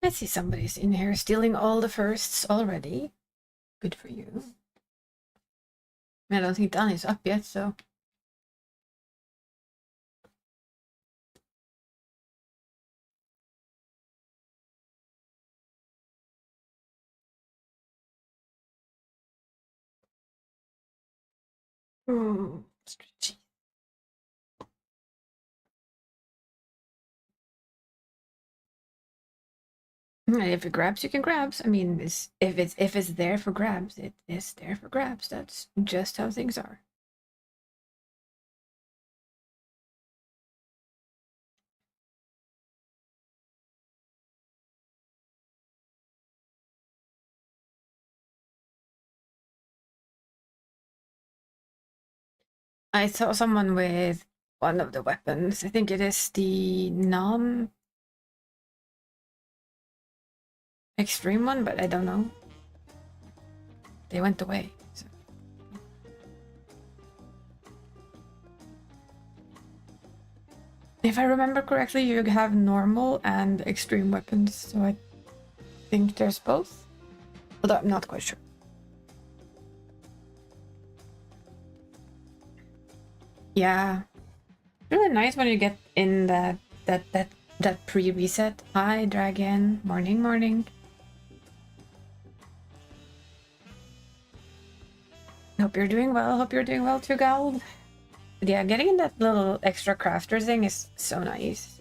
I see somebody's in here stealing all the firsts already. Good for you. I don't think Danny's up yet, so... Oh, stretchy. If it grabs, you can grabs. I mean, if it's there for grabs, it is there for grabs. That's just how things are. I saw someone with one of the weapons. I think it is the extreme one, but I don't know. They went away. So. If I remember correctly, you have normal and extreme weapons, so I think there's both. Although I'm not quite sure. Yeah. Really nice when you get in that pre-reset. Hi, dragon. Morning, morning. Hope you're doing well. Hope you're doing well too, Gald. But yeah, getting in that little extra crafter thing is so nice.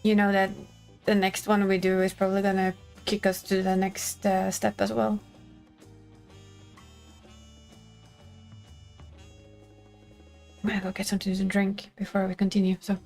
You know that the next one we do is probably gonna kick us to the next step as well. I'm gonna go get something to drink before we continue, so...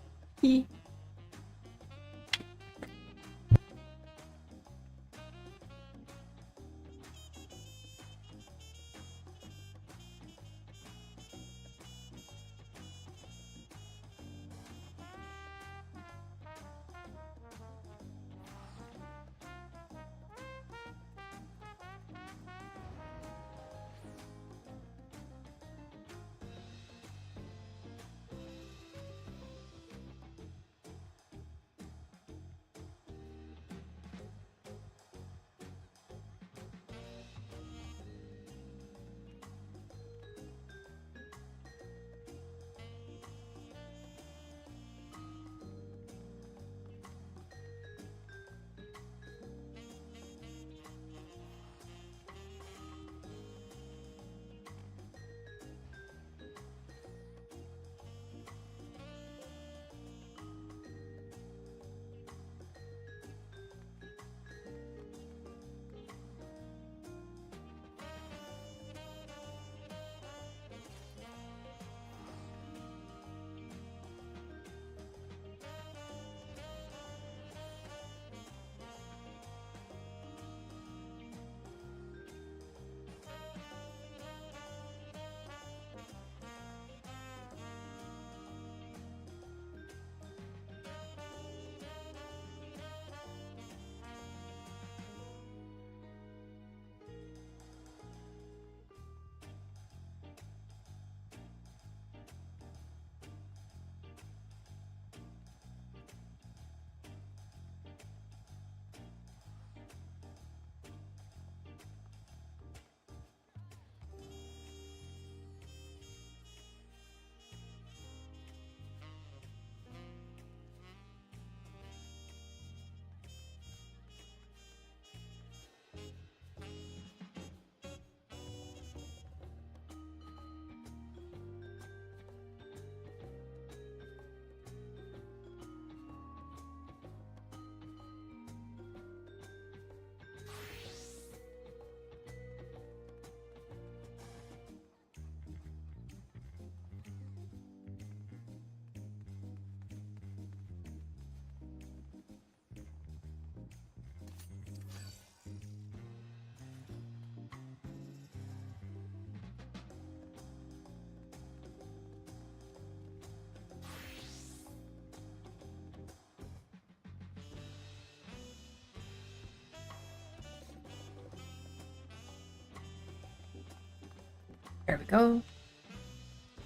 There we go.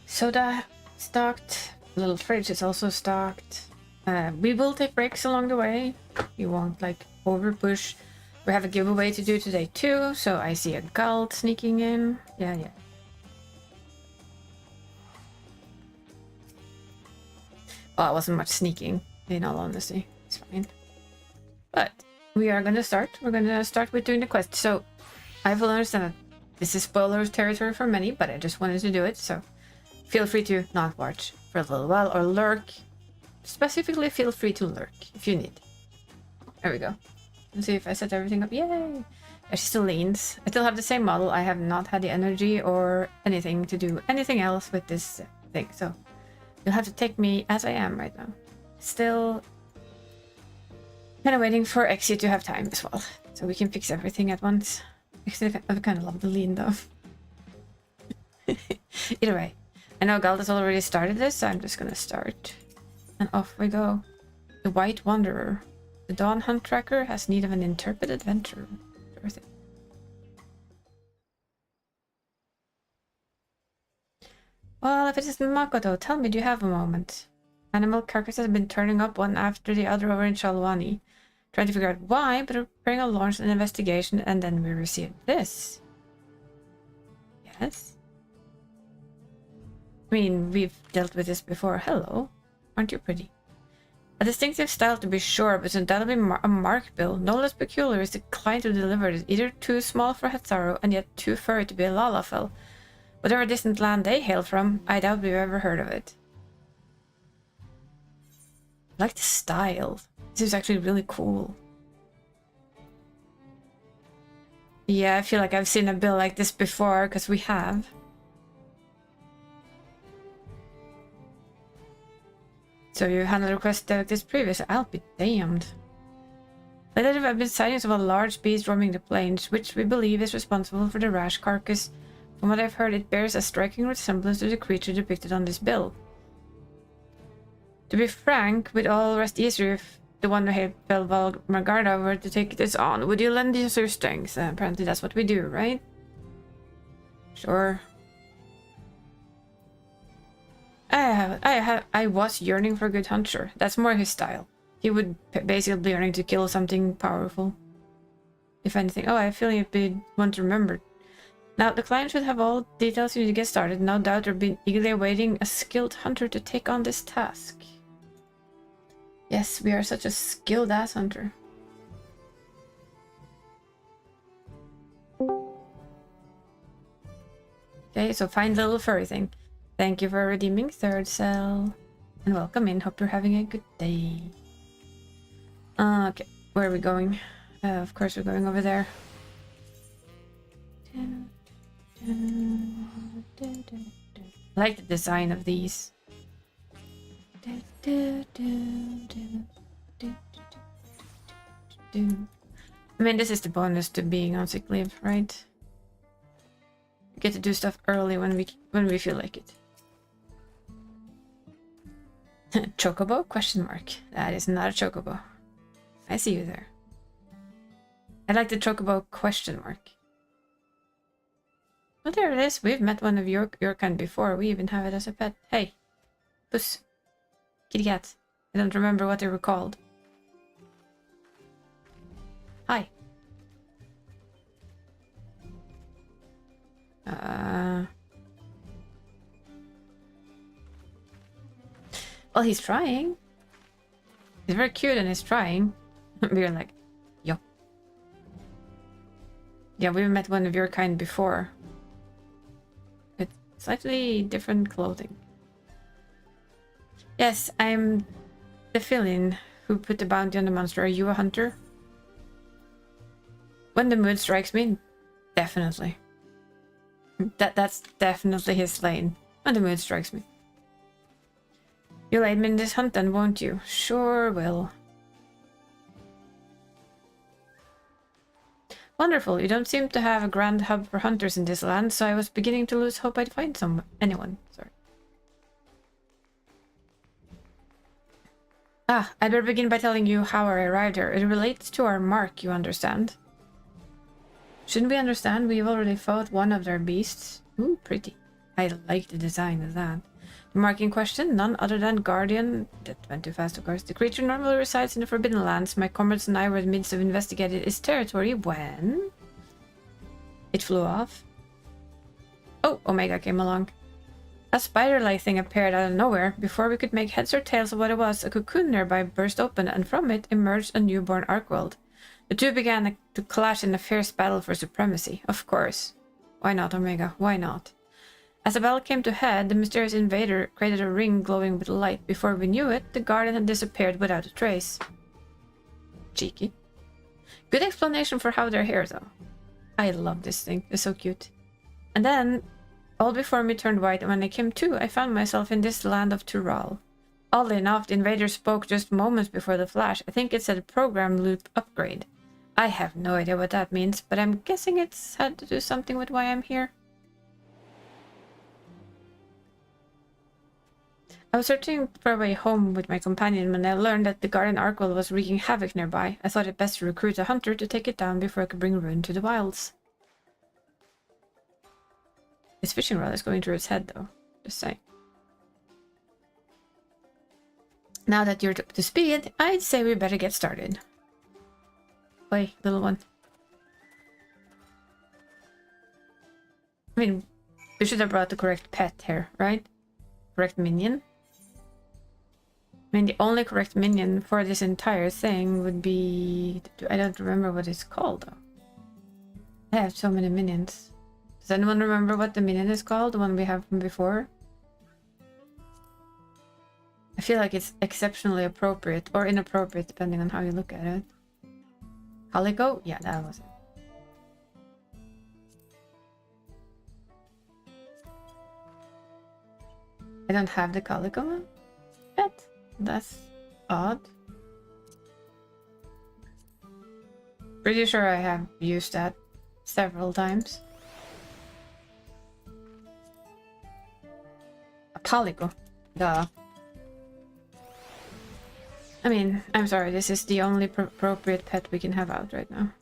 Soda stocked. Little fridge is also stocked. We will take breaks along the way. We won't like over push. We have a giveaway to do today too, so I see a Galt sneaking in. Yeah. Well, it wasn't much sneaking, in all honesty. It's fine. But we are gonna start. We're gonna start with doing the quest. So I will understand that this is spoilers territory for many, but I just wanted to do it, so feel free to not watch for a little while or lurk. Specifically, feel free to lurk if you need. There we go. Let's see if I set everything up. Yay! Yeah, she still leans. I still have the same model. I have not had the energy or anything to do anything else with this thing, so you'll have to take me as I am right now. Still kind of waiting for Exy to have time as well, so we can fix everything at once. Actually, I kind of love the lean though. Either way, I know Galt has already started this, so I'm just gonna start. And off we go. The White Wanderer. The Dawn Hunt Tracker has need of an interpreted adventure. Worth it. Well, if it isn't Makoto, tell me, do you have a moment? Animal carcasses have been turning up one after the other over in Shalwani. Trying to figure out why, but we're preparing to launch an investigation, and then we received this. Yes? I mean, we've dealt with this before. Hello. Aren't you pretty? A distinctive style to be sure, but undoubtedly a mark bill. No less peculiar is the client who delivered it. Either too small for Hetzaru, and yet too furry to be a Lalafell. Whatever distant land they hail from, I doubt we've ever heard of it. I like the style. This is actually really cool. Yeah, I feel like I've seen a bill like this before, because we have. So you handled a request like this previously? I'll be damned. Lately there have been sightings of a large beast roaming the plains, which we believe is responsible for the rash carcass. From what I've heard, it bears a striking resemblance to the creature depicted on this bill. To be frank, with all rest easier if the one who had Belval Margarda were to take this on. Would you lend us your strength? Apparently that's what we do, right? Sure. I was yearning for a good hunter. That's more his style. He would basically be yearning to kill something powerful. If anything. Oh, I have a feeling it'd be one to remember. Now, the client should have all details you need to get started. No doubt they've been eagerly awaiting a skilled hunter to take on this task. Yes, we are such a skilled ass hunter. Okay, so find the little furry thing. Thank you for redeeming third cell. And welcome in. Hope you're having a good day. Okay, where are we going? Of course we're going over there. I like the design of these. I mean, this is the bonus to being on sick leave, right? We get to do stuff early when we feel like it. Chocobo? Question mark. That is not a chocobo. I see you there. I like the chocobo question mark. Well, there it is. We've met one of your kind before. We even have it as a pet. Hey. Puss. Kitty cat. I don't remember what they were called. Hi. Well, he's trying. He's very cute and he's trying. We're like, yo. Yeah, we've met one of your kind before. With slightly different clothing. Yes, I'm the villain who put the bounty on the monster. Are you a hunter? When the mood strikes me, definitely. That's definitely his lane. When the mood strikes me. You'll aid me in this hunt then, won't you? Sure will. Wonderful. You don't seem to have a grand hub for hunters in this land, so I was beginning to lose hope I'd find anyone. Sorry. Ah, I'd better begin by telling you how I arrived here. It relates to our mark, you understand? Shouldn't we understand? We've already fought one of their beasts. Ooh, pretty. I like the design of that. The marking question, none other than Guardian. That went too fast, of course. The creature normally resides in the Forbidden Lands. My comrades and I were in the midst of investigating its territory when it flew off. Oh, Omega came along. A spider-like thing appeared out of nowhere. Before we could make heads or tails of what it was, a cocoon nearby burst open, and from it emerged a newborn Arkworld. The two began to clash in a fierce battle for supremacy. Of course. Why not, Omega? Why not? As the battle came to head, the mysterious invader created a ring glowing with light. Before we knew it, the Guardian had disappeared without a trace. Cheeky. Good explanation for how they're here, though. I love this thing. It's so cute. And then, all before me turned white, and when I came to, I found myself in this land of Tural. Oddly enough, the invader spoke just moments before the flash. I think it said a program loop upgrade. I have no idea what that means, but I'm guessing it's had to do something with why I'm here. I was searching for a way home with my companion when I learned that the Guardian Arkworld was wreaking havoc nearby. I thought it best to recruit a hunter to take it down before I could bring ruin to the wilds. His fishing rod is going through its head, though. Just saying. Now that you're up to speed, I'd say we better get started. Oi, little one. I mean, we should have brought the correct pet here, right? Correct minion? I mean, the only correct minion for this entire thing would be... I don't remember what it's called, though. I have so many minions. Does anyone remember what the minion is called? The one we have from before? I feel like it's exceptionally appropriate, or inappropriate, depending on how you look at it. Calico? Yeah, that was it. I don't have the Calico one yet. That's odd. Pretty sure I have used that several times. A Calico. Duh. I mean, I'm sorry, this is the only appropriate pet we can have out right now.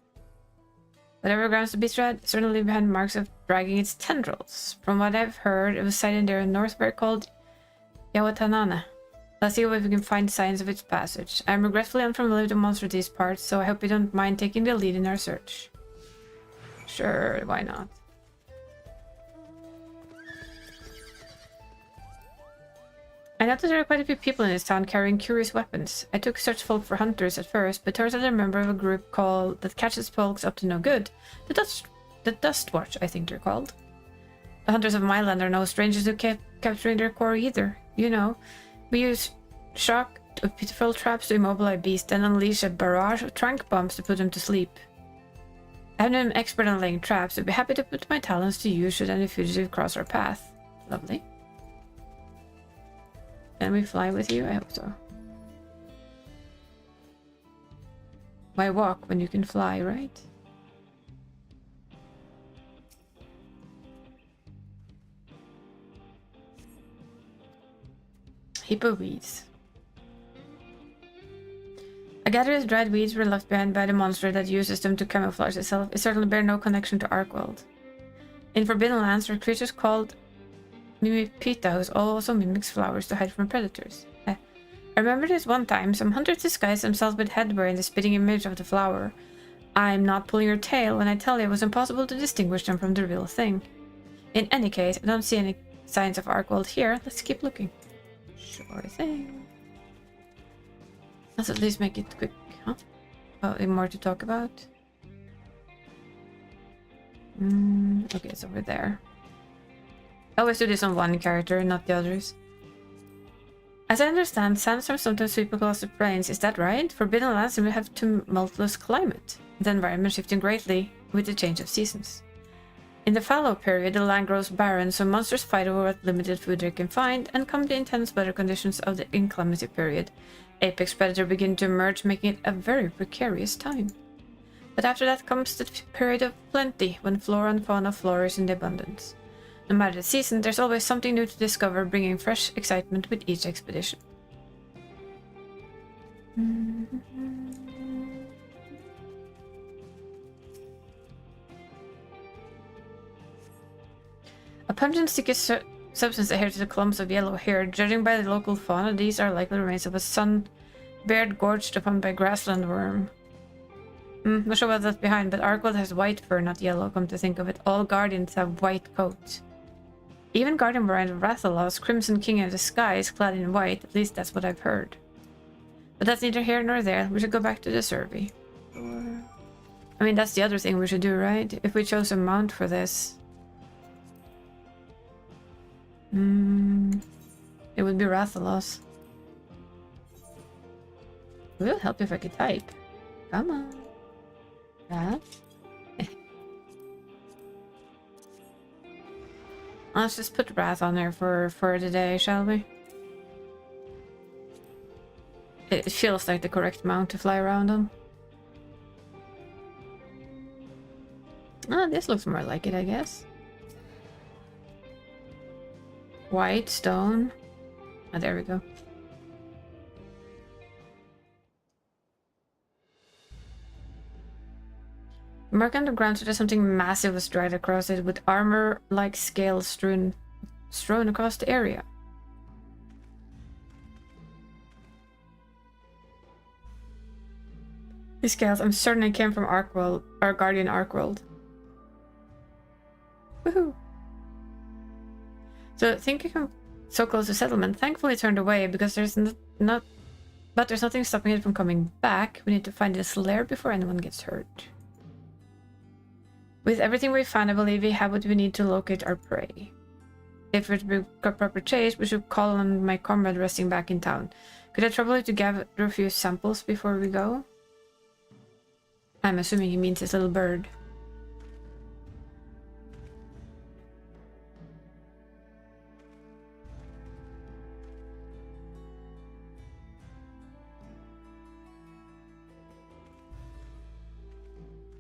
Whatever grounds the beast had, certainly behind marks of dragging its tendrils. From what I've heard, it was sighted near a northward called Yawatanana. Let's see if we can find signs of its passage. I'm regretfully unfamiliar with the monster of these parts, so I hope you don't mind taking the lead in our search. Sure, why not? I noticed there are quite a few people in this town carrying curious weapons. I took such folk for hunters at first, but turns out they're a member of a group called that catches folks up to no good. The Dust Watch, I think they're called. The hunters of my land are no strangers to capturing their quarry either. You know, we use shock of pitiful traps to immobilize beasts, and unleash a barrage of trank bombs to put them to sleep. I'm an expert on laying traps, so I'd be happy to put my talents to use should any fugitive cross our path. Lovely. Can we fly with you? I hope so. Why walk when you can fly, right? Heap of weeds. I gather his dried weeds were left behind by the monster that uses them to camouflage itself. It certainly bear no connection to Arkworld. In Forbidden Lands there are creatures called Mimipita, who also mimics flowers to hide from predators. I remember this one time, some hunters disguised themselves with headwear in the spitting image of the flower. I'm not pulling your tail when I tell you it was impossible to distinguish them from the real thing. In any case, I don't see any signs of Arkworld here. Let's keep looking. Sure thing. Let's at least make it quick, huh? Oh, more to talk about? Okay, it's over there. I always do this on one character, not the others. As I understand, sandstorms sometimes sweep across the plains, is that right? Forbidden Lands seem to have tumultuous climate, the environment shifting greatly with the change of seasons. In the fallow period, the land grows barren, so monsters fight over what limited food they can find, and come the intense weather conditions of the inclemency period, apex predators begin to emerge, making it a very precarious time. But after that comes the period of plenty, when flora and fauna flourish in abundance. No matter the season, there's always something new to discover, bringing fresh excitement with each expedition. A pungent sticky substance adhered to the clumps of yellow hair. Judging by the local fauna, these are likely remains of a sun-bared gorged upon by grassland worm. Not sure what that's behind, but Arkwold has white fur, not yellow, come to think of it. All guardians have white coats. Even Guardian Brand of Rathalos, Crimson King of the Sky, is clad in white. At least that's what I've heard. But that's neither here nor there. We should go back to the survey. I mean, that's the other thing we should do, right? If we chose a mount for this. It would be Rathalos. It will help if I could type. Come on. Wrath. Let's just put Wrath on there for today, shall we? It feels like the correct mount to fly around on. Ah, this looks more like it, I guess. White stone. Ah, there we go. Mark on the ground so that something massive was dragged across it with armor-like scales strewn across the area. These scales, I'm certain they came from Arkworld, our guardian Arkworld. Woohoo! So thinking I'm so close to settlement, thankfully turned away because there's there's nothing stopping it from coming back. We need to find this lair before anyone gets hurt. With everything we found, I believe we have what we need to locate our prey. If we're to be a proper chase, we should call on my comrade resting back in town. Could I trouble you to gather a few samples before we go? I'm assuming he means his little bird.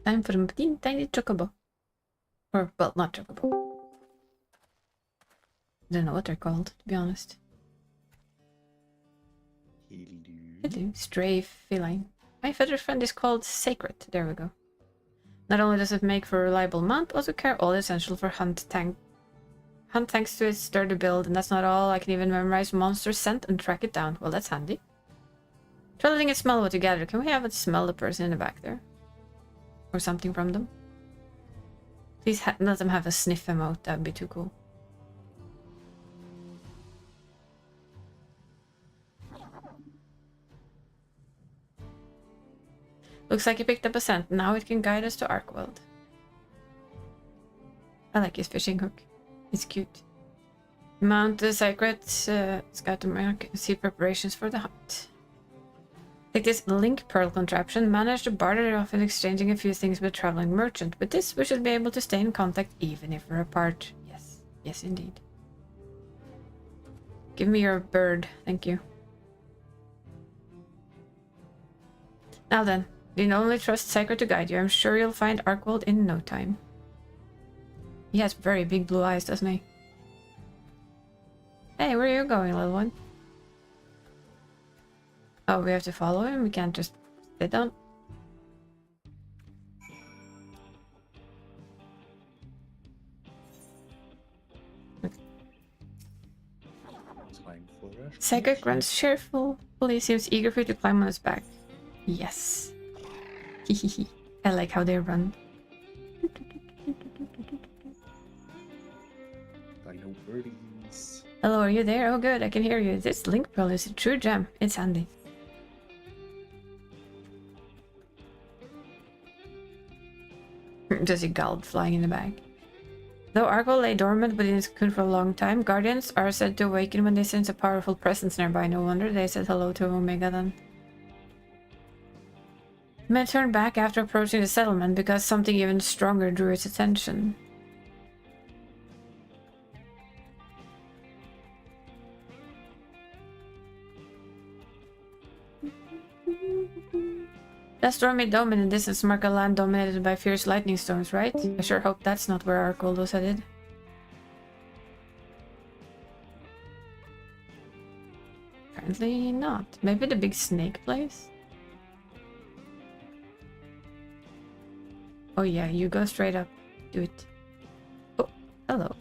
Time for a tiny chocobo. Or, well, not chocobo. I don't know what they're called, to be honest. Hello. Stray feline. My feather friend is called Sacred. There we go. Not only does it make for a reliable mount, but also carry all essential for hunt thanks to its sturdy build, and that's not all. I can even memorize monster scent and track it down. Well, that's handy. Try letting it smell what you gather. Can we have it smell the person in the back there? Or something from them? Please let them have a sniff emote. That would be too cool. Looks like he picked up a scent. Now it can guide us to Arkworld. I like his fishing hook. It's cute. Mount the Sacred Scout to mark. See preparations for the hunt. Take this link pearl contraption. Manage to barter it off in exchanging a few things with a traveling merchant. With this, we should be able to stay in contact even if we're apart. Yes. Yes, indeed. Give me your bird. Thank you. Now then. You can only trust Sacred to guide you. I'm sure you'll find Arkwold in no time. He has very big blue eyes, doesn't he? Hey, where are you going, little one? Oh, we have to follow him? We can't just sit down? Sacred grunts cheerfully, seems eager for you to climb on his back. Yes. Hehehe. I like how they run. Dino birdies. Hello, are you there? Oh good, I can hear you. This link pearl is a true gem. It's handy. Just a gulp flying in the bag. Though Arkwold lay dormant within its cocoon for a long time, guardians are said to awaken when they sense a powerful presence nearby. No wonder they said hello to Omega then. Men turned back after approaching the settlement because something even stronger drew its attention. That stormy dome in the distance mark a land dominated by fierce lightning storms, right? I sure hope that's not where Arkwold was headed. Apparently not. Maybe the big snake place? Oh yeah, you go straight up. Do it. Oh, hello.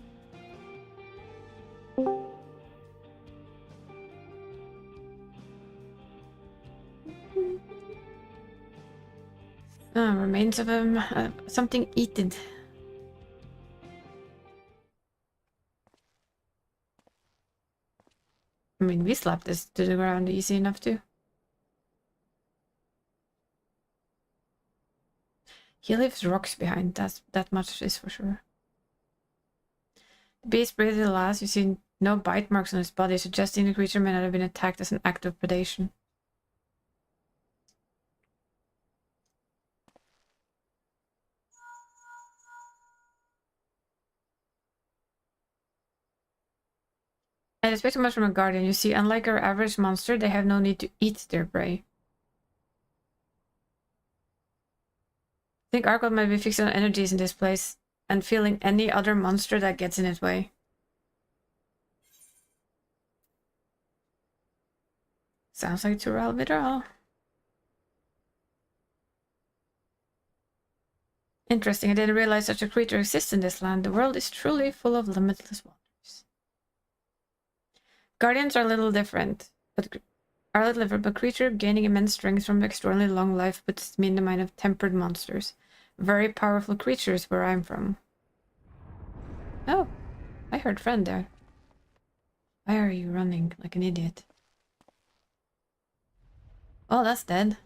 remains of him. Something eaten. I mean, we slapped this to the ground easy enough too. He leaves rocks behind, that much is for sure. The beast breathed the last. You see no bite marks on his body, suggesting the creature may not have been attacked as an act of predation. I expect too much from a guardian. You see, unlike our average monster, they have no need to eat their prey. I think Archwell might be fixing on energies in this place and feeling any other monster that gets in its way. Sounds like Turel withdrawal. Interesting, I didn't realize such a creature exists in this land. The world is truly full of limitless wonders. Guardians are a little different, but creature gaining immense strength from extraordinarily long life puts me in the mind of tempered monsters. Very powerful creatures where I'm from. Oh, I heard friend there. Why are you running like an idiot? Oh, that's dead.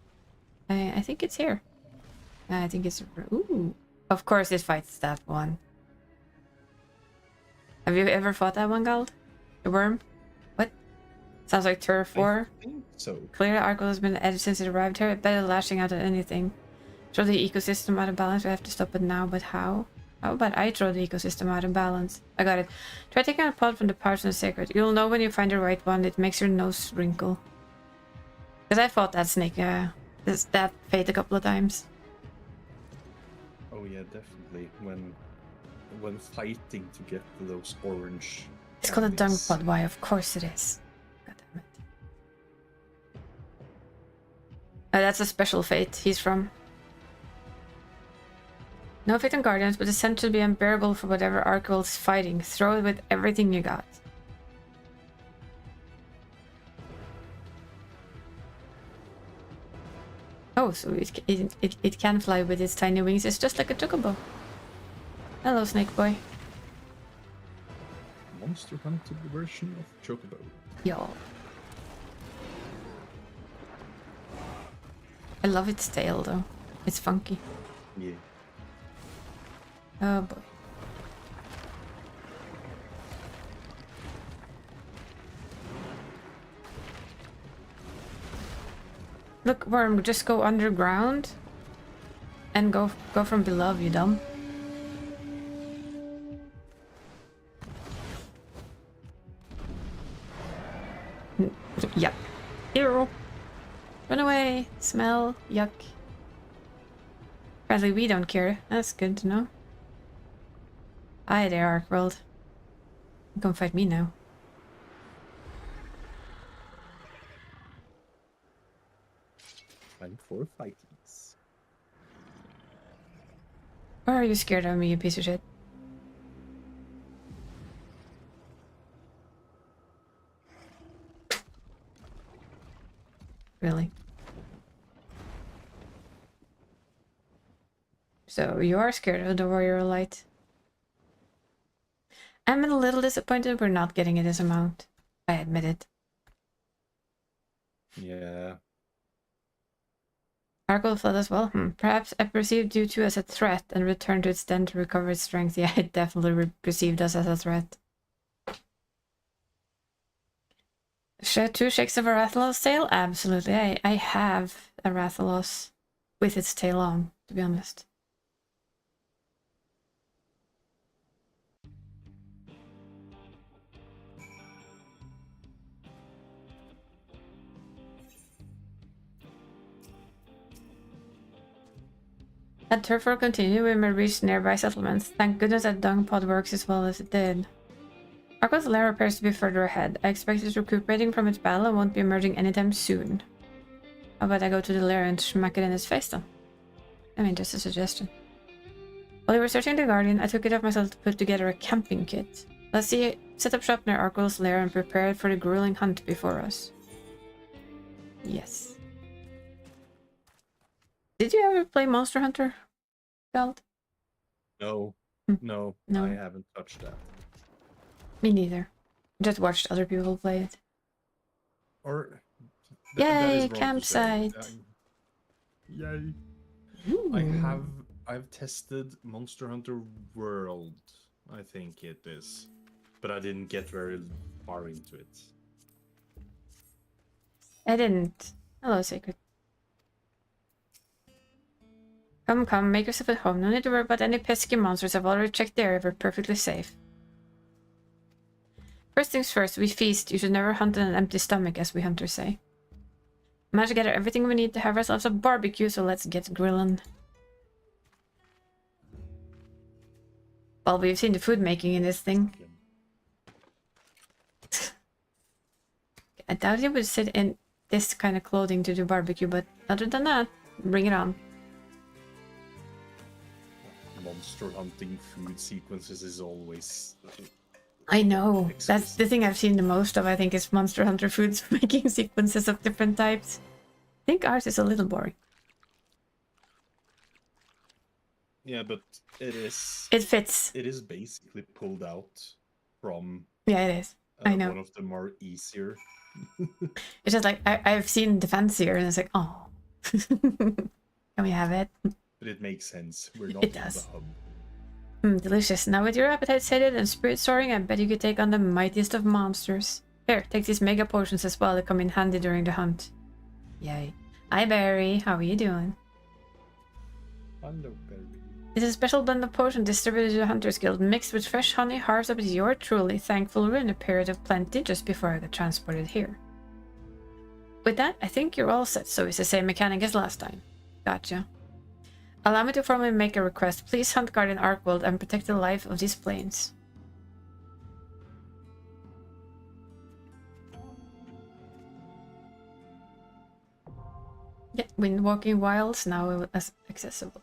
I think it's here. I think it's... Ooh. Of course it fights that one. Have you ever fought that one, Gald? The worm? What? Sounds like Turf 4. I think so. Clearly Arco has been edged since it arrived here. Better lashing out at anything. Throw the ecosystem out of balance. We have to stop it now, but how? How about I throw the ecosystem out of balance? I got it. Try taking a pod from the parts of the sacred. You'll know when you find the right one. It makes your nose wrinkle. Because I fought that snake, that fate a couple of times. Oh yeah, definitely. When fighting to get those orange. It's called a dung candies. pod. Why? Of course it is. God damn it. That's a special fate he's from. No fate on guardians, but the scent should be unbearable for whatever Archwell's fighting. Throw it with everything you got. Oh, so it can fly with its tiny wings. It's just like a chocobo. Hello, snake boy. Monster Hunter version of Chocobo. Yo. I love its tail though. It's funky. Yeah. Oh boy. Look, worm, just go underground and go from below, you dumb. Yuck. Ew. Run away. Smell. Yuck. Apparently we don't care. That's good to know. Hi there, Arkworld. Come fight me now. Time for fightings. Or are you scared of me, you piece of shit? Really? So you are scared of the warrior light. I'm a little disappointed we're not getting it this amount. I admit it. Yeah. Argyle fled as well. Perhaps I perceived you two as a threat and returned to its den to recover its strength. Yeah, it definitely perceived us as a threat. Two shakes of a Rathalos tail? Absolutely. I have a Rathalos with its tail on, to be honest. Had turf war continue, we may reach nearby settlements. Thank goodness that dung pod works as well as it did. Arco's lair appears to be further ahead. I expect it's recuperating from its battle and won't be emerging anytime soon. How about I go to the lair and smack it in his face then? I mean, just a suggestion. While we were searching the Guardian, I took it off myself to put together a camping kit. Let's see, set up shop near Arco's lair and prepare it for the grueling hunt before us. Yes. Did you ever play Monster Hunter, Belt? No, Hmm. no, No. I haven't touched that. Me neither. Just watched other people play it. Or that Yay, is wrong to say. campsite! Yay! Ooh. I've tested Monster Hunter World, I think it is, but I didn't get very far into it. I didn't. Hello, Sacred. Come, make yourself at home. No need to worry about any pesky monsters. I've already checked the area. We're perfectly safe. First things first, we feast. You should never hunt on an empty stomach, as we hunters say. Managed to gather everything we need to have ourselves a barbecue, so let's get grilling. Well, we've seen the food making in this thing. I doubt you would sit in this kind of clothing to do barbecue, but other than that, bring it on. Monster hunting food sequences is always... I know. That's exquisite. the thing I've seen the most of, I think, is Monster Hunter foods making sequences of different types. I think ours is a little boring. Yeah, but it is... It fits. It is basically pulled out from Yeah, it is. I know. one of the more easier. It's just like, I've seen the fancier, and it's like, oh. Can we have it? But it makes sense. We're not It in does. the hub. Delicious. Now with your appetite sated and spirit soaring, I bet you could take on the mightiest of monsters. Here, take these mega potions as well. They come in handy during the hunt. Yay. Hi, Barry. How are you doing? Hello, Barry. This is a special blend of potion distributed to the Hunters Guild, mixed with fresh honey, harvest up is your truly thankful we're in a period of plenty just before I got transported here. With that, I think you're all set, so it's the same mechanic as last time. Gotcha. Allow me to formally make a request. Please hunt Guardian Arkworld and protect the life of these plains. Yeah, Windwalking Wilds now accessible.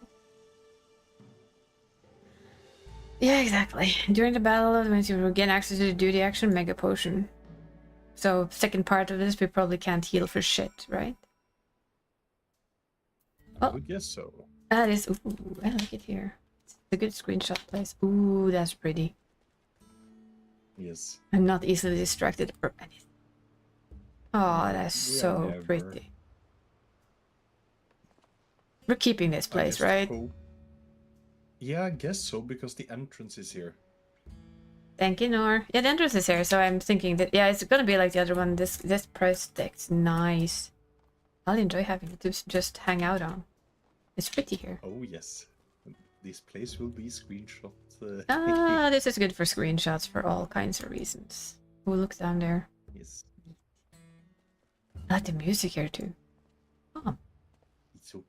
Yeah, exactly. During the Battle of the Winds, you will gain access to the duty action Mega Potion. So, second part of this, we probably can't heal for shit, right? I would guess so. That is... Ooh, I like it here. It's a good screenshot place. Ooh, that's pretty. Yes. I'm not easily distracted or anything. Oh, that's We are so never. pretty. We're keeping this place, right? Yeah, I guess so, because the entrance is here. Thank you, Nor. Yeah, the entrance is here, so I'm thinking that, yeah, it's gonna be like the other one. This price tag's nice. I'll enjoy having it to just hang out on. It's pretty here. Oh, yes. This place will be screenshot. This is good for screenshots for all kinds of reasons. Oh, look down there. Yes. I like the music here, too. Oh. It's so,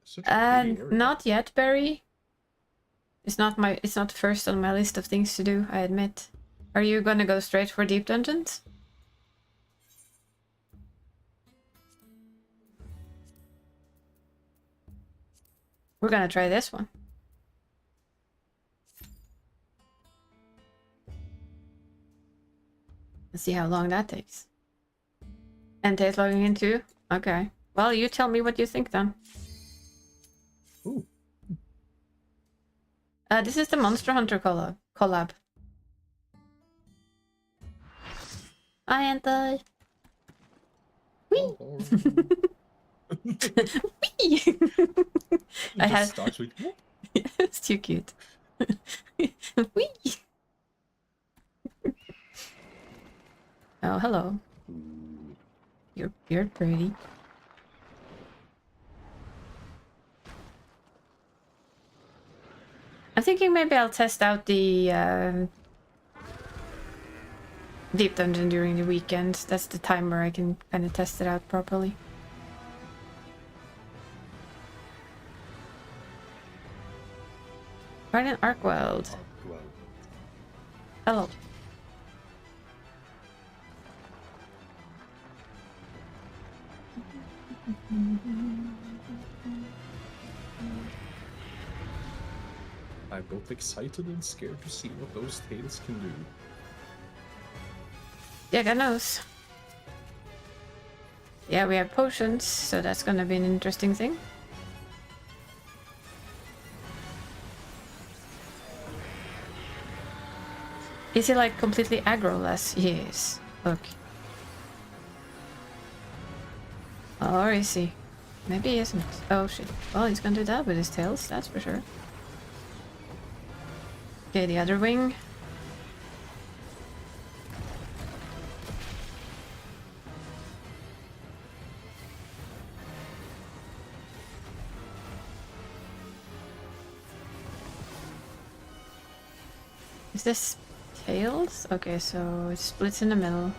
such a pretty area. Not yet, Barry. It's not first on my list of things to do, I admit. Are you gonna go straight for deep dungeons? We're gonna try this one. Let's see how long that takes. And Tate's logging in too? Okay. Well, you tell me what you think then. Ooh. This is the Monster Hunter collab. Hi, Anti. Whee! Whee! I have. Starts with whoop. It's too cute. Whee! Oh, hello. You're pretty. I'm thinking maybe I'll test out the deep dungeon during the weekend. That's the time where I can kind of test it out properly. Guardian Arkworld. Hello. I'm both excited and scared to see what those tails can do. Yeah, God knows. Yeah, we have potions, so that's gonna be an interesting thing. Is he like completely aggro-less? Yes. Look. Or is he? Maybe he isn't. Oh shit. Well, he's gonna do that with his tails, that's for sure. Okay, the other wing. Is this tails? Okay, so it splits in the middle.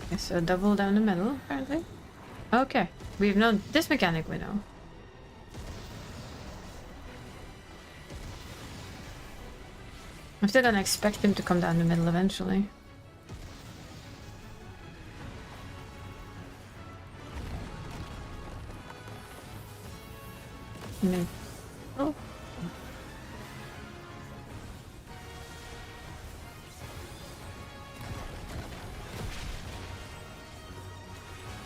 Okay, so double down the middle, apparently. Okay, we've known this mechanic, we know. I'm still gonna expect him to come down the middle eventually. Oh.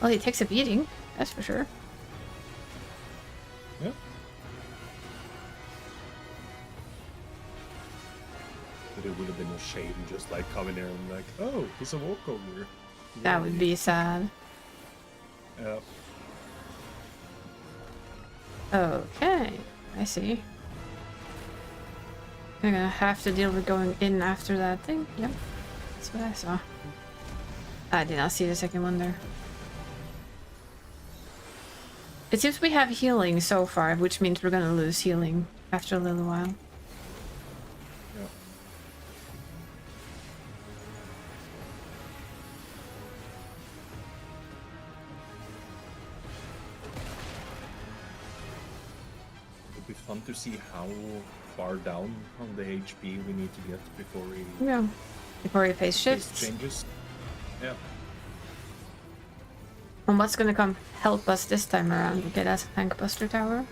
Well, he takes a beating, that's for sure. Yeah. But it would have been a shame just like coming there and like, oh, he's a walkover. That would be sad. Yeah. Okay, I see. I'm gonna have to deal with going in after that thing. Yep, that's what I saw. I did not see the second one there. It seems we have healing so far, which means we're gonna lose healing after a little while. Yeah. It'd be fun to see how far down on the HP we need to get before we Yeah. Before we face face shifts. changes. Yeah. And what's gonna come help us this time around? Get us a tank buster tower?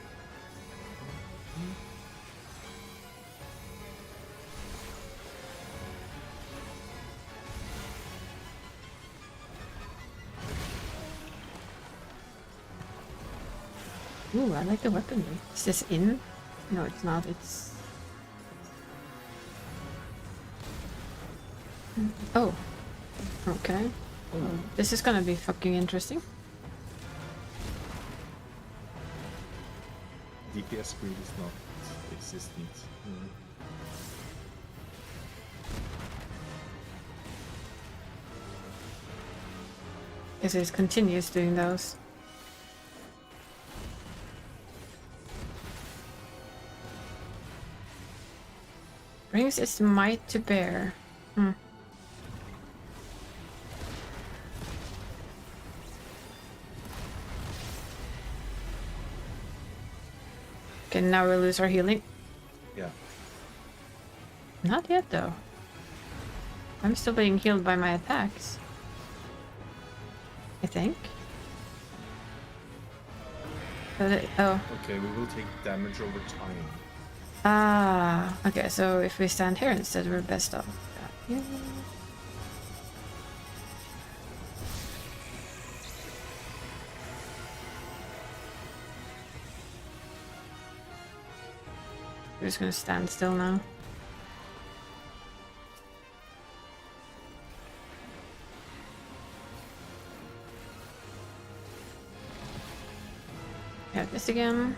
Ooh, I like the weaponry. Is this in? No, it's not. It's... Oh. Okay. Well, this is gonna be fucking interesting. DPS grid is not existent. Because it continues doing those. Brings its might to bear. Hmm. Okay, now we lose our healing. Yeah. Not yet, though. I'm still being healed by my attacks. I think. Oh. Okay, we will take damage over time. Ah. Okay, so if we stand here instead, we're best off. Yeah. We're just gonna stand still now. Yeah, this again.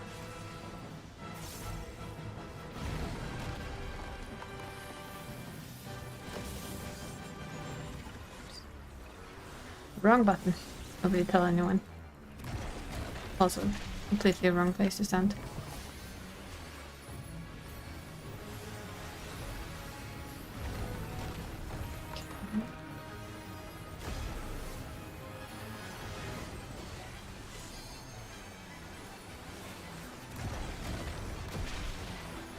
Wrong button. Nobody tell anyone. Also, completely wrong place to stand.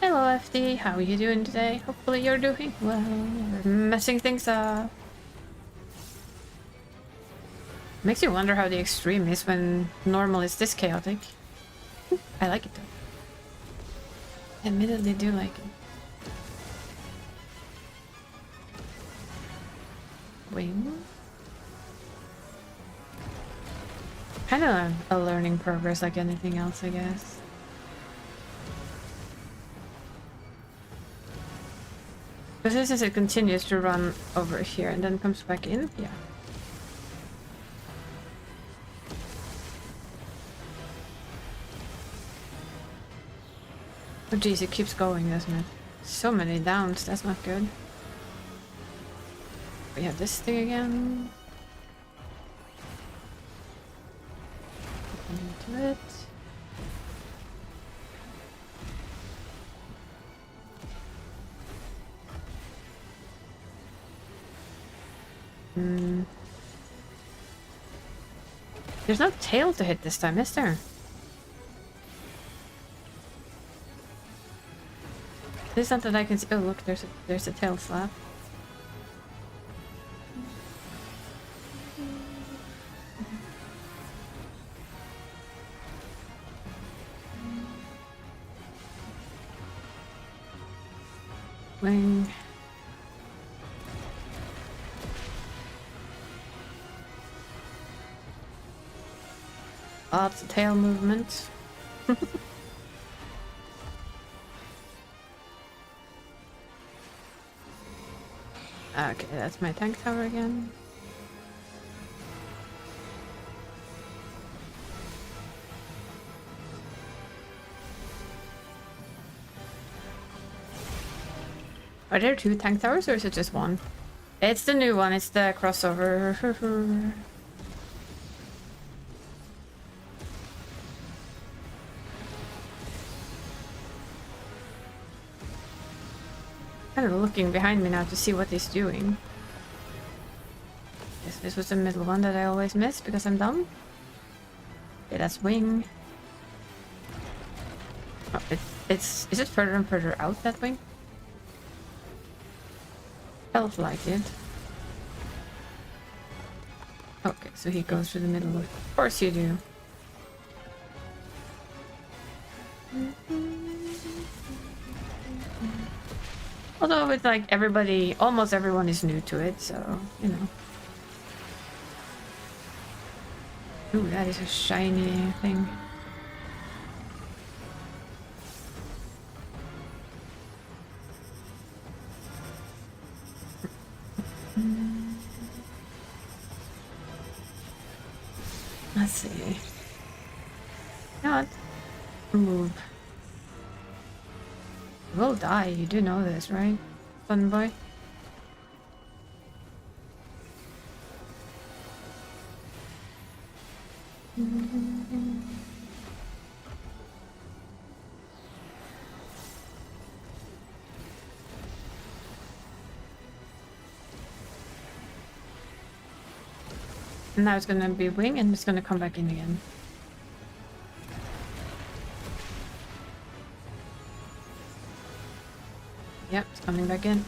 Hello FD, how are you doing today? Hopefully you're doing well. You're messing things up. Makes you wonder how the extreme is when normal is this chaotic. I like it though. Admittedly do like it. Wing? Kind of a learning progress like anything else, I guess. Because since it continues to run over here and then comes back in, yeah. Oh geez, it keeps going, doesn't it? So many downs, that's not good. We have this thing again. Into it. There's no tail to hit this time, is there? There's not that I can see. Oh look, there's a tail slap. Wing. Lots of tail movement. Okay, that's my tank tower again. Are there 2 tank towers or is it just one? It's the new one, it's the crossover. Kind of looking behind me now to see what he's doing. Guess this was the middle one that I always miss because I'm dumb. Okay, that's wing. Oh, is it further and further out, that wing? Felt like it. Okay, so he goes through the middle. Of course you do. Although it's like everybody, almost everyone is new to it, so, you know. Ooh, that is a shiny thing. Let's see. You know what? Move. We'll die, you do know this, right? Fun boy. And now it's gonna be wing and it's gonna come back in again. Yep, it's coming back in.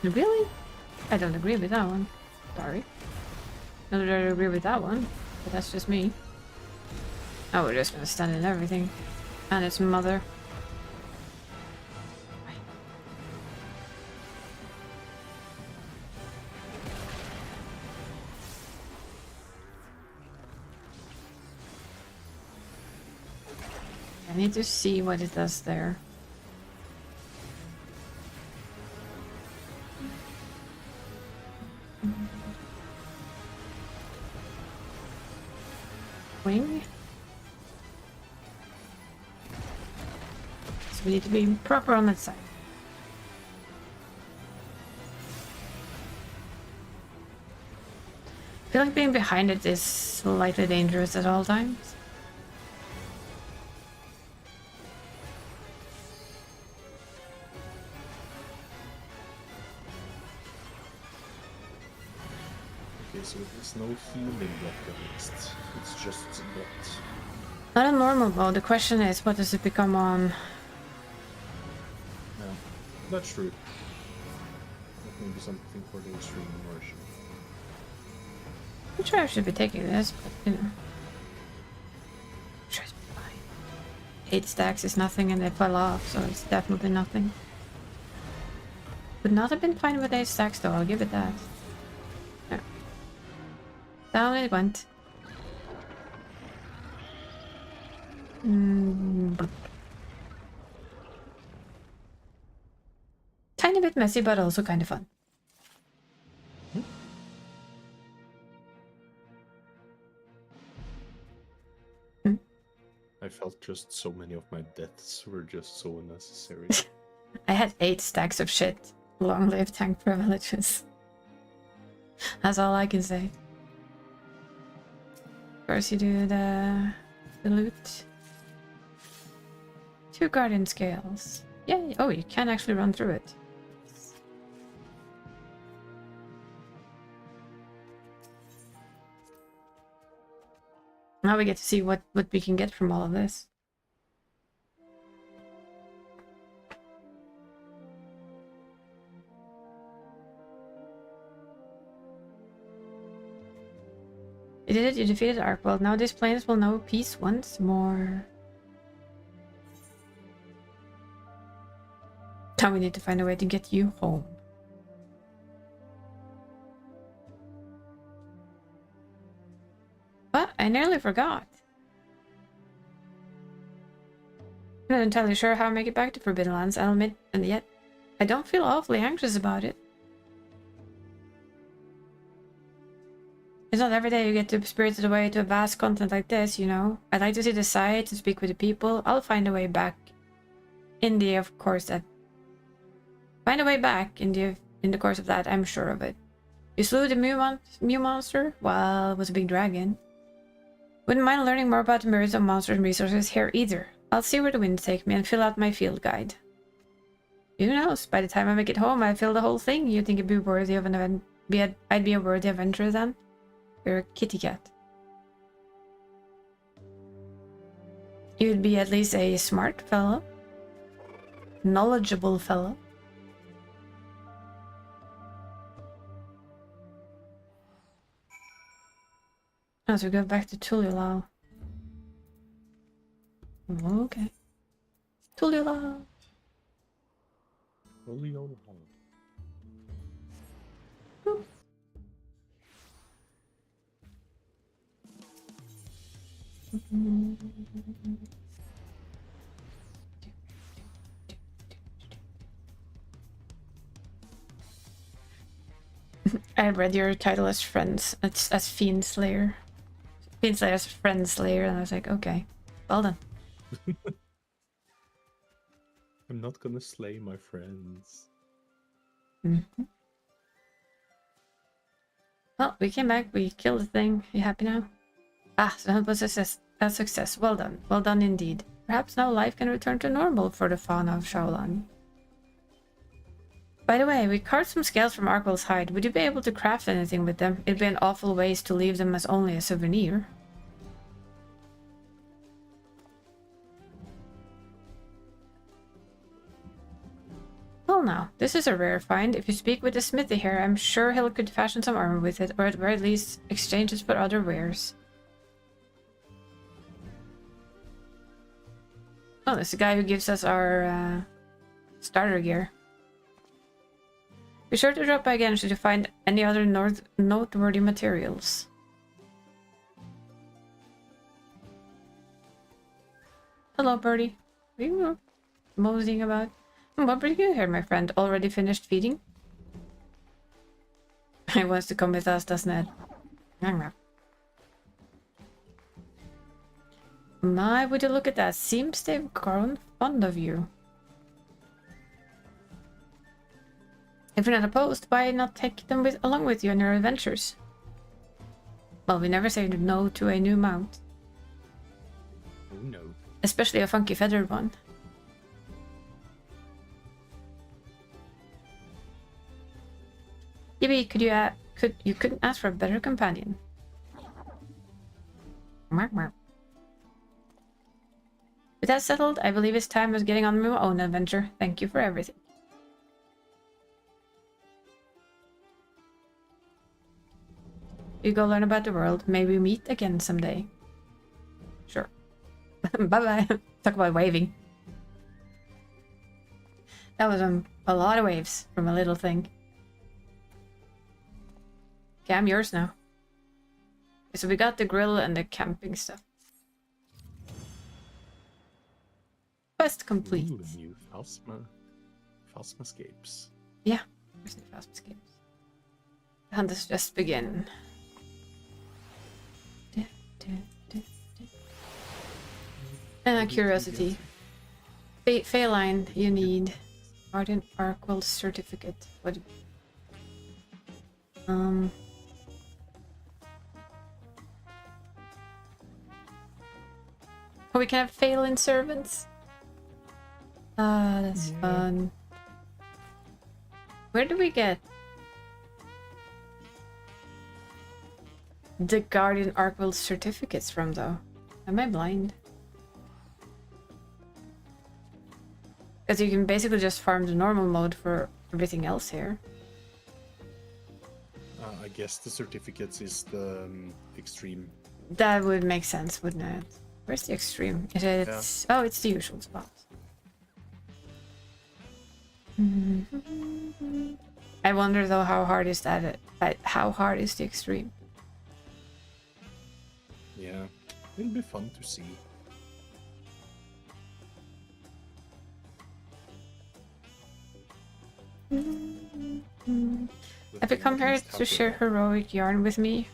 Really? I don't agree with that one. Sorry. Not that I agree with that one, but that's just me. Oh, we're just gonna stand in everything. And its mother. I need to see what it does there. Wing. So we need to be proper on that side. I feel like being behind it is slightly dangerous at all times. Okay, so there's no healing block at least. It's just bot. Not a normal mode. The question is, what does it become on? Yeah, that's true. That may be something for the extreme version. I'm sure I should be taking this, but you know. Sure, it's 8 stacks is nothing and they fell off, so it's definitely nothing. Would not have been fine with 8 stacks though, I'll give it that. Yeah. Down it went. Tiny bit messy, but also kind of fun. I felt just so many of my deaths were just so unnecessary. I had 8 stacks of shit. Long live tank privileges. That's all I can say. Of course you do the loot. 2 guardian scales. Yeah, oh, you can actually run through it. Now we get to see what we can get from all of this. You did it, you defeated Arkworld. Now these planes will know peace once more. Now we need to find a way to get you home. But I nearly forgot. I'm not entirely sure how I make it back to Forbidden Lands, I'll admit, and yet I don't feel awfully anxious about it. It's not every day you get to be spirited away to a vast continent like this, you know. I'd like to see the sights and speak with the people. I'll find a way back. In the course of that, I'm sure of it. You slew the Mew monster? Well, it was a big dragon. Wouldn't mind learning more about the myriads of monsters and resources here either. I'll see where the wind takes me and fill out my field guide. Who knows? By the time I make it home, I fill the whole thing. You think it'd be worthy of an event? I'd be a worthy adventurer then? You're a kitty cat. You'd be at least a smart fellow. Knowledgeable fellow. Oh, so we go back to Tuliolao. Okay. Tuliolao. I read your title as Friends, as Fiend Slayer. Fiend Slayer as Friend Slayer, and I was like, okay, well done. I'm not gonna slay my friends. Well, we came back, we killed the thing. You happy now? Ah, so that was a success. Well done. Well done indeed. Perhaps now life can return to normal for the fauna of Shaolan. By the way, we carved some scales from Arkworld's hide. Would you be able to craft anything with them? It'd be an awful waste to leave them as only a souvenir. Well now, this is a rare find. If you speak with the smithy here, I'm sure he could fashion some armor with it, or at the very least, exchange it for other wares. Oh, there's the guy who gives us our starter gear. Be sure to drop by again should you find any other noteworthy materials. Hello, birdie. What are you moseying about? What bring you here, my friend? Already finished feeding? He wants to come with us, doesn't it? My, would you look at that? Seems they've grown fond of you. If you're not opposed, why not take them along with you on your adventures? Well, we never say no to a new mount. Oh no. Especially a funky feathered one. Yippee, you couldn't ask for a better companion. With that settled, I believe it's time I was getting on my own adventure. Thank you for everything. You go learn about the world. Maybe we meet again someday. Sure. Bye-bye. Talk about waving. That was a lot of waves from a little thing. Okay, I'm yours now. So we got the grill and the camping stuff. Quest complete. Ooh, new Phasmascapes. Yeah, there's the Phasmascapes. The hunt has just begun. And a curiosity. Feline, you need Guardian Arkwell certificate. What? Oh, we can have Phelan servants. Ah, that's fun. Where do we get the Guardian Arkwell certificates from, though? Am I blind? Because you can basically just farm the normal mode for everything else here. I guess the certificates is the extreme. That would make sense, wouldn't it? Where's the extreme? It's oh, it's the usual spot. I wonder though, how hard is that? How hard is the extreme? Yeah, it'll be fun to see. Have you come here to share heroic yarn with me?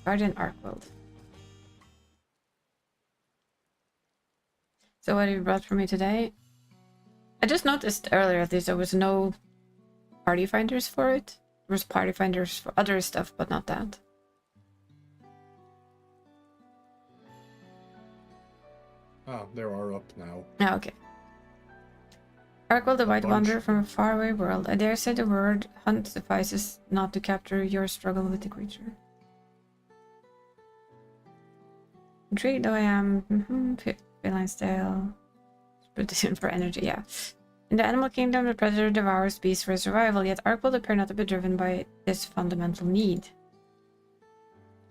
Guardian Arkworld. So what have you brought for me today? I just noticed earlier that there was no party finders for it. There was party finders for other stuff, but not that. Ah, there are up now. Oh, okay. Arkworld, the White Wanderer from a faraway world. I dare say the word hunt suffices not to capture your struggle with the creature. Intrigued though I am, Feline's tale. Petition for energy, yeah. In the animal kingdom, the predator devours beasts for survival, yet Arkworld appear not to be driven by this fundamental need.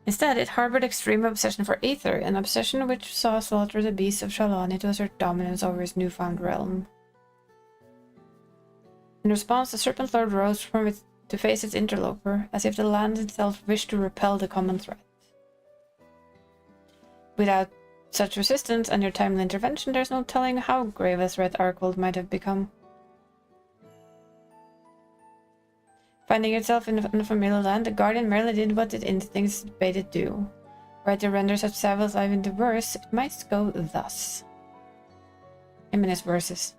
Instead, it harbored extreme obsession for Aether, an obsession which saw slaughter the beasts of Shalani to assert dominance over his newfound realm. In response, the Serpent Lord rose from it to face its interloper, as if the land itself wished to repel the common threat. Without such resistance and your timely intervention, there's no telling how grave a threat Arkworld might have become. Finding itself in unfamiliar land, the Guardian merely did what its instincts bade it do. Were it to render such savage life into verse, it might go thus. Him and his verses.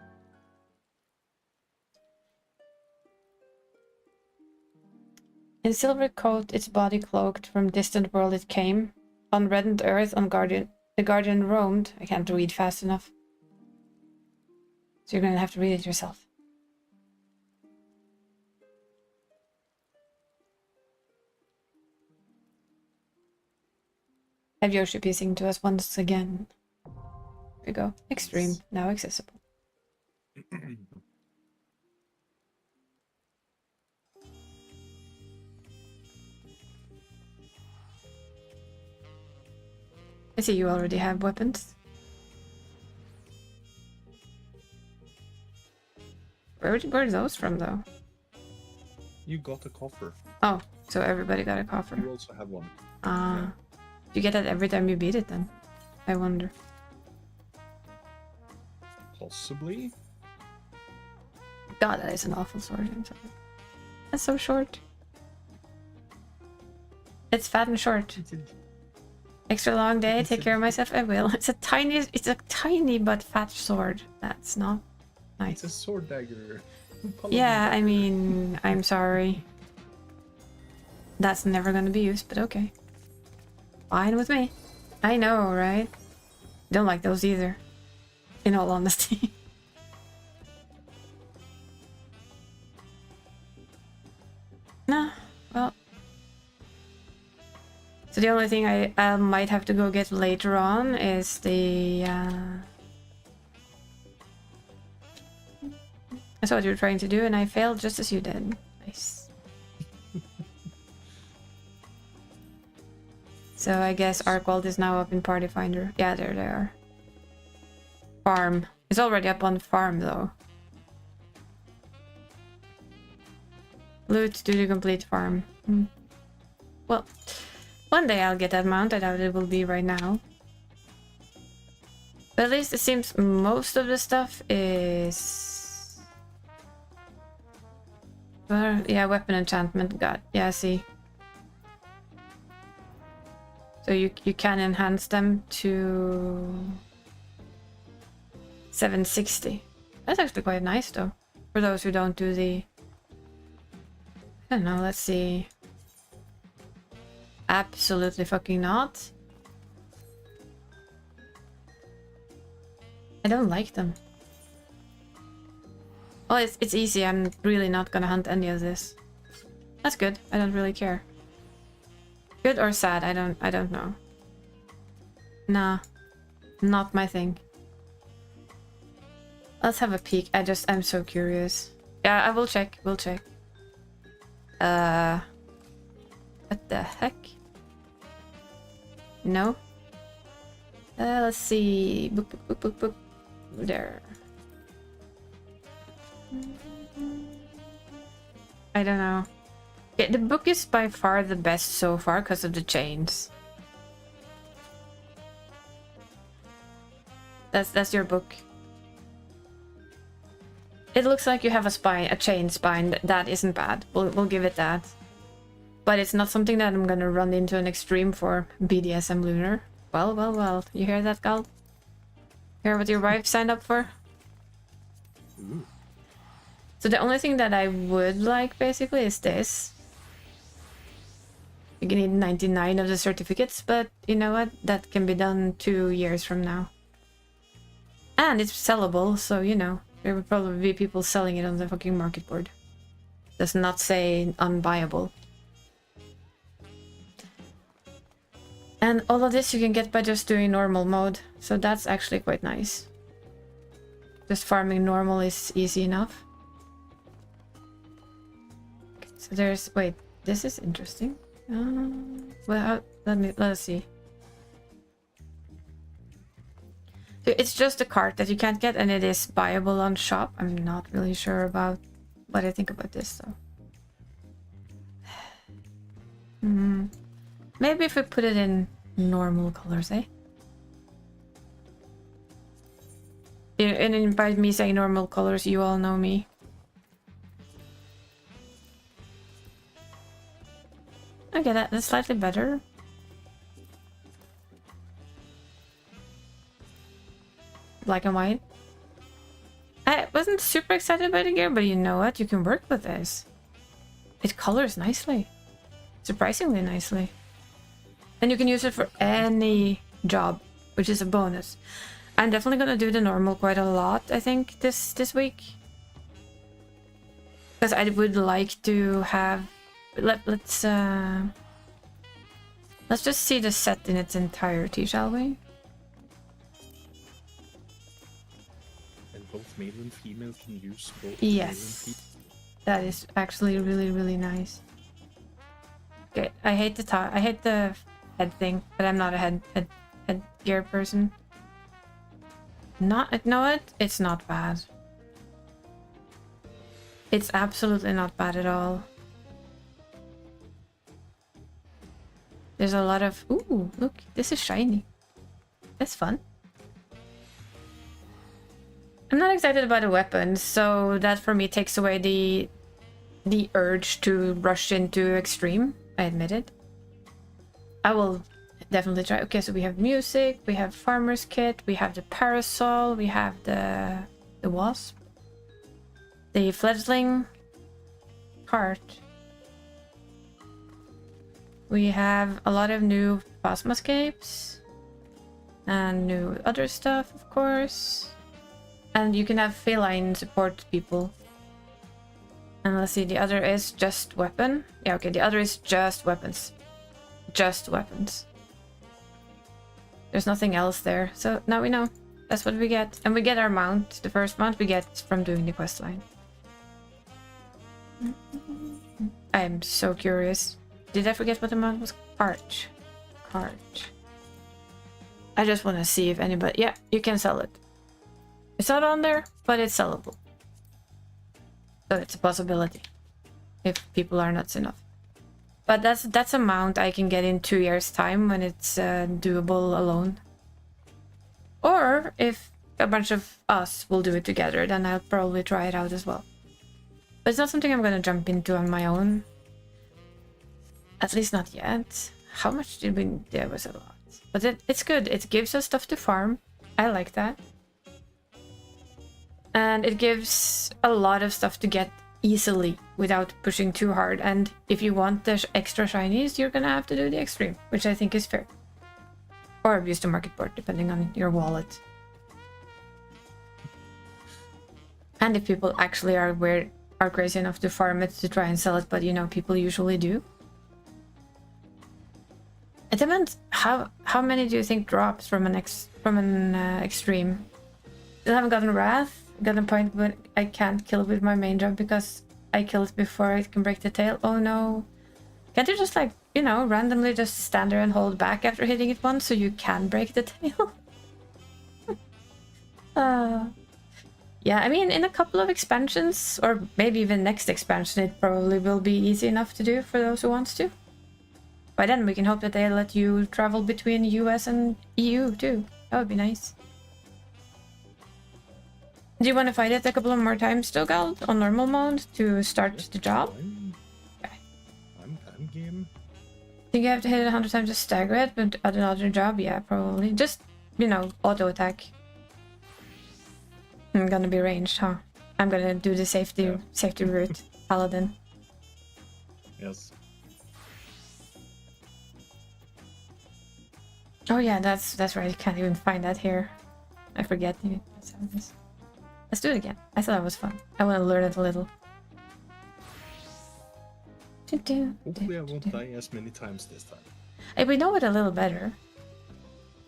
In silver coat, its body cloaked, from distant world it came. On reddened earth, the Guardian roamed. I can't read fast enough. So you're gonna have to read it yourself. Have Yoshi sing to us once again. Here we go. Extreme, now accessible. I see you already have weapons. Where are those from, though? You got a coffer. Oh, so everybody got a coffer. You also have one. Yeah. You get that every time you beat it, then? I wonder. Possibly. God, that is an awful sword. I'm sorry. That's so short. It's fat and short. Extra long day, take care of myself, I will. It's a tiny but fat sword. That's not nice. It's a sword dagger. Yeah, I mean, I'm sorry. That's never gonna be used, but okay. Fine with me. I know, right? Don't like those either. In all honesty. Nah, well. So the only thing I might have to go get later on is the... I saw what you were trying to do and I failed just as you did. Nice. So I guess Arkwald is now up in Party Finder. Yeah, there they are. Farm. It's already up on farm though. Loot to the complete farm. Well, one day I'll get that mount. I doubt it will be right now. But at least it seems most of the stuff is... Well, yeah, weapon enchantment. God, yeah, see. So you can enhance them to 760. That's actually quite nice though. For those who don't do the... I don't know, let's see. Absolutely fucking not. I don't like them. Well, it's easy. I'm really not gonna hunt any of this. That's good. I don't really care. Good or sad? I don't know. Nah, not my thing. Let's have a peek. I'm so curious. Yeah, I will check. We'll check. What the heck? No. Let's see. Boop, boop, boop, boop, boop. There. I don't know. Yeah, the book is by far the best so far because of the chains. That's your book. It looks like you have a spine, a chain spine. That isn't bad. We'll give it that. But it's not something that I'm gonna run into an extreme for. BDSM Lunar. Well, well, well. You hear that, Gal? Hear what your wife signed up for? Ooh. So the only thing that I would like, basically, is this. You can need 99 of the certificates, but you know what? That can be done 2 years from now. And it's sellable, so, you know, there would probably be people selling it on the fucking market board. Does not say unbuyable. And all of this you can get by just doing normal mode, so that's actually quite nice. Just farming normal is easy enough. Okay, so there's... wait, this is interesting. Well, let us see. So it's just a cart that you can't get, and it is buyable on shop. I'm not really sure about what I think about this though. Maybe if we put it in normal colors, eh? And by me saying normal colors, you all know me. Okay, that's slightly better. Black and white. I wasn't super excited by the gear, but you know what? You can work with this. It colors nicely. Surprisingly nicely. And you can use it for any job, which is a bonus. I'm definitely gonna do the normal quite a lot, I think, this week. Because I would like to have... Let's just see the set in its entirety, shall we? And both male and female can use both. Yes. That is actually really, really nice. Okay, I hate the head thing, but I'm not a head gear person. Know what? It's not bad. It's absolutely not bad at all. There's a lot of... ooh, look, this is shiny. That's fun. I'm not excited about the weapons, so that for me takes away the urge to rush into extreme. I admit it. I will definitely try. Okay, so we have music, we have farmer's kit, we have the parasol, we have the wasp, the fledgling cart. We have a lot of new phasmascapes and new other stuff, of course. And you can have feline support people. And let's see, the other is just weapon. Yeah, okay, the other is just weapons. Just weapons. There's nothing else there. So now we know. That's what we get. And we get our mount. The first mount we get from doing the quest line. I'm so curious. Did I forget what the mount was? heart. I just want to see if anybody... Yeah, you can sell it. It's not on there, but it's sellable. So it's a possibility. If people are nuts enough. But that's amount I can get in 2 years' time when it's doable alone. Or if a bunch of us will do it together, then I'll probably try it out as well. But it's not something I'm gonna jump into on my own. At least not yet. How much did we... There was a lot. But it's good. It gives us stuff to farm. I like that. And it gives a lot of stuff to get easily without pushing too hard. And if you want the extra shinies, you're gonna have to do the extreme, which I think is fair. Or abuse the market board, depending on your wallet. And if people actually are crazy enough to farm it to try and sell it, but you know, people usually do. It depends. How many do you think drops from an extreme? Still haven't gotten Wrath. Got a point when I can't kill it with my main job because I kill it before it can break the tail. Oh no. Can't you just, like, you know, randomly just stand there and hold back after hitting it once so you can break the tail? Yeah, I mean, in a couple of expansions, or maybe even next expansion, it probably will be easy enough to do for those who wants to. By then we can hope that they let you travel between US and EU too. That would be nice. Do you want to fight it a couple of more times still, Gald, on normal mode to start the job? Okay. I'm game. Think you have to hit it 100 times to stagger it, but at another job? Yeah, probably. Just, you know, auto attack. I'm gonna be ranged, huh? I'm gonna do the safety route, Paladin. Yes. Oh yeah, that's right. You can't even find that here. I forget. That's how it is. Let's do it again. I thought that was fun. I want to learn it a little. Hopefully I won't die as many times this time. Hey, we know it a little better.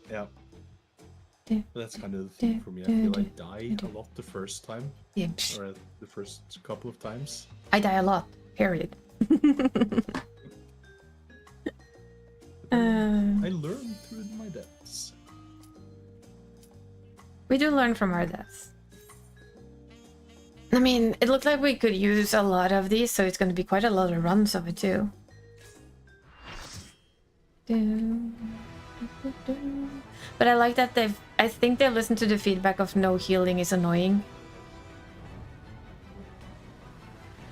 Yeah. That's kind of the thing for me. I feel I die a lot the first time. Yeah. Or the first couple of times. I die a lot. Period. I learn through my deaths. We do learn from our deaths. I mean, it looked like we could use a lot of these, so it's going to be quite a lot of runs of it too. But I like that I think they've listened to the feedback of no healing is annoying.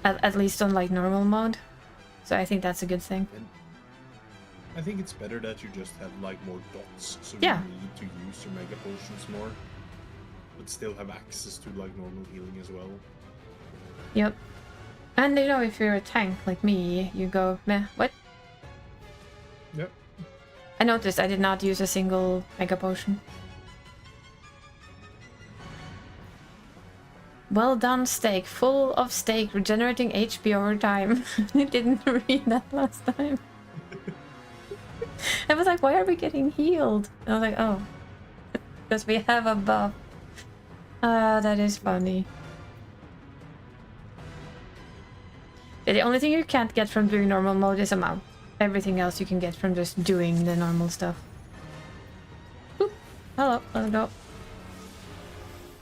At least on like normal mode. So I think that's a good thing. And I think it's better that you just have like more dots, so yeah. You need to use your mega potions more, but still have access to like normal healing as well. Yep. And you know, if you're a tank like me, you go meh, what? Yep. I noticed I did not use a single mega potion. Well done, steak. Full of steak, regenerating HP over time. I didn't read that last time. I was like, why are we getting healed? And I was like, oh. Because we have a buff. That is funny. Yeah, the only thing you can't get from doing normal mode is amount. Everything else you can get from just doing the normal stuff. Oop. Hello, let's go.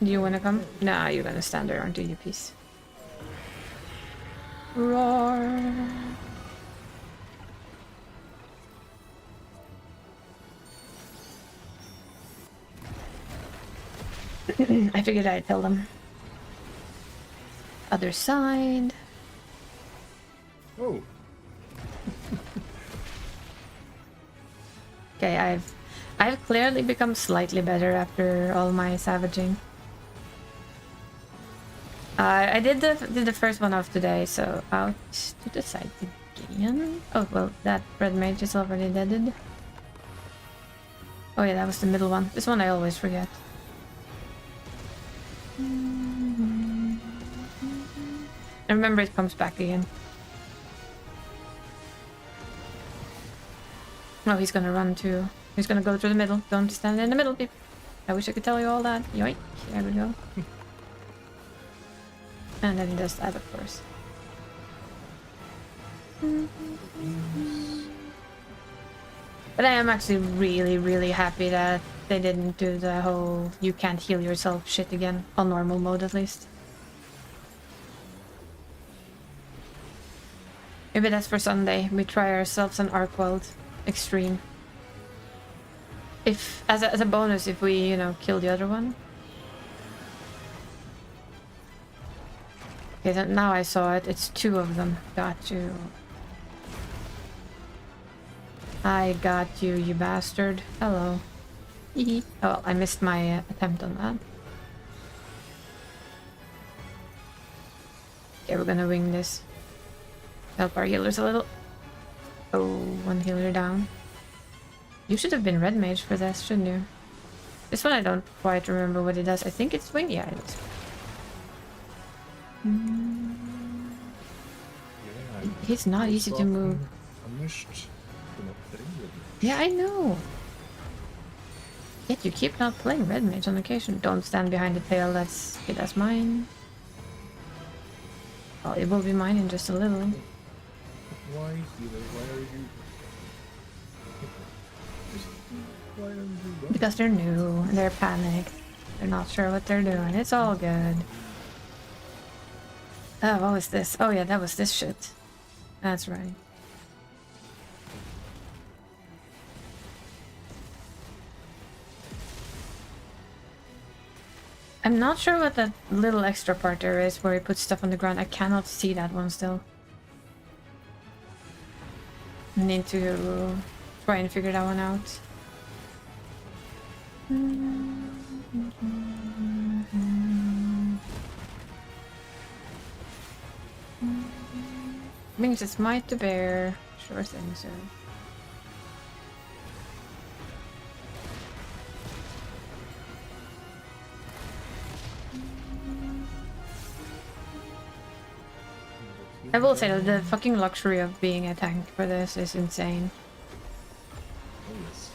Do you wanna come? Nah, you're gonna stand there, aren't you, you piece? Roar. I figured I'd tell them. Other side. Oh. Okay, I've clearly become slightly better after all my savaging. I did the first one off today, so out to the side again. Oh well, that red mage is already deaded. Oh yeah, that was the middle one. This one I always forget. I remember it comes back again. Oh, he's gonna run too. He's gonna go through the middle. Don't stand in the middle, people. I wish I could tell you all that. Yoink. There we go. And then he does that, of course. But I am actually really, really happy that they didn't do the whole you can't heal yourself shit again, on normal mode at least. Maybe that's for Sunday. We try ourselves an Arc World Extreme. If, as a bonus, if we, you know, kill the other one. Okay, then now I saw it. It's 2 of them. Got you. I got you, you bastard. Hello. Hee. Oh, well, I missed my attempt on that. Okay, we're gonna wing this. Help our healers a little. Oh, 1 healer down. You should have been red mage for this, shouldn't you? This one I don't quite remember what it does. I think it's wing. Yeah, it is. Yeah, He's not easy to move. Yeah, I know. Yet you keep not playing red mage on occasion. Don't stand behind the tail. That's okay, that's mine. Well, it will be mine in just a little. Why, healer? Why are you? Why are you? Because they're new and they're panicked. They're not sure what they're doing. It's all good. Oh, what was this? Oh yeah, that was this shit. That's right. I'm not sure what that little extra part there is where he puts stuff on the ground. I cannot see that one still. I need to try and figure that one out. Means it's might to bear. Sure thing, sir. I will say that the fucking luxury of being a tank for this is insane. Oh, yes.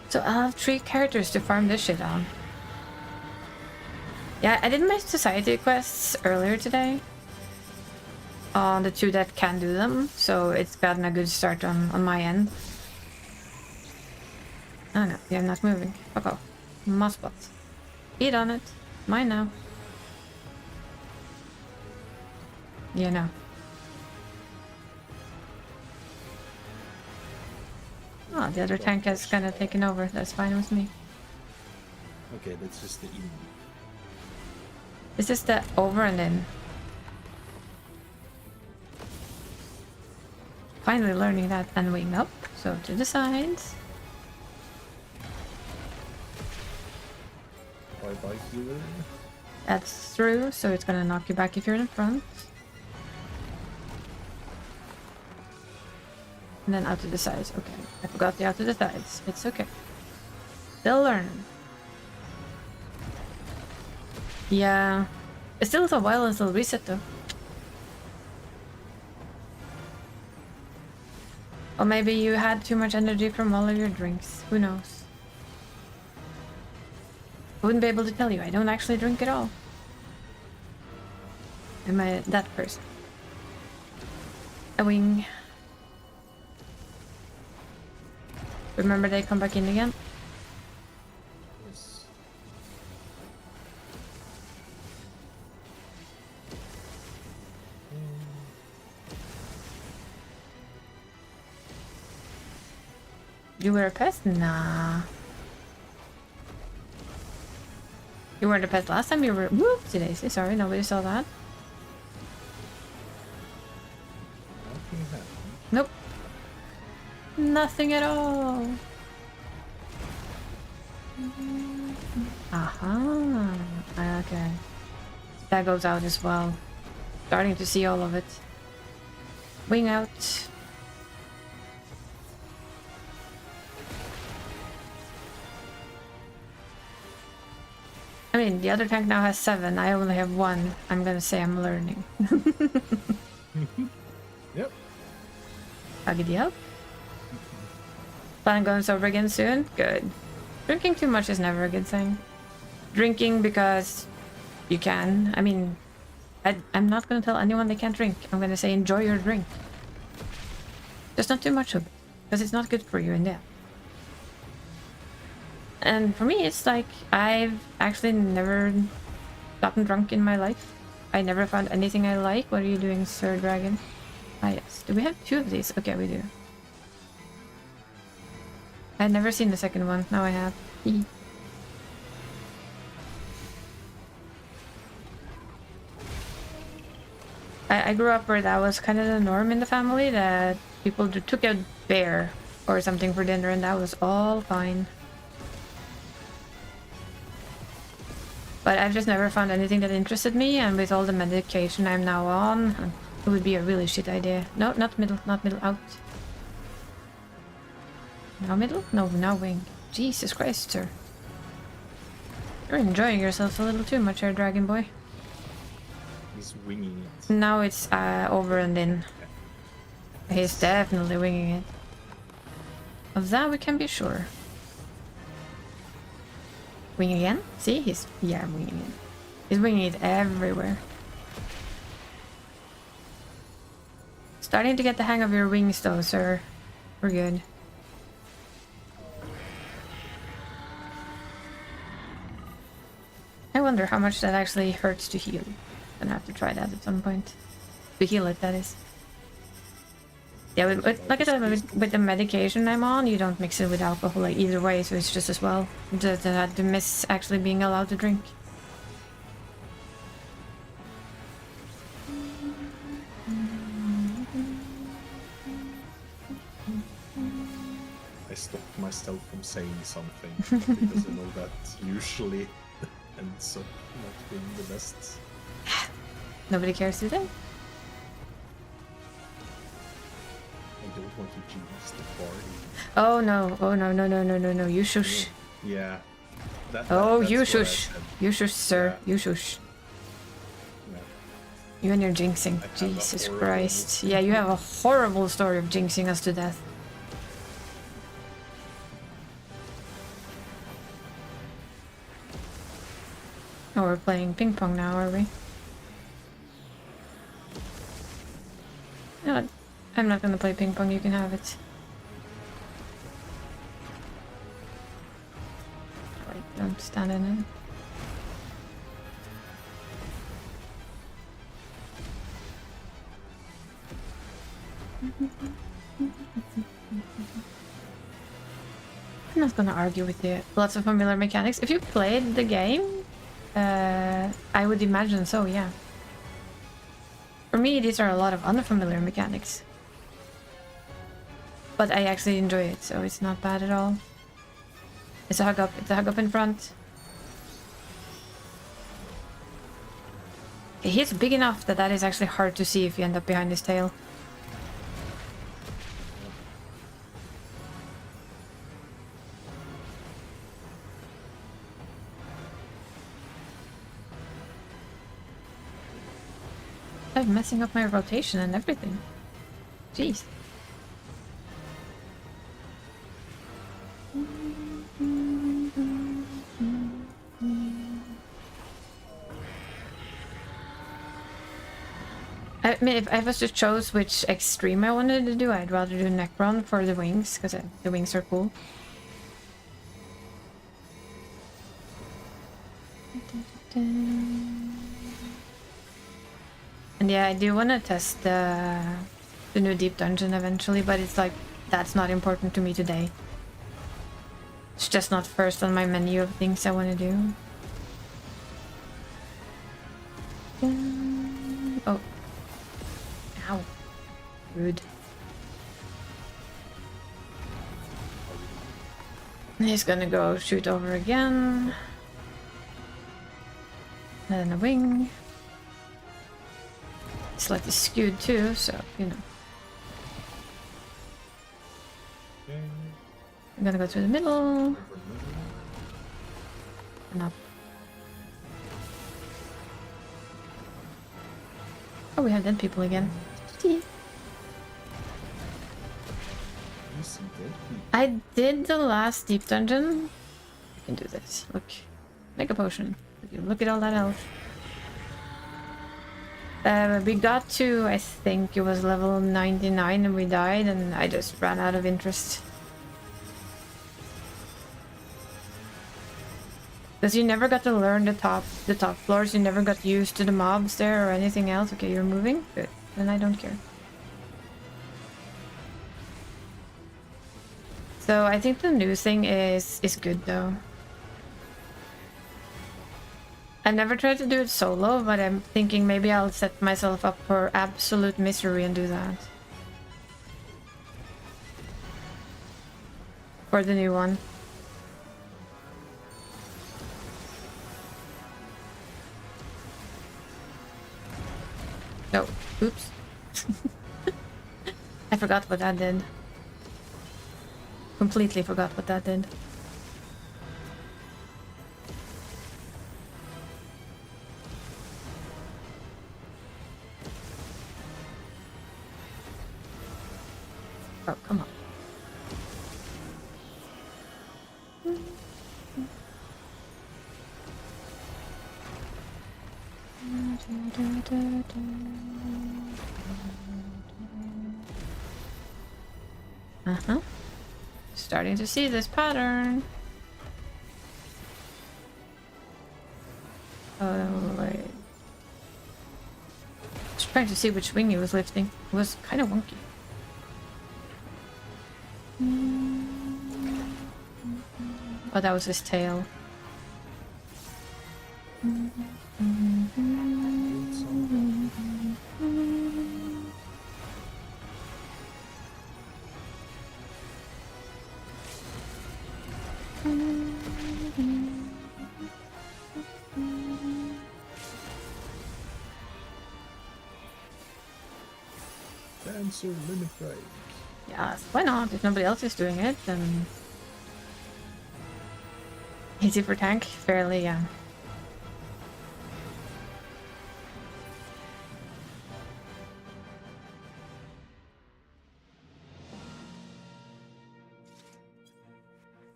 So I'll have 3 characters to farm this shit on. Yeah, I did my society quests earlier today. On the 2 that can do them, so it's gotten a good start on my end. Oh no, you're not moving. Fuck off. Mossbot. Eat on it. Mine now. Yeah, no. Oh, the other tank has kind of taken over. That's fine with me. Okay, that's just the in. Is this the over and in? Finally learning that and wing up. So to the sides. Bye-bye, healer. That's through, so it's gonna knock you back if you're in front. And then out to the sides. Okay, I forgot the out to the sides. It's okay. They'll learn. Yeah. It still is a while until reset though. Or maybe you had too much energy from all of your drinks. Who knows? I wouldn't be able to tell you. I don't actually drink at all. Am I that person? A wing. Remember they come back in again? Yes. You were a pest? Nah. You weren't a pest last time you were. Whoopsie daisy, sorry, nobody saw that. Nothing happened. Nope. Nothing at all. Aha. Okay. That goes out as well. Starting to see all of it. Wing out. I mean, the other tank now has 7. I only have 1. I'm gonna say I'm learning. Yep. Huggity up. Plan on going sober again soon? Good. Drinking too much is never a good thing. Drinking because you can. I mean, I'm not gonna tell anyone they can't drink. I'm gonna say enjoy your drink. Just not too much of it, because it's not good for you in there. And for me, it's like I've actually never gotten drunk in my life. I never found anything I like. What are you doing, Sir Dragon? Ah, yes. Do we have 2 of these? Okay, we do. I had never seen the second one. Now I have. I grew up where that was kind of the norm in the family, that people took a bear or something for dinner, and that was all fine. But I've just never found anything that interested me, and with all the medication I'm now on, it would be a really shit idea. No, not middle, out. Now middle? No, now wing. Jesus Christ, sir. You're enjoying yourself a little too much here, Dragon Boy. He's winging it. Now it's over and in. He's definitely winging it. Of that we can be sure. Wing again? See? Yeah, winging it. He's winging it everywhere. Starting to get the hang of your wings though, sir. We're good. I wonder how much that actually hurts to heal. Gonna have to try that at some point. To heal it, that is. Yeah, like I said, with the medication I'm on, you don't mix it with alcohol like either way, so it's just as well to miss actually being allowed to drink. I stopped myself from saying something because I know that usually ends up not being the best. Nobody cares, do they? I don't want to jinx the party. Oh no, oh no, you shush. Yeah. Oh, that's you what I shush. said. You shush, sir. Yeah. You shush. Yeah. You and your jinxing. I have a Jesus horrible- Christ. Yeah, you have a horrible story of jinxing us to death. Oh, we're playing ping pong now, are we? No, I'm not gonna play ping pong, you can have it. Wait, don't stand in it. I'm not gonna argue with you. Lots of familiar mechanics. If you played the game, I would imagine so, yeah. For me, these are a lot of unfamiliar mechanics. But I actually enjoy it, so it's not bad at all. It's a hug up. It's a hug up in front. Okay, he's big enough that that is actually hard to see if you end up behind his tail. I'm messing up my rotation and everything. Jeez. I mean, if I was to choose which extreme I wanted to do, I'd rather do neck run for the wings, because the wings are cool. And yeah, I do want to test the new deep dungeon eventually, but it's like, that's not important to me today. It's just not first on my menu of things I want to do. Oh. Ow. Rude. He's gonna go shoot over again. And then a wing. Slightly skewed too, so, you know. Okay. I'm gonna go through the middle. And up. Oh, we have dead people again. See? I did the last deep dungeon. You can do this. Look. Make a potion. Look at all that health. We got to, I think it was level 99 and we died, and I just ran out of interest. Because you never got to learn the top floors, you never got used to the mobs there or anything else. Okay, you're moving? Good. Then I don't care. So I think the new thing is good though. I've never tried to do it solo, but I'm thinking maybe I'll set myself up for absolute misery and do that. For the new one. Oh, oops. I forgot what that did. Completely forgot what that did. Oh, come on. Uh-huh. Starting to see this pattern. Oh, wait. Just trying to see which wing he was lifting. It was kind of wonky. Oh, that was his tail. Dancer limit break. Yeah, why not? If nobody else is doing it, then... Easy for tank? Fairly, yeah.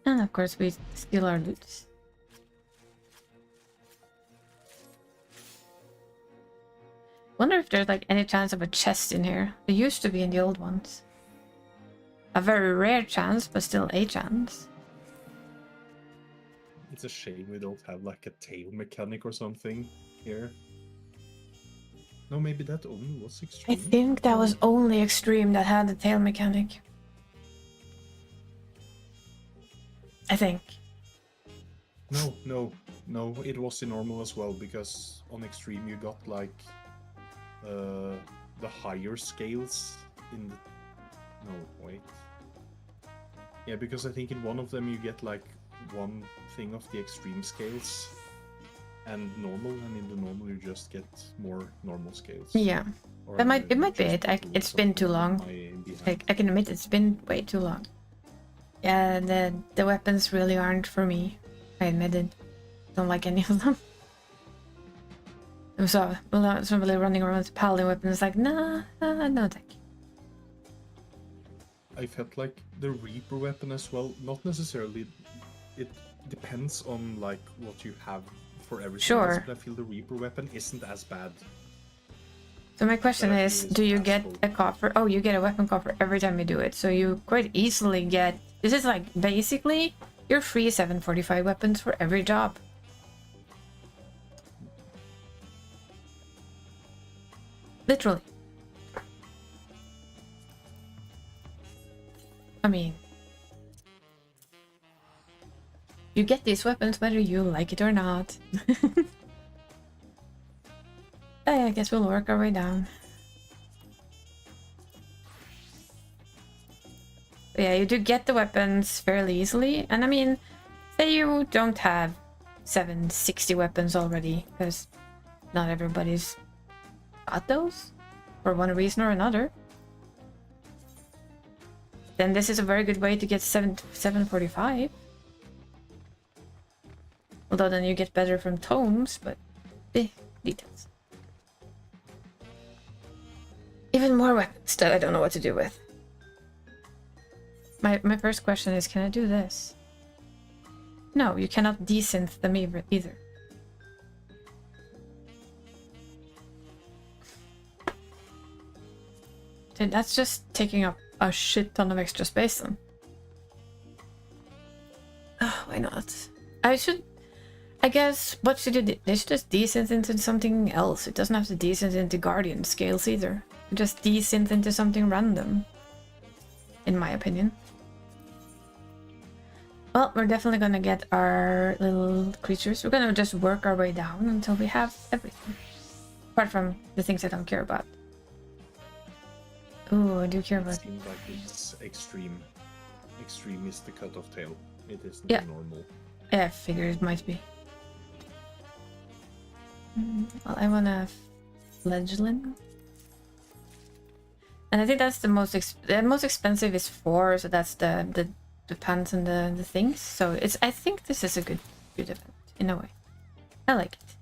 And of course we steal our loot. Wonder if there's like any chance of a chest in here. There used to be in the old ones. A very rare chance, but still a chance. It's a shame we don't have like a tail mechanic or something here. No, maybe that only was extreme. I think that was only extreme that had the tail mechanic. I think. No, it was in normal as well, because on extreme you got like the higher scales in the... No, wait. Yeah, because I think in one of them you get like one thing of the extreme scales and normal, and in the normal you just get more normal scales. Yeah, Or it might be it. It's been too long. I can admit it's been way too long. Yeah, the weapons really aren't for me. I admit it. Don't like any of them. I'm so somebody running around with paladin weapons like no thank you. I felt like the Reaper weapon as well, not necessarily, it depends on like what you have for everything Sure. else, but I feel the Reaper weapon isn't as bad. So my question But I is, feel it's do you get passable. a coffer? Oh, you get a weapon coffer every time you do it. So you quite easily get... This is like, basically, you're free 745 weapons for every job. Literally. I mean... You get these weapons whether you like it or not. I guess we'll work our way down. But yeah, you do get the weapons fairly easily. And I mean, say you don't have 760 weapons already, because not everybody's got those for one reason or another. Then this is a very good way to get 745. Although then you get better from tomes, but details. Even more weapons that I don't know what to do with. My first question is, can I do this? No, you cannot desynth them either. Dude, that's just taking up a shit ton of extra space then. Why not? I guess, what should you do? They should just desynth into something else. It doesn't have to desynth into Guardian scales either. Just desynth into something random. In my opinion. Well, we're definitely gonna get our little creatures. We're gonna just work our way down until we have everything. Apart from the things I don't care about. Ooh, I do care about... It seems like it's extreme. Extreme is the cut-off tail. It isn't normal. Yeah, I figured it might be. Well, I wanna fledgling. And I think that's the most expensive is 4, so that's the pants and the things. So it's, I think this is a good event in a way. I like it.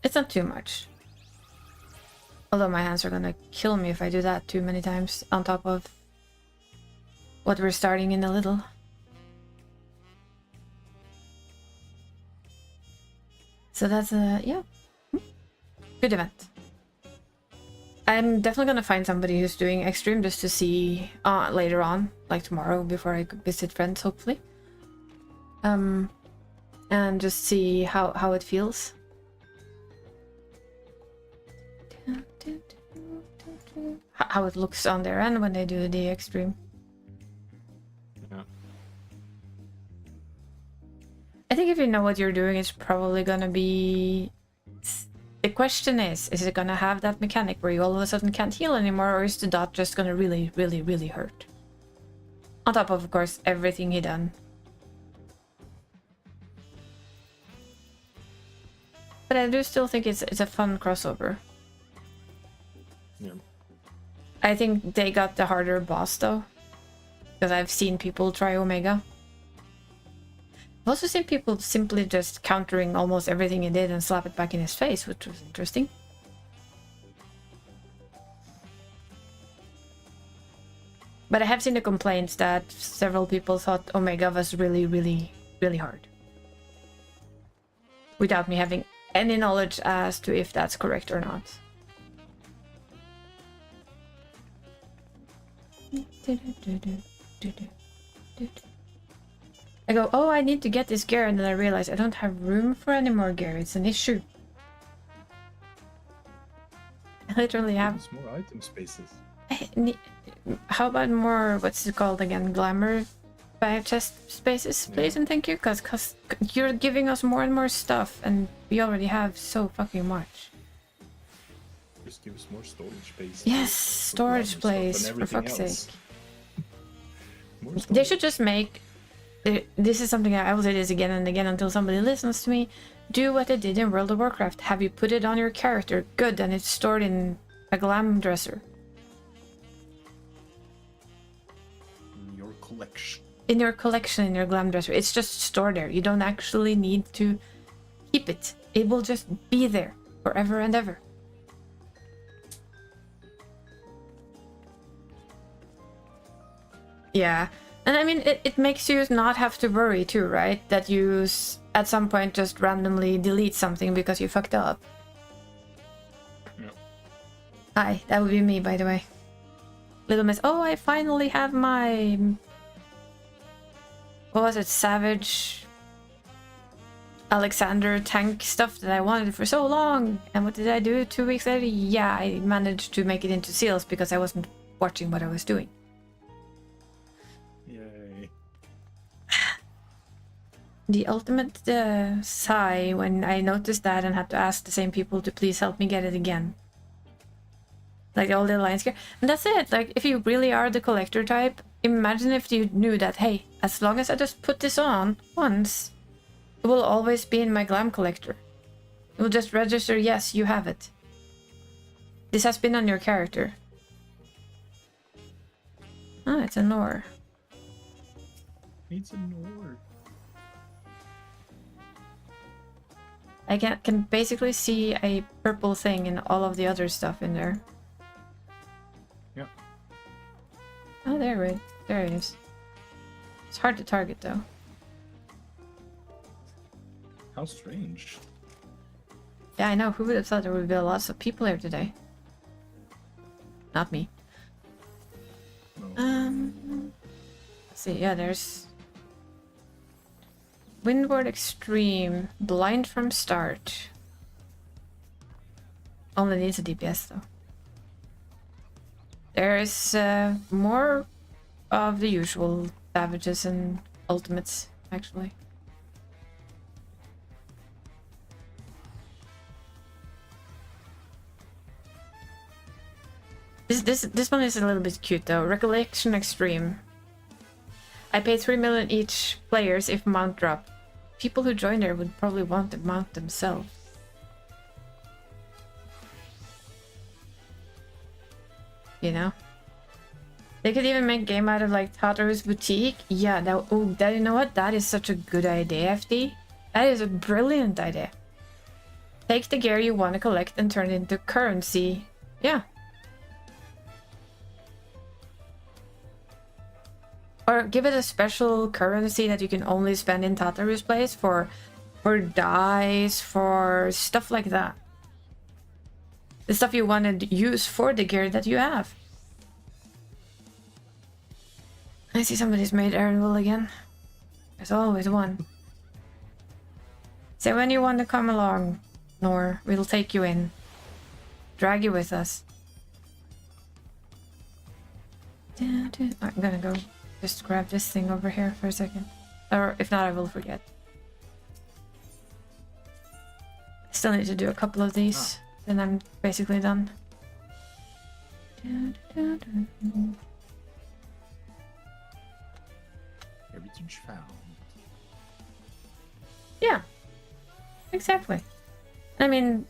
It's not too much. Although my hands are gonna kill me if I do that too many times on top of what we're starting in a little. So that's a good event. I'm definitely gonna find somebody who's doing extreme just to see later on, like tomorrow, before I visit friends, hopefully. And just see how it feels. How it looks on their end when they do the extreme. Yeah. I think if you know what you're doing, it's probably gonna be... The question is it gonna have that mechanic where you all of a sudden can't heal anymore, or is the dot just gonna really, really, really hurt? On top of course, everything he done. But I do still think it's a fun crossover. Yeah. I think they got the harder boss though. Because I've seen people try Omega. I've also seen people simply just countering almost everything he did and slap it back in his face, which was interesting. But I have seen the complaints that several people thought Omega was really, really, really hard. Without me having any knowledge as to if that's correct or not. I go, oh, I need to get this gear, and then I realize I don't have room for any more gear. It's an issue. I literally have... There's more item spaces. How about more, what's it called again? Glamour chest spaces, please, and thank you, because you're giving us more and more stuff, and we already have so fucking much. Just give us more storage space. Yes, storage space, for fuck's sake. They should just make... This is something I will say this again and again until somebody listens to me. Do what they did in World of Warcraft. Have you put it on your character? Good, and it's stored in a glam dresser. In your collection. In your collection, in your glam dresser. It's just stored there. You don't actually need to keep it. It will just be there forever and ever. Yeah. And I mean, it makes you not have to worry too, right? That you at some point just randomly delete something because you fucked up. Yeah. Hi, that would be me, by the way. Little Miss, oh, I finally have my... What was it? Savage... Alexander tank stuff that I wanted for so long. And what did I do 2 weeks later? Yeah, I managed to make it into seals because I wasn't watching what I was doing. The ultimate sigh when I noticed that and had to ask the same people to please help me get it again. Like all the alliance gear. And that's it. Like, if you really are the collector type, imagine if you knew that, hey, as long as I just put this on once, it will always be in my glam collector. It will just register, yes, you have it. This has been on your character. Ah, it's a Nor. It's a Nor. I can basically see a purple thing in all of the other stuff in there. Yeah. Oh, there it is. It's hard to target though. How strange. Yeah, I know. Who would have thought there would be lots of people here today? not me. No. Let's see, yeah, there's Windward Extreme, blind from start. Only needs a DPS though. There's more of the usual savages and ultimates, actually. This one is a little bit cute though. Recollection Extreme. I pay 3 million each players if mount drop. People who join there would probably want the mount themselves. You know? They could even make game out of like Tartarus Boutique. Yeah, that you know what? That is such a good idea, FD. That is a brilliant idea. Take the gear you want to collect and turn it into currency. Yeah. Or give it a special currency that you can only spend in Tartarus place for dyes, for stuff like that. The stuff you want to use for the gear that you have. I see somebody's made Aaronville again. There's always one. Say when you want to come along, Nor. We'll take you in. Drag you with us. I'm gonna go just grab this thing over here for a second. Or if not, I will forget. Still need to do a couple of these. Then I'm basically done. Everything's found. Yeah. Exactly. I mean,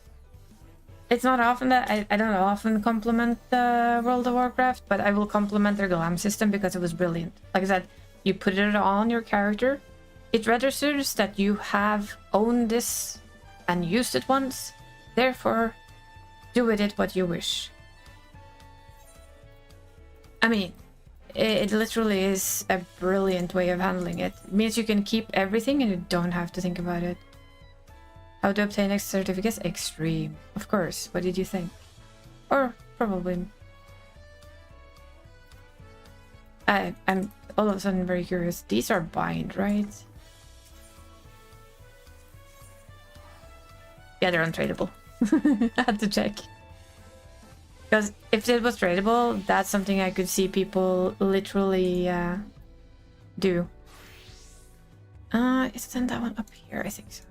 it's not often that I don't often compliment World of Warcraft, but I will compliment their glam system because it was brilliant. Like I said, you put it on your character, it registers that you have owned this and used it once, therefore do with it what you wish. I mean, it literally is a brilliant way of handling it. It means you can keep everything and you don't have to think about it. How to obtain X certificates? Extreme. Of course. What did you think? Or probably. I'm all of a sudden very curious. These are bind, right? Yeah, they're untradeable. I had to check. Because if it was tradable, that's something I could see people literally do. Isn't that one up here? I think so.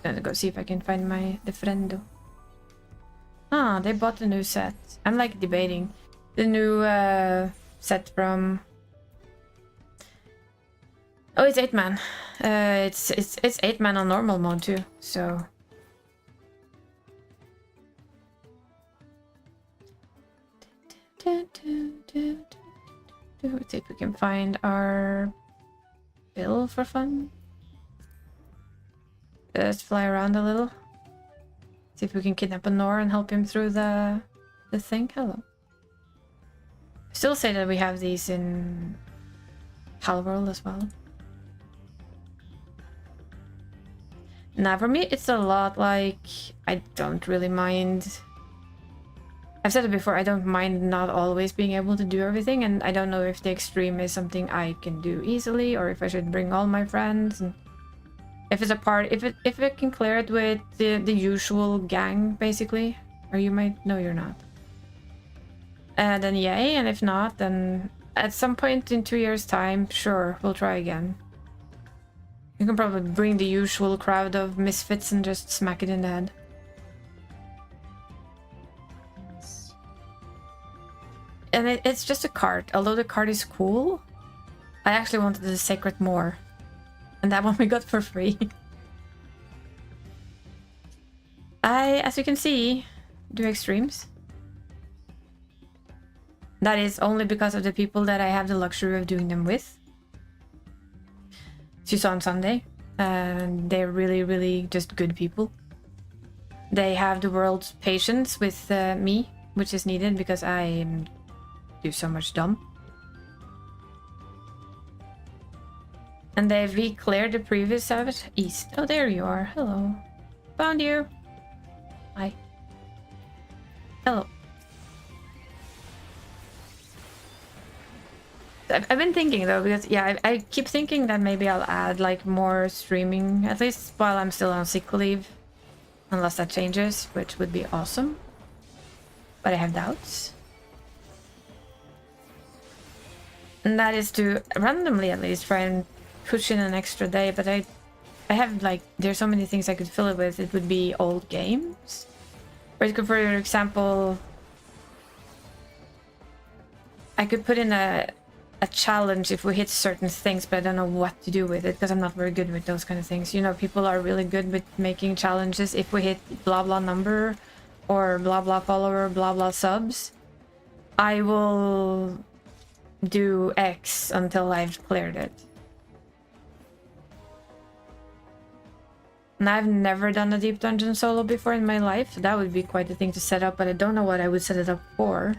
I'm gonna go see if I can find my Defrendo. Ah, they bought the new set. I'm like debating the new set from. Oh, it's 8-man. It's 8-man on normal mode too. So. Let's see if we can find our bill for fun. Just fly around a little. See if we can kidnap a Nor and help him through the thing. Hello. Still say that we have these in Palworld as well. Now for me it's a lot like I don't really mind. I've said it before, I don't mind not always being able to do everything, and I don't know if the extreme is something I can do easily or if I should bring all my friends. And if it's a part, if it can clear it with the usual gang, basically, or you might, no, you're not. Then yay, and if not, then at some point in 2 years' time, sure, we'll try again. You can probably bring the usual crowd of misfits and just smack it in the head. And it's just a cart. Although the cart is cool, I actually wanted the Sacred Moor. And that one we got for free. I, as you can see, do extremes. That is only because of the people that I have the luxury of doing them with. As you saw on Sunday. And they're really, really just good people. They have the world's patience with me, which is needed because I do so much dumb. And they've re-cleared the previous Savage East. Oh, there you are. Hello. Found you. Hi. Hello. I've been thinking though, because yeah, I keep thinking that maybe I'll add like more streaming, at least while I'm still on sick leave, unless that changes, which would be awesome. But I have doubts. And that is to randomly at least try and push in an extra day, but I have like, there's so many things I could fill it with. It would be old games. Or it could, for example, I could put in a challenge if we hit certain things, but I don't know what to do with it because I'm not very good with those kind of things. You know, people are really good with making challenges. If we hit blah blah number or blah blah follower, blah blah subs, I will do X until I've cleared it. And I've never done a deep dungeon solo before in my life, so that would be quite a thing to set up, but I don't know what I would set it up for.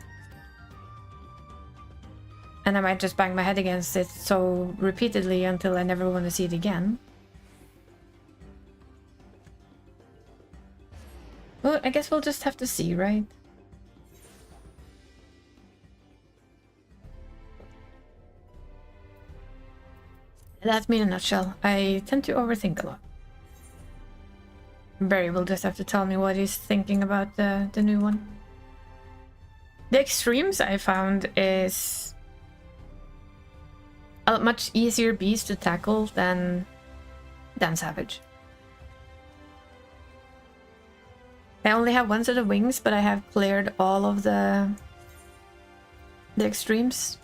And I might just bang my head against it so repeatedly until I never want to see it again. Well, I guess we'll just have to see, right? That's me in a nutshell. I tend to overthink a lot. Barry will just have to tell me what he's thinking about the new one. The extremes I found is a much easier beast to tackle than Savage. I only have one set of wings, but I have cleared all of the extremes.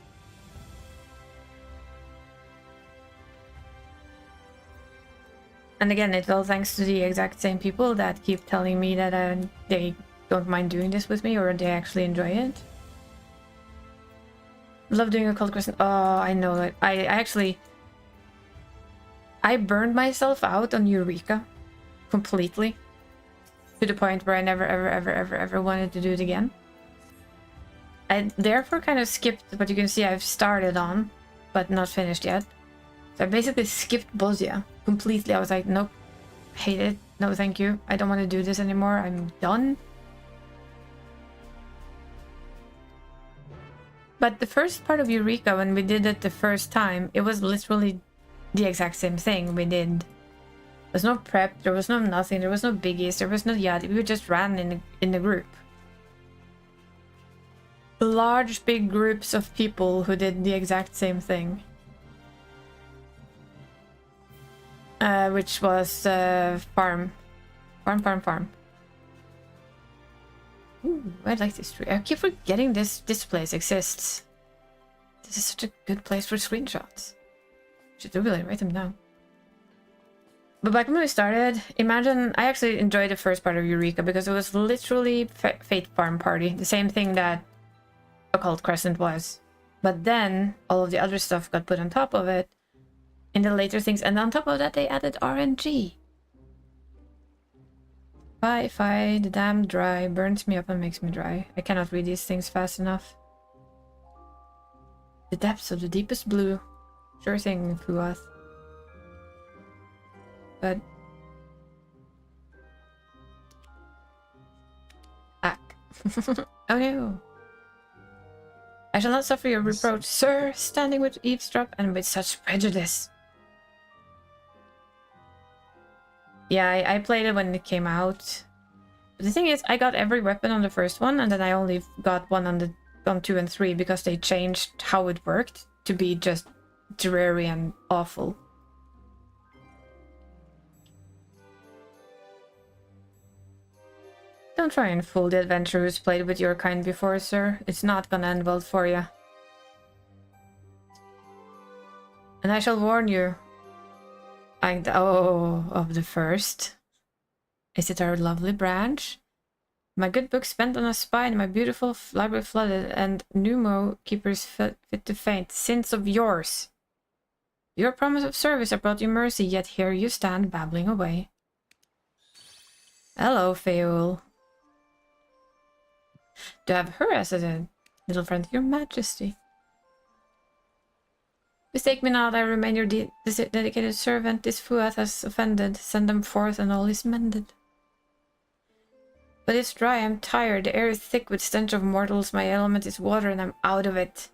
And again, it's all thanks to the exact same people that keep telling me that they don't mind doing this with me, or they actually enjoy it. Love doing a cold crescent. Oh, I know it. I burned myself out on Eureka completely to the point where I never ever wanted to do it again. I therefore kind of skipped what you can see I've started on, but not finished yet. So I basically skipped Bosnia completely. I was like, nope, hate it. No, thank you. I don't want to do this anymore. I'm done. But the first part of Eureka, when we did it the first time, it was literally the exact same thing we did. There was no prep, there was no nothing, there was no biggies, there was no yada. We just ran in the group. Large, big groups of people who did the exact same thing. Which was farm. Ooh, I like this tree. I keep forgetting this place exists. This is such a good place for screenshots. Should really write them down. But back when we started, imagine I actually enjoyed the first part of Eureka because it was literally Fate Farm Party, the same thing that Occult Crescent was. But then all of the other stuff got put on top of it in the later things, and on top of that they added RNG. Fi, the damn dry burns me up and makes me dry. I cannot read these things fast enough. The depths of the deepest blue. Sure thing, Fuath. But... Ack. Oh no. I shall not suffer your reproach, sir, standing with eavesdrop and with such prejudice. Yeah, I played it when it came out. But the thing is, I got every weapon on the first one, and then I only got one on 2 and 3 because they changed how it worked to be just dreary and awful. Don't try and fool the adventurer who's played with your kind before, sir. It's not gonna end well for you. And I shall warn you. Of the first. Is it our lovely branch? My good book spent on a spy and my beautiful library flooded, and pneumo keepers fit to faint. Sins of yours. Your promise of service have brought you mercy, yet here you stand babbling away. Hello, Feul. To have her as a little friend of your majesty. Mistake me not, I remain your dedicated servant. This Fuath has offended. Send them forth and all is mended. But it's dry, I'm tired. The air is thick with stench of mortals. My element is water and I'm out of it.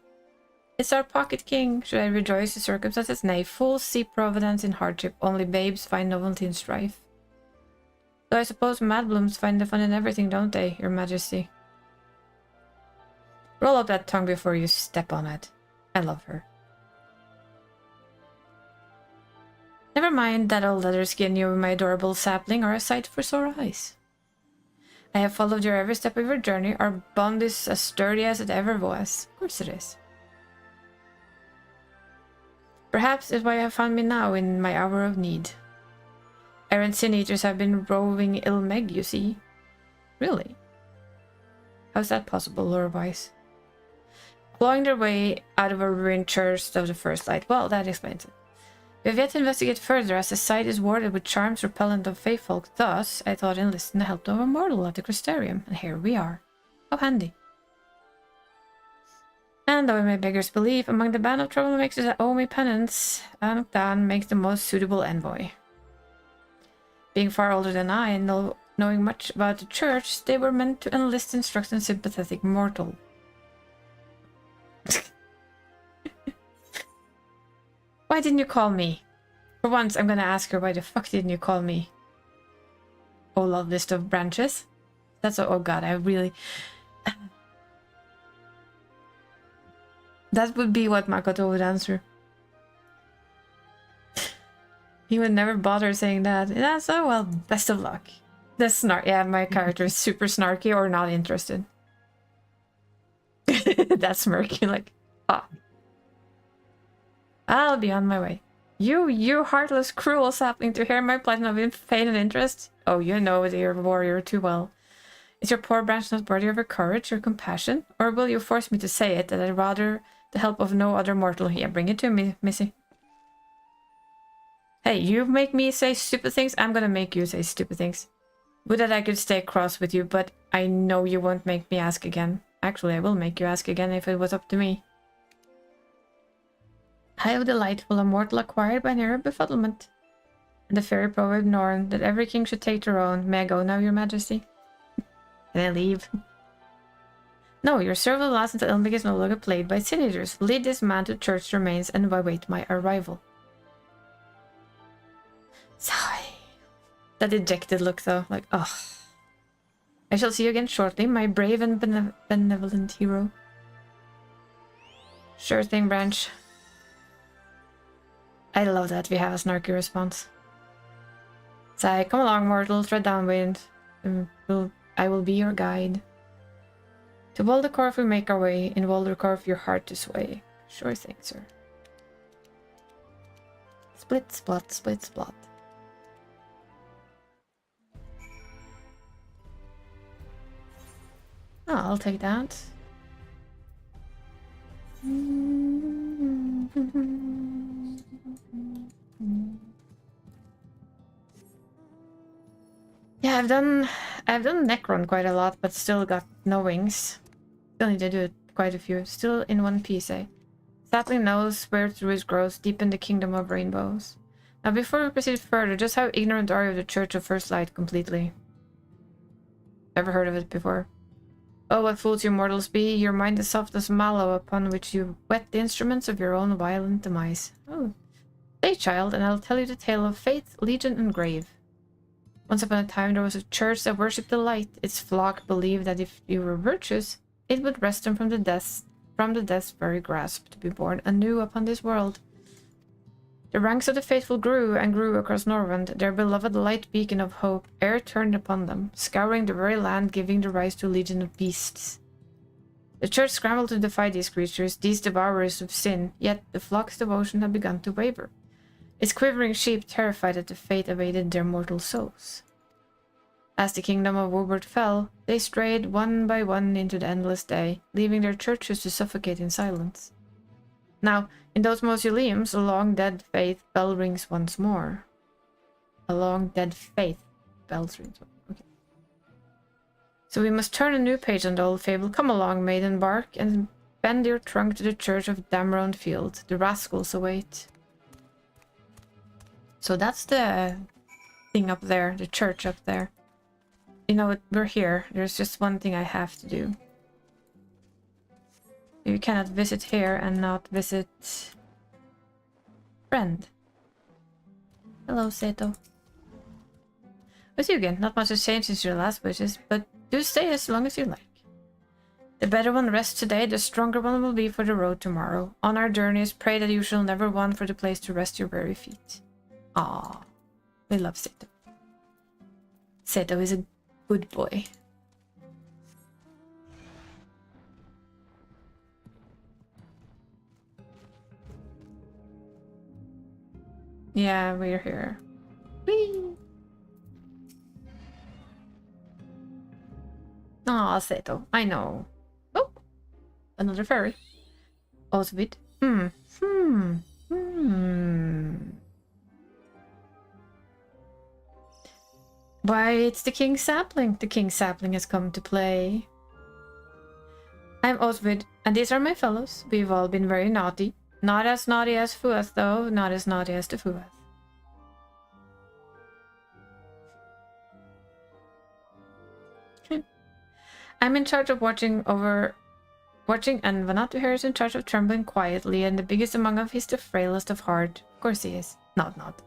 It's our pocket king. Should I rejoice the circumstances? Nay, fools see providence in hardship. Only babes find novelty in strife. So I suppose mad blooms find the fun in everything, don't they, your majesty? Roll up that tongue before you step on it. I love her. Never mind, that old leather skin, you and my adorable sapling are a sight for sore eyes. I have followed your every step of your journey. Our bond is as sturdy as it ever was. Of course it is. Perhaps it's why you have found me now in my hour of need. Errant sin eaters have been roving ill-meg, you see. Really? How's that possible, lore-wise? Clawing their way out of a ruined church of the First Light. Well, that explains it. We have yet to investigate further, as the site is warded with charms repellent of fae folk. Thus, I thought enlisting the help of a mortal at the Crystarium, and here we are. How handy. And though I may beggars believe, among the band of troublemakers that owe me penance, Dan makes the most suitable envoy. Being far older than I, and knowing much about the church, they were meant to enlist instruct a sympathetic mortal. Why didn't you call me? For once, I'm gonna ask her, why the fuck didn't you call me? Oh, love list of branches? That's oh god, I really... That would be what Makoto would answer. He would never bother saying that. Yeah, so well, best of luck. Yeah, my character is super snarky or not interested. That's smirky, like, ah. I'll be on my way. You heartless, cruel sapling, to hear my plight and of pain and interest? Oh, you know dear warrior too well. Is your poor branch not worthy of your courage or compassion? Or will you force me to say it, that I'd rather the help of no other mortal? Yeah, bring it to me, missy. Hey, you make me say stupid things, I'm gonna make you say stupid things. Would that I could stay cross with you, but I know you won't make me ask again. Actually, I will make you ask again if it was up to me. How delightful, a mortal acquired by near befuddlement. And the fairy proverb Norn, that every king should take their own. May I go now, your majesty? Can I leave? No, your servant lasts until Ilmig is no longer played by sin eaters. Lead this man to church remains and await my arrival. Sigh. That dejected look though, like, ugh. I shall see you again shortly, my brave and benevolent hero. Sure thing, Branch. I love that we have a snarky response. Sigh, come along, mortal, tread downwind. I will be your guide. To Voldecorf we make our way, in Voldecorf your heart to sway. Sure thing, sir. Split, splot, split, splot. Oh, I'll take that. Yeah, I've done Necron quite a lot, but still got no wings. Still need to do it quite a few. Still in one piece, eh? Sapling knows where through his grows deep in the kingdom of rainbows. Now before we proceed further, just how ignorant are you of the Church of First Light completely? Ever heard of it before? Oh, what fools you mortals be! Your mind is soft as mallow upon which you whet the instruments of your own violent demise. Oh, stay, child, and I'll tell you the tale of faith, legion, and grave. Once upon a time there was a church that worshipped the light. Its flock believed that if you were virtuous, it would wrest them from the death's very grasp, to be born anew upon this world. The ranks of the faithful grew and grew across Norwend, their beloved light beacon of hope, ere turned upon them, scouring the very land, giving the rise to a legion of beasts. The church scrambled to defy these creatures, these devourers of sin, yet the flock's devotion had begun to waver. Its quivering sheep terrified at the fate awaited their mortal souls. As the kingdom of Wobert fell, they strayed one by one into the endless day, leaving their churches to suffocate in silence. Now, in those mausoleums, a long-dead faith bell rings once more. A long-dead faith bells rings. Okay. So we must turn a new page on the old fable. Come along, maiden bark, and bend your trunk to the church of Damron Field. The rascals await. So that's the thing up there, the church up there. You know, we're here. There's just one thing I have to do. You cannot visit here and not visit friend. Hello, Seto. With you again. Not much has changed since your last wishes, but do stay as long as you like. The better one rests today, the stronger one will be for the road tomorrow. On our journeys, pray that you shall never want for the place to rest your weary feet. Ah, we love Seto. Seto is a good boy. Yeah, we're here. Whee! Aw, Seto, I know. Oh, another fairy. Also bit. Why, it's the King Sapling. The King Sapling has come to play. I'm Osvid, and these are my fellows. We've all been very naughty. Not as naughty as Fuath, though. Not as naughty as the Fuath. I'm in charge of watching, and Vanatu here is in charge of trembling quietly, and the biggest among us is the frailest of heart. Of course he is. Not.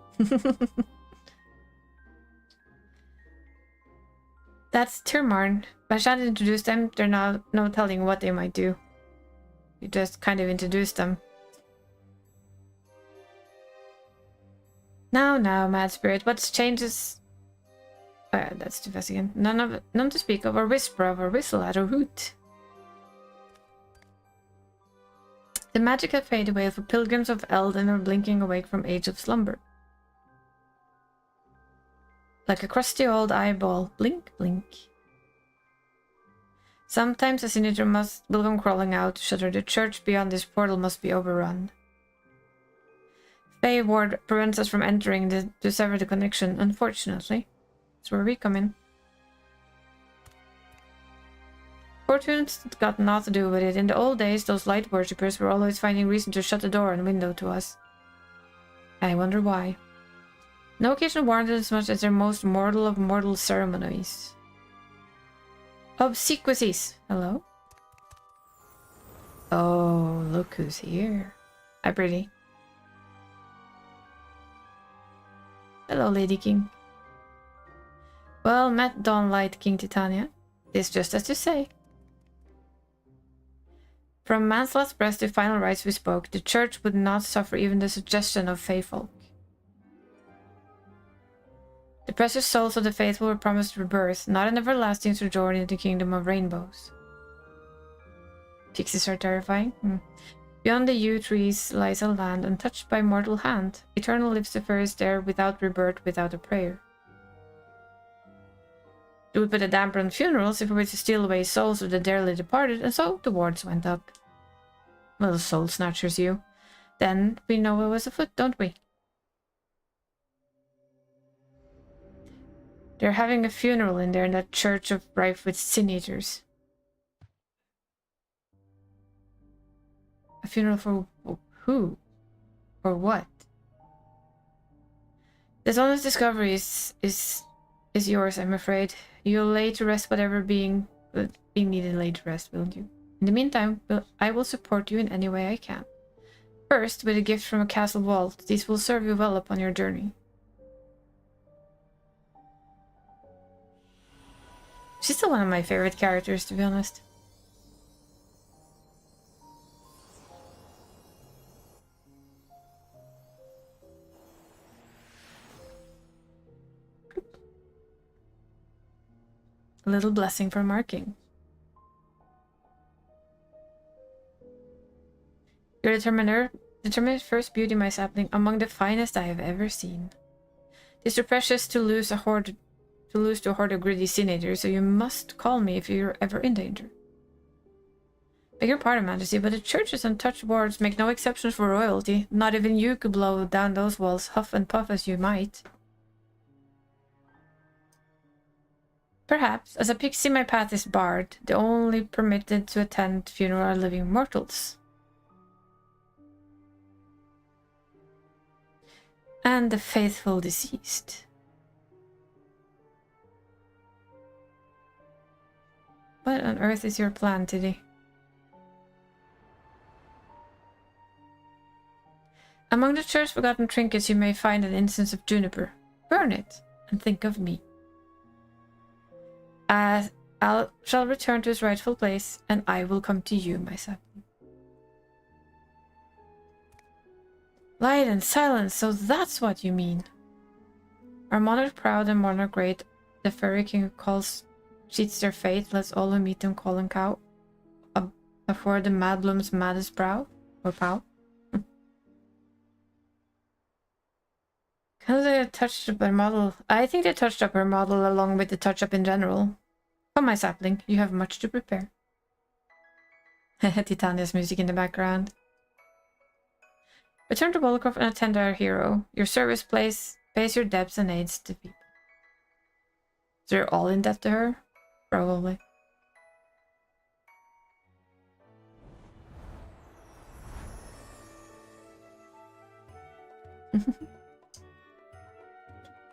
That's Tirmarn. I shan't introduce them. They're not no telling what they might do. You just kind of introduce them. Now, mad spirit, what's changes? That's too fast again. None to speak of, or whisper of, or whistle at, or hoot. The magic had faded away, for pilgrims of Elden are blinking awake from age of slumber. Like a crusty old eyeball, blink, blink. Sometimes a senator will come crawling out to shutter. The church beyond this portal must be overrun. Fey ward prevents us from entering to sever the connection, unfortunately. That's where we come in. Fortune's got naught to do with it. In the old days, those light worshippers were always finding reason to shut the door and window to us. I wonder why. No occasion warranted as much as their most mortal of mortal ceremonies. Obsequies. Hello? Oh, look who's here. Hi, pretty. Hello, Lady King. Well met, Dawnlight King Titania. It's just as you say. From man's last breath to final rites we spoke, the church would not suffer even the suggestion of Fey folk. The precious souls of the faithful were promised rebirth, not an everlasting sojourn in the kingdom of rainbows. Pixies are terrifying. Beyond the yew trees lies a land untouched by mortal hand. Eternal Lucifer is there without rebirth, without a prayer. It would put a damper on funerals if we were to steal away souls of the dearly departed, and so the wards went up. Well, soul snatchers you. Then we know what was afoot, don't we? They're having a funeral in there in that church of rife with sin eaters. A funeral for who? Or what? This honest discovery is yours, I'm afraid. You'll lay to rest whatever being needed laid to rest, won't you? In the meantime, I will support you in any way I can. First, with a gift from a castle vault. These will serve you well upon your journey. She's still one of my favorite characters, to be honest. A little blessing from our king. Your determined first beauty, my sapling, among the finest I have ever seen. It is too precious to lose to a horde of greedy sin-eaters, so you must call me if you're ever in danger. Beg your pardon, Majesty, but the church's untouched wards make no exceptions for royalty. Not even you could blow down those walls, huff and puff as you might. Perhaps, as a pixie my path is barred. The only permitted to attend funeral are living mortals. And the faithful deceased. What on earth is your plan today? Among the church's forgotten trinkets you may find an instance of juniper. Burn it, and think of me. I shall return to its rightful place, and I will come to you, my sapling. Light and silence, so that's what you mean. Our monarch proud and monarch great, the fairy king who calls cheats their fate, lets all who meet them call and cow, afore the mad bloom's maddest brow, or pow. How they touched up her model? I think they touched up her model along with the touch-up in general. Come, my sapling, you have much to prepare. Titania's music in the background. Return to Bolcroft and attend our hero. Your service pays your debts and aids the people. So you're all in debt to her? Probably.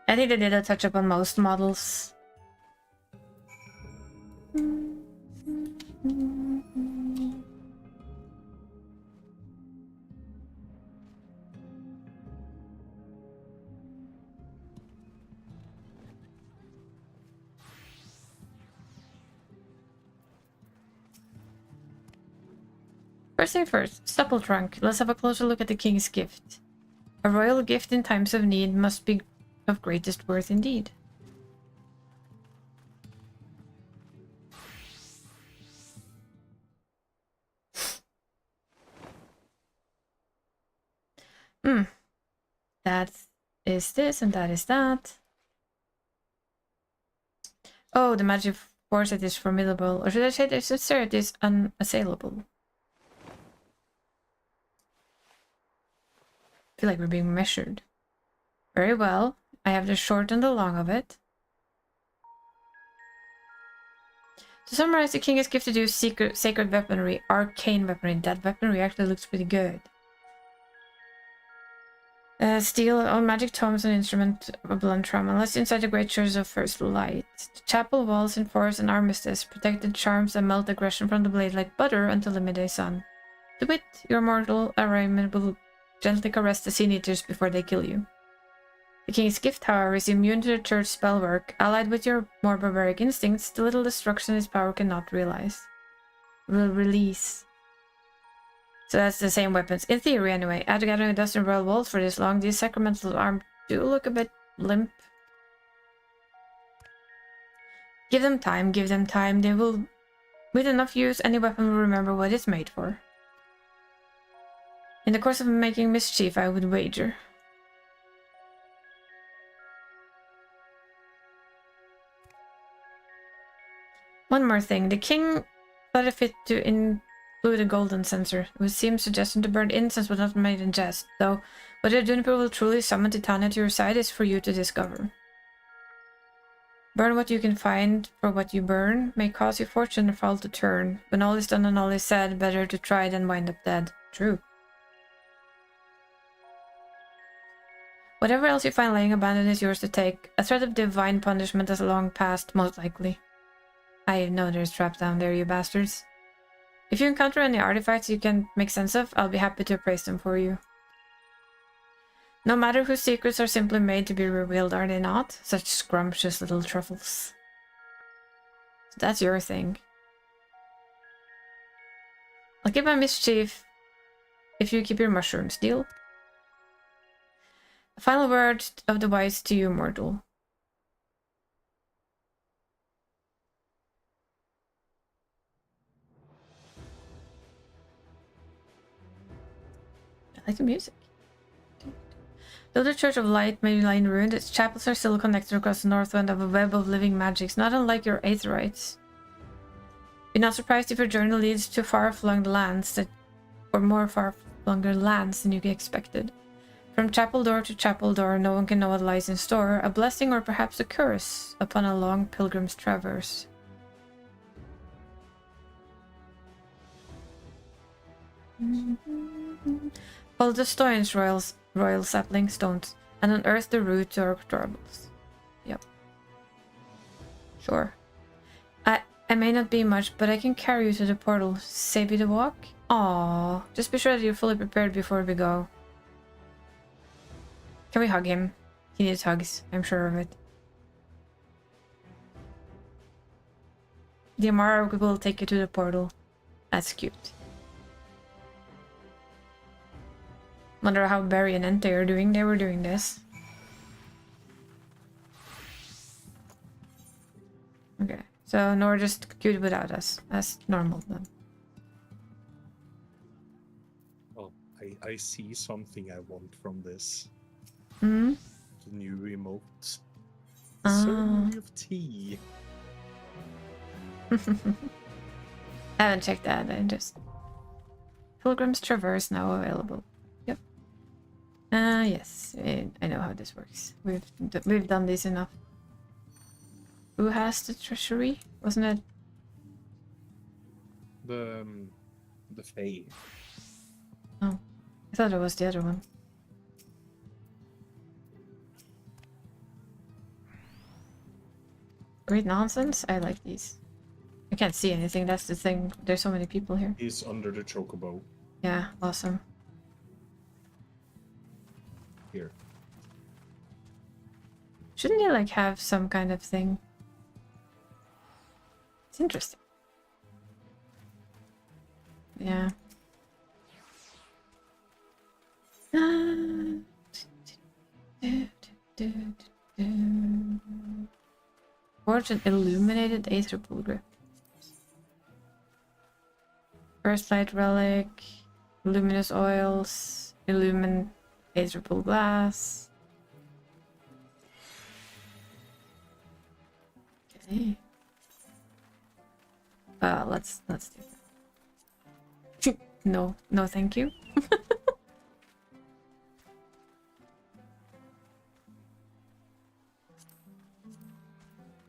I think they did a touch up on most models. First thing first, supple trunk. Let's have a closer look at the king's gift. A royal gift in times of need must be of greatest worth indeed. That is this and that is that. Oh, the magic force that is formidable. Or should I say the sincerity is unassailable? I feel like we're being measured. Very well. I have the short and the long of it. To summarize, the king is gifted you sacred weaponry, arcane weaponry. That weaponry actually looks pretty good. Steel on magic tomes and instrument of blunt trauma. Unless inside the great church of first light. The chapel walls enforce an armistice, protected charms and melt aggression from the blade like butter until the midday sun. To wit, your mortal arraignment will gently caress the sin eaters before they kill you. The king's gift, however, is immune to the church spell work. Allied with your more barbaric instincts, the little destruction its power cannot release. So that's the same weapons. In theory, anyway. After gathering a dozen royal walls for this long, these sacramental arms do look a bit limp. Give them time, give them time. They will, with enough use, any weapon will remember what it's made for. In the course of making mischief, I would wager. One more thing. The king thought it fit to include a golden censer. It would seem suggestion to burn incense was not made in jest, though whether Juniper will truly summon Titania to your side is for you to discover. Burn what you can find, for what you burn may cause your fortune or fall to turn. When all is done and all is said, better to try than wind up dead. True. Whatever else you find laying abandoned is yours to take. A threat of divine punishment has long passed, most likely. I know there's traps down there, you bastards. If you encounter any artifacts you can make sense of, I'll be happy to appraise them for you. No matter whose secrets are simply made to be revealed, are they not? Such scrumptious little truffles. So that's your thing. I'll keep my mischief if you keep your mushrooms, deal? A final word of the wise to you, mortal. I like the music. Though the Church of Light may lie in ruin, its chapels are still connected across the northwind of a web of living magics, not unlike your Aetherites. Be not surprised if your journey leads to far-flung lands or more far-flung lands than you expected. From chapel door to chapel door, no one can know what lies in store, a blessing or perhaps a curse upon a long pilgrim's traverse. Follow the stones, royal sapling stones, and unearth the root to our troubles. Yep. Sure. I may not be much, but I can carry you to the portal. Save you the walk? Aww. Just be sure that you're fully prepared before we go. Can we hug him? He needs hugs. I'm sure of it. The Amara will take you to the portal. That's cute. Wonder how Barry and Entei are doing. They were doing this. Okay, so Nora just cute without us. That's normal then. Oh, I see something I want from this. Hmm? The new emote. Ah. Ceremony of tea. I haven't checked that. I just... Pilgrim's Traverse now available. Yep. Yes. I know how this works. We've done this enough. Who has the treasury? Wasn't it? The Fae. Oh. I thought it was the other one. Great nonsense? I like these. I can't see anything, that's the thing. There's so many people here. He's under the chocobo. Yeah, awesome. Here. Shouldn't you like have some kind of thing? It's interesting. Yeah. Forge an illuminated Aether Pool grip. First light relic, luminous oils, illumine Aether Pool glass. Okay. Let's do that. No, thank you.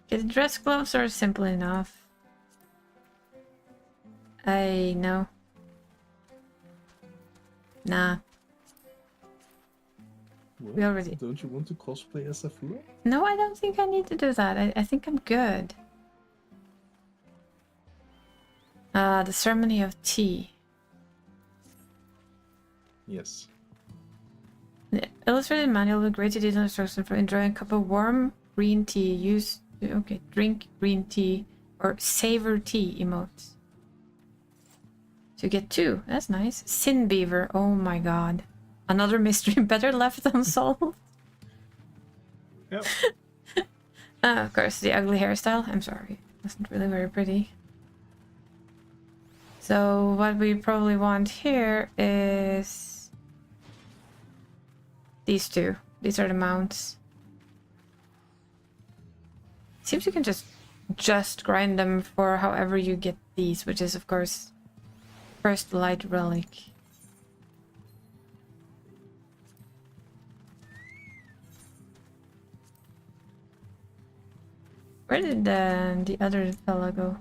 Okay, the dress gloves are simple enough. I know. Nah. What? We already... Don't you want to cosplay as a fool? No, I don't think I need to do that. I think I'm good. The Ceremony of Tea. Yes. The illustrated manual with great detailed instructions for enjoying a cup of warm green tea. Use... Okay, drink green tea or savor tea emotes. So you get 2. That's nice. Sin Beaver. Oh my god. Another mystery better left unsolved. Yep. Of course, the ugly hairstyle. I'm sorry. Wasn't really very pretty. So what we probably want here is these 2. These are the mounts. Seems you can just grind them for however you get these, which is of course first light relic. Where did the other fella go?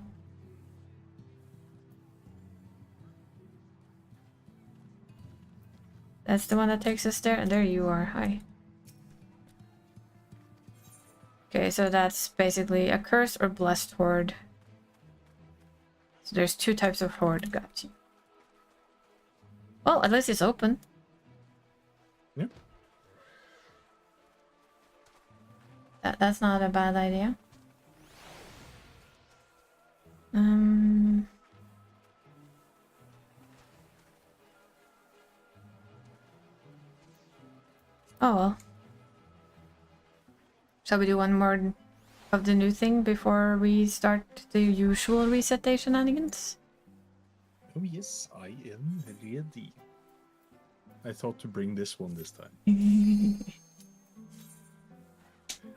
That's the one that takes us there, and there you are. Hi. Okay, so that's basically a curse or blessed horde. So there's 2 types of horde. Got you. Well, at least it's open. Yep. That's not a bad idea. Oh well. Shall we do one more of the new thing before we start the usual reset day shenanigans? Oh yes, I am ready. I thought to bring this one this time.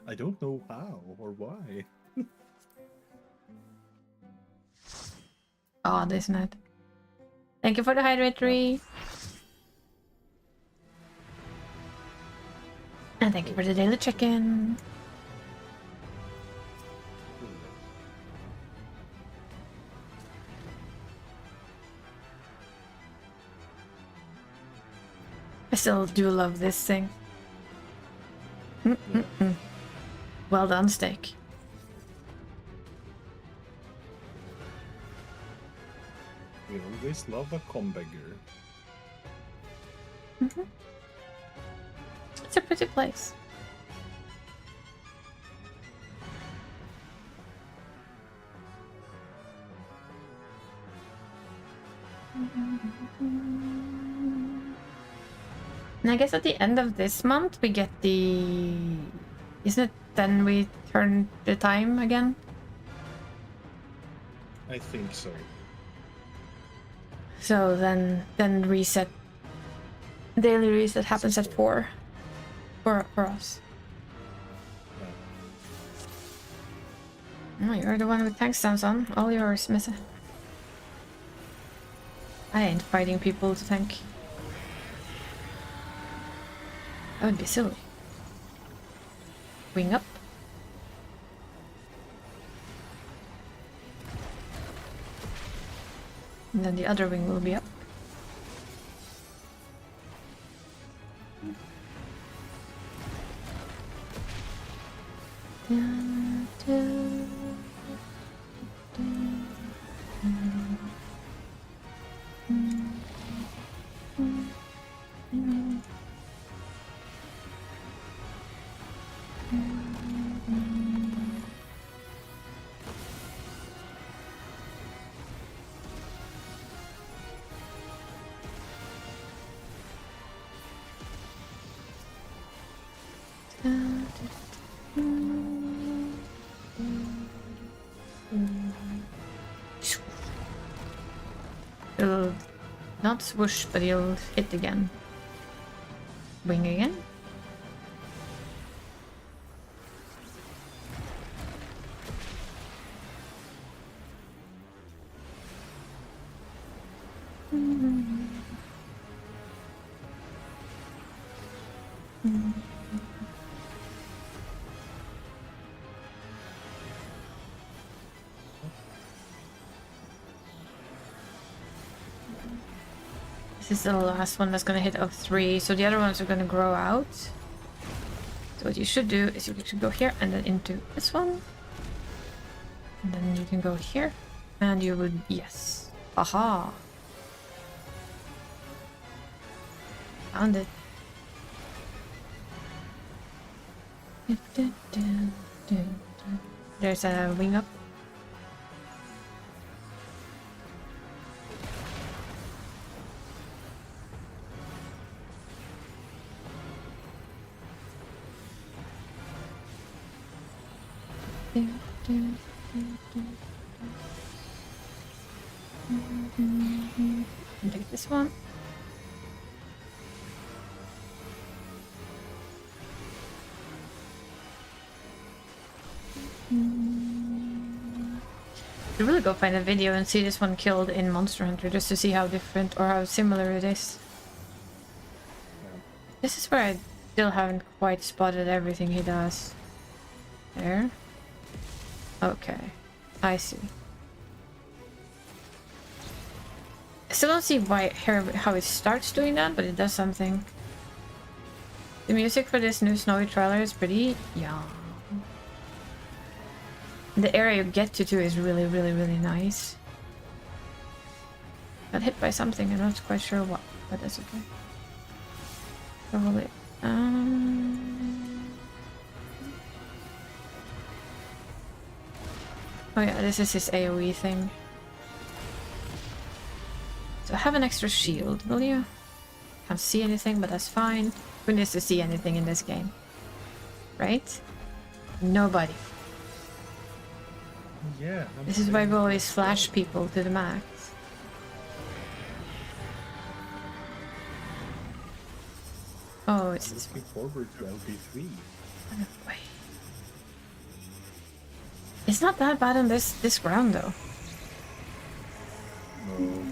I don't know how or why. Odd, isn't it? Thank you for the hydratory. And thank you for the daily check-in. I still do love this thing. Well done, steak. We always love a combagger. It's a pretty place. And I guess at the end of this month we get the... Isn't it then we turn the time again? I think so. So then reset. Daily reset happens at 4 for us. Yeah. Oh, you're the one with tank stance on. All yours, Missa. I ain't fighting people to tank. That would be silly. Wing up. And then the other wing will be up. It'll not swoosh, but he'll hit again. Wing again. This is the last one that's gonna hit of 3, so the other ones are gonna grow out. So what you should do is you should go here and then into this one. And then you can go here. And you would, yes. Aha! Found it. There's a wing up. Take this one. Should really go find a video and see this one killed in Monster Hunter just to see how different or how similar it is. This is where I still haven't quite spotted everything he does. There. Okay, I see. I still don't see how it starts doing that, but it does something. The music for this new Snowy trailer is pretty young. The area you get to too is really, really, really nice. Got hit by something, I'm not quite sure what, but that's okay. Probably. Oh yeah, this is his AoE thing. So have an extra shield, will you? Can't see anything, but that's fine. Who needs to see anything in this game? Right? Nobody. Yeah. This is why we always flash people to the max. Oh, it's looking forward to LP3. Wait. It's not that bad on this ground though. No.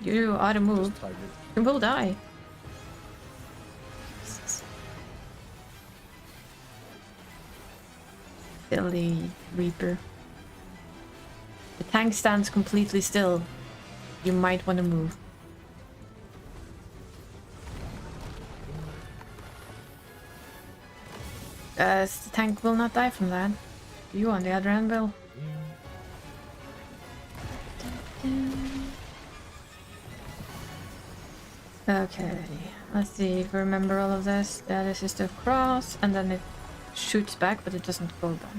You ought to move. You will die. Silly Reaper. The tank stands completely still. You might want to move. The tank will not die from that. You on the other end will. Okay, let's see if we remember all of this. Yeah, this is the cross, and then it shoots back, but it doesn't go back.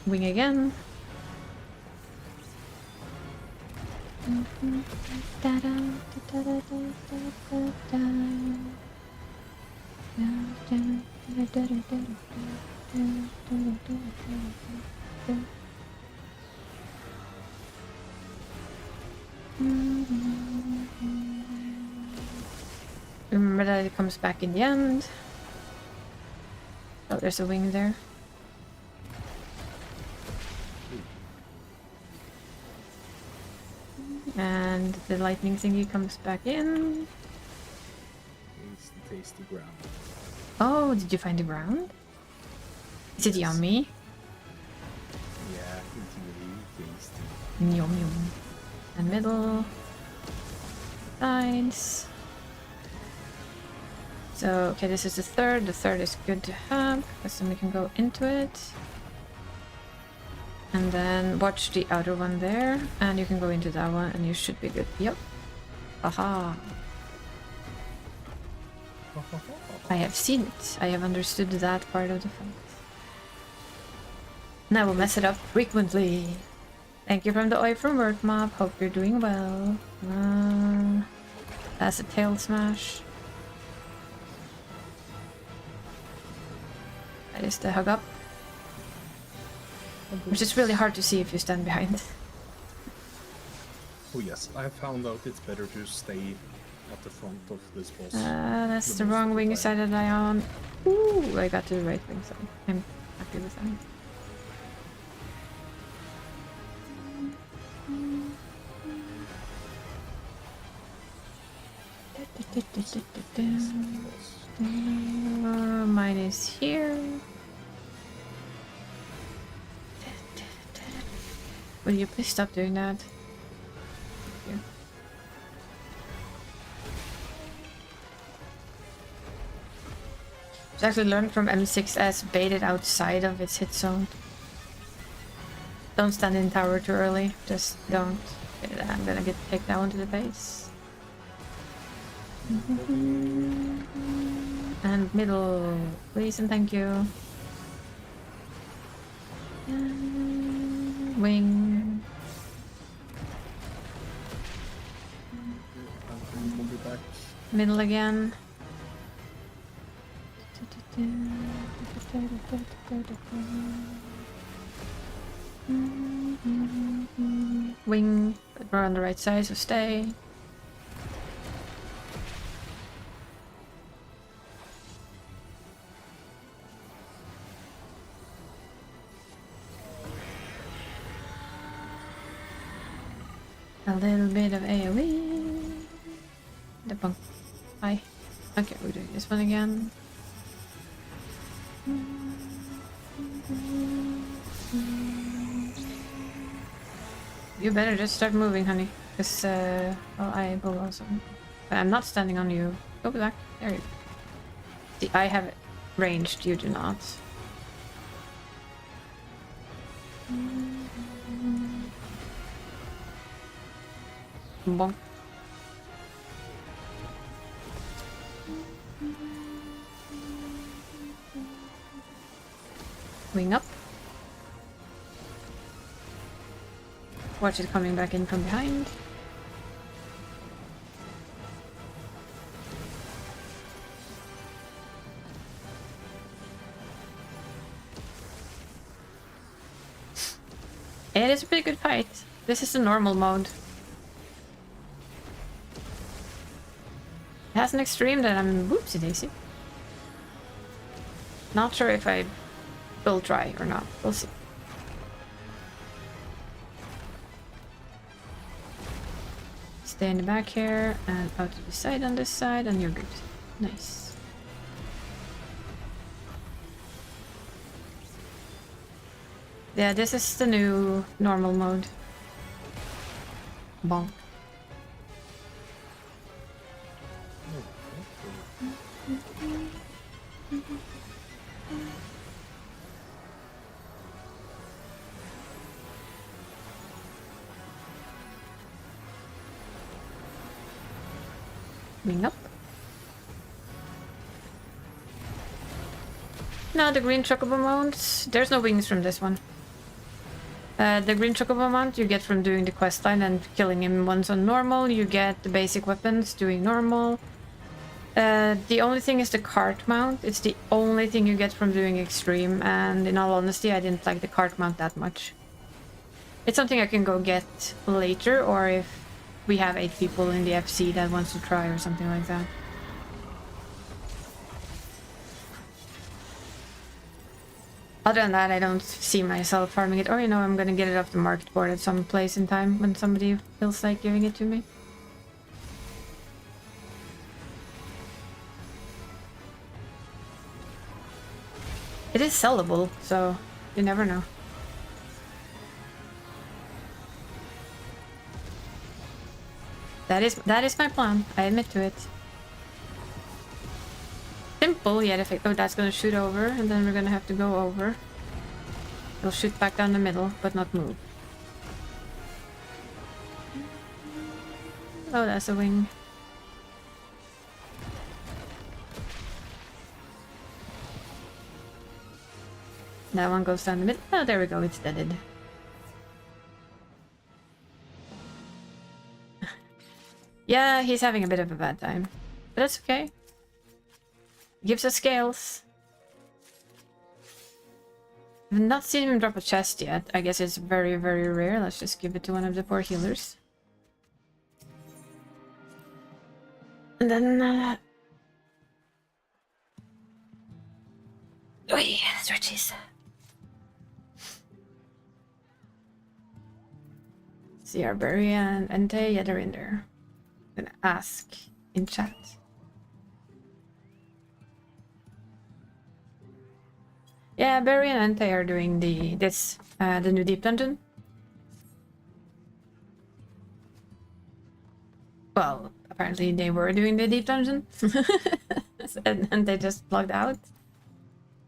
Wing again. Remember that it comes back in the end. Oh, there's a wing there. And the lightning thingy comes back in. It's the tasty ground. Oh, did you find the ground? Is it yummy? Yeah, it's really tasty. Yum yum. And middle. Sides. So, okay, this is the third. The third is good to have, because then we can go into it. And then watch the outer one there, and you can go into that one, and you should be good. Yep. Aha. I have seen it. I have understood that part of the fight. And I will mess it up frequently. Thank you from the Oi from Work mob. Hope you're doing well. That's a tail smash. That is the hug up. Which is really hard to see if you stand behind. Oh yes, I found out it's better to stay at the front of this boss. That's the wrong wing side that I on. Ooh, I got to the right wing side. I'm happy with that. Mine is here. Will you please stop doing that? Thank you. It's actually learned from M6S, bait it outside of its hit zone. Don't stand in tower too early. Just don't. I'm gonna get kicked down to the base. And middle, please and thank you. Wing. We'll be back. Middle again. Wing, but we're on the right side, so stay. A little bit of AoE. The bunk. Hi. Okay, we're doing this one again. You better just start moving, honey. Because, well, I will also. But I'm not standing on you. Go back. There you go. See, I have it ranged, you do not. Bonk. Wing up. Watch it coming back in from behind. It is a pretty good fight. This is the normal mode. It has an extreme that I'm whoopsie daisy. Not sure if I will try or not. We'll see. Stay in the back here and out to the side on this side, and you're good. Nice. Yeah, this is the new normal mode. Bonk. Wing up. No, the green chocobo mounts. There's no wings from this one. The green chocobo mount you get from doing the quest line and killing him once on normal. You get the basic weapons doing normal. The only thing is the cart mount. It's the only thing you get from doing extreme, and in all honesty, I didn't like the cart mount that much. It's something I can go get later, or if we have 8 people in the FC that wants to try or something like that. Other than that, I don't see myself farming it. Or, you know, I'm gonna get it off the market board at some place in time when somebody feels like giving it to me. It is sellable, so you never know. That is my plan. I admit to it. Simple, yet effective. Oh, that's gonna shoot over, and then we're gonna have to go over. It'll shoot back down the middle, but not move. Oh, that's a wing. That one goes down the middle. Oh, there we go. It's deaded. Yeah, he's having a bit of a bad time. But that's okay. Gives us scales. I've not seen him drop a chest yet. I guess it's very, very rare. Let's just give it to one of the poor healers. And then... Oi, stretches. See our Berry and Entei, yeah, they're in there. I'm gonna ask in chat. Yeah, Berry and Entei are doing the new deep dungeon. Well, apparently they were doing the deep dungeon, and they just logged out.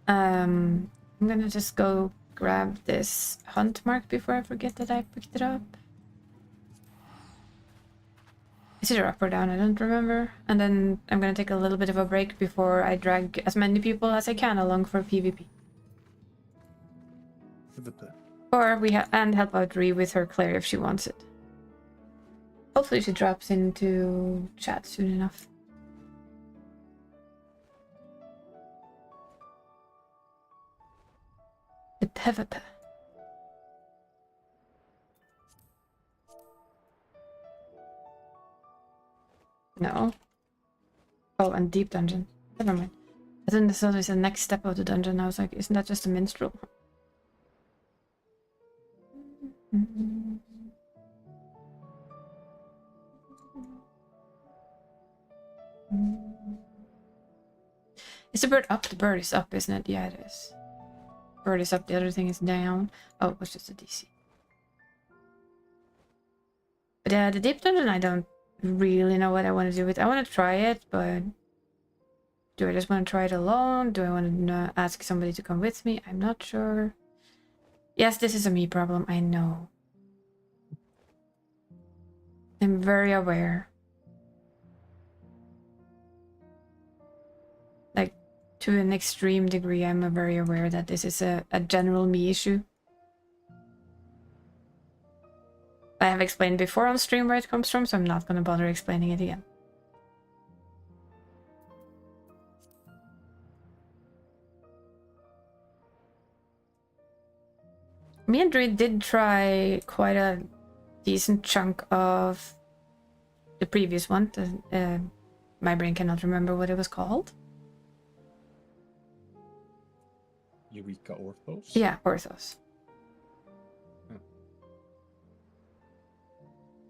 I'm gonna just go grab this hunt mark before I forget that I picked it up. Is it up or down? I don't remember. And then I'm gonna take a little bit of a break before I drag as many people as I can along for PvP. Or and help out Ree with her Claire if she wants it. Hopefully she drops into chat soon enough. The pivot. No. Oh, and deep dungeon. Never mind. I thought this was the next step of the dungeon. I was like, isn't that just a minstrel? Is the bird up? The bird is up, isn't it? Yeah, it is. Bird is up, the other thing is down. Oh, it was just a DC. But the deep dungeon, I don't really know what I want to do with. I want to try it, but do I just want to try it alone? Do I want to ask somebody to come with me? I'm not sure. Yes, this is a me problem. I know. I'm very aware. Like, to an extreme degree, I'm very aware that this is a general me issue. I have explained before on stream where it comes from, so I'm not going to bother explaining it again. Me and Druid did try quite a decent chunk of the previous one. My brain cannot remember what it was called. Eureka Orthos? Yeah, Orthos.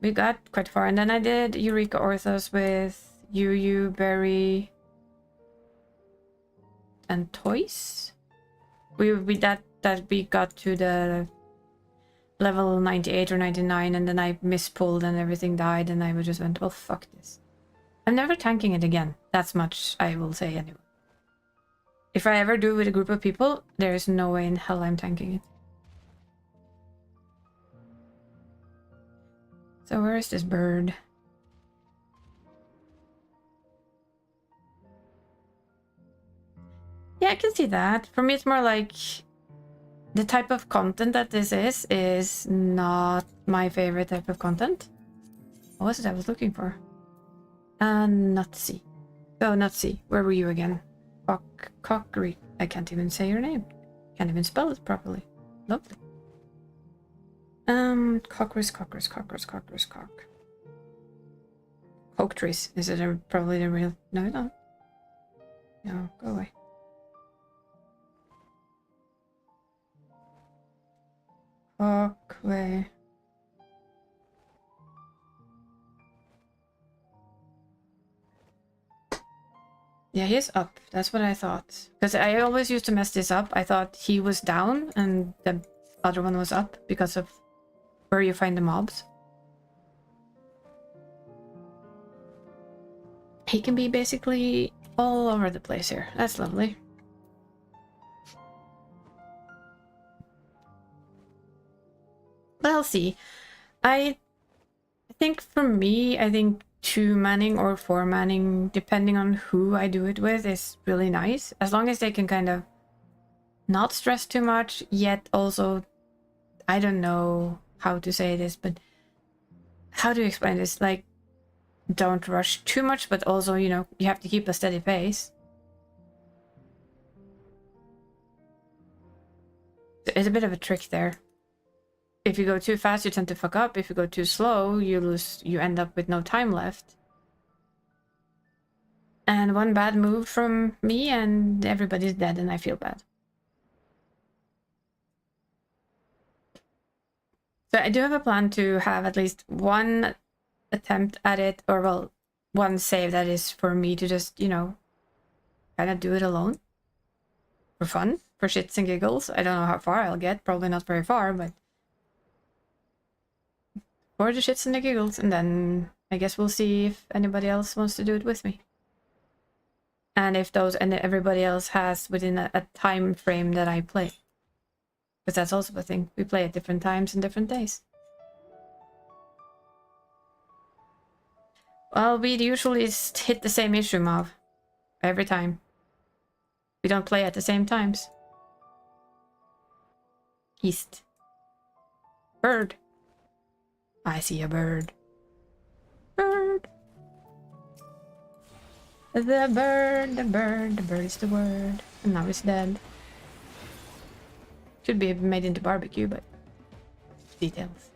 We got quite far, and then I did Eureka Orthos with Yu, Berry, and Toys. We got to the level 98 or 99, and then I mispulled and everything died, and I just went, well, fuck this. I'm never tanking it again. That's much I will say anyway. If I ever do with a group of people, there is no way in hell I'm tanking it. So where is this bird? I can see that. For me, it's more like the type of content that this is not my favorite type of content. What was it I was looking for? Not C. Oh, not C. Where were you again? Cockery. I can't even say your name. Can't even spell it properly. Lovely. Cockers. Cocktrees. Is it probably the real? No. No, go away. Cockway. Yeah, he's up. That's what I thought. Because I always used to mess this up. I thought he was down and the other one was up because of where you find the mobs. He can be basically all over the place here. That's lovely. But I'll see. I think for me, I think 2-manning or 4-manning, depending on who I do it with, is really nice. As long as they can kind of not stress too much, yet also, I don't know how to say this, but how to explain this? Like, don't rush too much, but also, you know, you have to keep a steady pace. It's a bit of a trick there. If you go too fast, you tend to fuck up. If you go too slow, you end up with no time left. And one bad move from me and everybody's dead and I feel bad. So I do have a plan to have at least one attempt at it, or well, one save that is for me to just, you know, kind of do it alone. For fun, for shits and giggles. I don't know how far I'll get, probably not very far, but for the shits and the giggles, and then I guess we'll see if anybody else wants to do it with me. And if everybody else has within a time frame that I play. Because that's also a thing. We play at different times and different days. Well, we usually hit the same issue mob every time. We don't play at the same times. East. Bird. I see a bird. Bird. The bird is the word. And now it's dead. Should be made into barbecue, but details.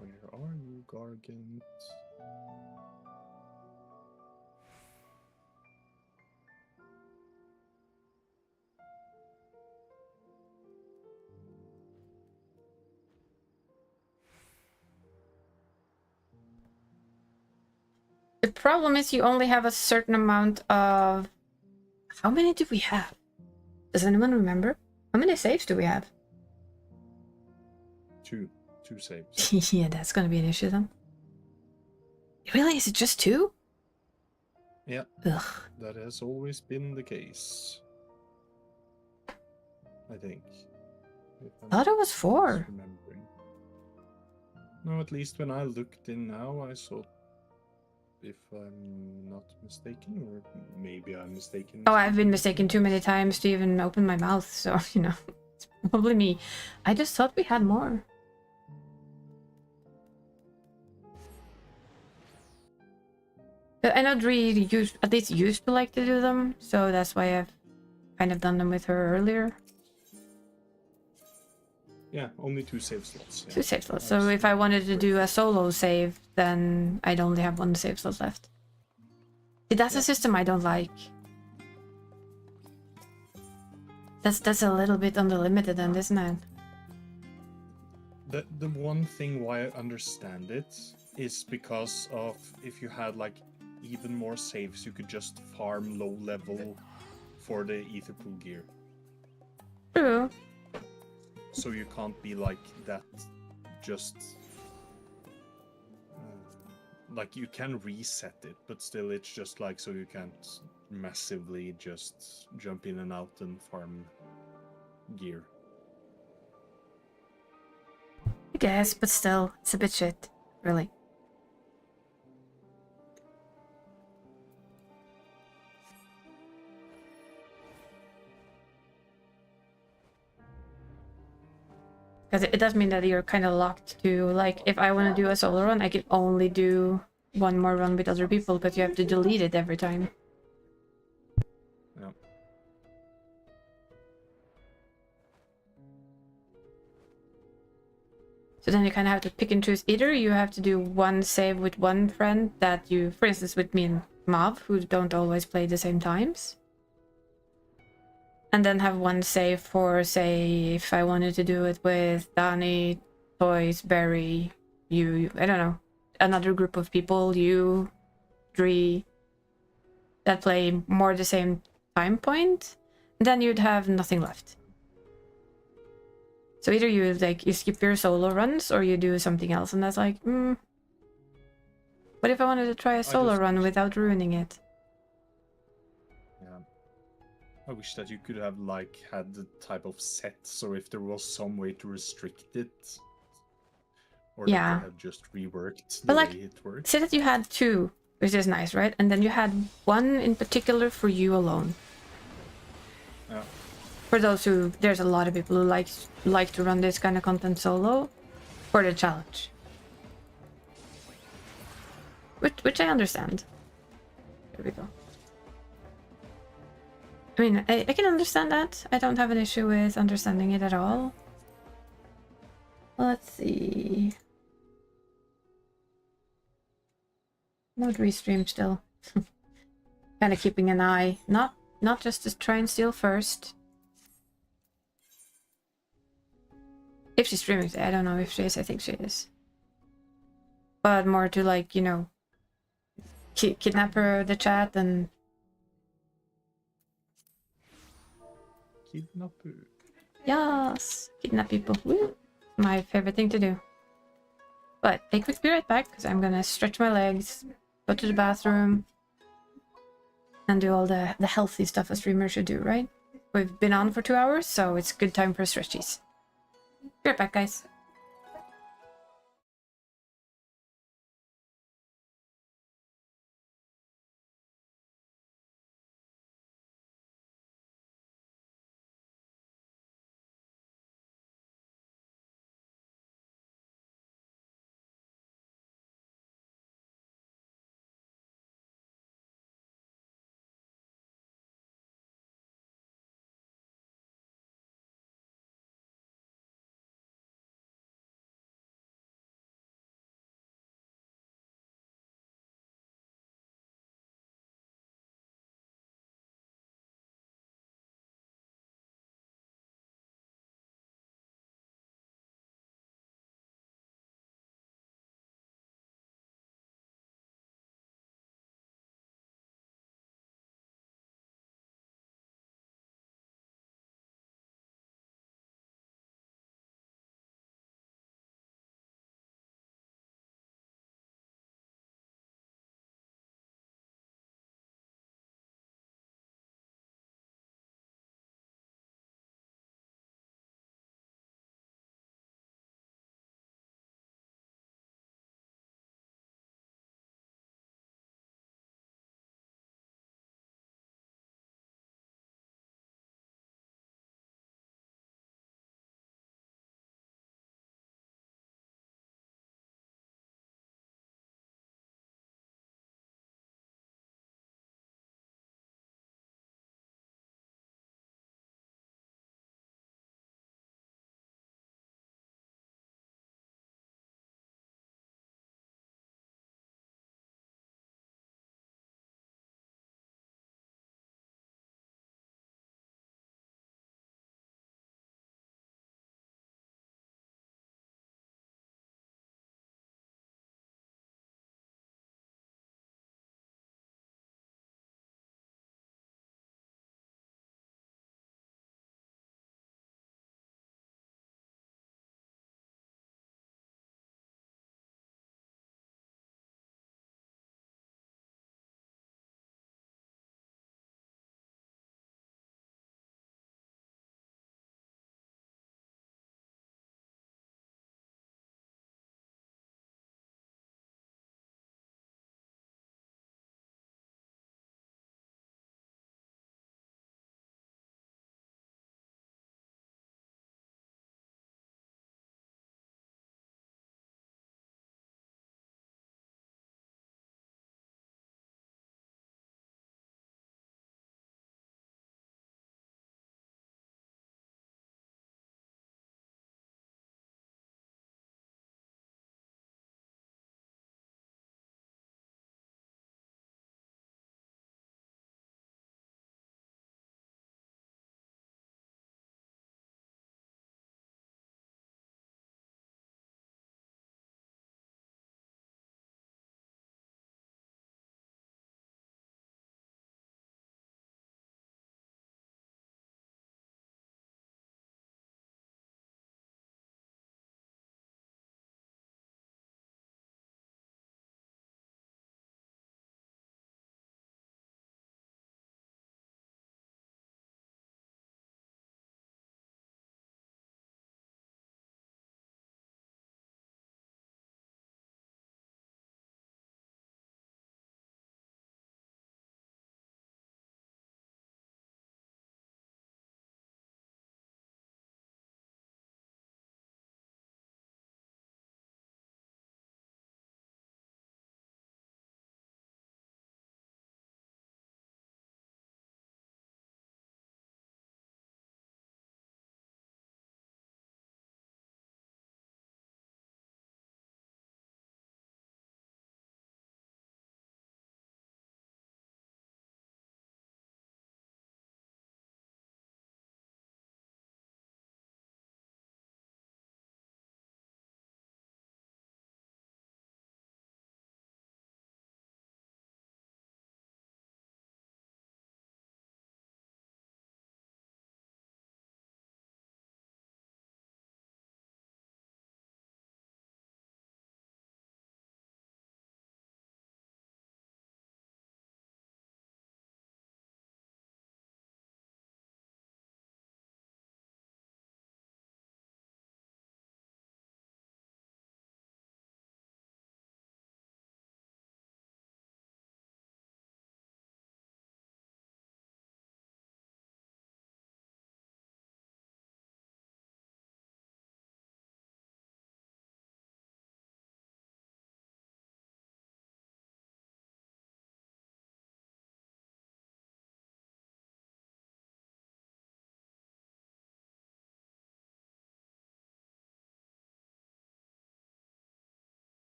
Where are you, Gargant? The problem is you only have a certain amount of... How many do we have? Does anyone remember? How many saves do we have? Two saves. Yeah, that's gonna be an issue then. Really? Is it just 2? Yeah. Ugh. That has always been the case. I think. I thought it was 4. Remembering. No, at least when I looked in now, I saw, if I'm not mistaken, or maybe I'm mistaken. Oh, I've been mistaken too many times to even open my mouth, so, you know, it's probably me. I just thought we had more. But I know Dree at least used to like to do them, so that's why I've kind of done them with her earlier. Yeah, only 2 save slots. Yeah. 2 save slots. So if I wanted to do a solo save, then I'd only have 1 save slot left. See, that's a system I don't like. That's a little bit on the limited end, isn't it? The one thing why I understand it is because of if you had like even more saves, you could just farm low level for the ether pool gear. True. So you can't be like that, just like you can reset it, but still it's just like, so you can't massively just jump in and out and farm gear. I guess, but still, it's a bit shit, really. Because it does mean that you're kind of locked to, like, if I want to do a solo run, I can only do one more run with other people, but you have to delete it every time. Yeah. So then you kind of have to pick and choose. Either you have to do one save with one friend that you, for instance, with me and Mav, who don't always play the same times. And then have one save for, say, if I wanted to do it with Dani, Toys, Barry, you, I don't know, another group of people, you, Dree, that play more the same time point, then you'd have nothing left. So either you skip your solo runs or you do something else, and that's like, what if I wanted to try a solo run without ruining it? Yeah. I wish that you could have like had the type of set, so if there was some way to restrict it, or that they have just reworked the way it works. Say that you had two, which is nice, right? And then you had one in particular for you alone. Yeah. For those who, there's a lot of people who like to run this kind of content solo for the challenge, which I understand. There we go. I mean, I can understand that. I don't have an issue with understanding it at all. Let's see. Not restream still. Kind of keeping an eye, not just to try and steal first. If she's streaming today, I don't know if she is. I think she is. But more to, like, you know, kidnap her, the chat, and Kidnap her. yes, kidnap people. Woo. My favorite thing to do. But a quick be right back, because I'm gonna stretch my legs, go to the bathroom, and do all the healthy stuff a streamer should do, right? We've been on for 2 hours, so it's good time for stretchies. Be right back, guys.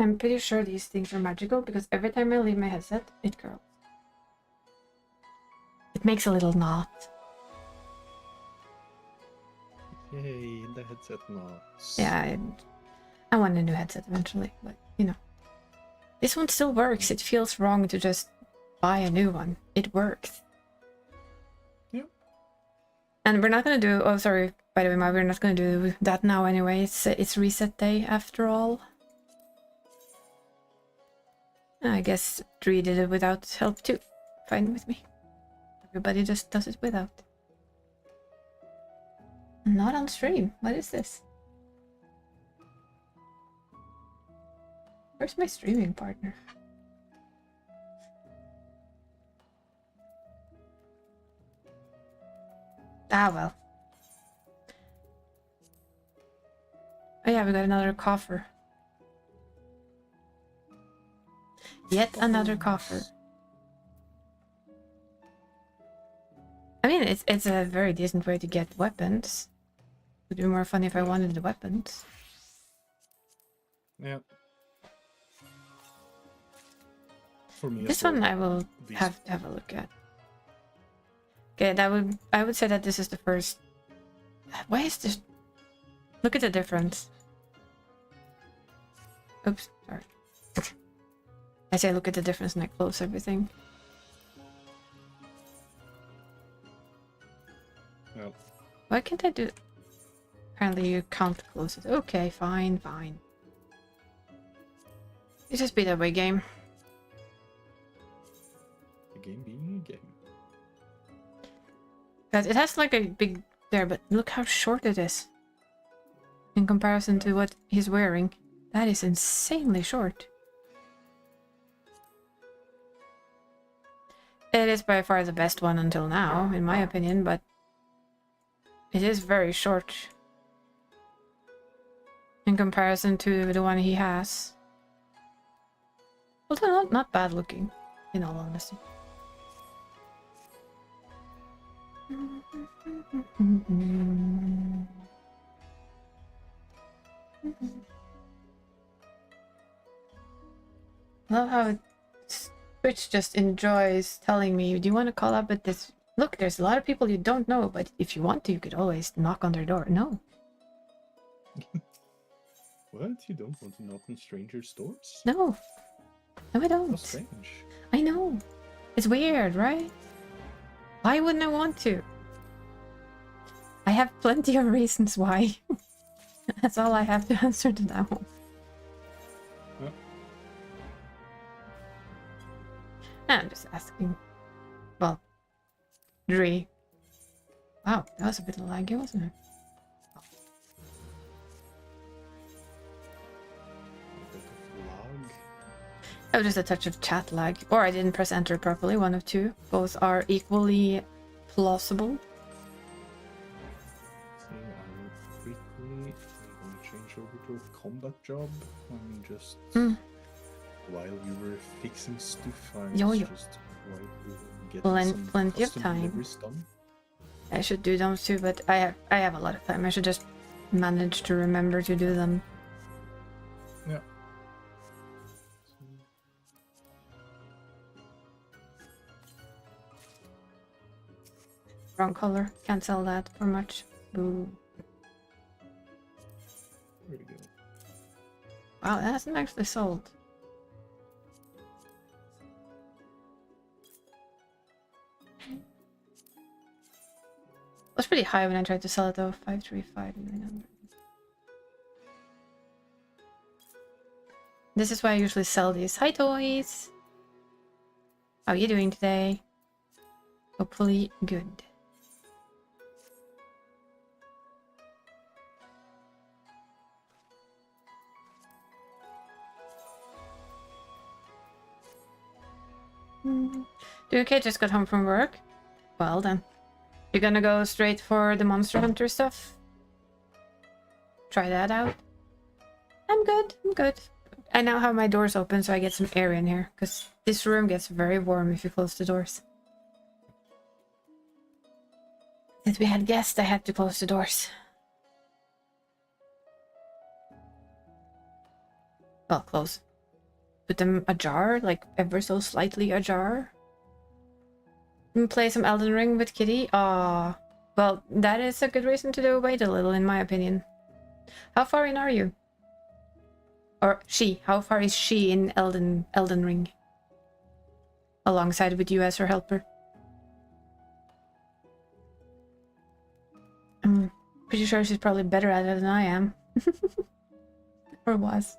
I'm pretty sure these things are magical because every time I leave my headset, it curls. It makes a little knot. Yay, the headset knots. Yeah, I want a new headset eventually, but you know. This one still works. It feels wrong to just buy a new one. It works. Yeah. And we're not gonna do. Oh, sorry. By the way, we're not gonna do that now anyway. It's reset day after all. I guess Dree did it without help too. Fine with me. Everybody just does it without. Not on stream. What is this? Where's my streaming partner? Ah, well. Oh yeah, we got another coffer. Yet another coffer. I mean, it's a very decent way to get weapons. It would be more fun if I wanted the weapons. Yeah. For me, This one I will have to have a look at. Okay, I would say that this is the first. Why is this? Look at the difference. Oops, sorry. I say look at the difference and I close everything. Yeah. Why can't I do? Apparently you can't close it. Okay, fine, fine. It just be that way, game. The game being a game. Guys, it has like a big there, but look how short it is. In comparison to what he's wearing. That is insanely short. It is by far the best one until now, in my opinion, but it is very short in comparison to the one he has. Although not bad looking, in all honesty. Love how Twitch just enjoys telling me, do you want to call up with this? Look, there's a lot of people you don't know, but if you want to, you could always knock on their door. No. What? You don't want to knock on strangers' doors? No. No, I don't. How strange. I know. It's weird, right? Why wouldn't I want to? I have plenty of reasons why. That's all I have to answer to that one. Yeah. I'm just asking. Well, Dree. Wow, that was a bit laggy, wasn't it? A bit of lag. Oh, just a touch of chat lag. Or I didn't press enter properly, one of two. Both are equally plausible. So I'm going to change over to a combat job and just while we were fixing stuff, I was just getting some Plenty of custom time. deliveries done. I should do those too, but I have a lot of time. I should just manage to remember to do them. Yeah. Wrong color. Can't sell that for much. Boo. There we go. Wow, that hasn't actually sold. It was pretty high when I tried to sell it though. 535,900. This is why I usually sell these. Hi toys! How are you doing today? Hopefully good. Okay, just got home from work. Well then. You're gonna go straight for the Monster Hunter stuff? Try that out? I'm good, I'm good. I now have my doors open so I get some air in here, because this room gets very warm if you close the doors. Since we had guests, I had to close the doors. Well, close. put them ajar, like ever so slightly ajar. And play some Elden Ring with Kitty. Ah, well, that is a good reason to wait a little, in my opinion. How far in are you? Or she? How far is she in Elden Ring? Alongside with you as her helper. I'm pretty sure she's probably better at it than I am. Or was.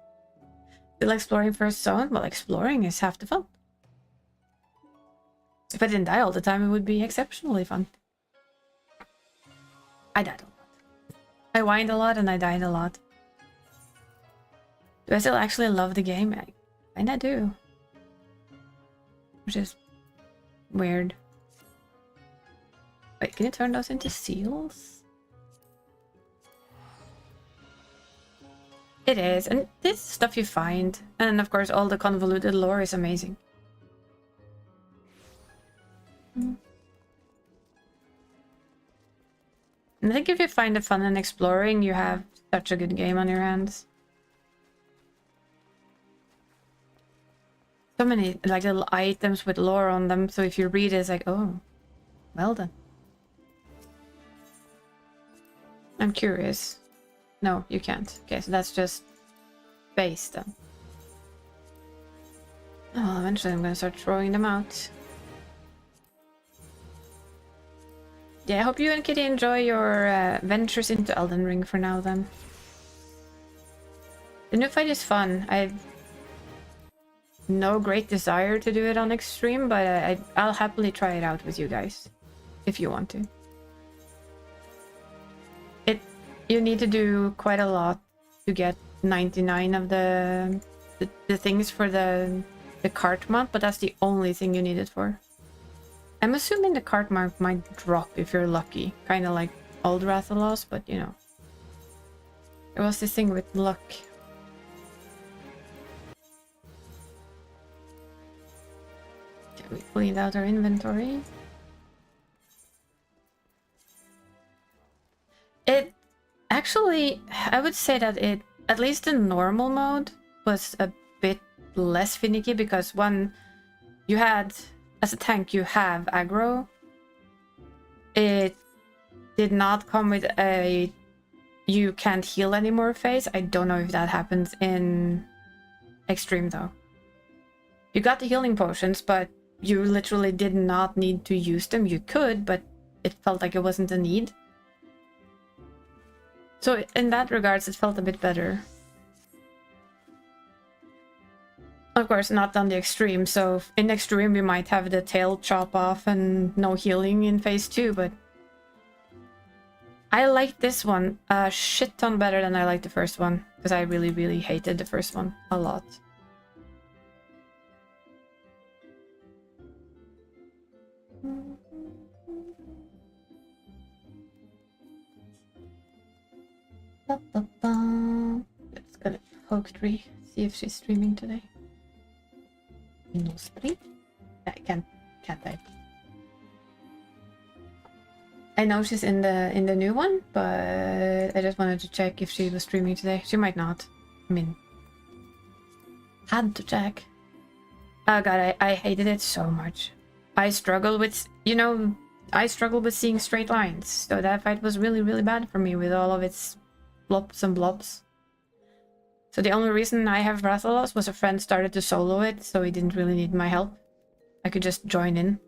Still exploring first zone? Well, exploring is half the fun. If I didn't die all the time, it would be exceptionally fun. I died a lot. I whined a lot and I died a lot. Do I still actually love the game? I kinda do. Which is weird. Wait, can you turn those into seals? It is, and this stuff you find. And of course all the convoluted lore is amazing. And I think if you find the fun in exploring, you have such a good game on your hands. So many like little items with lore on them, so if you read it, it's like, oh, well done. I'm curious. No, you can't. Okay, so that's just base then. Oh, eventually I'm gonna start throwing them out. Yeah, I hope you and Kitty enjoy your ventures into Elden Ring for now then. The new fight is fun. I've no great desire to do it on extreme, but I'll happily try it out with you guys if you want to. You need to do quite a lot to get 99 of the things for the cart mount, but that's the only thing you need it for. I'm assuming the cart mount might drop if you're lucky, kind of like old Rathalos, but you know. There was this thing with luck. Okay, we cleaned out our inventory. It actually, I would say that it, at least in normal mode, was a bit less finicky because one, you had, as a tank, you have aggro. It did not come with a you can't heal anymore phase. I don't know if that happens in extreme though. You got the healing potions, but you literally did not need to use them. You could, but it felt like it wasn't a need. So in that regards, it felt a bit better. Of course, not on the extreme, so in extreme we might have the tail chop off and no healing in phase 2, but I like this one a shit ton better than I liked the first one, because I really, really hated the first one a lot. Let's go to Hoke3, see if she's streaming today. No stream? I can't type. I know she's in the new one, but I just wanted to check if she was streaming today. She might not. I mean, had to check. Oh god, I hated it so much. I struggle with, you know, I struggle with seeing straight lines. So that fight was really, really bad for me with all of its blops and blobs. So the only reason I have Rathalos was a friend started to solo it, so he didn't really need my help. I could just join in.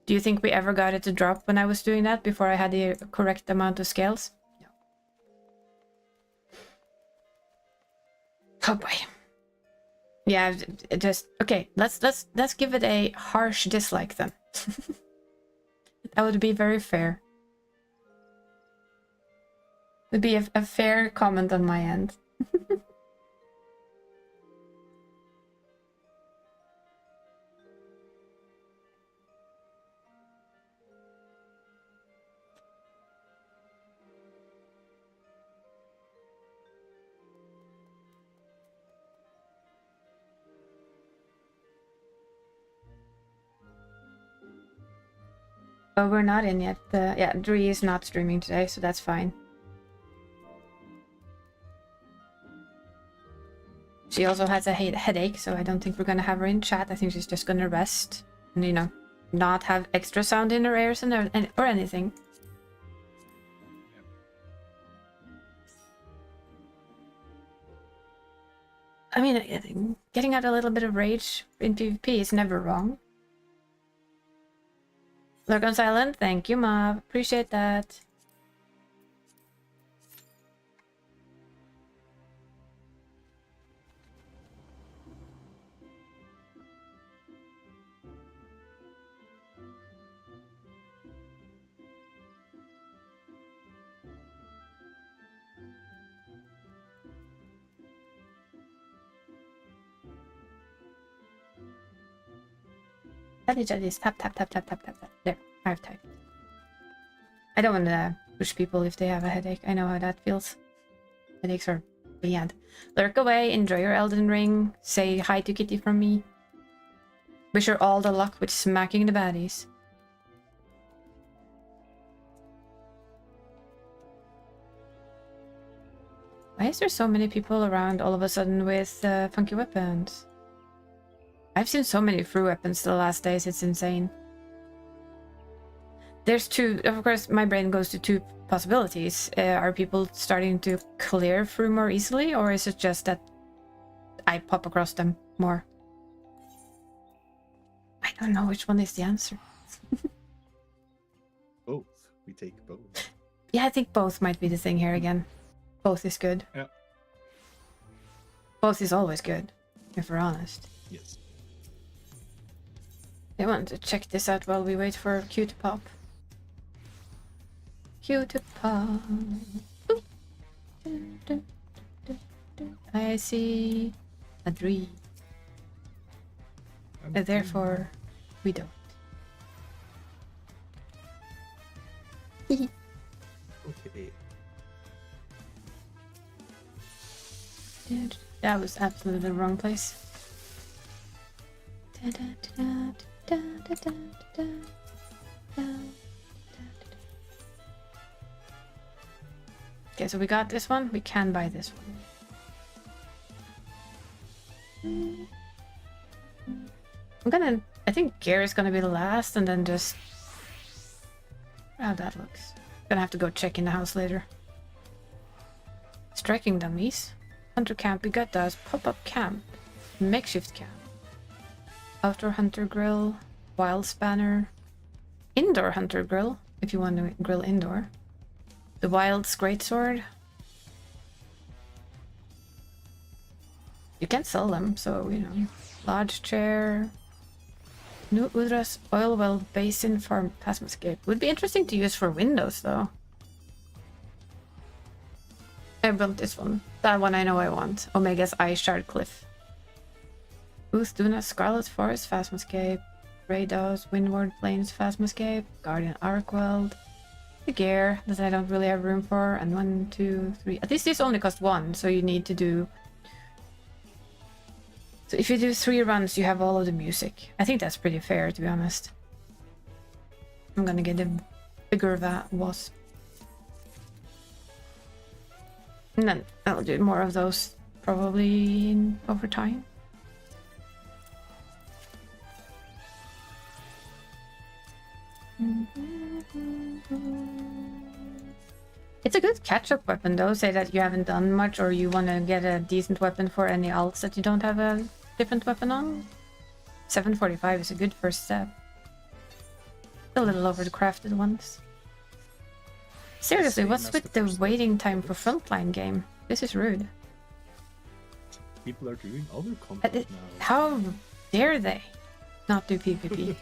Do you think we ever got it to drop when I was doing that before I had the correct amount of scales? No. Oh boy. Yeah, just okay. Let's give it a harsh dislike then. That would be very fair. Would be a fair comment on my end. Oh, we're not in yet. Yeah, Dree is not streaming today, so that's fine. She also has a headache, so I don't think we're gonna have her in chat. I think she's just gonna rest and, you know, not have extra sound in her ears or anything. I mean, getting out a little bit of rage in PvP is never wrong. Lurk on silent, thank you, Mob. Appreciate that. That is tap, tap, tap, tap, tap, tap, tap. There, I've typed. I don't want to push people if they have a headache. I know how that feels. Headaches are bad. Lurk away, enjoy your Elden Ring. Say hi to Kitty from me. Wish her all the luck with smacking the baddies. Why is there so many people around all of a sudden with funky weapons? I've seen so many free weapons the last days, it's insane. There's two, of course, my brain goes to two possibilities. Are people starting to clear through more easily, or is it just that I pop across them more? I don't know which one is the answer. Both. We take both. Yeah, I think both might be the thing here again. Both is good. Yeah. Both is always good, if we're honest. Yes. I want to check this out while we wait for Q to pop. Q to pop. Ooh. Dun, dun, dun, dun. I see a dream. Therefore, we don't. Okay. That was absolutely the wrong place. Okay, so we got this one. We can buy this one. I think Gary's gonna be the last, and then just... How that looks. Gonna have to go check in the house later. Striking dummies. Hunter camp, we got those. Pop-up camp. Makeshift camp. Outdoor hunter grill. Wild spanner. Indoor hunter grill, if you want to grill indoor. The wild's greatsword. You can sell them, so, you know. Lodge chair. New Udras oil well basin farm plasmascape. Would be interesting to use for windows, though. I built this one. That one I know I want. Omega's Ice Shard Cliff. Booth Duna Scarlet Forest Phasmascape. Raydos Windward Plains Phasmascape. Guardian Arcweld. The gear that I don't really have room for. And 1, 2, 3. At least these only cost 1, so you need to do... So if you do 3 runs, you have all of the music. I think that's pretty fair, to be honest. I'm gonna get a bigger wasp. And then I'll do more of those probably over time. It's a good catch-up weapon though. Say that you haven't done much or you want to get a decent weapon for any alts that you don't have a different weapon on. 745 is a good first step. A little over the crafted ones. Seriously, what's with the waiting time for frontline game? This is rude. People are doing other content now. How dare they not do PvP?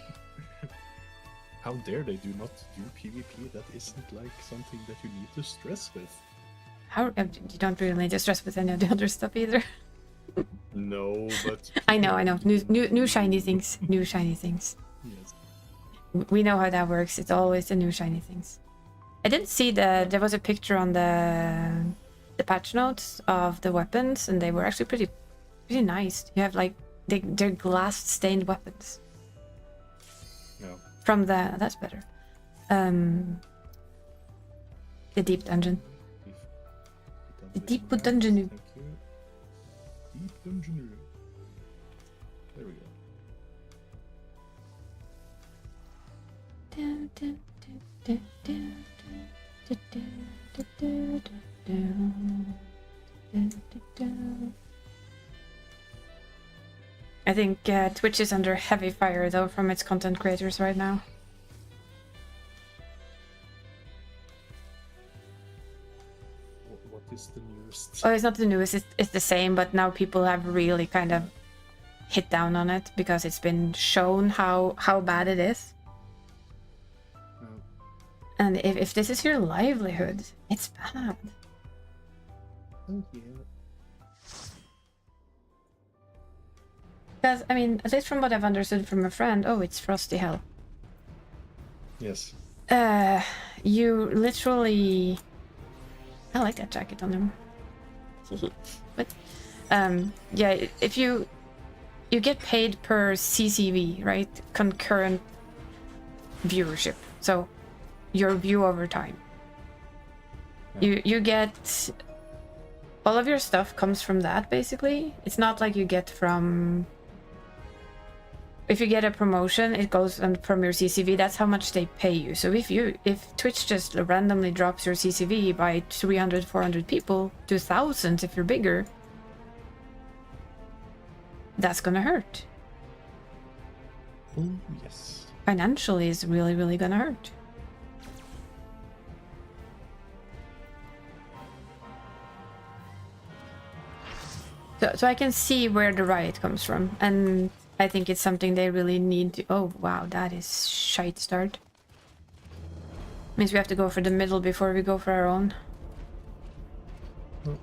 How dare they do not do PvP? That isn't like something that you need to stress with. How you don't really need to stress with any of the other stuff either. No, but I know. New shiny things. New shiny things. yes. We know how that works. It's always the new shiny things. I did see there was a picture on the patch notes of the weapons, and they were actually pretty nice. You have like they're glass stained weapons. No. From that's better. The deep dungeon. The deep dungeon. Thank you. Deep Dungeoneer. There we go. I think Twitch is under heavy fire though from its content creators right now. What is the newest? Oh, it's not the newest, it's the same, but now people have really kind of hit down on it because it's been shown how bad it is. And if this is your livelihood, it's bad. Oh yeah. Because, I mean, at least from what I've understood from a friend, oh, it's frosty hell. Yes. You literally... I like that jacket on him. But, yeah, if you get paid per CCV, right? Concurrent viewership. So, your view over time. Yeah. You get... All of your stuff comes from that, basically. It's not like you get from... If you get a promotion, it goes on from your CCV. That's how much they pay you. So if Twitch just randomly drops your CCV by 300, 400 people to thousands if you're bigger, that's gonna hurt. Oh yes. Financially, is really, really gonna hurt. So I can see where the riot comes from, and I think it's something they really need to... Oh, wow, that is shite start. Means we have to go for the middle before we go for our own. Oh.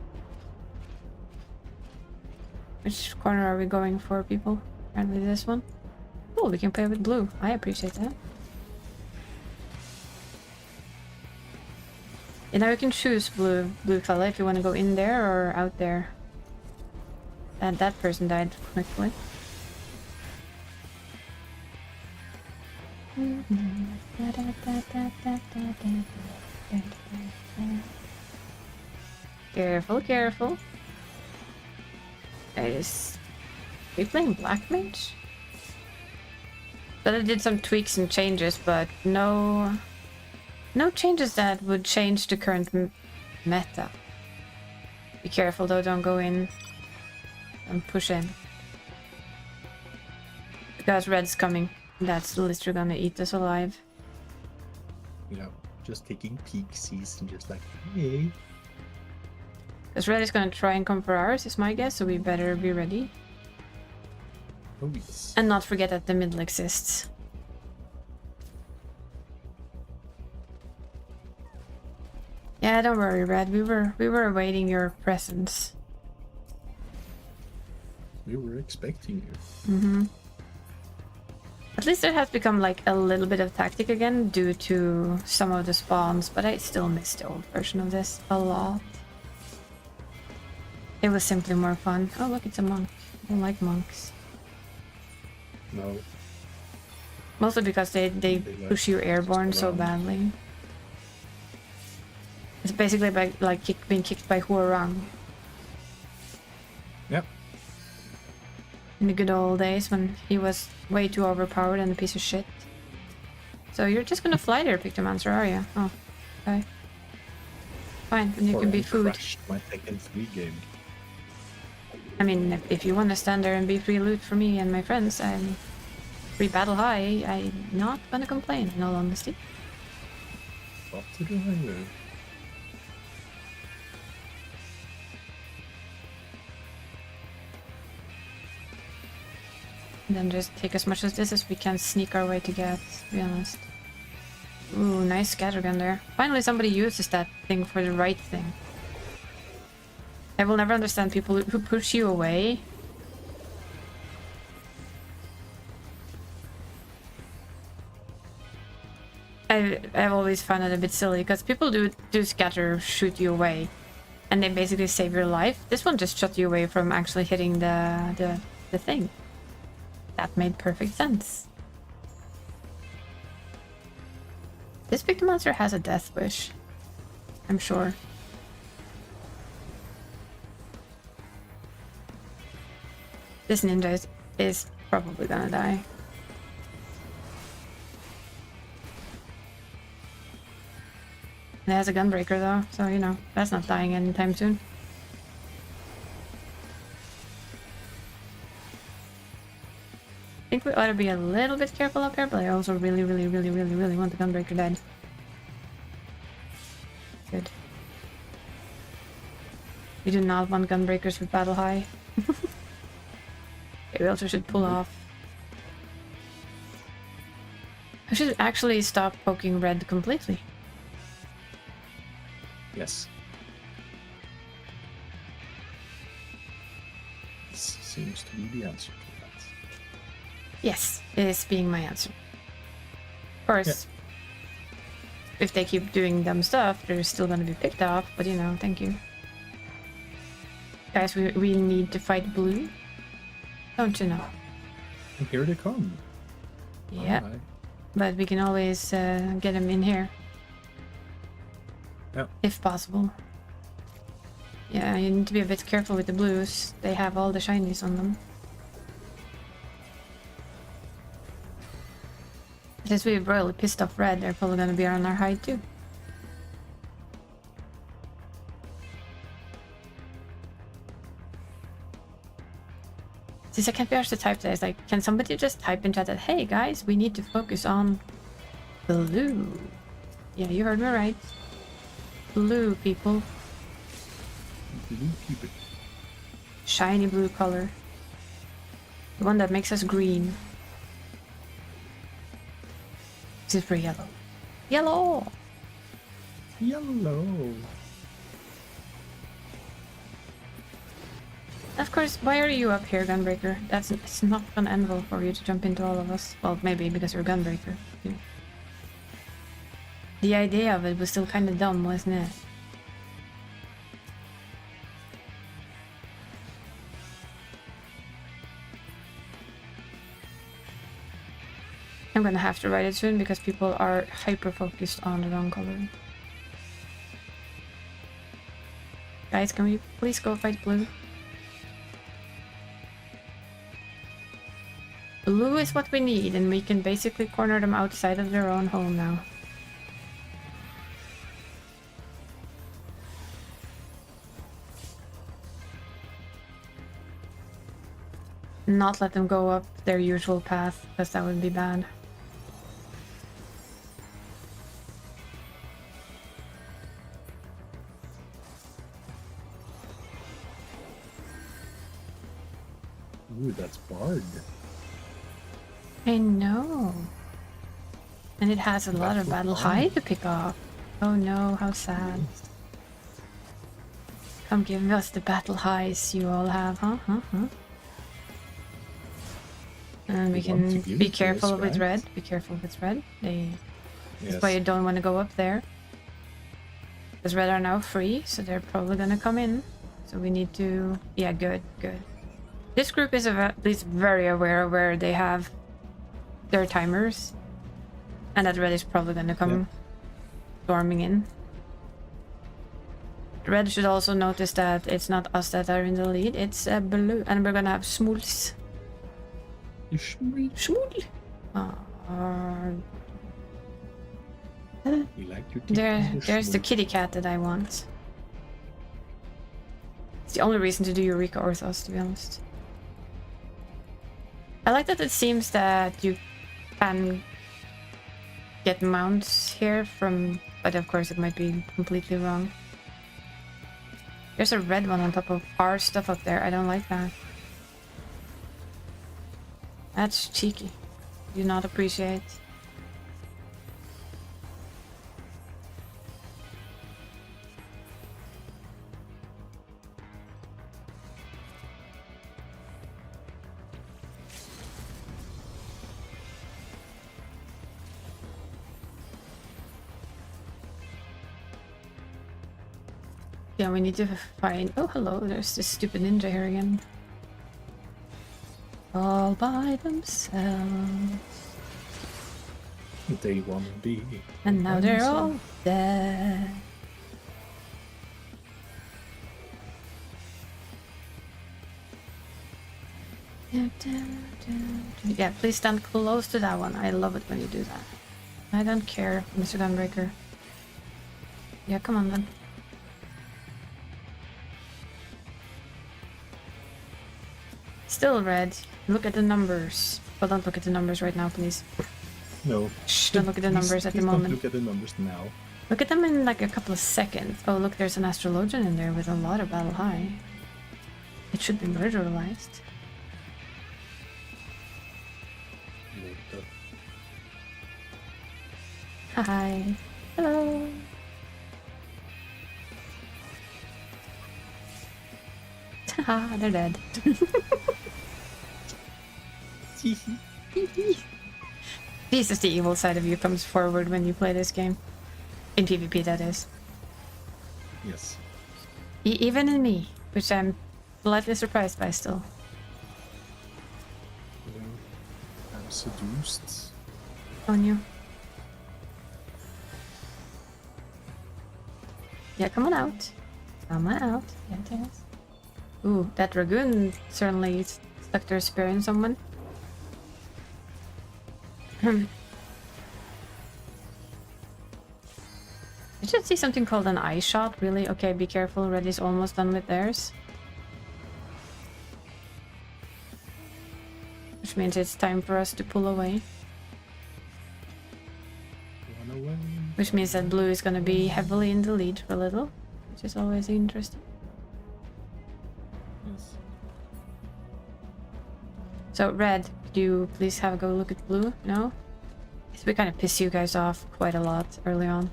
Which corner are we going for, people? Apparently this one. Oh, we can play with blue. I appreciate that. And now you can choose blue color if you want to go in there or out there. And that person died quickly. Careful, careful. Are you playing Black Mage? But I did some tweaks and changes, but no changes that would change the current meta. Be careful though, don't go in and push in. Because red's coming. That's literally gonna eat us alive. You know, just taking peeksies and just like, hey. Because red is gonna try and come for ours, is my guess, so we better be ready. Oh yes. And not forget that the middle exists. Yeah, don't worry, Red. We were awaiting your presence. We were expecting you. Mm-hmm. At least it has become like a little bit of tactic again due to some of the spawns, but I still miss the old version of this a lot. It was simply more fun. Oh look, it's a monk. I don't like monks. No. Mostly because they push you airborne so badly. It's basically like being kicked by Huarang. Yep. In the good old days when he was way too overpowered and a piece of shit. So you're just gonna fly there, Pictomancer, are you? Oh, okay. Fine, then you can be food. Crashed my Tekken 3 game. I mean, if you want to stand there and be free loot for me and my friends, and free battle high, I'm not gonna complain, in all honesty. What to do here? And then just take as much of this as we can sneak our way to get, to be honest. Ooh, nice scattergun there. Finally somebody uses that thing for the right thing. I will never understand people who push you away. I've always found it a bit silly, because people do scatter, shoot you away. And they basically save your life. This one just shot you away from actually hitting the thing. That made perfect sense. This Pictomancer has a death wish, I'm sure. This ninja is probably gonna die. It has a gunbreaker though, so you know, that's not dying anytime soon. I think we ought to be a little bit careful up here, but I also really want the gunbreaker dead. Good. We do not want gunbreakers with battle high. Okay, we also should pull off. I should actually stop poking red completely. Yes. This seems to be the answer to that. Yes, it is being my answer. Of course, if they keep doing dumb stuff, they're still gonna be picked off, but you know, thank you. Guys, we need to fight blue. Don't you know? And here they come. Yeah. Alright. But we can always get them in here. Yep. If possible. Yeah, you need to be a bit careful with the blues. They have all the shinies on them. Since we've really pissed off red, they're probably gonna be on our hide too. Since I can't be asked to type this, like, can somebody just type in chat that, hey guys, we need to focus on blue. Yeah, you heard me right. Blue, people. Blue people. Shiny blue color. The one that makes us green. This is for yellow. Yellow! Yellow. Of course, why are you up here, Gunbreaker? It's not gonna end well for you to jump into all of us. Well, maybe because you're Gunbreaker. Yeah. The idea of it was still kind of dumb, wasn't it? I'm gonna have to write it soon because people are hyper-focused on the wrong color. Guys, can we please go fight blue? Blue is what we need, and we can basically corner them outside of their own home now. Not let them go up their usual path, because that would be bad. Ooh, that's Bard. I know. And it has a lot of battle high to pick off. Oh no, how sad. Come give us the battle highs you all have, huh? And we can be careful with red. Be careful with red. That's why you don't want to go up there. Because red are now free, so they're probably gonna come in. So we need to... Yeah, good. This group is at least very aware of where they have their timers. And that red is probably gonna come storming in. Red should also notice that it's not us that are in the lead, it's blue. And we're gonna have Smools. Shmool. There's the kitty cat that I want. It's the only reason to do Eureka Orthos, to be honest. I like that it seems that you can get mounts here from... But of course it might be completely wrong. There's a red one on top of our stuff up there. I don't like that. That's cheeky. Do not appreciate. Yeah, we need to find... Oh, hello, there's this stupid ninja here again. All by themselves. They wanna be. And now they're all dead. Yeah, please stand close to that one. I love it when you do that. I don't care, Mr. Gunbreaker. Yeah, come on then. Still red. Look at the numbers. Well, don't look at the numbers right now, please. No. Shh, don't look at the numbers at the Please don't moment. look at the numbers now. Look at them in like a couple of seconds. Oh, look, there's an astrologian in there with a lot of battle high. It should be murderalized. Hi. Hello. Haha, they're dead. This is the evil side of you comes forward when you play this game. In PvP, that is. Yes. Even in me, which I'm slightly surprised by still. I'm seduced. On you. Yeah, come on out. Come on out. Yeah, it is. Ooh, that Dragoon certainly stuck their spear in someone. I should see something called an eye shot, really. Okay, be careful, Red is almost done with theirs. Which means it's time for us to pull away. Run away. Which means that blue is gonna be heavily in the lead for a little, which is always interesting. Yes. So red, could you please have a go look at blue? No? Because we kind of piss you guys off quite a lot early on.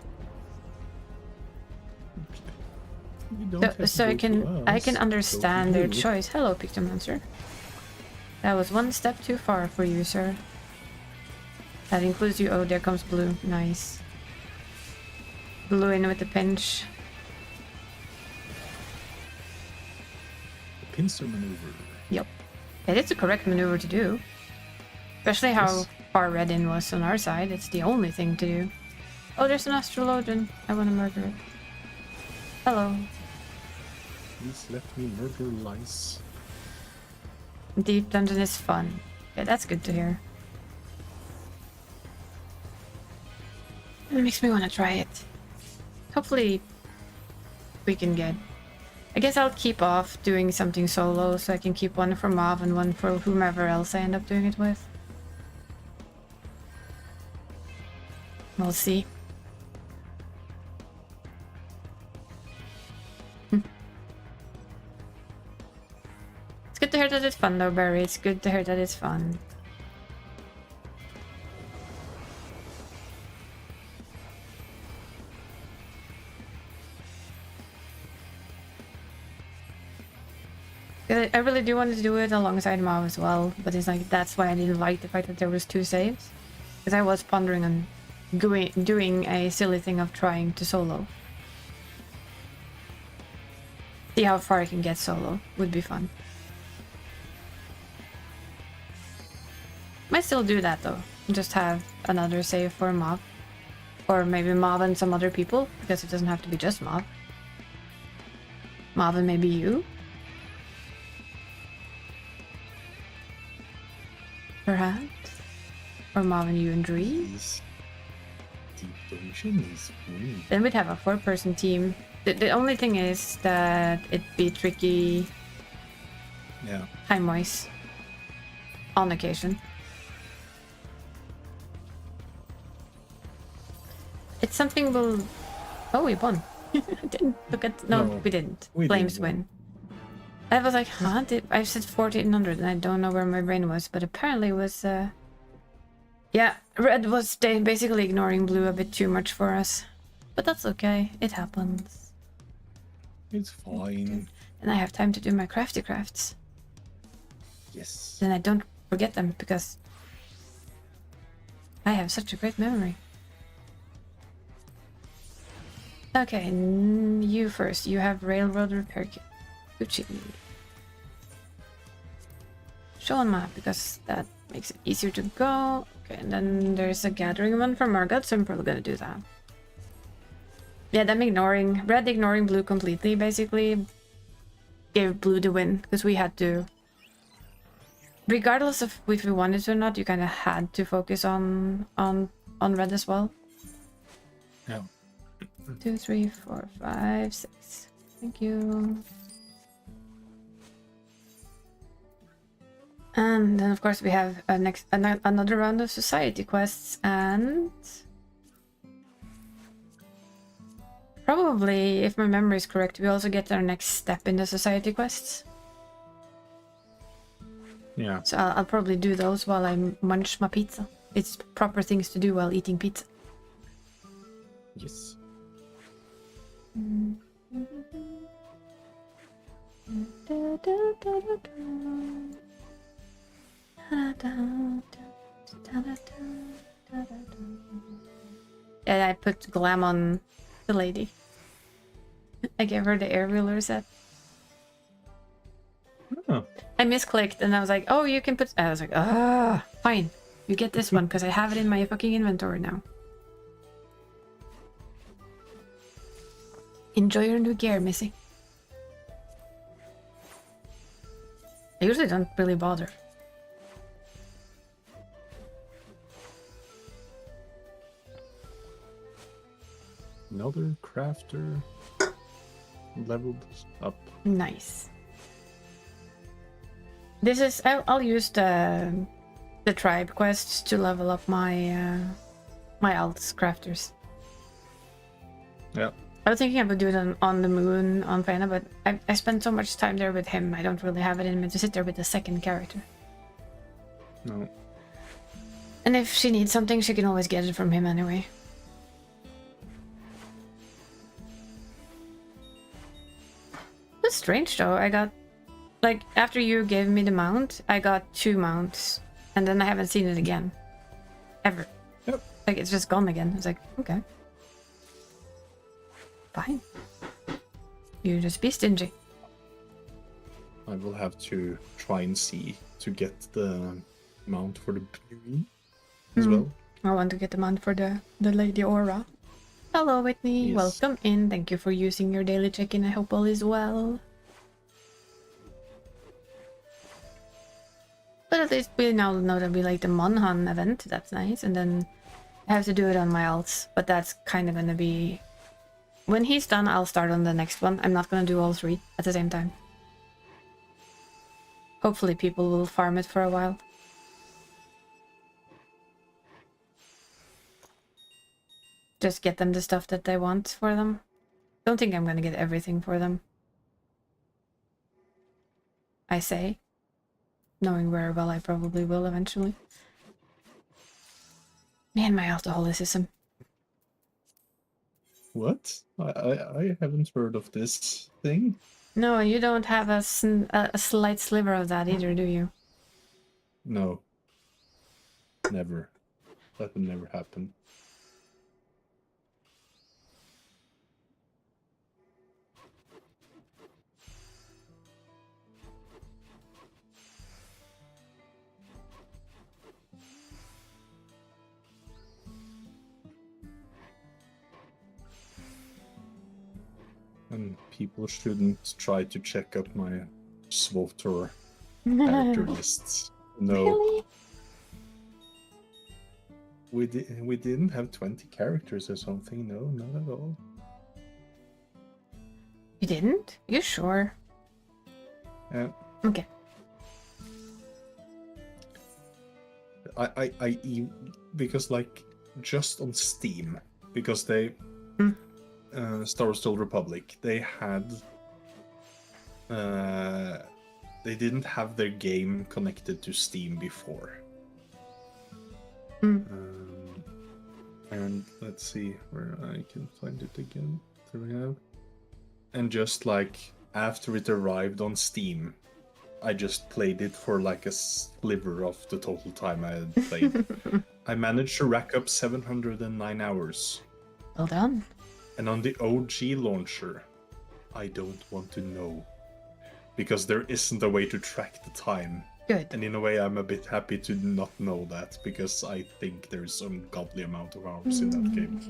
You don't have to So go I can to I us. can Go to understand their you. choice. Hello, Pictomancer. That was one step too far for you, sir. That includes you. Oh, there comes blue. Nice. Blue in with the pinch. Pincer maneuver. Yep. It is the correct maneuver to do. Especially how Yes. far red in was on our side. It's the only thing to do. Oh, there's an astrologian. I want to murder it. Hello. Please let me murder lice. Deep dungeon is fun. Yeah, that's good to hear. It makes me want to try it. Hopefully we can get... I guess I'll keep off doing something solo so I can keep one for Mav and one for whomever else I end up doing it with. We'll see. It's good to hear that it's fun though, Barry. It's good to hear that it's fun. I really do want to do it alongside Mav as well, but it's like that's why I didn't like the fact that there was 2 saves. Because I was pondering on doing a silly thing of trying to solo. See how far I can get solo. Would be fun. Might still do that though. Just have another save for Mav. Or maybe Mav and some other people, because it doesn't have to be just Mav. Mav and maybe you? Perhaps? Or Mav and you and Dree? This deep dungeon is weird. Then we'd have a 4-person team. The only thing is that it'd be tricky Yeah. time-wise. On occasion. It's something we'll... Oh, we won. I didn't look at... No, No, we didn't. we Flames didn't win. win. I was like, huh? I said 1400 and I don't know where my brain was, but apparently it was... Yeah, red was basically ignoring blue a bit too much for us. But that's okay. It happens. It's fine. And I have time to do my crafty crafts. Yes. Then I don't forget them because I have such a great memory. Okay, you first. You have railroad repair kit. Gucci. Show on map because that makes it easier to go. Okay, and then there's a gathering one from Margot, so I'm probably gonna do that. Yeah, them ignoring red ignoring blue completely basically gave blue the win because we had to regardless of if we wanted to or not, you kind of had to focus on red as well. Yeah. 2, 3, 4, 5, 6. Thank you. And then of course we have another round of society quests, and probably, if my memory is correct, we also get our next step in the society quests. Yeah. So I'll probably do those while I munch my pizza. It's proper things to do while eating pizza. Yes. Yeah, I put glam on the lady. I gave her the air wheeler set. Oh. I misclicked and I was like, oh, you can put... I was like, ah, fine. You get this one because I have it in my fucking inventory now. Enjoy your new gear, Missy. I usually don't really bother. Another crafter leveled up. Nice. This is... I'll use the tribe quests to level up my my alts crafters. Yeah. I was thinking I would do it on the moon on Faina, but I spent so much time there with him, I don't really have it in me to sit there with the second character. No. And if she needs something, she can always get it from him anyway. That's strange though, I got... Like, after you gave me the mount, I got 2 mounts. And then I haven't seen it again. Ever. Yep. Like, it's just gone again. It's like, okay. Fine. You just be stingy. I will have to try and see to get the mount for the blue as well. I want to get the mount for the Lady Aura. Hello, Whitney. Yes. Welcome in. Thank you for using your daily check-in. I hope all is well. But at least we now know that we like the Monhan event. That's nice. And then I have to do it on my alts. But that's kind of going to be... When he's done, I'll start on the next one. I'm not going to do all 3 at the same time. Hopefully people will farm it for a while. Just get them the stuff that they want for them. Don't think I'm going to get everything for them. I say. Knowing very well I probably will eventually. Man, my alcoholicism. What? I haven't heard of this thing. No, you don't have a slight sliver of that either, do you? No. Never. That would never happen. And people shouldn't try to check up my Swotor character lists. No. Really? We didn't have 20 characters or something. No, not at all. You didn't? You sure? Yeah. Okay. Because like just on Steam, because they Star Wars: The Old Republic, they had they didn't have their game connected to Steam before. And let's see where I can find it again. There we have. And just like after it arrived on Steam, I just played it for like a sliver of the total time I had played. I managed to rack up 709 hours. Well done. And on the OG launcher, I don't want to know. Because there isn't a way to track the time. Good. And in a way, I'm a bit happy to not know that, because I think there's some godly amount of hours in that game.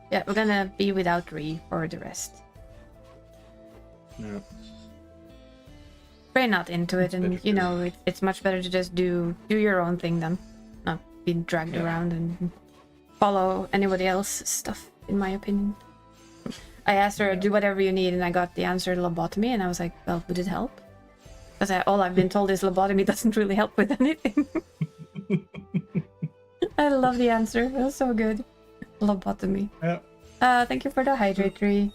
Yeah, we're gonna be without Ree for the rest. Yeah. We're not into it, and you know, it's much better to just do your own thing than not be dragged around and follow anybody else's stuff, in my opinion. I asked her, do whatever you need, and I got the answer lobotomy, and I was like, well, would it help? Because all I've been told is lobotomy doesn't really help with anything. I love the answer. It was so good. Lobotomy. Yeah. Thank you for the hydrate tree.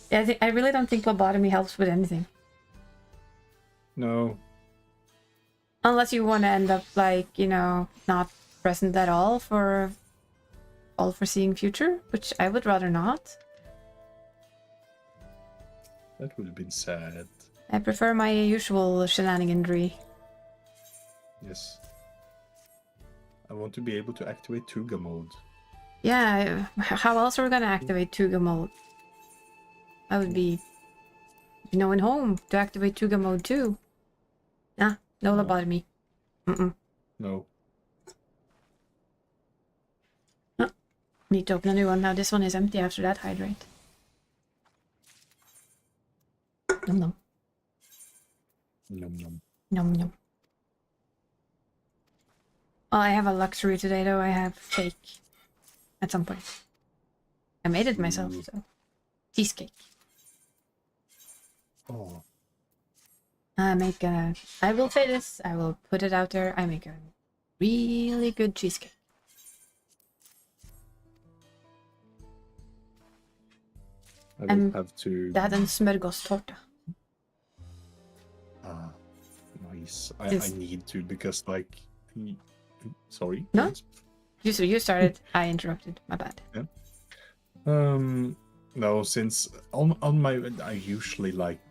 Yeah, I really don't think lobotomy helps with anything. No. Unless you want to end up like, you know, not present at all for all foreseeing future, which I would rather not. That would have been sad. I prefer my usual shenaniganry. Yes. I want to be able to activate Tuga mode. Yeah, how else are we gonna activate Tuga mode? That would be, you know, in home to activate Tuga mode too. Nah, no lobotomy. No. Oh, need to open a new one now. This one is empty after that hydrate. Nom nom. Nom nom. Nom nom. Well, I have a luxury today though. I have cake. At some point. I made it myself, so. Cheesecake. Oh. I will say this, I will put it out there, I make a really good cheesecake. I will have to... That and smörgåstårta. Ah, nice. I need to, because like... Sorry? No? You started, I interrupted, my bad. Yeah. No, since on my... I usually like...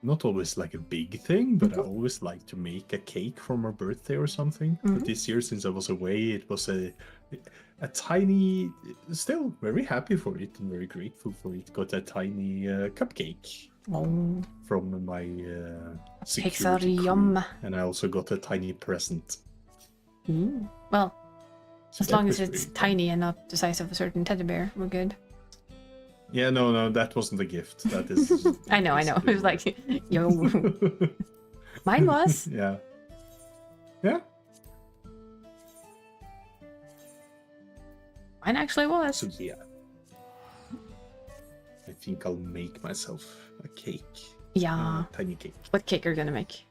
Not always like a big thing, but I always like to make a cake for my birthday or something. But this year, since I was away, it was a tiny... Still very happy for it and very grateful for it. Got a tiny cupcake from my security crew. And I also got a tiny present. Well, So as long that as was it's very tiny and not the size of a certain teddy bear, we're good. Yeah, no, that wasn't a gift. That is... I know. It was like, yo. Mine was. Yeah. Yeah? Mine actually was. So yeah. I think I'll make myself a cake. Yeah. A tiny cake. What cake are you gonna make?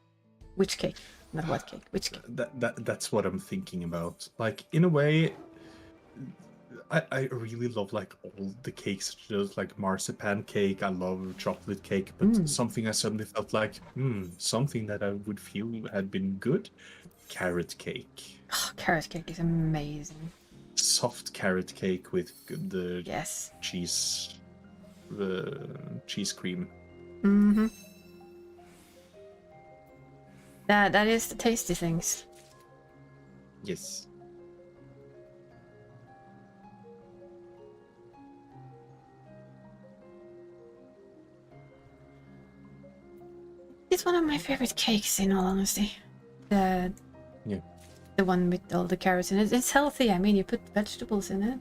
Which cake? Not what cake. Which cake? That's what I'm thinking about. Like, in a way... I really love like all the cakes, just like marzipan cake. I love chocolate cake, but something I suddenly felt like, something that I would feel had been good. Carrot cake. Oh, carrot cake is amazing. Soft carrot cake with the cheese, cheese cream. That is the tasty things. Yes. It's one of my favorite cakes, in all honesty. The one with all the carrots in it. It's healthy. I mean, you put vegetables in it.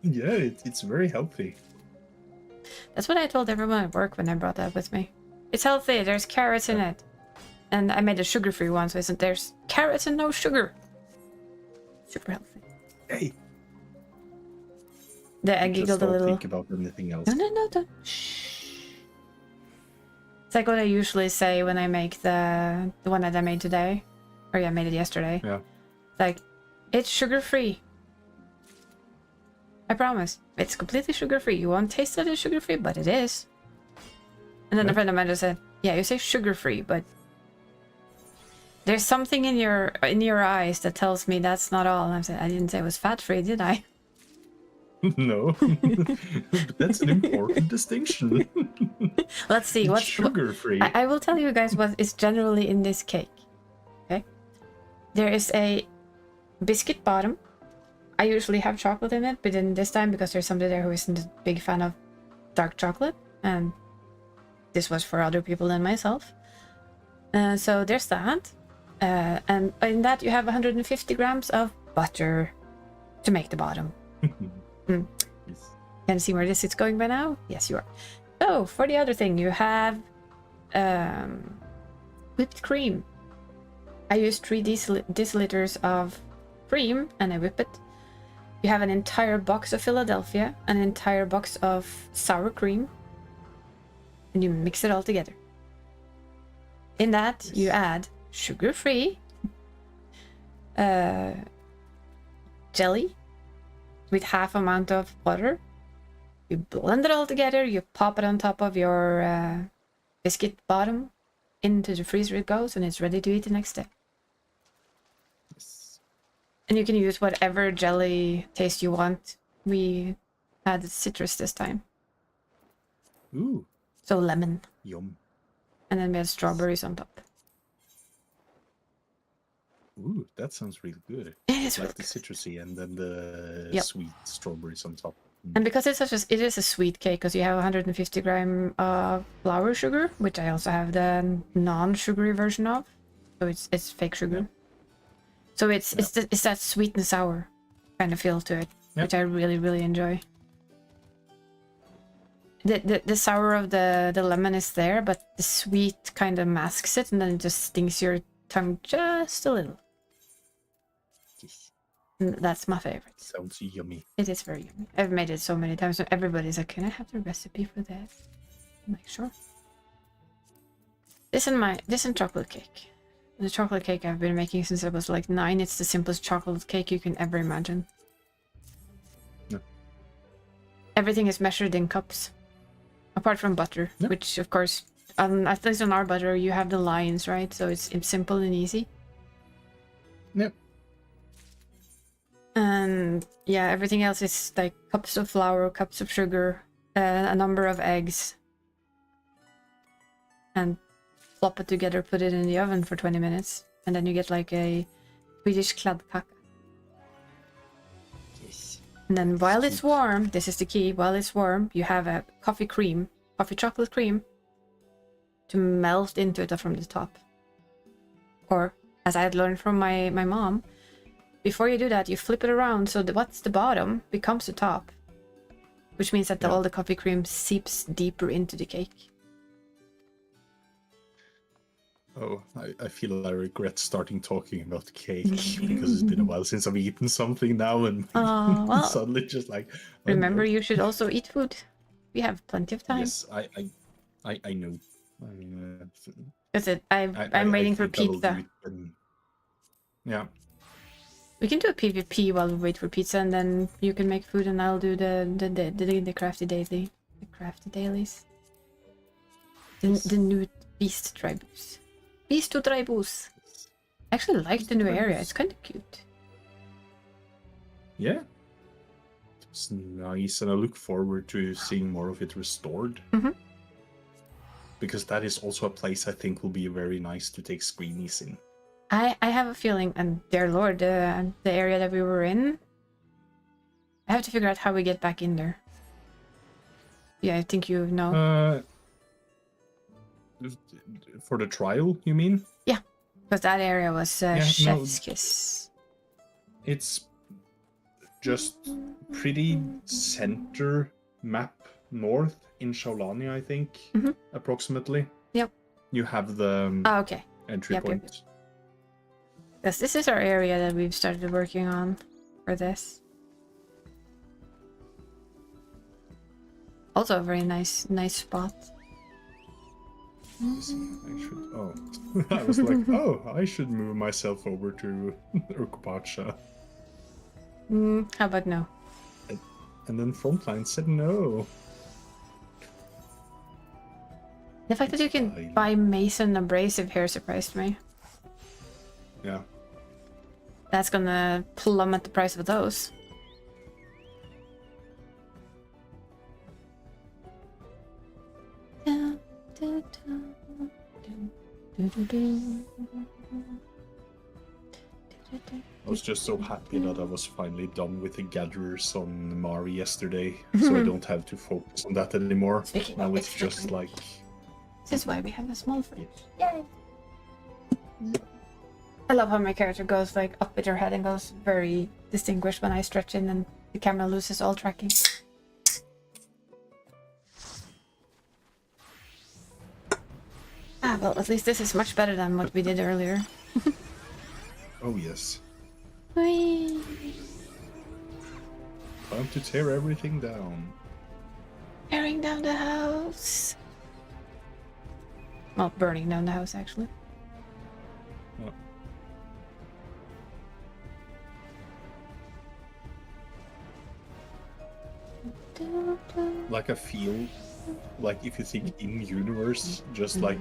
Yeah, it's very healthy. That's what I told everyone at work when I brought that with me. It's healthy. There's carrots in it. And I made a sugar-free one, so there's carrots and no sugar. Super healthy. Hey. I giggled a little. Think about anything else. No, don't. Shh. It's like what I usually say when I make the one that I made today. Or yeah, I made it yesterday. Yeah. Like, it's sugar-free. I promise. It's completely sugar-free. You won't taste that it's sugar-free, but it is. And then a friend of mine just said, yeah, you say sugar-free, but there's something in your eyes that tells me that's not all. And I said, I didn't say it was fat-free, did I? No. But that's an important distinction. Let's see. What's sugar-free? I will tell you guys what is generally in this cake. Okay? There is a biscuit bottom. I usually have chocolate in it, but then this time, because there's somebody there who isn't a big fan of dark chocolate, and this was for other people than myself. So there's that. And in that you have 150 grams of butter to make the bottom. Yes. Can you see where this is going by now? Yes, you are. So for the other thing, you have whipped cream. I use 3 deciliters of cream and I whip it. You have an entire box of Philadelphia, an entire box of sour cream, and you mix it all together. In that, Yes. you add sugar-free jelly with half amount of butter. You blend it all together, you pop it on top of your biscuit bottom, into the freezer it goes, and it's ready to eat the next day. Yes. And you can use whatever jelly taste you want. We had citrus this time, Ooh, so lemon. yum. And then we had strawberries on top. Ooh, that sounds really good. It is Like really the good. citrusy and then the Yep. sweet strawberries on top. And because it is a sweet cake, because you have 150 gram of flour sugar, which I also have the non-sugary version of, so it's fake sugar. So it's that sweet and sour kind of feel to it, which I really enjoy. The sour of the lemon is there, but the sweet kind of masks it, and then it just stings your tongue just a little. Yes. And that's my favorite. Sounds yummy. It is very yummy. I've made it so many times, and everybody's like, "Can I have the recipe for this?" I'm like, "Sure." This and chocolate cake. The chocolate cake I've been making since I was like 9. It's the simplest chocolate cake you can ever imagine. Yeah. Everything is measured in cups, apart from butter, Yeah. which of course, at least on our butter, you have the lines, right? So it's simple and easy. Yep. And yeah, everything else is like cups of flour, cups of sugar, a number of eggs, and flop it together, put it in the oven for 20 minutes, and then you get like a Swedish kladdkaka. Yes. And then while it's warm, this is the key, while it's warm, you have a coffee chocolate cream, to melt into it from the top. Or, as I had learned from my mom, before you do that, you flip it around so that what's the bottom becomes the top, which means that all the coffee cream seeps deeper into the cake. Oh, I feel I regret starting talking about cake because it's been a while since I've eaten something now, and Well, suddenly just like. remember, no. you should also eat food. We have plenty of time. Yes, I know. That's it. I'm waiting for think I will do pizza. it when- Yeah. We can do a PvP while we wait for pizza, and then you can make food, and I'll do the crafty daily, the crafty dailies. The new beast tribus. Beast to tribus. I actually like the new area. It's kind of cute. Yeah. It's nice, and I look forward to seeing more of it restored. Mhm. Because that is also a place I think will be very nice to take screenies in. I have a feeling, and dear lord, the area that we were in, I have to figure out how we get back in there. Yeah, I think you know. For the trial, you mean? Yeah, because that area was no. chef's kiss. It's just pretty center map north in Shaolani, I think, approximately. Yep. You have the Oh, okay. entry Yep. point. Yes, this is our area that we've started working on for this. Also a very nice spot. I should. Oh, I was like, oh, I should move myself over to Urkpacha. How about no? And then Frontline said no. The fact that you can buy Mason abrasive here surprised me. Yeah. That's gonna plummet the price of those. I was just so happy that I was finally done with the gatherers on Mari yesterday, so I don't have to focus on that anymore. Speaking Now of it's extra just food. like... This is why we have a small fridge. Yay! I love how my character goes like up with her head and goes very distinguished when I stretch in and the camera loses all tracking. Ah, well, at least this is much better than what we did earlier. Oh yes. Whee! Time to tear everything down. Tearing down the house. Well, burning down the house, actually. Oh. Like I feel like if you think in universe, just like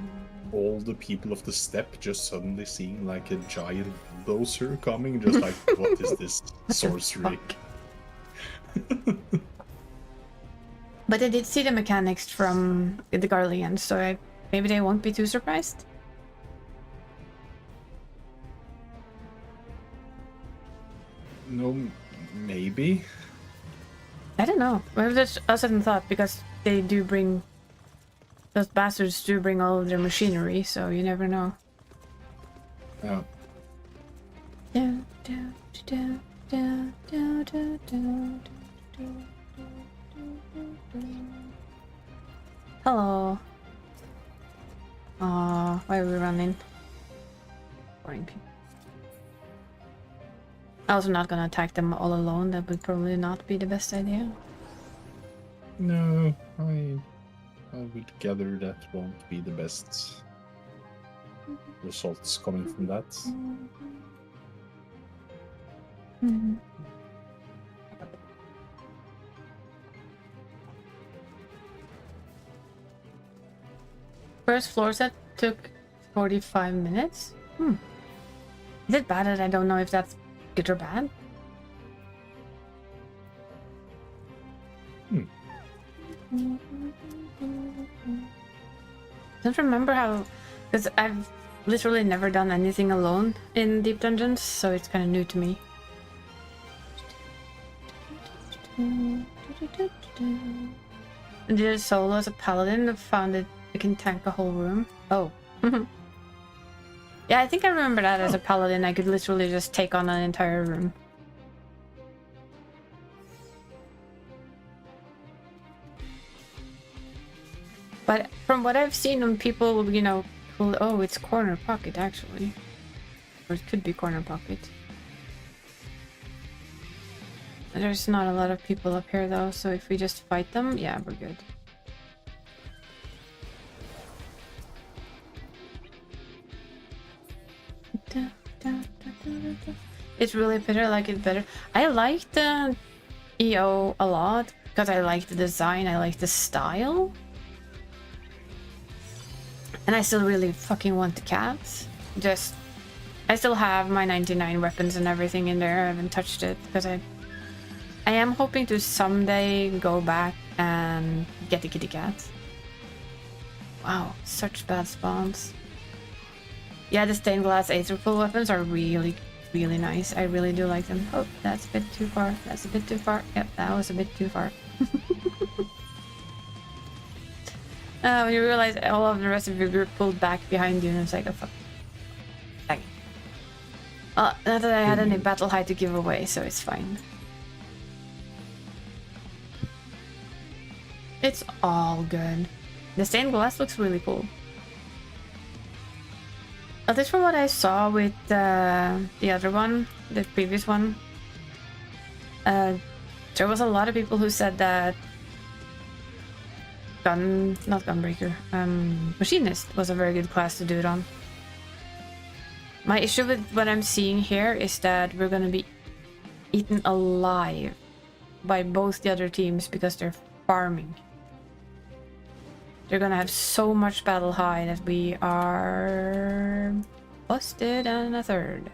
all the people of the steppe just suddenly seeing like a giant bulldozer coming, just like what is this sorcery? But I did see the mechanics from the Guardians, so maybe they won't be too surprised. No, maybe. I don't know. Maybe that's a sudden thought because they do bring. Those bastards do bring all of their machinery, so you never know. Yeah. Hello. Aw, why are we running? Boring people. I was not gonna attack them all alone. That would probably not be the best idea. No, I would gather that won't be the best results coming from that. First floor set took 45 minutes? Is it bad that I don't know if that's good or bad? Don't remember how, because I've literally never done anything alone in Deep Dungeons, so it's kind of new to me. I did a solo as a paladin. I found it I can tank a whole room. Oh. Yeah, I think I remember that as a paladin. I could literally just take on an entire room. But from what I've seen when people, you know, oh, it's corner pocket actually. Or it could be corner pocket. There's not a lot of people up here though, so if we just fight them, yeah, we're good. It's really better. I like it better. I like the EO a lot because I like the design, I like the style. And I still really fucking want the cats. Just, I still have my 99 weapons and everything in there. I haven't touched it because I am hoping to someday go back and get the kitty cats. Wow, such bad spawns. Yeah, the stained glass aetherful weapons are really, really nice. I really do like them. Oh, that's a bit too far. That's a bit too far. Yep, that was a bit too far. When you realize all of the rest of your group pulled back behind you, and it's like, oh fuck. Dang. Well, not that I had any battle hide to give away, so it's fine. It's all good. The stained glass looks really cool. At least from what I saw with the other one, the previous one, there was a lot of people who said that not Gunbreaker, Machinist was a very good class to do it on. My issue with what I'm seeing here is that we're gonna be eaten alive by both the other teams because they're farming. They're gonna have so much battle high that we are busted and a third.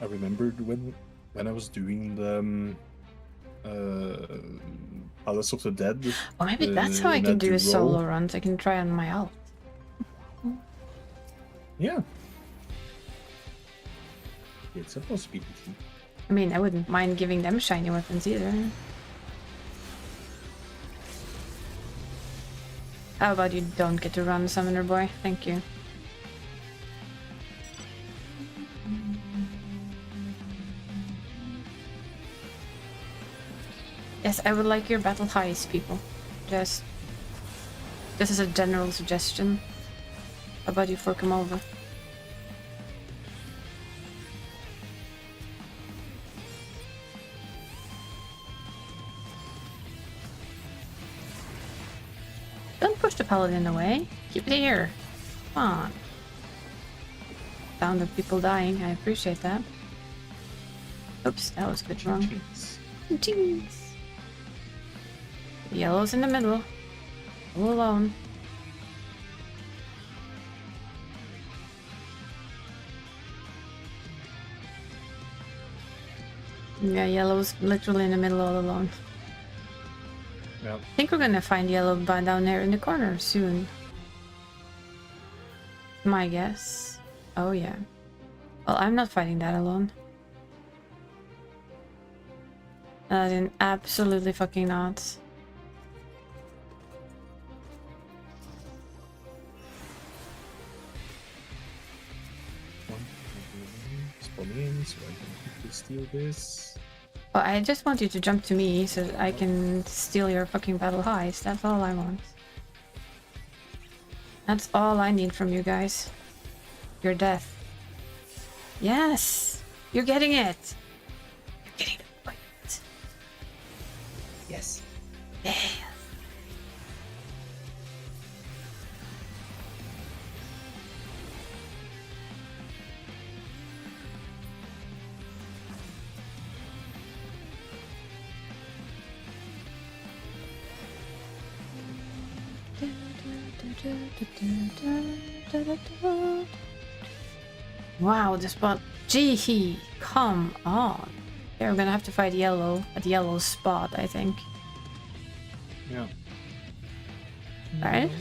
I remembered when I was doing the Palace of the Dead. Well, maybe that's how I can do a solo run. So I can try on my alt. Yeah, It's a possibility. I mean, I wouldn't mind giving them shiny weapons either. How about you don't get to run, Summoner Boy? Thank you. Yes, I would like your battle highs, people. Just... This is a general suggestion. How about you fork them over? Don't push the paladin away. Keep it here. Come on. Sound of people dying. I appreciate that. Oops, that was a bit wrong. Jeez. Yellow's in the middle. All alone. Yeah, yellow's literally in the middle all alone. Yeah. I think we're gonna find yellow by down there in the corner soon. My guess. Oh yeah. Well, I'm not fighting that alone. Absolutely fucking not. Spawn in so I can quickly steal this. Well, I just want you to jump to me so that I can steal your fucking battle highs. That's all I want. That's all I need from you guys. Your death. Yes! You're getting it! You're getting the point. Yes. Yes. Wow, the spot. Gee, come on. Yeah, we're gonna have to fight yellow at yellow's spot, I think. Yeah. Right?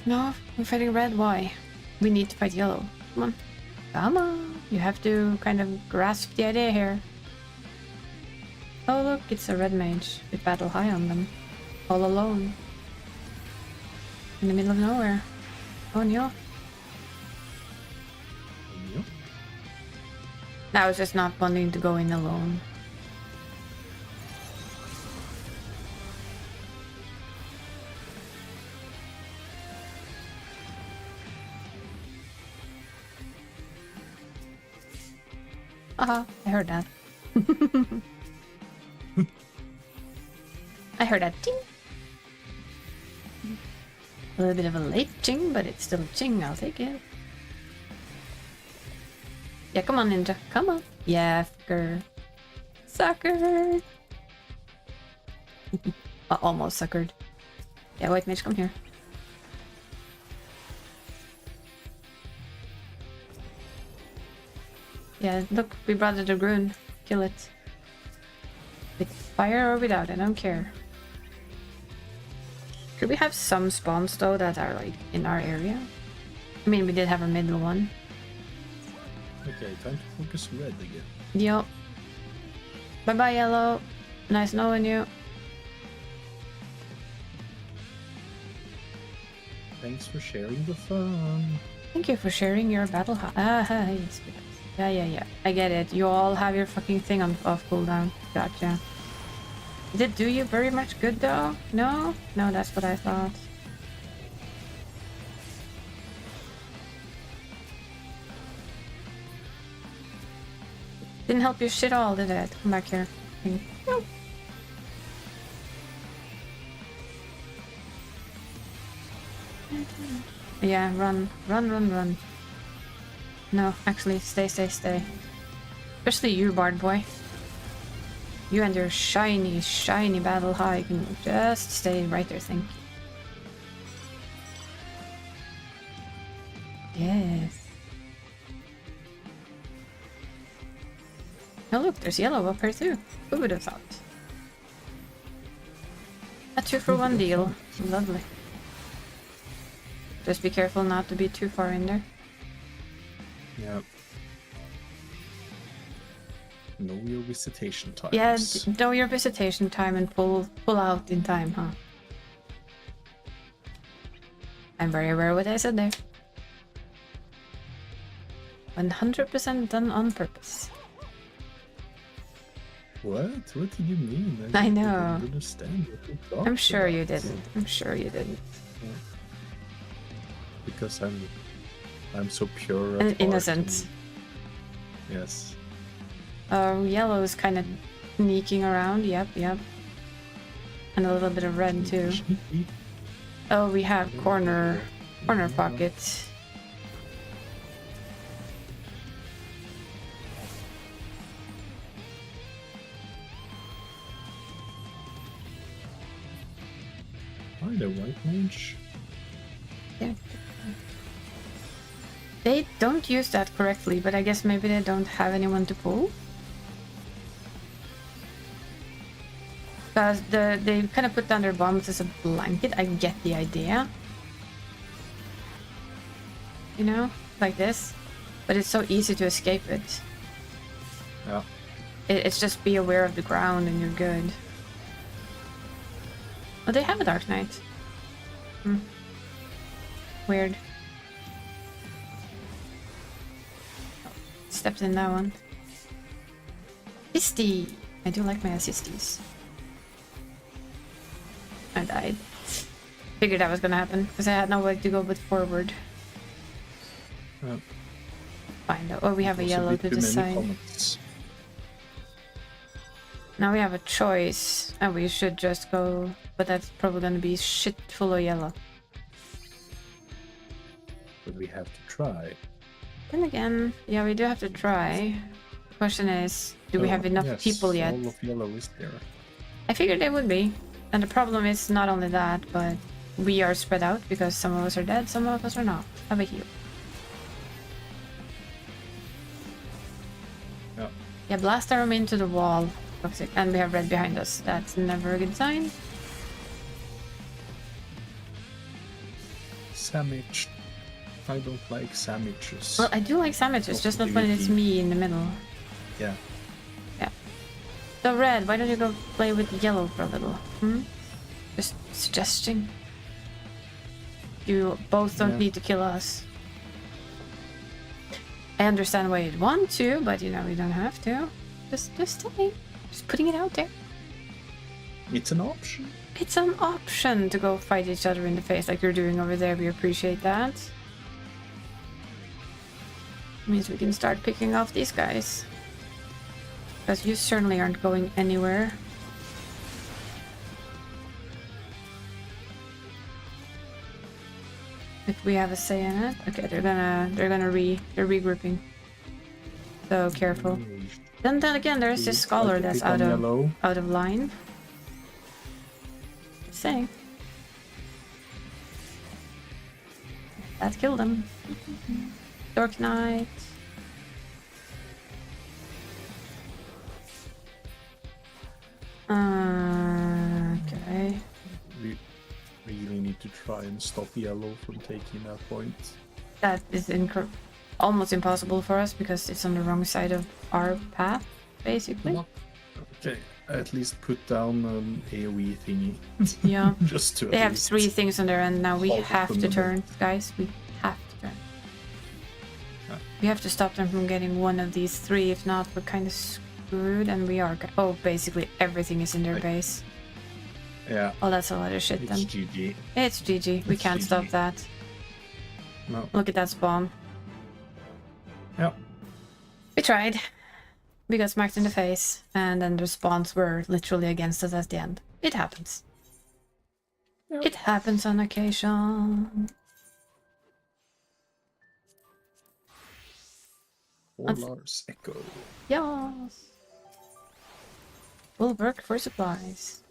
No, we're fighting red. Why? We need to fight yellow. Come on. Come on. You have to kind of grasp the idea here. Oh, look, it's a red mage with battle high on them. All alone. In the middle of nowhere. Oh, no. Yeah. I was just not wanting to go in alone. Haha, I heard that. I heard that ting. A little bit of a late ching, but it's still a ching. I'll take it. Yeah, come on, ninja. Come on. Yeah, fucker. Sucker. Almost suckered. Yeah, white mage, come here. Yeah, look, we brought the Dragoon. Kill it. With fire or without, I don't care. Could we have some spawns though that are like in our area? I mean, we did have a middle one. Okay, time to focus red again. Yup. Bye bye, yellow. Nice knowing you. Thanks for sharing the fun. Thank you for sharing your battle highs. Yeah. I get it. You all have your fucking thing on off cooldown. Gotcha. Did it do you very much good though? No? No, that's what I thought. Didn't help your shit all, did it? Come back here. Nope. Yeah, run. No, actually, stay. Especially you, Bard boy. You and your shiny battle high can just stay right there, thank you. Yes. Oh look, there's yellow up here too. Who would have thought? A 2-for-1 deal. Lovely. Just be careful not to be too far in there. Yeah. Know your visitation times. Yeah, know your visitation time and pull out in time, huh? I'm very aware of what I said there. 100% done on purpose. What? What did you mean? I didn't know. understand what you talked I'm sure you about. didn't. I'm sure you didn't. Because I'm so pure at And heart innocent. and- Yes. Yellow is kind of sneaking around. Yep. And a little bit of red too. Oh, we have corner pocket. Hi, the white mage. Yeah. They don't use that correctly, but I guess maybe they don't have anyone to pull. Because they kind of put down their bombs as a blanket. I get the idea. You know? Like this. But it's so easy to escape it. Yeah. It's just be aware of the ground and you're good. Oh, they have a Dark Knight. Weird. Stepped in that one. Assisty! I do like my assisties. I died. Figured that was gonna happen, because I had no way to go but forward. Fine though. Oh, we have a yellow to decide. Now we have a choice, and we should just go, but that's probably gonna be shit full of yellow. But we have to try. Then again, yeah, we do have to try. The question is, do we have enough people yet? All of yellow is there. I figured they would be. And the problem is not only that, but we are spread out because some of us are dead, some of us are not. Have a heal. Yeah. Yeah, blast arrow into the wall. Toxic. And we have red behind us. That's never a good sign. Sandwich. I don't like sandwiches. Well, I do like sandwiches, just not when it's me in the middle. Yeah. Yeah. So red, why don't you go play with yellow for a little? Just suggesting. You both don't need to kill us. I understand why you'd want to, but you know, you don't have to. Just saying. Just putting it out there. It's an option. It's an option to go fight each other in the face like you're doing over there. We appreciate that. Means we can start picking off these guys. Because you certainly aren't going anywhere. If we have a say in it. Okay, they're regrouping. So careful. Then again, there's this scholar that's out of line. Just saying. That killed him. Dark Knight. Okay. We really need to try and stop yellow from taking that point. That is almost impossible for us because it's on the wrong side of our path, basically. Okay, at least put down an AoE thingy. Yeah. Just to. They have 3 things on their end now. We have to turn, guys. We have to turn. Yeah. We have to stop them from getting one of these 3. If not, we're kind of screwed. And we are. Oh, basically everything is in their base. Yeah. Oh, that's a lot of shit then. It's GG. It's GG. We can't stop that. No. Look at that spawn. Yeah. We tried. We got smacked in the face, and then the spawns were literally against us at the end. It happens. Yep. It happens on occasion. Lars Echo. Yes. We'll work for supplies.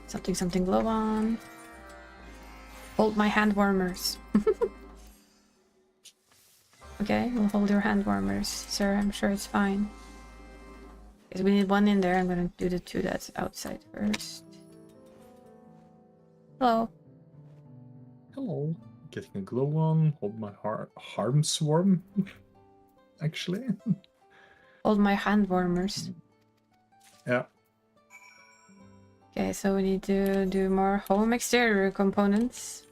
Something glow on. Hold my hand warmers. Okay, we'll hold your hand warmers, sir. I'm sure it's fine. Because we need 1 in there. I'm gonna do the 2 that's outside first. Hello. Hello. Getting a glow on. Hold my harm swarm. actually. All my hand warmers. Yeah. Okay, so we need to do more home exterior components.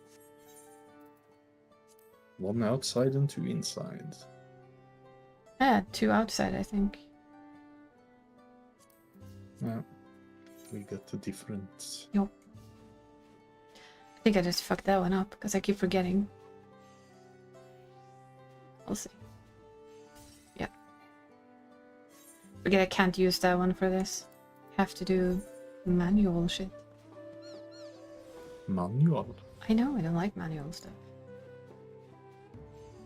1 outside and 2 inside. Yeah, 2 outside, I think. Yeah. We got the different. Yup. I think I just fucked that one up because I keep forgetting. We'll see. Yeah. Forget I can't use that one for this. Have to do manual shit. Manual. I know, I don't like manual stuff.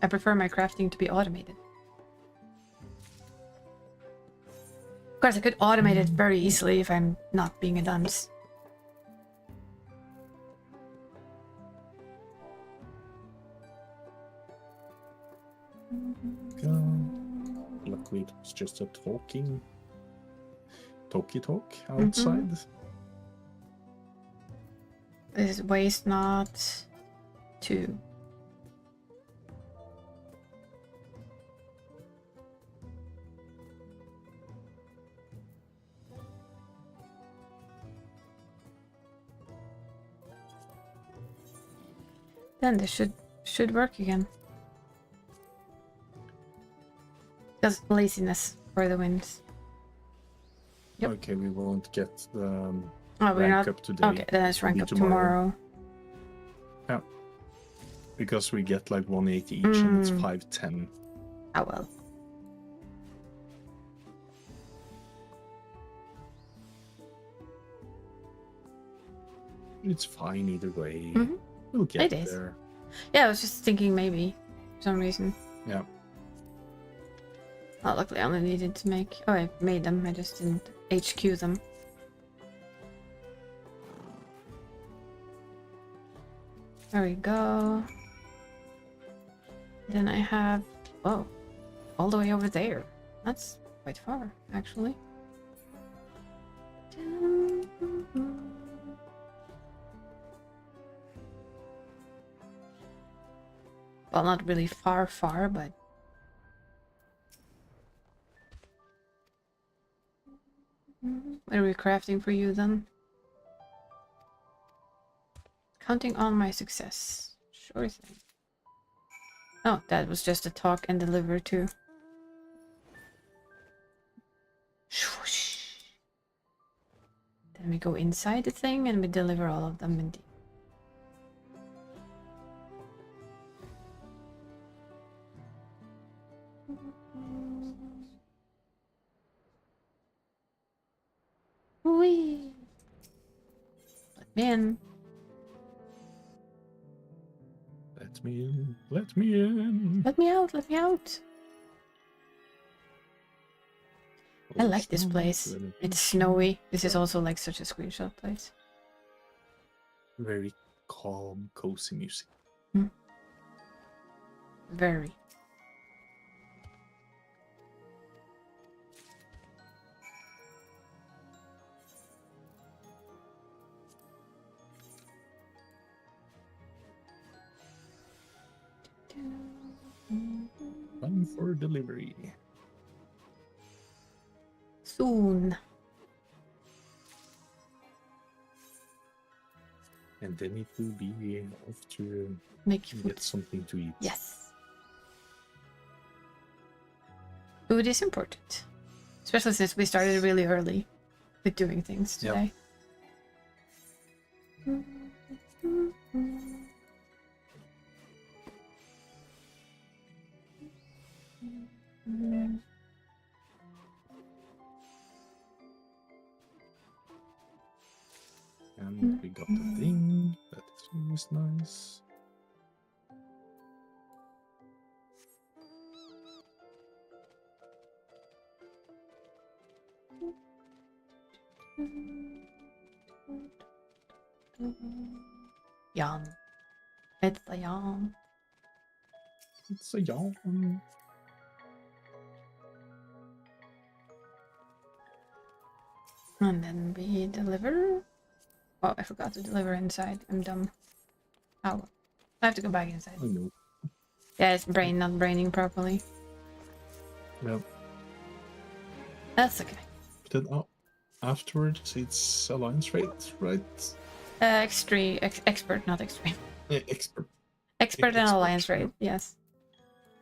I prefer my crafting to be automated. Of course, I could automate it very easily if I'm not being a dunce. Luckily, it was just a talky talk outside. This is waste not 2. Then this should work again. Just laziness for the wins. Yep. Okay, we won't get the Oh, we're rank not up today. okay. Then let's rank Maybe up tomorrow. Yeah. Because we get like 180 each and it's 510. Oh well. It's fine either way. Mhm. We'll get It is. there. Yeah, I was just thinking maybe for some reason. Yeah. Oh, luckily I only needed to make. Oh, I made them. I just didn't HQ them. There we go. Then I have. Whoa. All the way over there. That's quite far, actually. Well, not really far, but... What are we crafting for you, then? Counting on my success. Sure thing. Oh, that was just a talk and deliver, too. Swoosh. Then we go inside the thing and we deliver all of them indeed. Whee! Let me in. Let me in. Let me in. Let me out, let me out. I like this place. It's snowy. This is also like such a screenshot place. Very calm, cozy music. Very. Time for delivery. Soon. And then it will be off to Make food. get something to eat. Yes. Food is important. Especially since we started really early with doing things today. And we got the thing. That's always nice. Yum. It's a yum. It's a yawn. And then we deliver. Oh, I forgot to deliver inside. I'm dumb. Oh, well. I have to go back inside. I know. Yeah, it's brain not braining properly. Yeah. That's okay. Then afterwards, it's alliance rate, right? Extreme, expert, not extreme. Yeah, expert. Expert and Expert, alliance rate, yes.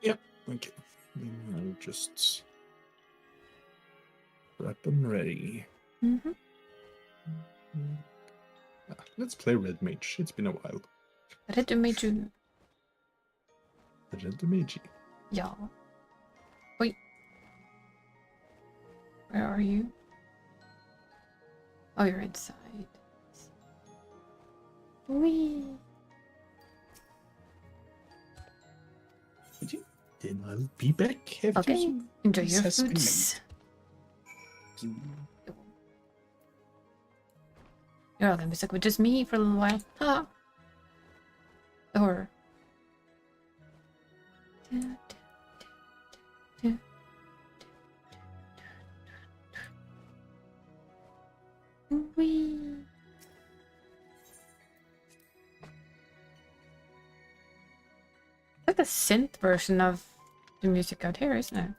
Yep. Okay. Then I'll just prep and ready. Mm-hmm. Let's play Red Mage. It's been a while. Red Mage. Red Mage. Yeah. Wait. Where are you? Oh, you're inside. Wee. Then I'll be back. Okay. Enjoy your has been foods. made. You're all gonna be stuck with just me for a little while. Ah. The horror. Wee. Like the synth version of the music out here, isn't it?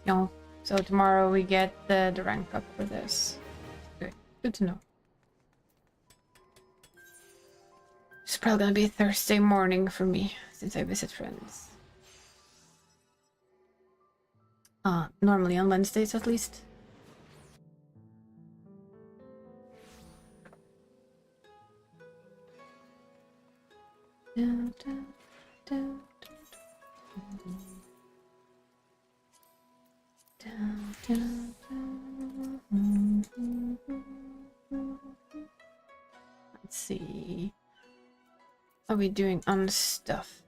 No. So tomorrow we get the rank up for this. Good. Good to know. It's probably gonna be a Thursday morning for me since I visit friends. Normally on Wednesdays at least. Let's see. Are we doing on stuff?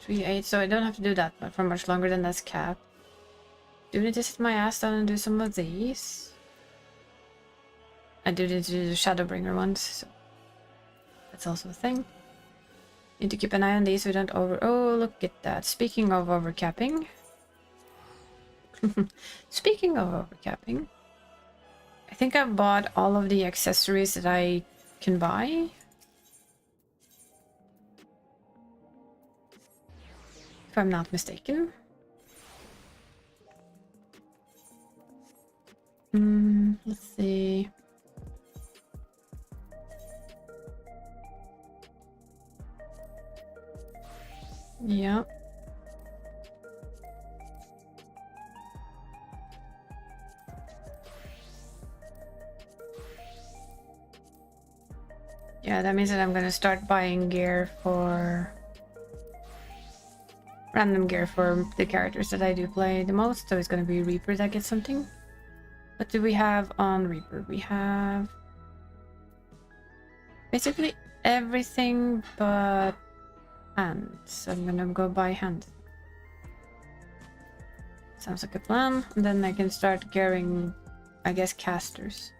3-8, so I don't have to do that but for much longer than that's cap. Do I need to sit my ass down and do some of these? I do need to do the Shadowbringer ones, so that's also a thing. Need to keep an eye on these so we don't over... Oh, look at that. Speaking of overcapping. Speaking of overcapping. I think I bought all of the accessories that I can buy. If I'm not mistaken. Let's see. Yeah. Yeah, that means that I'm gonna start buying gear for... random gear for the characters that I do play the most. So it's gonna be Reaper that gets something. What do we have on Reaper? We have... basically everything but... hands. I'm gonna go buy hands. Sounds like a plan. And then I can start gearing, I guess, casters.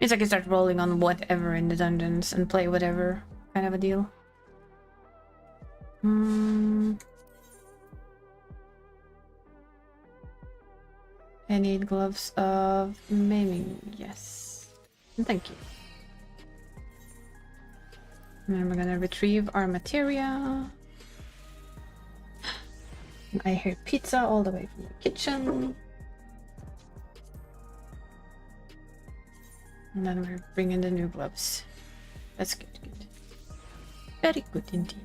Means I can start rolling on whatever in the dungeons and play whatever kind of a deal. I need gloves of maiming. Yes. And thank you. And then we're gonna retrieve our materia. I hear pizza all the way from the kitchen. And then we're bringing the new gloves. That's good, good. Very good indeed.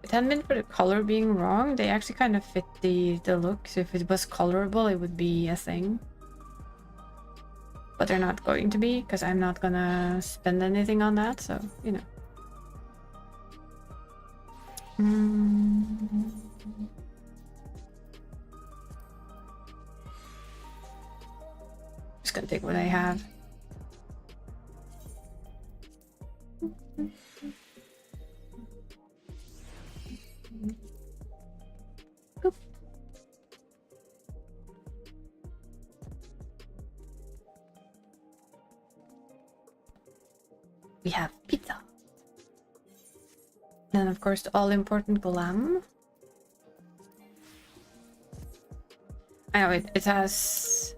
If it hadn't been for the color being wrong, they actually kind of fit the look. So if it was colorable, it would be a thing. But they're not going to be, because I'm not gonna spend anything on that, so, you know. Just gonna take what I have. Boop. We have pizza. Then, of course, the all-important glam. I know it has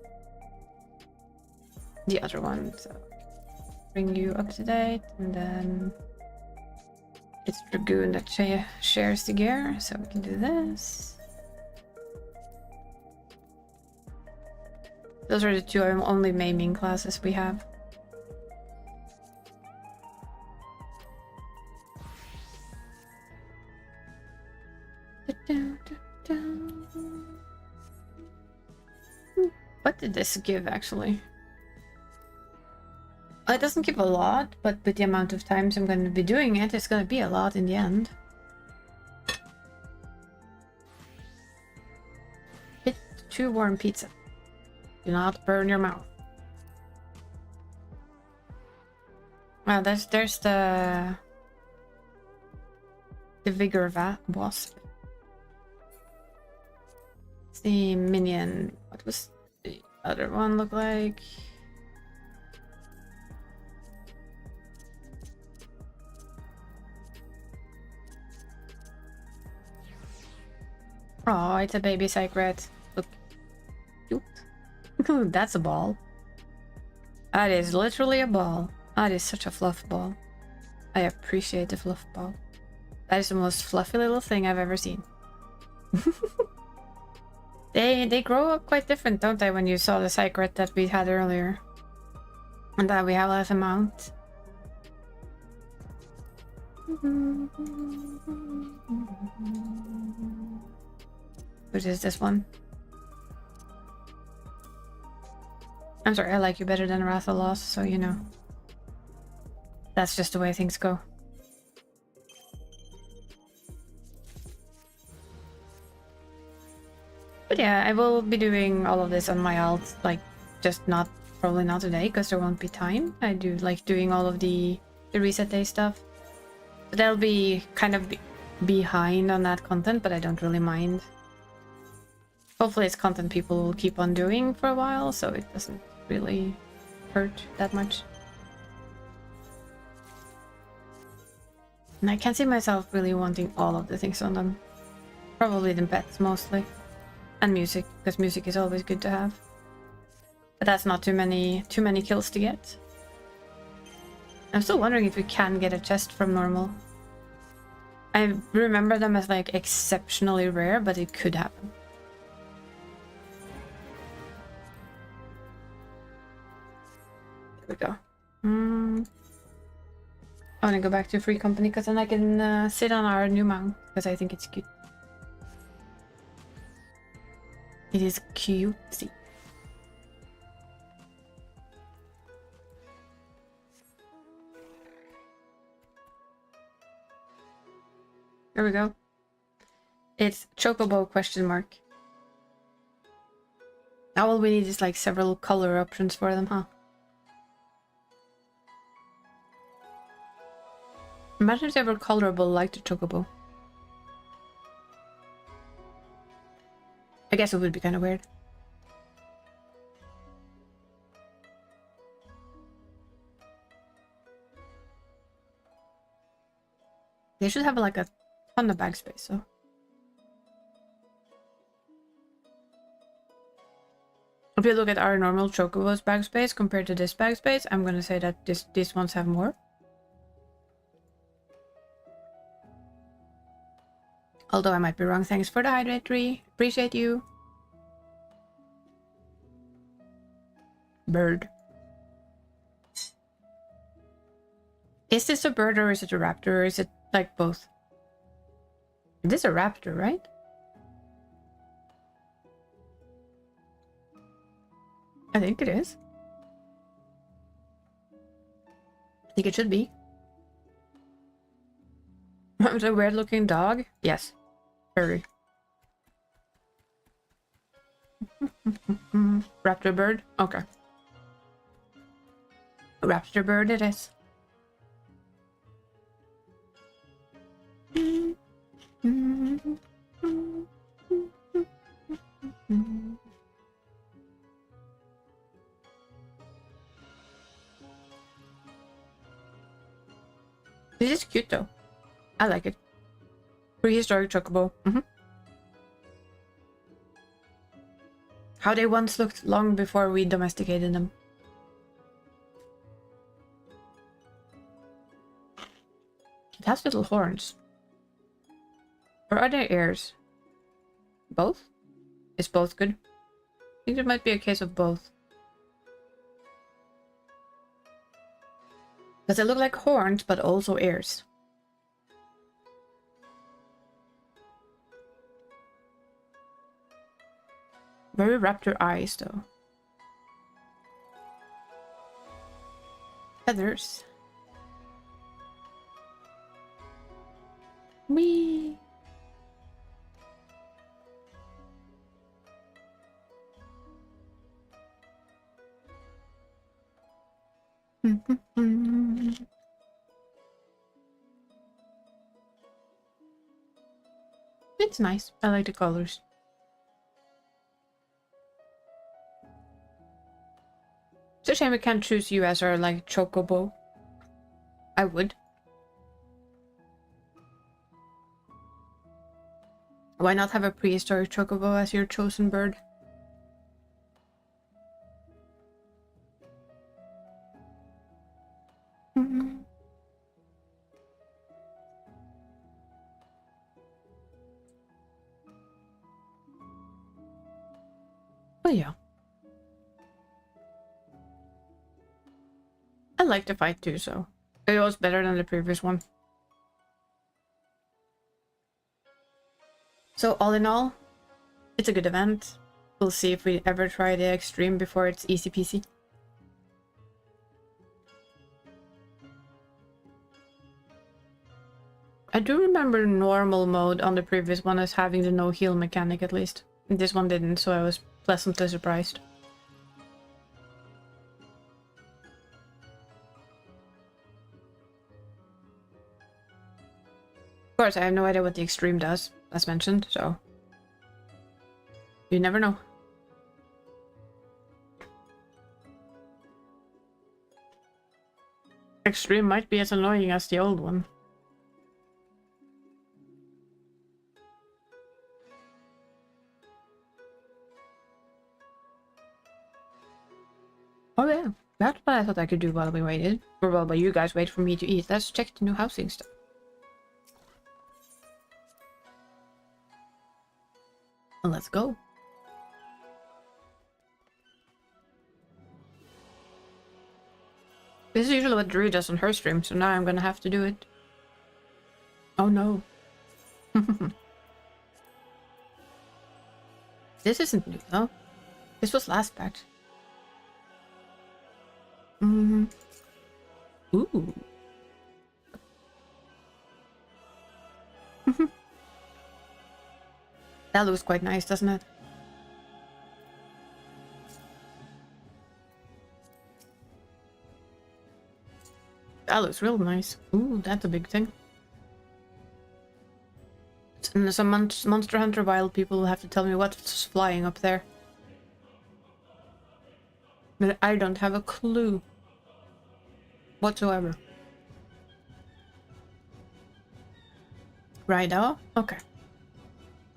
the other one. So bring you up to date, and then it's Dragoon that shares the gear, so we can do this. Those are the two only maiming classes we have. What did this give, actually? It doesn't give a lot, but with the amount of times I'm going to be doing it, it's going to be a lot in the end. Hit 2 warm pizza. Do not burn your mouth. Wow, there's the vigor wasp. It's the minion. What was the other one look like? Oh, it's a baby cycret. Look. Cute. That's a ball. That is literally a ball. That is such a fluff ball. I appreciate the fluff ball. That is the most fluffy little thing I've ever seen. They grow up quite different, don't they, when you saw the cycret that we had earlier. And that we have less amount. Which is this one? I'm sorry, I like you better than Rathalos, so you know. That's just the way things go. But yeah, I will be doing all of this on my alt, like, just probably not today, because there won't be time. I do like doing all of the reset day stuff. But I'll be kind of behind on that content, but I don't really mind. Hopefully it's content people will keep on doing for a while, so it doesn't really hurt that much. And I can't see myself really wanting all of the things on them. Probably the pets mostly. And music, because music is always good to have. But that's not too many kills to get. I'm still wondering if we can get a chest from normal. I remember them as like exceptionally rare, but it could happen. There we go. I want to go back to Free Company because then I can sit on our new mount because I think it's cute. It is cutesy. There we go. It's Chocobo question mark. Now all we need is like several color options for them, huh? Imagine if they were colorable like the Chocobo. I guess it would be kind of weird. They should have like a ton of bag space, so. If you look at our normal Chocobo's bag space compared to this bag space, I'm gonna say that these ones have more. Although I might be wrong. Thanks for the hydrate tree. Appreciate you. Bird. Is this a bird or is it a raptor or is it like both? This is a raptor, right? I think it is. I think it should be. It's a weird looking dog? Yes. Very. Raptor bird? Okay. Raptor bird it is. This is cute though. I like it. Prehistoric Chocobo. How they once looked long before we domesticated them. It has little horns. Or are they ears? Both? Is both good? I think there might be a case of both. Because they look like horns, but also ears. Very raptor eyes, though. Feathers. Whee! It's nice. I like the colors. It's a shame we can't choose you as our, like, chocobo. I would. Why not have a prehistoric chocobo as your chosen bird? Oh yeah. I like the fight too, so it was better than the previous one. So all in all, it's a good event. We'll see if we ever try the extreme before it's easy peasy. I do remember normal mode on the previous one as having the no heal mechanic at least. This one didn't, so I was pleasantly surprised. Of course, I have no idea what the extreme does, as mentioned, so you never know. Extreme might be as annoying as the old one. Oh yeah, that's what I thought I could do while we waited. Or while you guys wait for me to eat. Let's check the new housing stuff. And let's go. This is usually what Drew does on her stream, so now I'm gonna have to do it. Oh no. This isn't new though. This was last patch. Ooh. That looks quite nice, doesn't it? That looks real nice. Ooh, that's a big thing. And some Monster Hunter Wild people will have to tell me what's flying up there. But I don't have a clue. Whatsoever. Rido? Okay.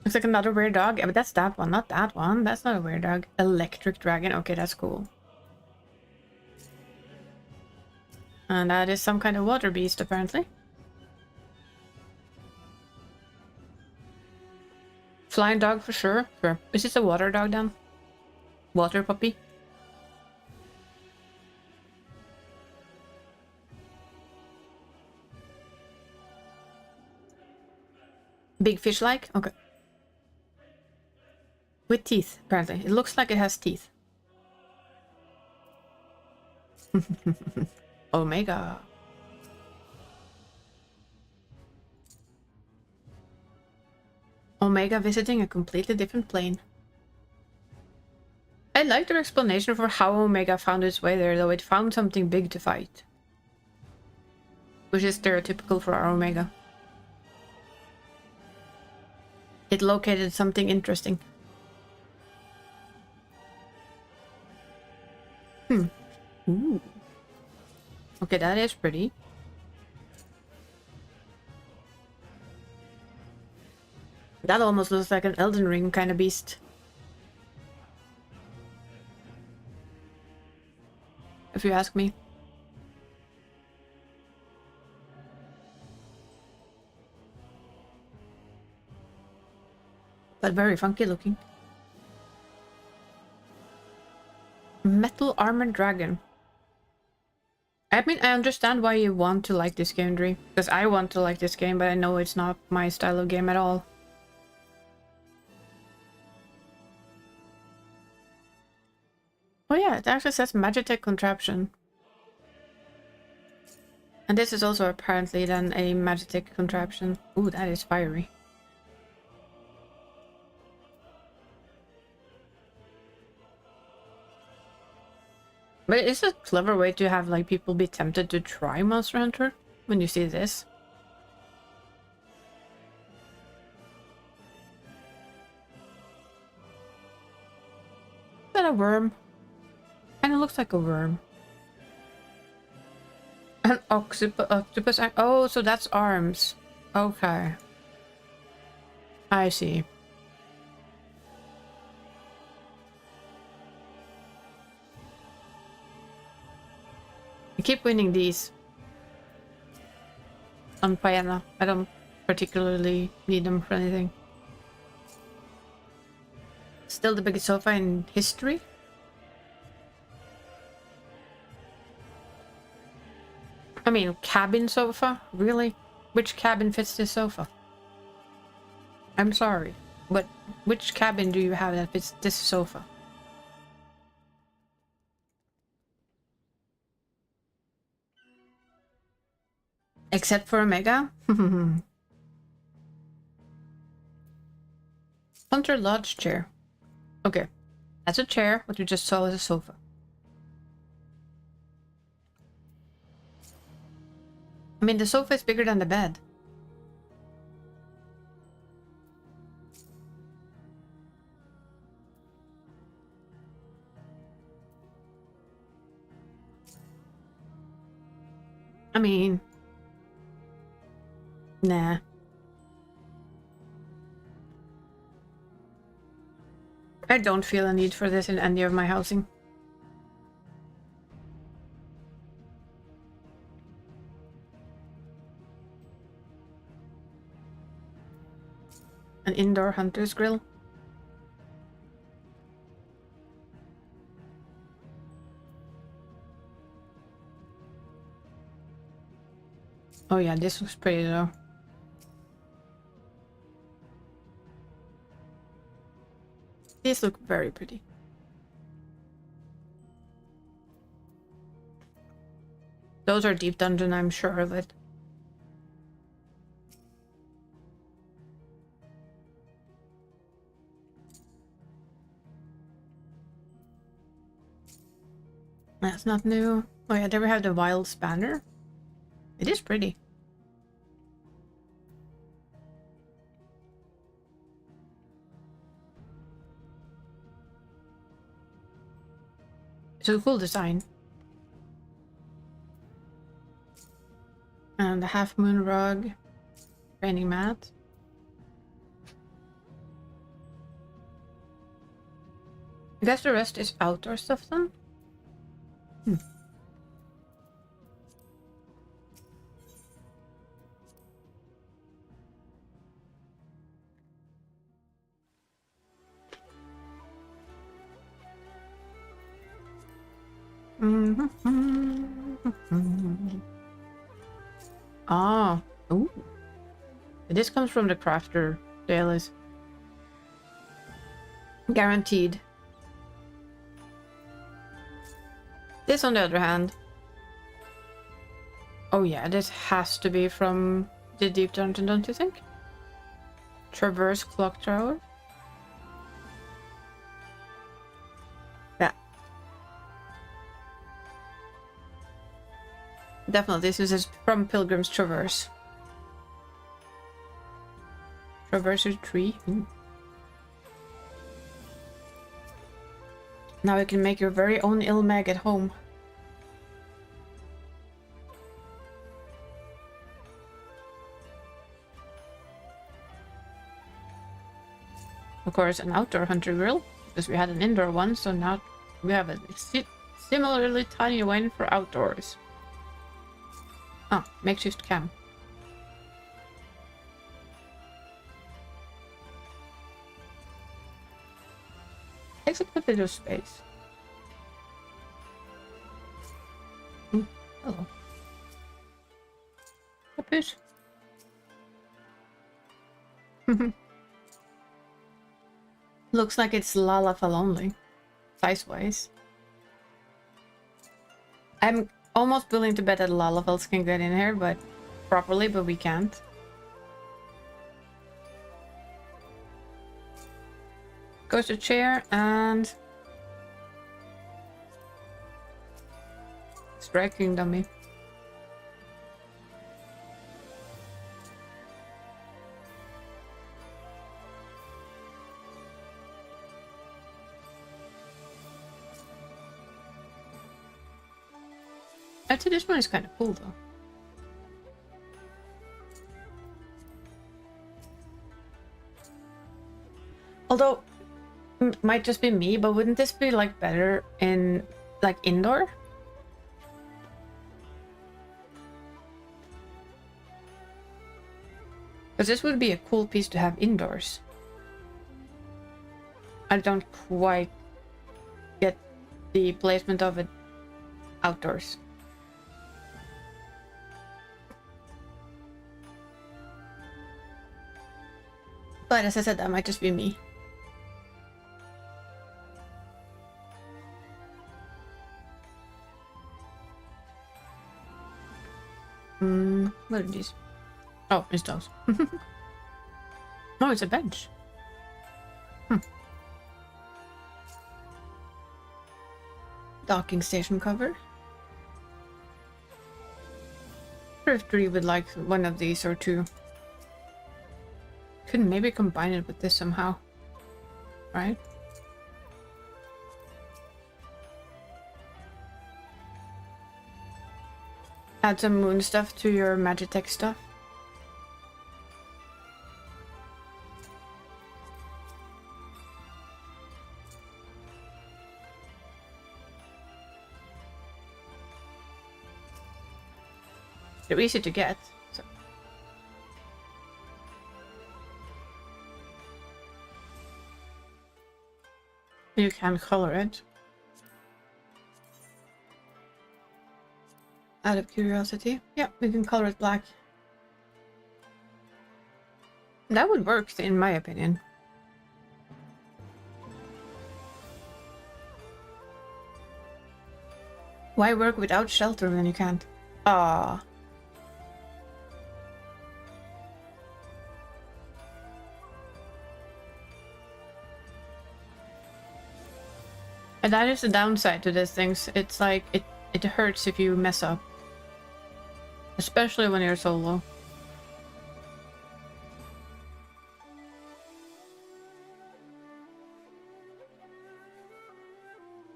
Looks like another weird dog. Yeah, but that's that one, not that one. That's not a weird dog. Electric dragon. Okay, that's cool. And that is some kind of water beast, apparently. Flying dog for sure. Sure. Is this a water dog then? Water puppy? Big fish-like? Okay. With teeth, apparently. It looks like it has teeth. Omega. Omega visiting a completely different plane. I like their explanation for how Omega found its way there, though it found something big to fight. Which is stereotypical for our Omega. It located something interesting. Ooh. Okay, that is pretty. That almost looks like an Elden Ring kind of beast. If you ask me. but very funky looking. Metal Armored Dragon. I mean, I understand why you want to like this game, Dre. Because I want to like this game, but I know it's not my style of game at all. Oh yeah, it actually says Magitech Contraption. And this is also apparently then a Magitech contraption. Ooh, that is fiery. But it's a clever way to have like people be tempted to try Monster Hunter when you see this. Is that a worm? Kinda looks like a worm. An octopus. Oh, so that's arms. Okay. I see. I keep winning these on Piana. I don't particularly need them for anything. Still the biggest sofa in history. I mean, cabin sofa? Really? Which cabin fits this sofa? I'm sorry, but which cabin do you have that fits this sofa? Except for Omega? Hunter Lodge chair. Okay, that's a chair. What you just saw is a sofa. I mean, the sofa is bigger than the bed. I mean... Nah. I don't feel a need for this in any of my housing. An indoor hunter's grill. Oh yeah, this looks pretty though. These look very pretty. Those are deep dungeon, I'm sure of it. That's not new. Oh yeah, there we have the wild spanner. It is pretty. It's a cool design. And the half moon rug. Training mat. I guess the rest is outdoor stuff then? Hmm. Ah, ooh. This comes from the crafter dailies. Guaranteed. This, on the other hand. Oh yeah, this has to be from the Deep Dungeon, don't you think? Traverse Clock Tower. Yeah. Definitely, this is from Pilgrim's Traverse. Traverser tree. Ooh. Now you can make your very own Ilmeg at home. Of course, an outdoor hunter grill, because we had an indoor one, so now we have a similarly tiny one for outdoors. Ah, makeshift cam. bit of space. Hello. Capiche. Looks like it's Lalafell only, size-wise. I'm almost willing to bet that Lalafells can get in here, but properly, but we can't. Goes to chair and striking dummy. Actually, this one is kind of cool though. Although, might just be me, but wouldn't this be like better in like indoor? Because this would be a cool piece to have indoors. I don't quite get the placement of it outdoors. But as I said, that might just be me. What are these? Oh, it's those. Oh, it's a bench. Docking station cover. Thriftery would like one of these or two. Could maybe combine it with this somehow, right? Add some moon stuff to your Magitech stuff. They're easy to get. So. You can color it. Out of curiosity. Yeah, we can color it black. That would work, in my opinion. Why work without shelter when you can't? Ah. And that is the downside to these things. It's like, it hurts if you mess up. Especially when you're solo.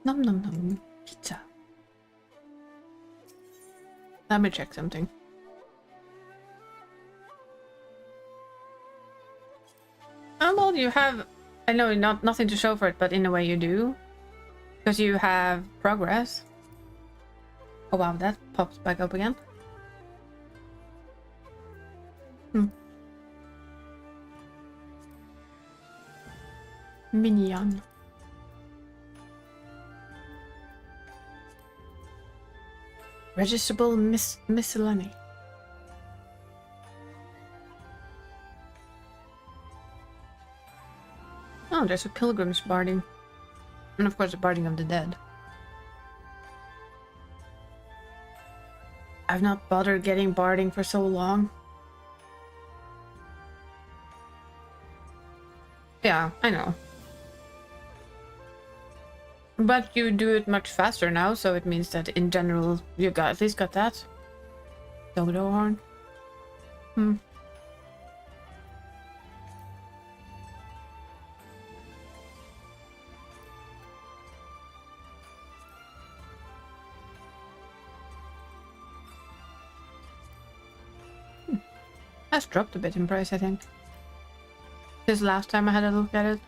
Nom nom nom. Pizza. Let me check something. Oh, well, you have... I know nothing to show for it, but in a way you do. Because you have progress. Oh wow, that pops back up again. Minion. Registrable miscellany. Oh, there's a pilgrim's barding. And of course the barding of the dead. I've not bothered getting barding for so long. Yeah, I know. But you do it much faster now, so it means that in general you got at least got that. Dodo horn. That's dropped a bit in price, I think. This last time I had a look at it.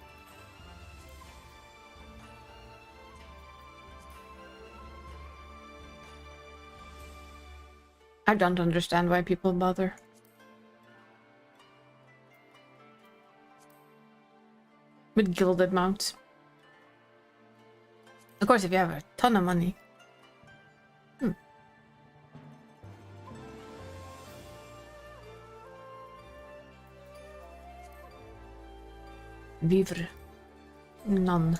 I don't understand why people bother. With gilded mounts. Of course, if you have a ton of money. Vivre. None.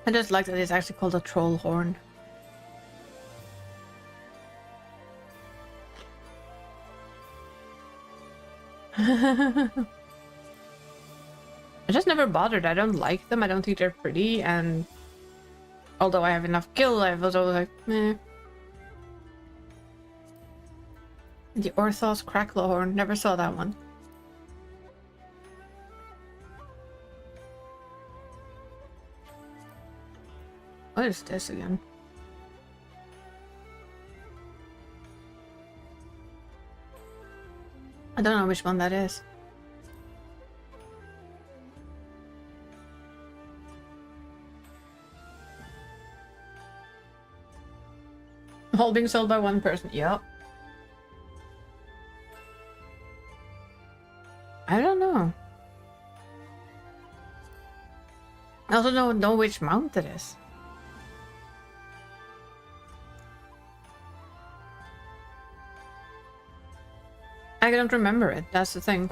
I just like that it's actually called a troll horn. I just never bothered. I don't like them. I don't think they're pretty, and although I have enough gil, I was always like, meh. The Orthos Crackle horn. Never saw that one. What is this again? I don't know which one that is. All being sold by one person. Yep. I don't know. I also don't know which mount it is. I don't remember it, that's the thing.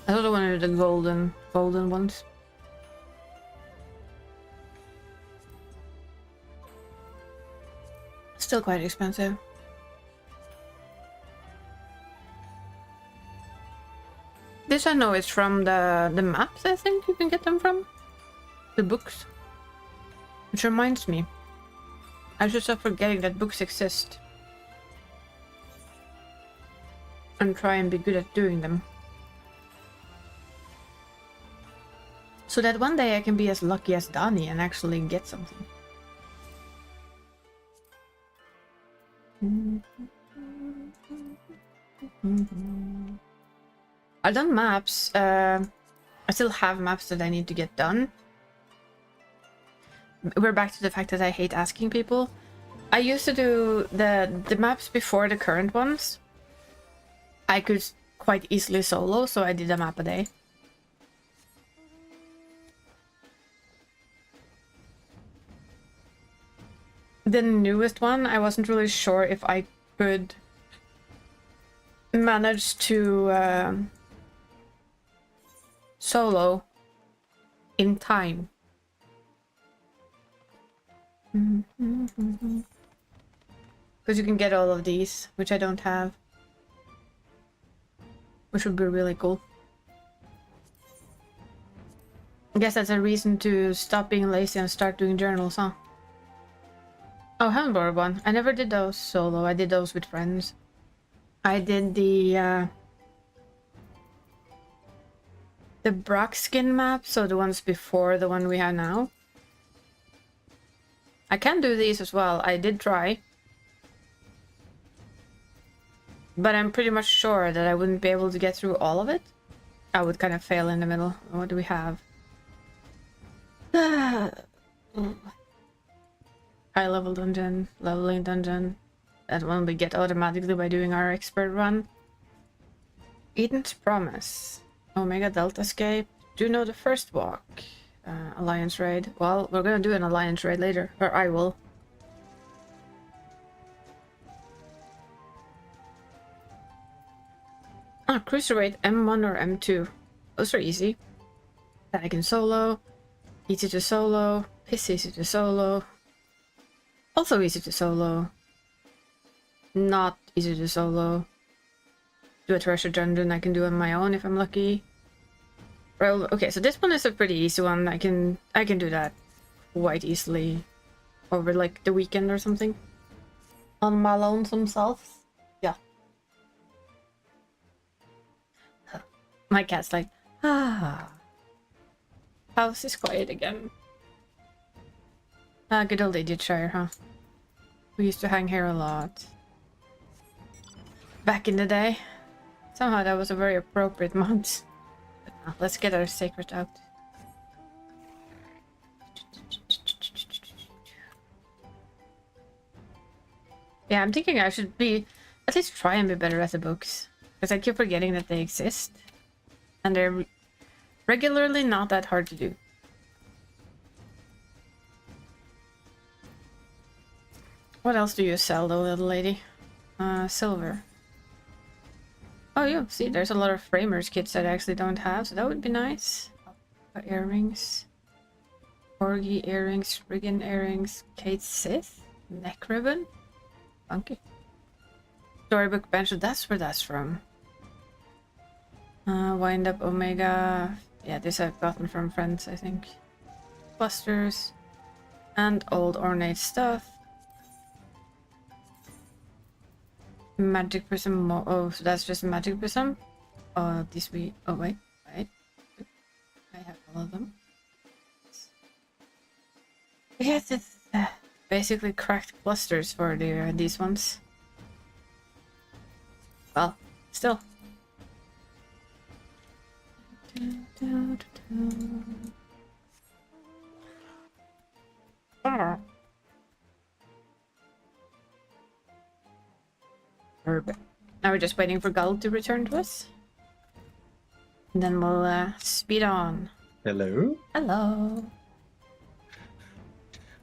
I also wanted the golden ones. Still quite expensive. This I know is from the maps, I think you can get them from. The books. Which reminds me, I should stop forgetting that books exist. And try and be good at doing them. So that one day I can be as lucky as Dani and actually get something. I've done maps. I still have maps that I need to get done. We're back to the fact that I hate asking people. I used to do the maps before the current ones. I could quite easily solo, so I did a map a day. The newest one, I wasn't really sure if I could manage to solo in time. Because you can get all of these, which I don't have. Which would be really cool. I guess that's a reason to stop being lazy and start doing journals, huh? Oh, haven't borrowed one. I never did those solo. I did those with friends. I did the Brackskin map, so the ones before the one we have now. I can do these as well. I did try. But I'm pretty much sure that I wouldn't be able to get through all of it. I would kind of fail in the middle. What do we have? High level dungeon, leveling dungeon. That one we get automatically by doing our expert run. Eden's Promise. Omega Delta Escape. Do know the first walk. Alliance raid. Well, we're gonna do an alliance raid later. Or I will. Ah, Cruiserweight M1 or M2. Those are easy. That I can solo. Easy to solo. Piss easy to solo. Also easy to solo. Not easy to solo. Do a treasure dungeon I can do on my own if I'm lucky. Well, okay, so this one is a pretty easy one. I can do that quite easily over like the weekend or something. On my lonesome self. Yeah. My cat's like, ah. House is quiet again. Ah, good old Idiotshire, huh? We used to hang here a lot. Back in the day. Somehow that was a very appropriate month. But now, let's get our sacred out. Yeah, I'm thinking I should be at least try and be better at the books. Because I keep forgetting that they exist. And they're regularly not that hard to do. What else do you sell though, little lady? Silver. Oh yeah, see, there's a lot of framers kits that I actually don't have, so that would be nice. Earrings. Corgi earrings, Riggin earrings, Kate Sith, neck ribbon. Funky. Storybook bench, that's where that's from. Wind up Omega. Yeah, this I've gotten from friends, I think. Clusters. And old ornate stuff. Magic prism. Oh, so that's just magic prism. This we. Oh wait. I have all of them. Yes, it's basically cracked clusters for these ones. Well, still. Perfect. Now we're just waiting for Gull to return to us. And then we'll speed on. Hello? Hello.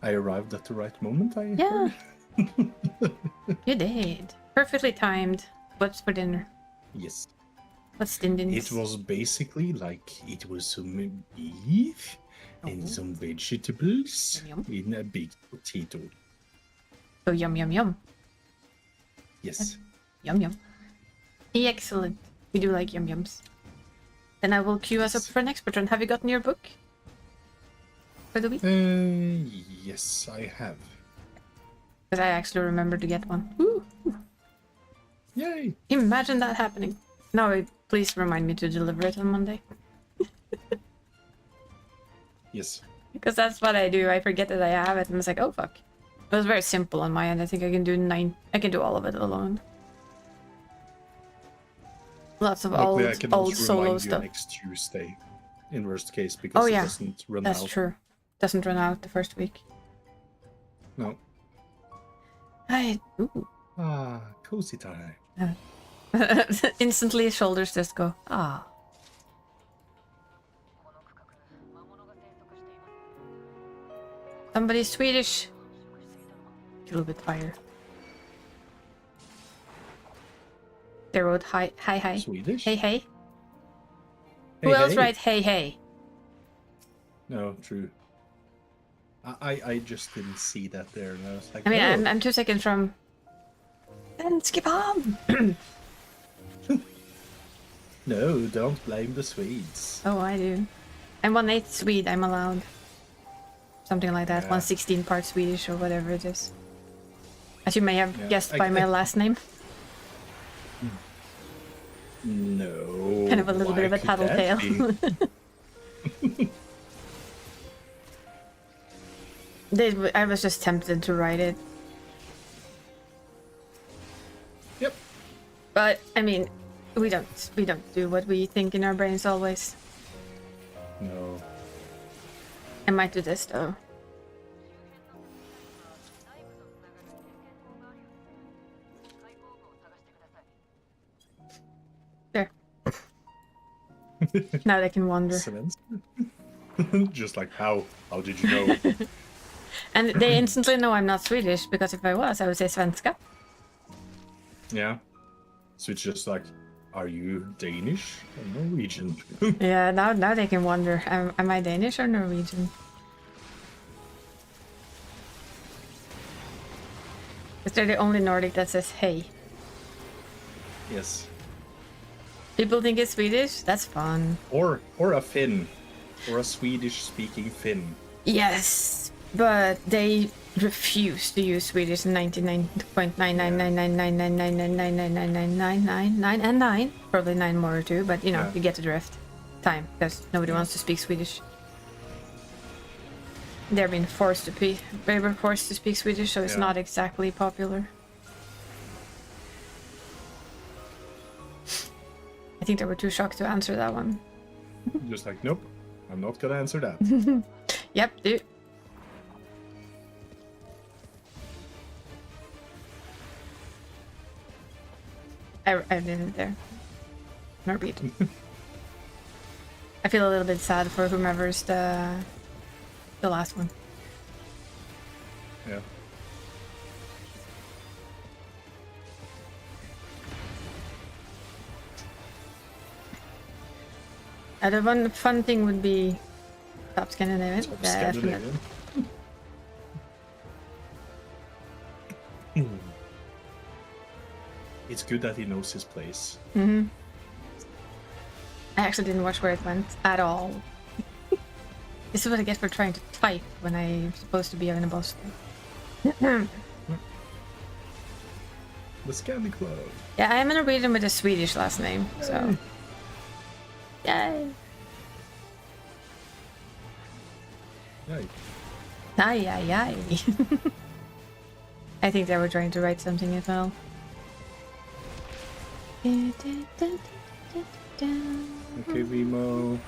I arrived at the right moment, I Yeah. heard. You did. Perfectly timed. What's for dinner? Yes. What's din-dins? It was basically like it was some beef and Oh. some vegetables Yum, in a big potato. Oh, yum, yum, yum. Yes. Yum, yum. Excellent. We do like yum yums. Then I will queue us up for an expert run. Have you gotten your book? For the week? Yes, I have. Because I actually remember to get one. Woo! Yay! Imagine that happening. No, please remind me to deliver it on Monday. Yes. Because that's what I do. I forget that I have it and it's like, oh fuck. It was very simple on my end. I think I can do 9. I can do all of it alone. Lots of Luckily, I can old also solo remind you stuff. next Tuesday, in worst case, because Oh, it yeah. doesn't run That's out. true. Doesn't run out the first week. No. Ooh. Ah, cozy time. Instantly shoulders just go, ah. Somebody Swedish. A little bit higher. They wrote hi. Swedish? Hey, hey. Hey, Who else hey. write hey, hey? No, true. I just didn't see that there, and I was like, I mean, oh. I'm 2 seconds from. Then skip on. No, don't blame the Swedes. Oh, I do. I'm 1/8 Swede. I'm allowed. Something like that. Yeah. 1/16 part Swedish or whatever it is. As you may have Yeah, guessed I- by my I- last name. No. Kind of a little bit of a why could that tattletale. I was just tempted to write it. Yep. But I mean, we don't do what we think in our brains always. No. I might do this though. There. Now they can wander. Svenska? Just like, how? How did you know? And they instantly know I'm not Swedish, because if I was, I would say svenska. Yeah. So it's just like, are you Danish or Norwegian? Yeah, now they can wonder, am I Danish or Norwegian? Because they're the only Nordic that says hey. Yes. People think it's Swedish? That's fun. Or a Finn. Or a Swedish-speaking Finn. Yes, but they refuse to use Swedish 99.9999999999999 and 9. Probably 9 more or 2, but you know, Yeah. you get the drift. Time, because nobody wants to speak Swedish. They're being forced to they were forced to speak Swedish, so it's Yeah. not exactly popular. I think they were too shocked to answer that one. Just like, nope, I'm not gonna answer that. Yep, dude. I didn't there. Nor read. I feel a little bit sad for whomever's the last one. Yeah. The one fun thing would be Top Scandinavian. Top Definitely. Scandinavian. It's good that he knows his place. Mm-hmm. I actually didn't watch where it went at all. This is what I get for trying to type when I'm supposed to be having a boss fight. The Scandi Club. Yeah, I am a Norwegian with a Swedish last name, so... Yay! Yay. Ay, ay, ay. I think they were trying to write something as well. Okay, Remo.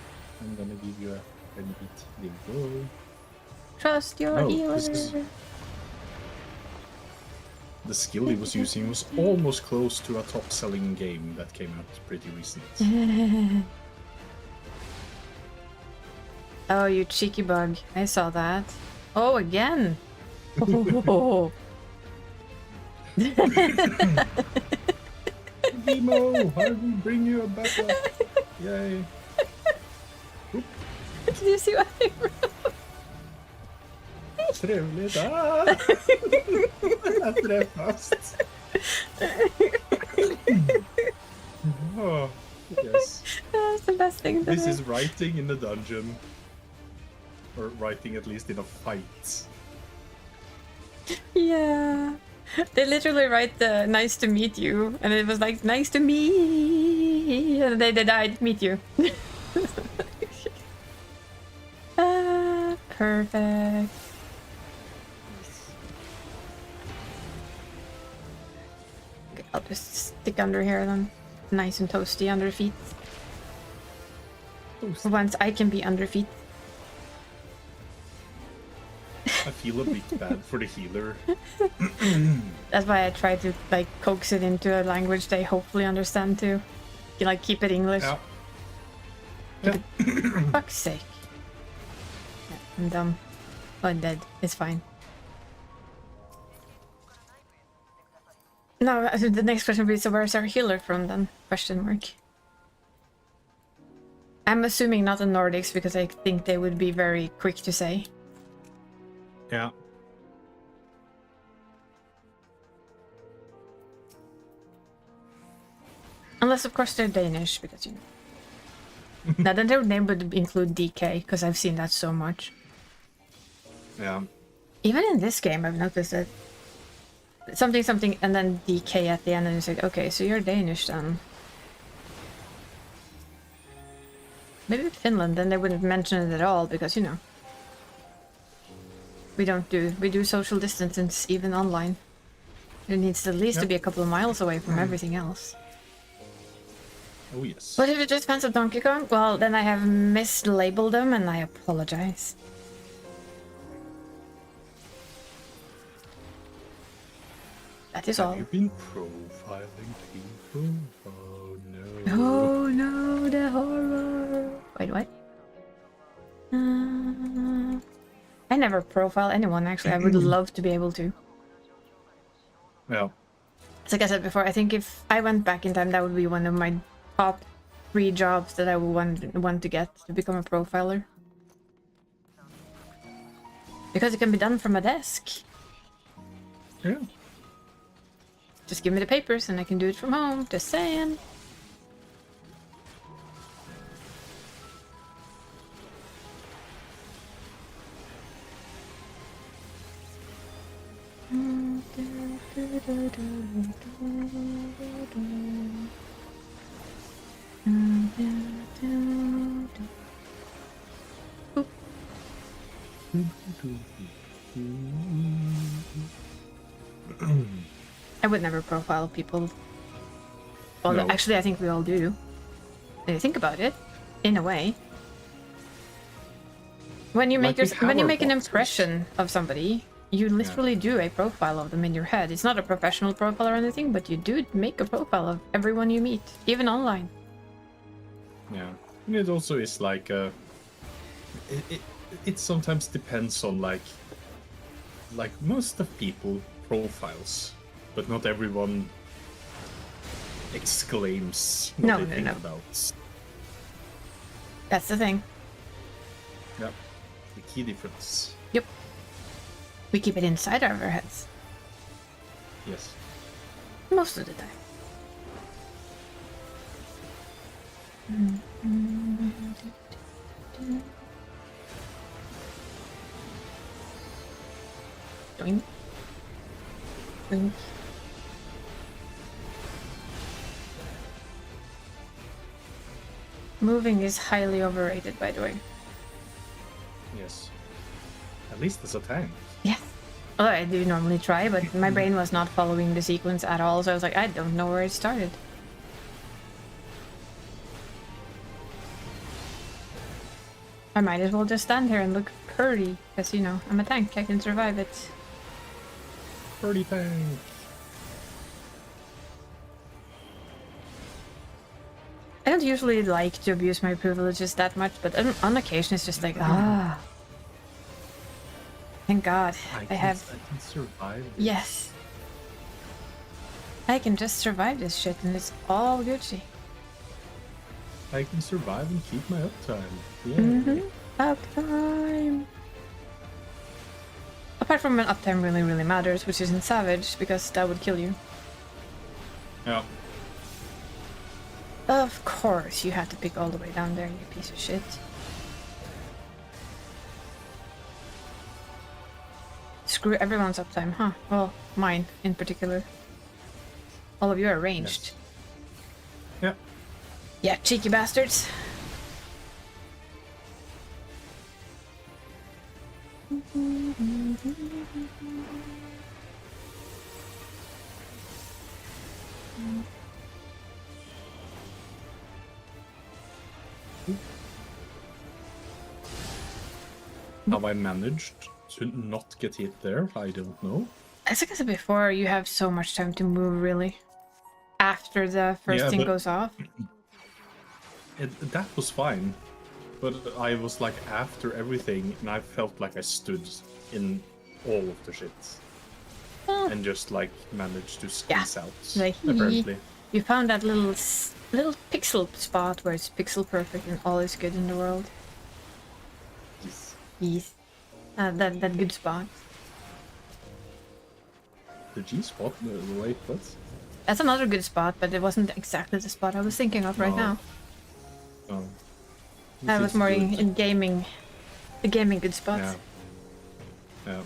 I'm gonna give you a bit limbo. Trust your healer. The skill he was using was almost close to a top-selling game that came out pretty recently. Oh, you cheeky bug. I saw that. Oh, again! Oh. Remo, I will bring you a backup. Yay. Did you see what I wrote? Trevligt. Ah! Jag träffas. Oh, yes. That's the best thing to This do. is writing in the dungeon. Or writing at least in a fight. Yeah. They literally write the nice to meet you, and it was like, nice to meet, and they died, meet you. Perfect. Okay, I'll just stick under here then. Nice and toasty under feet. For once I can be under feet. I feel a bit bad for the healer. That's why I try to like coax it into a language they hopefully understand too. You like keep it English. Yeah. Fuck's sake. Yeah, I'm dumb. Oh, I'm dead. It's fine. No, the next question would be, so where's our healer from then? Question mark. I'm assuming not the Nordics because I think they would be very quick to say. Yeah. Unless, of course, they're Danish, because you know. Now, then their name would include DK, because I've seen that so much. Yeah. Even in this game, I've noticed that something, something, and then DK at the end, and it's like, okay, so you're Danish then. Maybe Finland, then they wouldn't mention it at all, because, you know. We do social distance even online. It needs at least to be a couple of miles away from everything else. Oh yes. But if it just depends on Donkey Kong, well, then I have mislabeled them and I apologize. That is all. Have you been profiling people? Oh no. Oh no, the horror. Wait, what? I never profile anyone, actually. I would love to be able to. Yeah. It's like I said before, I think if I went back in time, that would be one of my top 3 jobs that I would want to get, to become a profiler. Because it can be done from a desk. Yeah. Just give me the papers and I can do it from home, just saying. I would never profile people. Well, No. actually, I think we all do. When you think about it, in a way. When you make Like with when you hammer make an boxes. impression of somebody, you literally do a profile of them in your head. It's not a professional profile or anything, but you do make a profile of everyone you meet, even online. Yeah, and it also is like it sometimes depends on like most of people profiles, but not everyone exclaims what they think about. That's the thing. Yep, the key difference. Yep. We keep it inside our heads. Yes. Most of the time. Doink. Doink. Moving is highly overrated, by the way. Yes. At least as a tank. Yes. Well, I do normally try, but my brain was not following the sequence at all, so I was like, I don't know where it started. I might as well just stand here and look pretty, because, you know, I'm a tank, I can survive it. Pretty tank. I don't usually like to abuse my privileges that much, but on occasion it's just like, ah. Thank God, I can survive this. Yes. I can just survive this shit and it's all Gucci. I can survive and keep my uptime. Yeah. Uptime. Apart from when uptime really matters, which isn't Savage, because that would kill you. Yeah. Of course, you had to pick all the way down there, you piece of shit. Screw everyone's uptime, huh? Well, mine in particular. All of you are ranged. Yes. Yeah. Yeah, cheeky bastards. How I managed to not get hit there, I don't know. As I said before, you have so much time to move, really. After the first thing goes off. That was fine. But I was like after everything, and I felt like I stood in all of the shit. And just like managed to squeeze out, like, apparently. You found that little pixel spot where it's pixel perfect and all is good in the world. Yes. Yes. That good spot. The G spot? Wait, what? That's another good spot, but it wasn't exactly the spot I was thinking of right now. Oh. I was more in gaming. The gaming good spots. Yeah. Yeah.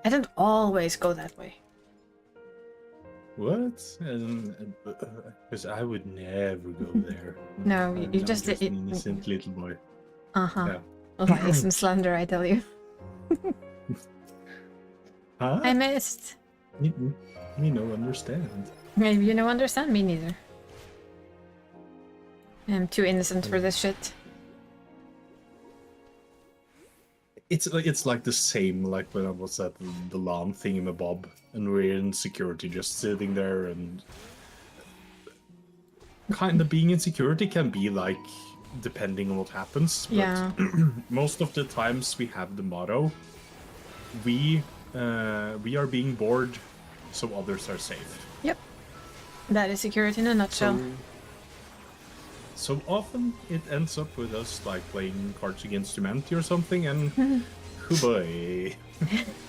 I don't always go that way. What? Because I would never go there. No, you I'm just an innocent little boy. Uh-huh. Yeah. Lies and slander, I tell you. Huh? I missed. Me no understand. Maybe you don't understand me neither. I'm too innocent for this shit. It's like the same like when I was at the LAN thingamabob and we're in security just sitting there and kind of being in security can be like depending on what happens. But yeah. Most of the times we have the motto, we are being bored so others are safe. Yep. That is security in a nutshell. So often it ends up with us like playing Cards Against Humanity or something, and oh boy,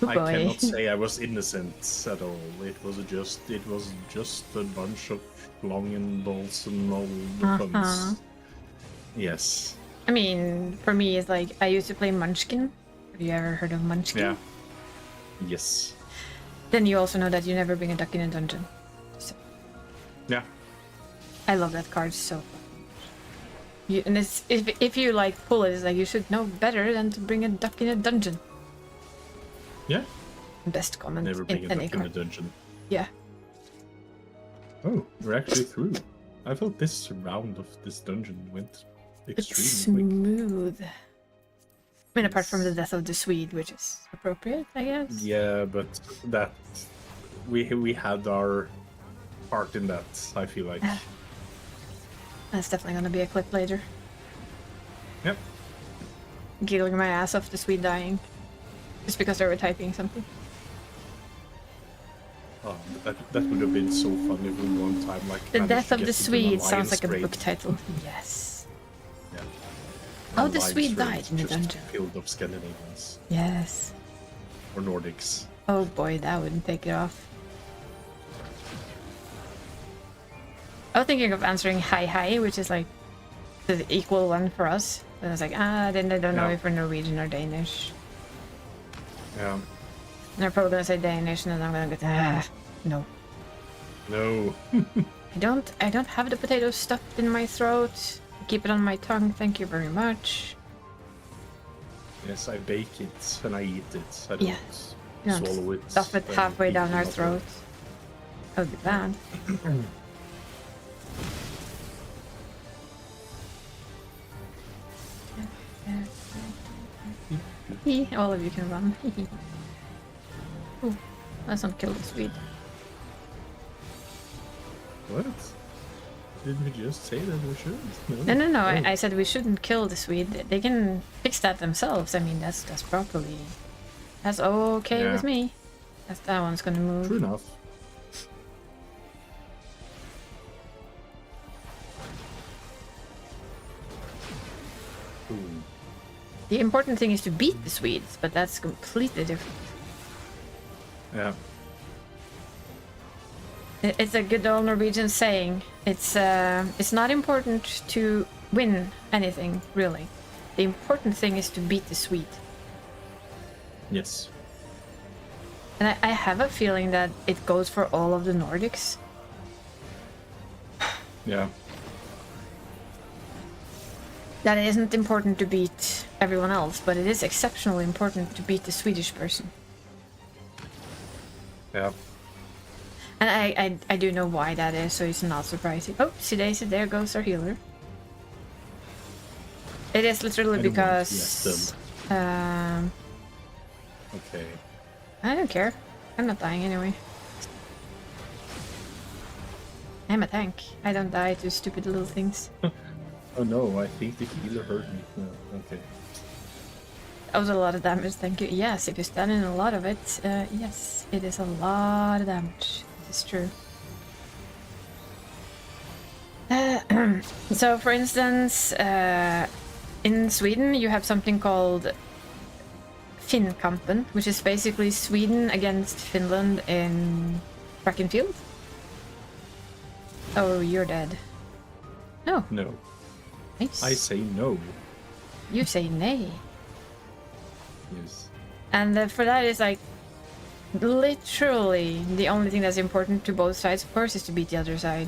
I cannot say I was innocent at all. It was just a bunch of long and balls and all the puns. Yes. I mean, for me, it's like I used to play Munchkin. Have you ever heard of Munchkin? Yeah. Yes. Then you also know that you never bring a duck in a dungeon. So. Yeah. I love that card so much. And it's, if you like pull it, it's like you should know better than to bring a duck in a dungeon. Yeah. Best comment Never bring in a any duck in a card. dungeon. Yeah. Oh, we're actually through. I thought this round of this dungeon went It's extremely quick. smooth. I mean, apart from the death of the Swede, which is appropriate, I guess. Yeah, but that we had our part in that, I feel like. That's definitely gonna be a clip later. Yep. Giggling my ass off the Swede dying. Just because they were typing something. Oh, that would have been so fun if we one time like The managed Death to of get the into an Swede sounds alliance like a raid. book title. Yes. Yeah. Oh, An the alliance Swede raid died in the just dungeon. Filled of Scandinavians Yes. or Nordics. Oh boy, that wouldn't take it off. I was thinking of answering hi, which is like the equal one for us. And I was like, then I don't know Yeah. if we're Norwegian or Danish. Yeah. And they're probably gonna say Danish, and then I'm gonna go, no. No. I don't have the potato stuffed in my throat. Keep it on my tongue, thank you very much. Yes, I bake it and I eat it. I don't Yeah. You don't swallow it. stuff it and halfway eat down it our another. throat. That would be bad. All of you can run. Ooh, let's not kill the Swede. What? Didn't we just say that we should? No. Oh. I said we shouldn't kill the Swede. They can fix that themselves. I mean, that's properly. That's okay Yeah. with me. That one's gonna move. True enough. Ooh. The important thing is to beat the Swedes, but that's completely different. Yeah. It's a good old Norwegian saying. It's not important to win anything, really. The important thing is to beat the Swede. Yes. And I have a feeling that it goes for all of the Nordics. Yeah. That it isn't important to beat everyone else, but it is exceptionally important to beat the Swedish person. Yeah. And I do know why that is, so it's not surprising. Oh, see Daisy, there goes our healer. It is literally I don't want to because... Okay. I don't care. I'm not dying anyway. I'm a tank. I don't die to stupid little things. Oh no, I think the healer hurt me. No, okay. That was a lot of damage, thank you. Yes, if you stand in a lot of it, yes, it is a lot of damage. It's true. So, for instance, in Sweden, you have something called Finnkampen, which is basically Sweden against Finland in track and field. Oh, you're dead. No. No. Nice. I say no. You say nay. Yes. And for that is like literally the only thing that's important to both sides, of course, is to beat the other side.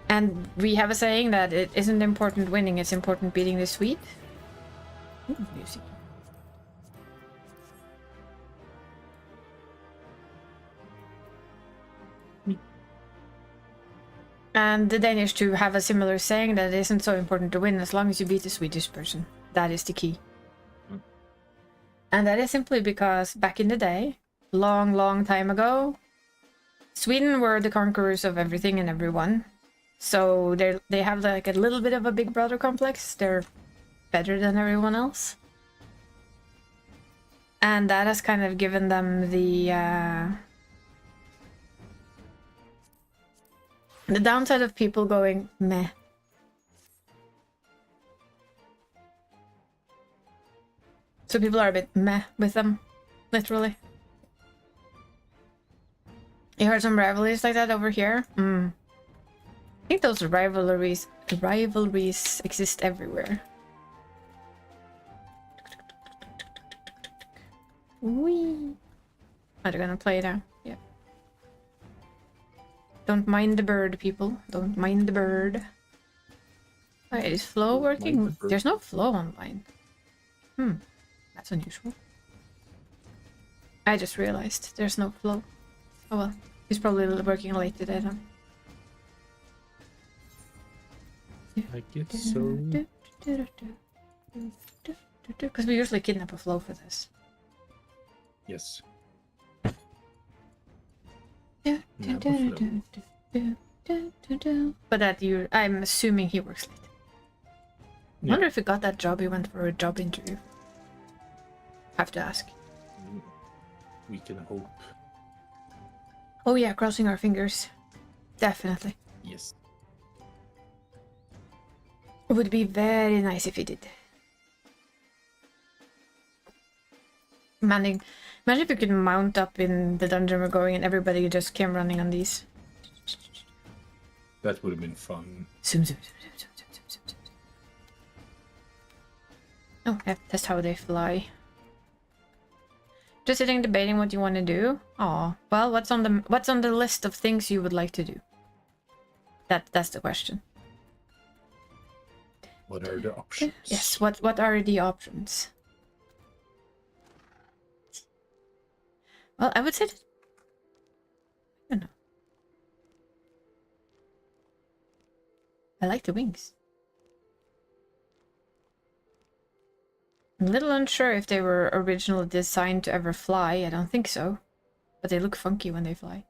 And we have a saying that it isn't important winning, it's important beating the Swede. Ooh, music. And the Danish too have a similar saying that it isn't so important to win as long as you beat the Swedish person. That is the key. And that is simply because back in the day, long time ago, Sweden were the conquerors of everything and everyone. So they have like a little bit of a big brother complex. They're better than everyone else. And that has kind of given them the downside of people going meh. So people are a bit meh with them, literally. You heard some rivalries like that over here? I think those rivalries exist everywhere. Whee! Are they gonna play now? Yeah. Don't mind the bird, people. Don't mind the bird. Wait, is flow working? There's no flow online. That's unusual. I just realized there's no flow. Oh well, he's probably working late today then. I guess so. Because we usually kidnap a flow for this. Yes. But that I'm assuming he works late. I wonder if he got that job. He went for a job interview. Have to ask. We can hope. Oh yeah, crossing our fingers. Definitely. Yes. It would be very nice if he did. Imagine if you could mount up in the dungeon we're going and everybody just came running on these. That would have been fun. Zoom, zoom, zoom, zoom, zoom, zoom, zoom, zoom. Oh, yeah, that's how they fly. Just sitting debating what you want to do. Oh, well, what's on the list of things you would like to do? That's the question. What are the options? Yes, what are the options? Well, I would say that, I don't know. I like the wings. I'm a little unsure if they were originally designed to ever fly. I don't think so. But they look funky when they fly.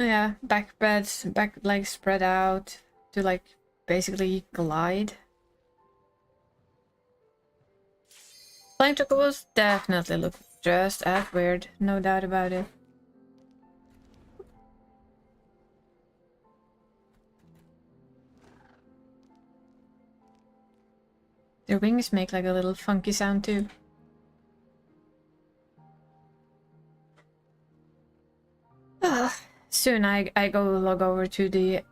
Yeah, back legs spread out to like basically glide. Flying chocobos definitely look just as weird, no doubt about it. Their wings make like a little funky sound too. Soon I go log over to the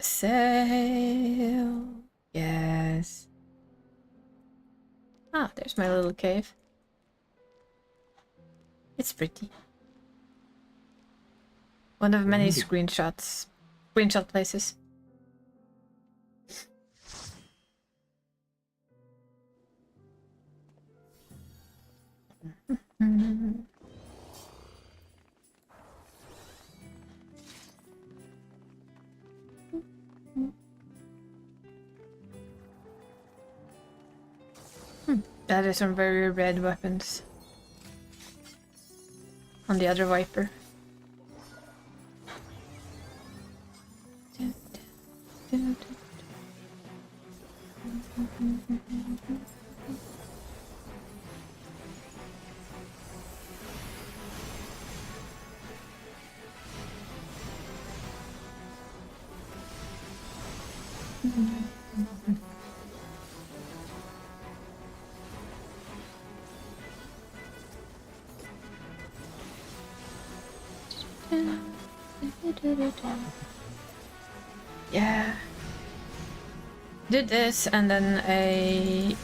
sail. Yes. Ah, there's my little cave. It's pretty. One of many screenshot places. That is some very red weapons. On the other Viper. Yeah. Did this and then a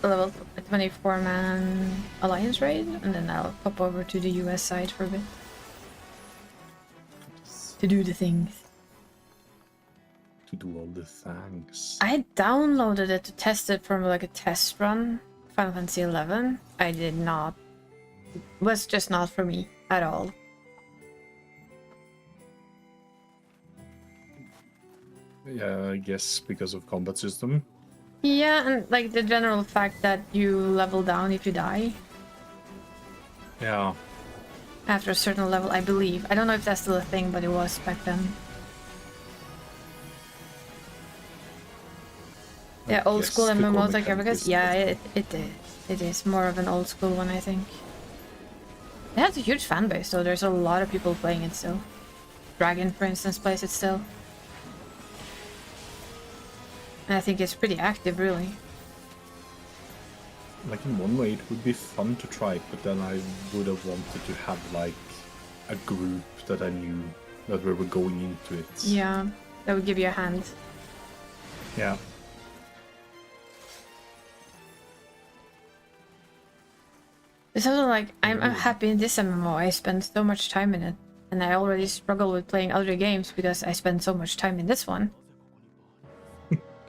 level 24-man alliance raid, and then I'll pop over to the US side for a bit. To do the things. To do all the things. I downloaded it to test it from like a test run, Final Fantasy XI. I did not. It was just not for me at all. Yeah, I guess because of combat system. Yeah, and like the general fact that you level down if you die. Yeah. After a certain level, I believe. I don't know if that's still a thing, but it was back then. Yeah, old school MMOs like FFXIV. Yeah, it is more of an old school one, I think. It has a huge fan base, so there's a lot of people playing it still. Dragon, for instance, plays it still. And I think it's pretty active, really. Like in one way, it would be fun to try, but then I would have wanted to have like a group that I knew that we were going into it. Yeah, that would give you a hand. Yeah. It's also like, I'm happy in this MMO. I spend so much time in it. And I already struggle with playing other games because I spend so much time in this one.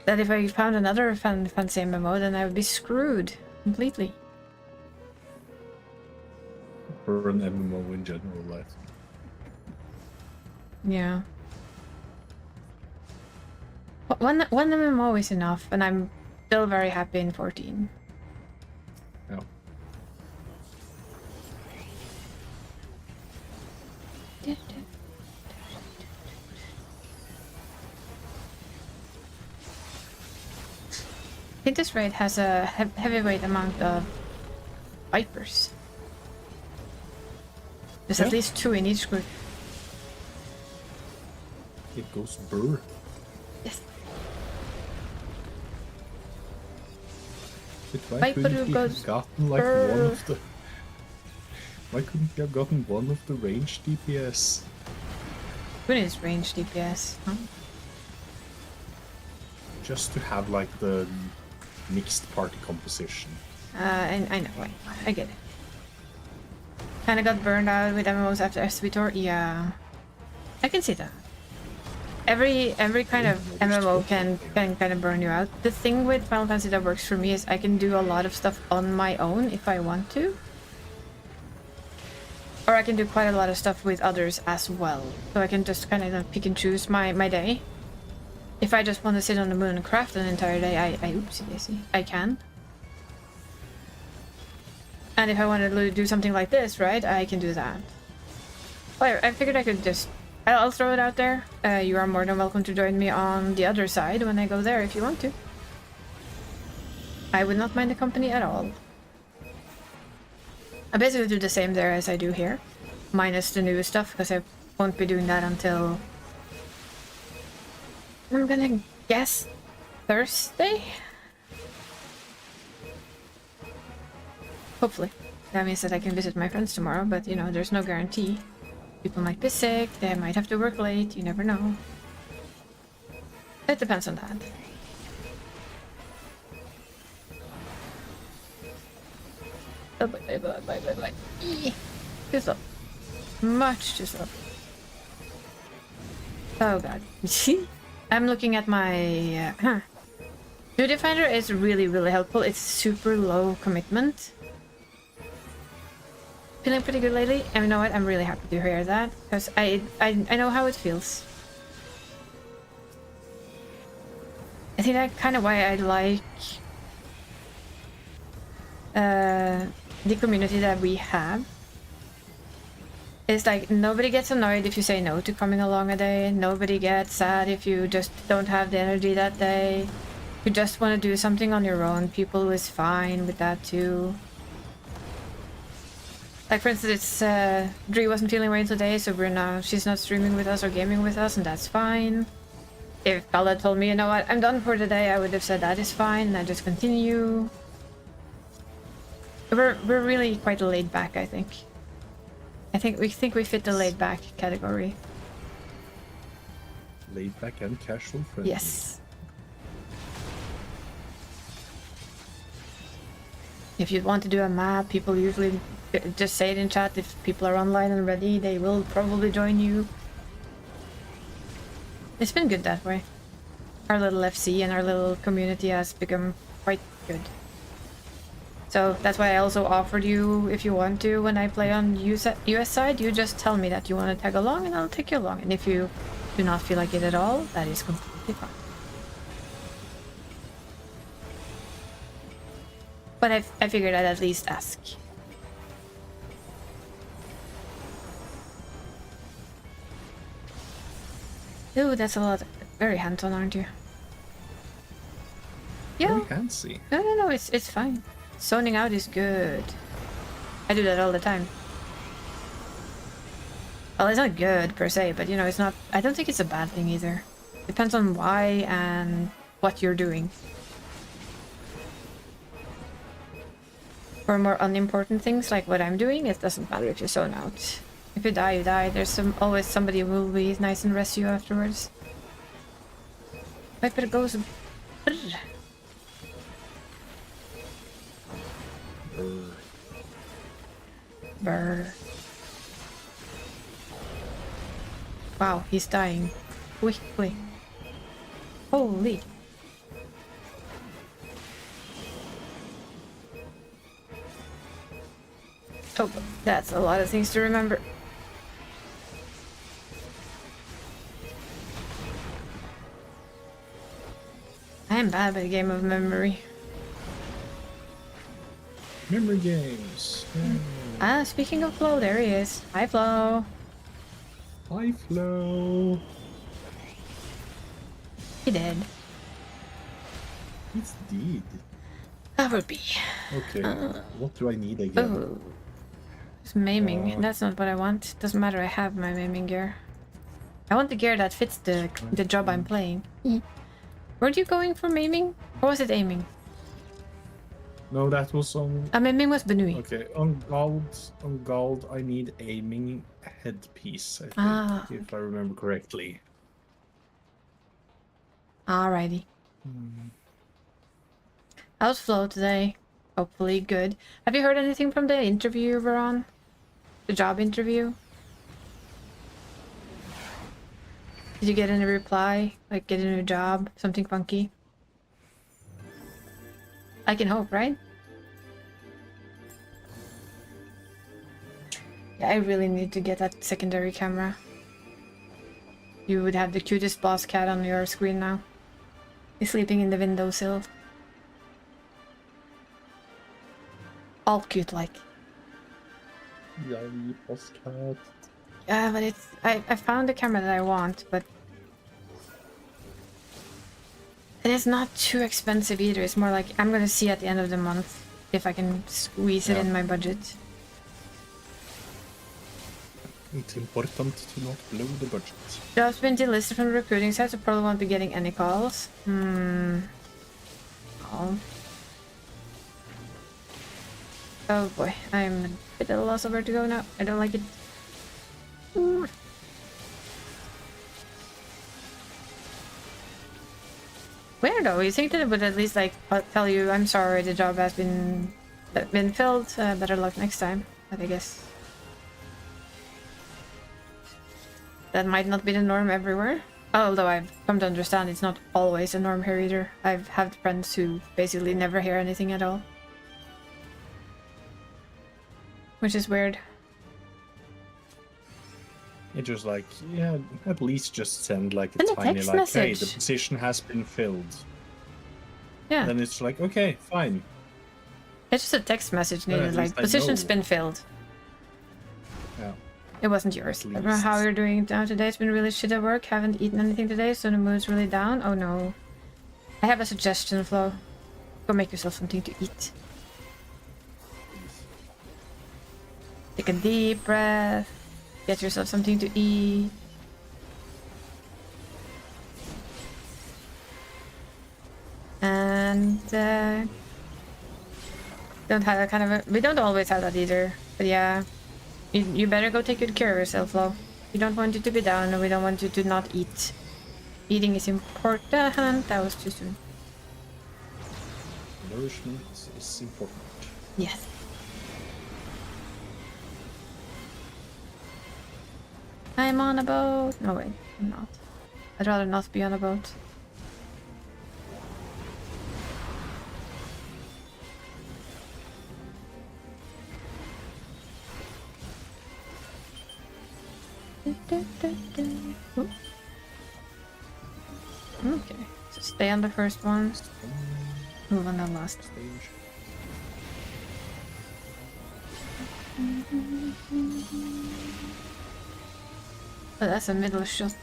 that if I found another fancy MMO, then I would be screwed completely. For an MMO in general, I think. Yeah. One MMO is enough, and I'm still very happy in 14. Yeah. I think this raid has a heavyweight amount of vipers. There's at least 2 in each group. It goes burr. Yes. But why couldn't he have gotten like one of the... Why couldn't he have gotten one of the range DPS? What is range DPS? Huh? Just to have like the mixed party composition. I know, I get it. Kinda got burned out with MMOs after SVTOR. Yeah, I can see that. Every kind of MMO can kind of burn you out. The thing with Final Fantasy that works for me is I can do a lot of stuff on my own if I want to. Or I can do quite a lot of stuff with others as well. So I can just kind of pick and choose my day. If I just want to sit on the moon and craft an entire day, oopsie daisy, I can. And if I want to do something like this, right, I can do that. Well, I figured I could just... I'll throw it out there. You are more than welcome to join me on the other side when I go there if you want to. I would not mind the company at all. I basically do the same there as I do here. Minus the new stuff, because I won't be doing that until... I'm gonna guess Thursday? Hopefully. That means that I can visit my friends tomorrow, but you know, there's no guarantee. People might be sick, they might have to work late, you never know. It depends on that. Oh, bye. Too slow. Much too slow. Oh god. I'm looking at my... Duty Finder is really helpful. It's super low commitment. Feeling pretty good lately, and you know what? I'm really happy to hear that, because I know how it feels. I think that's kind of why I like the community that we have. It's like nobody gets annoyed if you say no to coming along a day. Nobody gets sad if you just don't have the energy that day. If you just want to do something on your own, people is fine with that too. Like for instance, Dree wasn't feeling right today, so she's not streaming with us or gaming with us, and that's fine. If Kala told me, you know what, I'm done for today, I would have said that is fine, and I just continue. We're really quite laid back, I think. I think we fit the laid back category. Laid back and casual friendly. Yes. If you want to do a map, people usually just say it in chat. If people are online and ready, they will probably join you. It's been good that way. Our little FC and our little community has become quite good. So that's why I also offered you, if you want to, when I play on US side, you just tell me that you want to tag along and I'll take you along. And if you do not feel like it at all, that is completely fine. But I figured I'd at least ask. Ooh, that's a lot. Very hands-on, aren't you? Yeah. Very fancy. No, it's fine. Zoning out is good. I do that all the time. Well, it's not good per se, but you know, it's not... I don't think it's a bad thing either. Depends on why and what you're doing. For more unimportant things like what I'm doing, it doesn't matter if you zone out. If you die, you die. There's always somebody who will be nice and rest you afterwards. Viper goes... Brr. Brr. Wow, he's dying. Quickly. Holy. Oh, that's a lot of things to remember. I am bad at a game of memory. Memory games. Yeah. Ah, speaking of Flo, there he is. Hi, Flo. Hi, Flo. He did. It's deed. That would be. Okay. What do I need again? Oh. It's maiming. That's not what I want. Doesn't matter, I have my maiming gear. I want the gear that fits the job I'm playing. Weren't you going for maiming? Or was it aiming? No, that was on... Maiming was Benui. Okay, on Gald, I need aiming headpiece, I think, if I remember correctly. Alrighty. How's Flo today? Hopefully good. Have you heard anything from the interview you were on? The job interview? Did you get any reply? Like get a new job? Something funky? I can hope, right? Yeah, I really need to get that secondary camera. You would have the cutest boss cat on your screen now. He's sleeping in the windowsill. All cute like. Yeah, boss cat. Yeah, but it's... I found the camera that I want, but... It is not too expensive either. It's more like I'm gonna see at the end of the month if I can squeeze it in my budget. It's important to not blow the budget. Job's been delisted from the recruiting site, so probably won't be getting any calls. Oh. Oh boy, I'm a bit at a loss of where to go now. I don't like it. Weird though, you think that it would at least like tell you, I'm sorry, the job has been filled, better luck next time. But I guess that might not be the norm everywhere. Although I've come to understand it's not always a norm here either. I've had friends who basically never hear anything at all. Which is weird. It's just like, yeah, at least just send like a And a tiny text like, hey, message. the position has been filled. Yeah. Then it's like, okay, fine. It's just a text message needed, at like, least I position's know. been filled. Yeah. It wasn't yours. At I don't know how least. you're doing now today. It's been really shit at work. Haven't eaten anything today, so the mood's really down. Oh no. I have a suggestion, Flo. Go make yourself something to eat. Take a deep breath. Get yourself something to eat. And don't have that kind of a... We don't always have that either. But yeah. You better go take good care of yourself, Flo. We don't want you to be down and we don't want you to not eat. Eating is important. That was too soon. Nourishment is important. Yes. I'm on a boat. No, wait, I'm not. I'd rather not be on a boat. Ooh. Okay, so stay on the first one. Move on the last. Oh, that's a middle shot.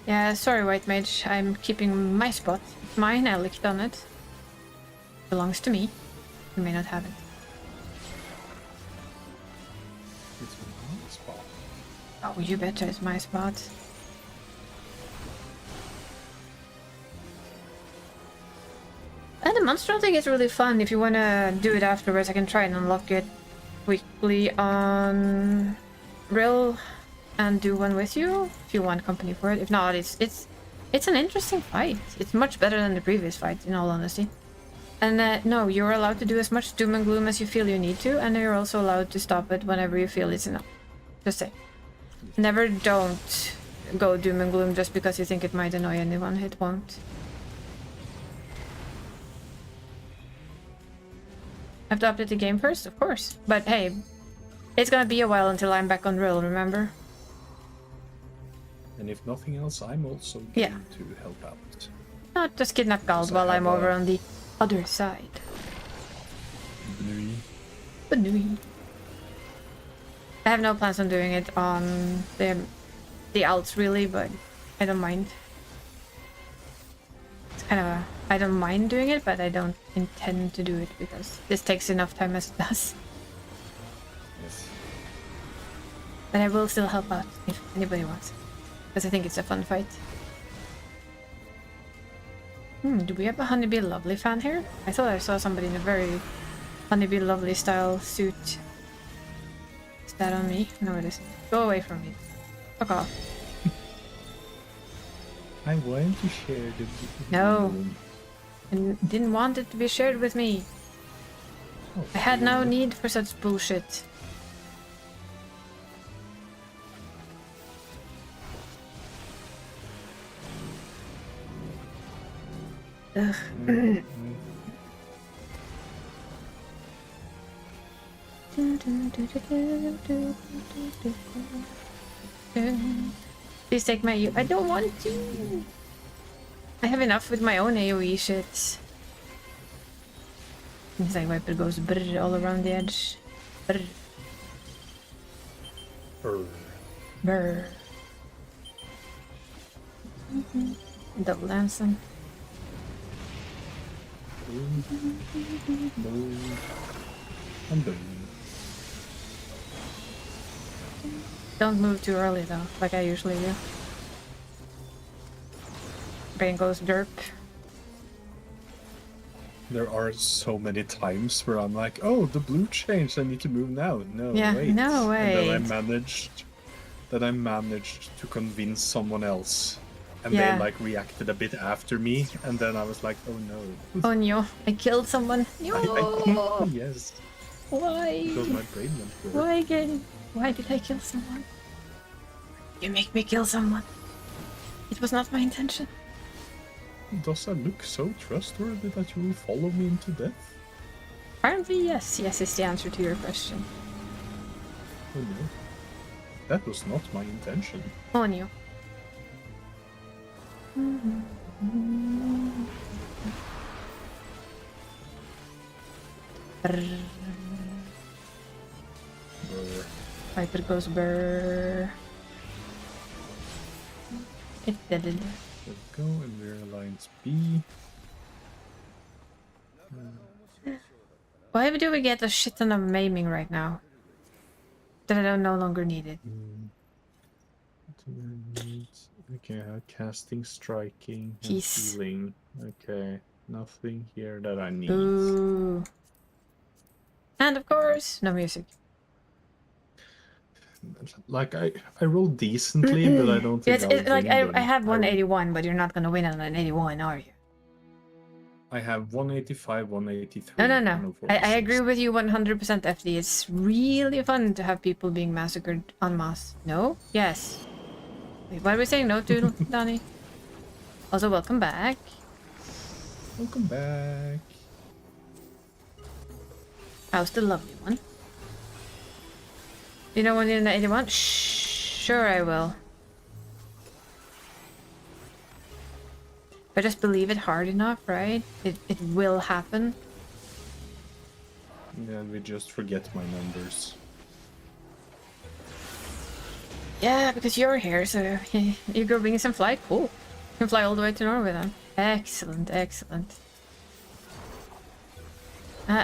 Yeah, sorry, White Mage. I'm keeping my spot. It's mine, I licked on it. Belongs to me. You may not have it. It's my spot. Oh, you betcha it's my spot. And the monster hunting is really fun. If you want to do it afterwards, I can try and unlock it quickly on Rill and do one with you if you want company for it. If not, it's an interesting fight. It's much better than the previous fight, in all honesty. And no, you're allowed to do as much doom and gloom as you feel you need to, and you're also allowed to stop it whenever you feel it's enough. Just say. Never don't go doom and gloom just because you think it might annoy anyone. It won't. have to update the game first, of course. But hey, it's gonna be a while until I'm back on Rill, remember? And if nothing else, I'm also Yeah. going to help out. Not just kidnap Gald Because I while I'm have over a- on the other side. Blue. Banui. I have no plans on doing it on the alts really, but I don't mind. It's kind of a I don't mind doing it, but I don't intend to do it because this takes enough time as it does. Yes. But I will still help out if anybody wants, because I think it's a fun fight. Do we have a Honeybee Lovely fan here? I thought I saw somebody in a very Honeybee Lovely style suit. Is that on me? No, it isn't. Go away from me. Fuck off. I want to share the. No. I didn't want it to be shared with me. Oh, I had no really? need for such bullshit. Ugh. Please take my I don't want to. I have enough with my own AoE shit. It's like Viper goes brrr all around the edge. Brrr. Brr. Brrr. Double dancing. Move. And boom. Don't move too early though, like I usually do. Brain goes derp. There are so many times where I'm like, oh, the blue changed, I need to move now. No, Yeah, wait. no, And wait. then I managed to convince someone else. And Yeah. they like reacted a bit after me, and then I was like, oh no. Oh no, I killed someone. No! Yes, Why? because my brain went blur. Why again? Why did I kill someone? You make me kill someone. It was not my intention. Does I look so trustworthy that you will follow me into death? Apparently, yes. Yes is the answer to your question. Oh no. That was not my intention. Oh no. Brrr. Brr. Viper goes brrr. It did it. Let's go, and we're Alliance B. Why do we get a shit ton of maiming right now? That I don't no longer need it. Okay, casting, striking, and Peace. healing. Okay, nothing here that I need. Ooh. And of course, no music. Like I rolled decently, but I don't think It's I'll like win I have them. 181, but you're not gonna win on an 81, are you? I have 185, 183. No. and I 46. agree with you 100% FD. It's really fun to have people being massacred en masse. No? Yes. Wait, what are we saying no to, Donnie? Also, welcome back. Welcome back. How's the lovely one? You know when you're in the 81? Sure I will. If I just believe it hard enough, right? It will happen. Yeah, we just forget my numbers. Yeah, because you're here, so you go bring some flight. Cool. You can fly all the way to Norway then. Excellent, excellent.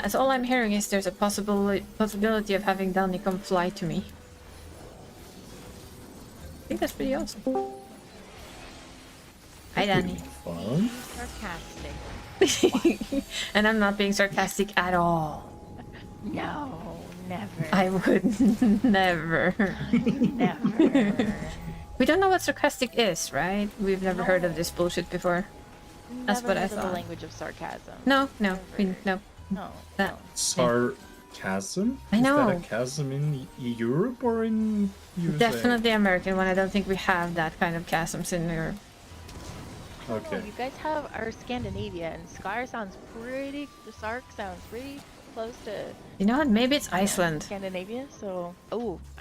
So all I'm hearing is there's a possibility of having Danny come fly to me. I think that's pretty awesome. Hi, Danny. Fun. Sarcastic. And I'm not being sarcastic at all. No, never. I would never. Never. We don't know what sarcastic is, right? We've never heard of this bullshit before. That's Never what I heard of thought. The language of sarcasm. No, Never. no. No. That. no. Sarcasm? I know. Is that a chasm in Europe or in USA? Definitely American one. I don't think we have that kind of chasms in Europe. Okay. You guys have our Scandinavia, and Scar sounds pretty. The Sark sounds pretty close to You know what? Maybe it's Iceland. Scandinavia, so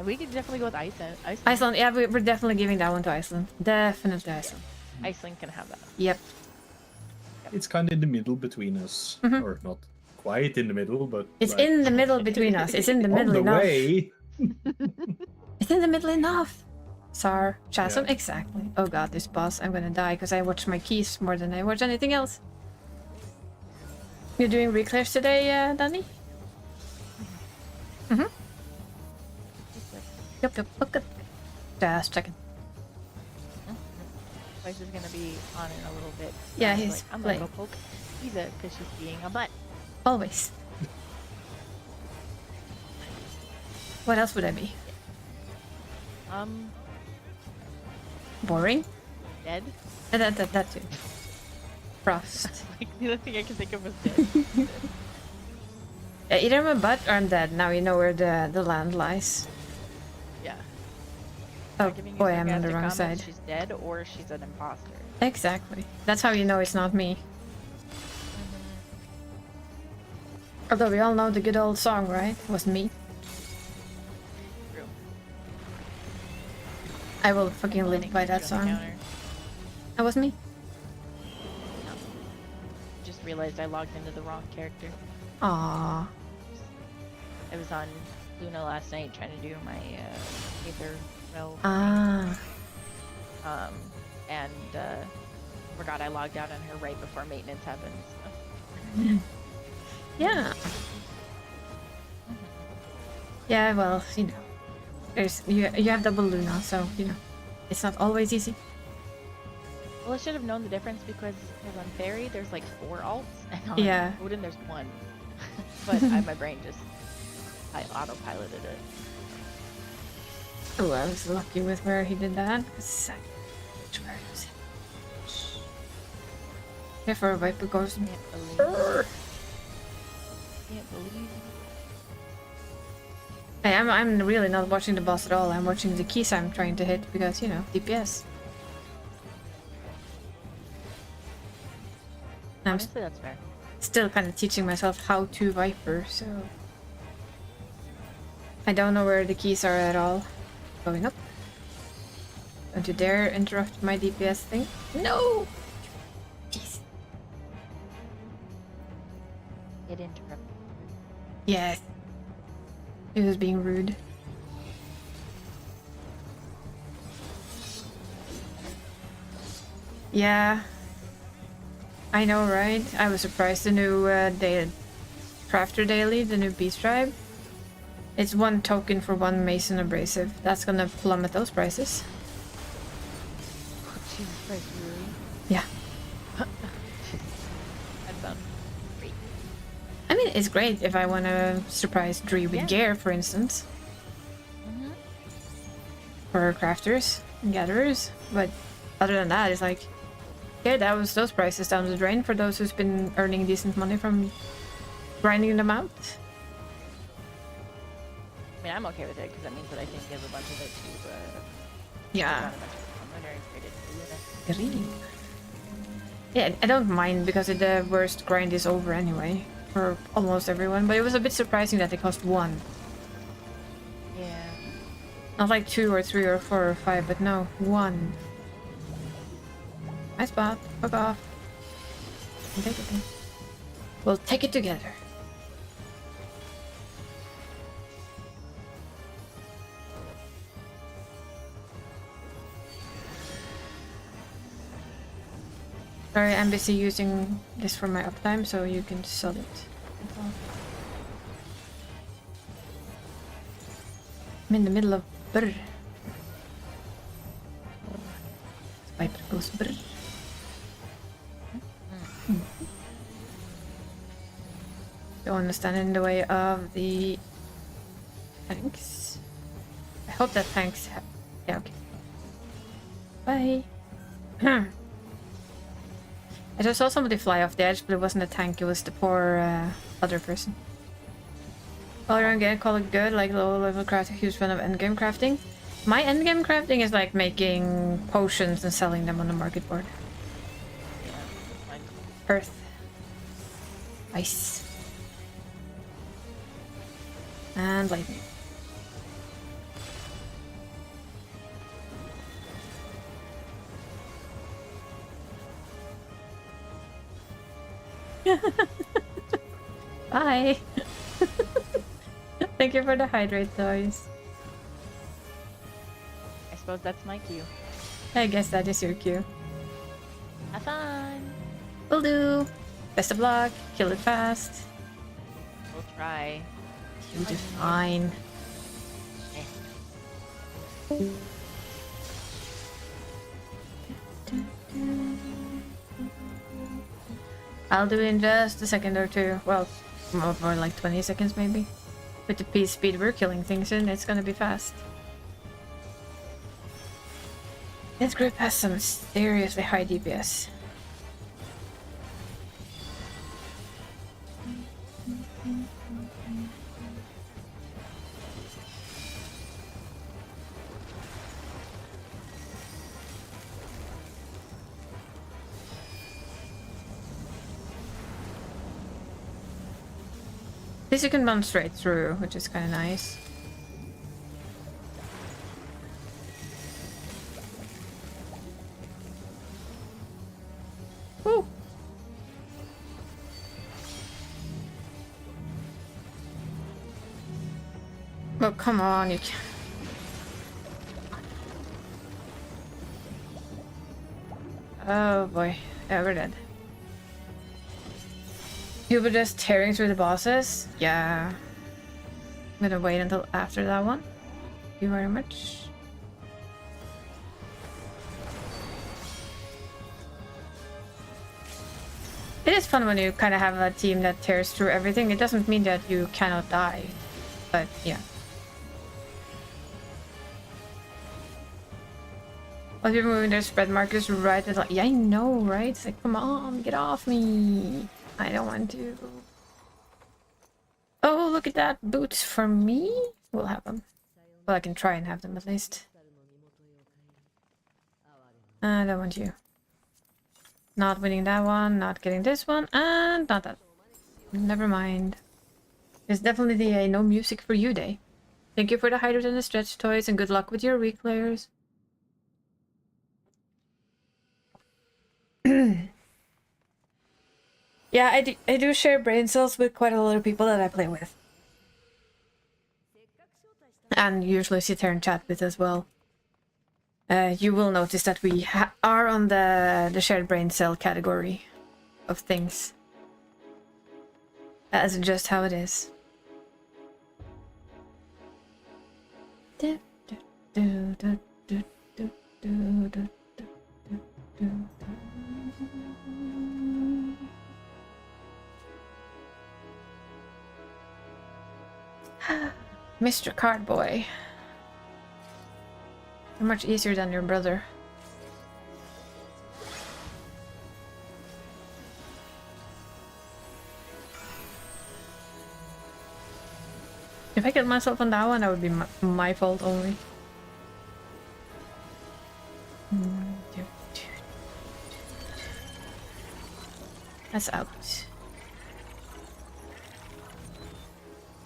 we could definitely go with Iceland. Iceland, yeah, we're definitely giving that one to Iceland. Definitely Iceland. Iceland can have that. Yep. It's kind of in the middle between us, or not quite in the middle, but It's like, in the middle between us. It's in the on middle the enough. way. It's in the middle enough. Chasm, Yeah. exactly. Oh god, this boss, I'm gonna die because I watch my keys more than I watch anything else. You're doing reclares today, Danny? Mm-hmm. Yep. Okay. Just checking. Spice is gonna be on in a little bit. Yeah, I was he's like, I'm gonna go playing. poke Lisa because she's being a butt. Always. What else would I be? Boring? Dead. That too. Frost. Like the only thing I can think of was dead. Either I'm a butt or I'm dead. Now you know where the land lies. Yeah. Oh Giving you boy, I'm on the sarcastic wrong comments, side. She's dead or she's an imposter. Exactly. That's how you know it's not me. Although we all know the good old song, right? It was me. True. I will fucking live by that song. That was me. Just realized I logged into the wrong character. Aww. I was on Luna last night trying to do my Aether Realm. Ah. And forgot I logged out on her right before maintenance happened. So. Yeah. Yeah, well, you know. There's you have double Luna, so you know. It's not always easy. Well, I should have known the difference because on Fairy there's like 4 alts, and on Yeah. Odin there's 1. But my brain just autopiloted it. Oh, I was lucky with where he did that. Where is it? If our Viper goes. Can't believe I'm really not watching the boss at all. I'm watching the keys I'm trying to hit because, you know, DPS. I'm Honestly, that's fair. still kind of teaching myself how to Viper, so... I don't know where the keys are at all. Going up. Don't you dare interrupt my DPS thing. No! Jeez. It interrupted. Yes. It was being rude. Yeah. I know, right? I was surprised the new Crafter Daily, the new Beast Tribe. It's 1 token for 1 Mason Abrasive. That's gonna plummet those prices. Jesus Christ, really? Yeah. That sounds great. I mean, it's great if I want to surprise Dree with Yeah. gear, for instance. For crafters and gatherers. But other than that, it's like, yeah, that was those prices down the drain for those who's been earning decent money from grinding them out. I mean, I'm okay with it because that means that I can give a bunch of it to Yeah. a bunch of commoner and create it. Green. Yeah, I don't mind because the worst grind is over anyway. For almost everyone. But it was a bit surprising that it cost 1. Yeah. Not like 2 or 3 or 4 or 5, but no, 1. Nice spot. Fuck off. Take it then. We'll take it together. Sorry, I'm busy using this for my uptime, so you can sell it. I'm in the middle of brr. Viper goes brr. Don't want to stand in the way of the tanks. I hope that tanks have... Yeah, okay. Bye. I just saw somebody fly off the edge, but it wasn't a tank, it was the poor other person. All around game, call it good, like low level crafting, huge fan of endgame crafting. My endgame crafting is like making potions and selling them on the market board. Yeah, that's fine. Earth. Ice. And lightning. Bye! Thank you for the hydrate toys. I suppose that's my cue. I guess that is your cue. Have fun. Will do. Best of luck. Kill it fast. We'll try. You'll do fine. Eh. I'll do it in just a second or two. Well, more like 20 seconds maybe. With the P speed we're killing things in, it's gonna be fast. This group has some seriously high DPS. This you can run straight through, which is kind of nice. Woo! Oh, come on, you can't. Oh boy, yeah, we're dead. You were just tearing through the bosses? Yeah. I'm gonna wait until after that one. Thank you very much. It is fun when you kind of have a team that tears through everything. It doesn't mean that you cannot die, but yeah. Well, people moving their spread markers right at, like, yeah, I know, right? It's like, come on, get off me. I don't want to. Oh, look at that. Boots for me? We'll have them. Well, I can try and have them at least. I don't want you. Not winning that one, not getting this one, and not that. Never mind. It's definitely the no music for you day. Thank you for the hiders and the stretch toys, and good luck with your week players. Yeah, I do share brain cells with quite a lot of people that I play with. And usually sit here and chat with as well. You will notice that we are on the shared brain cell category of things. That's just how it is. Mr. Cardboy. You're much easier than your brother. If I killed myself on that one, that would be my fault only. That's out.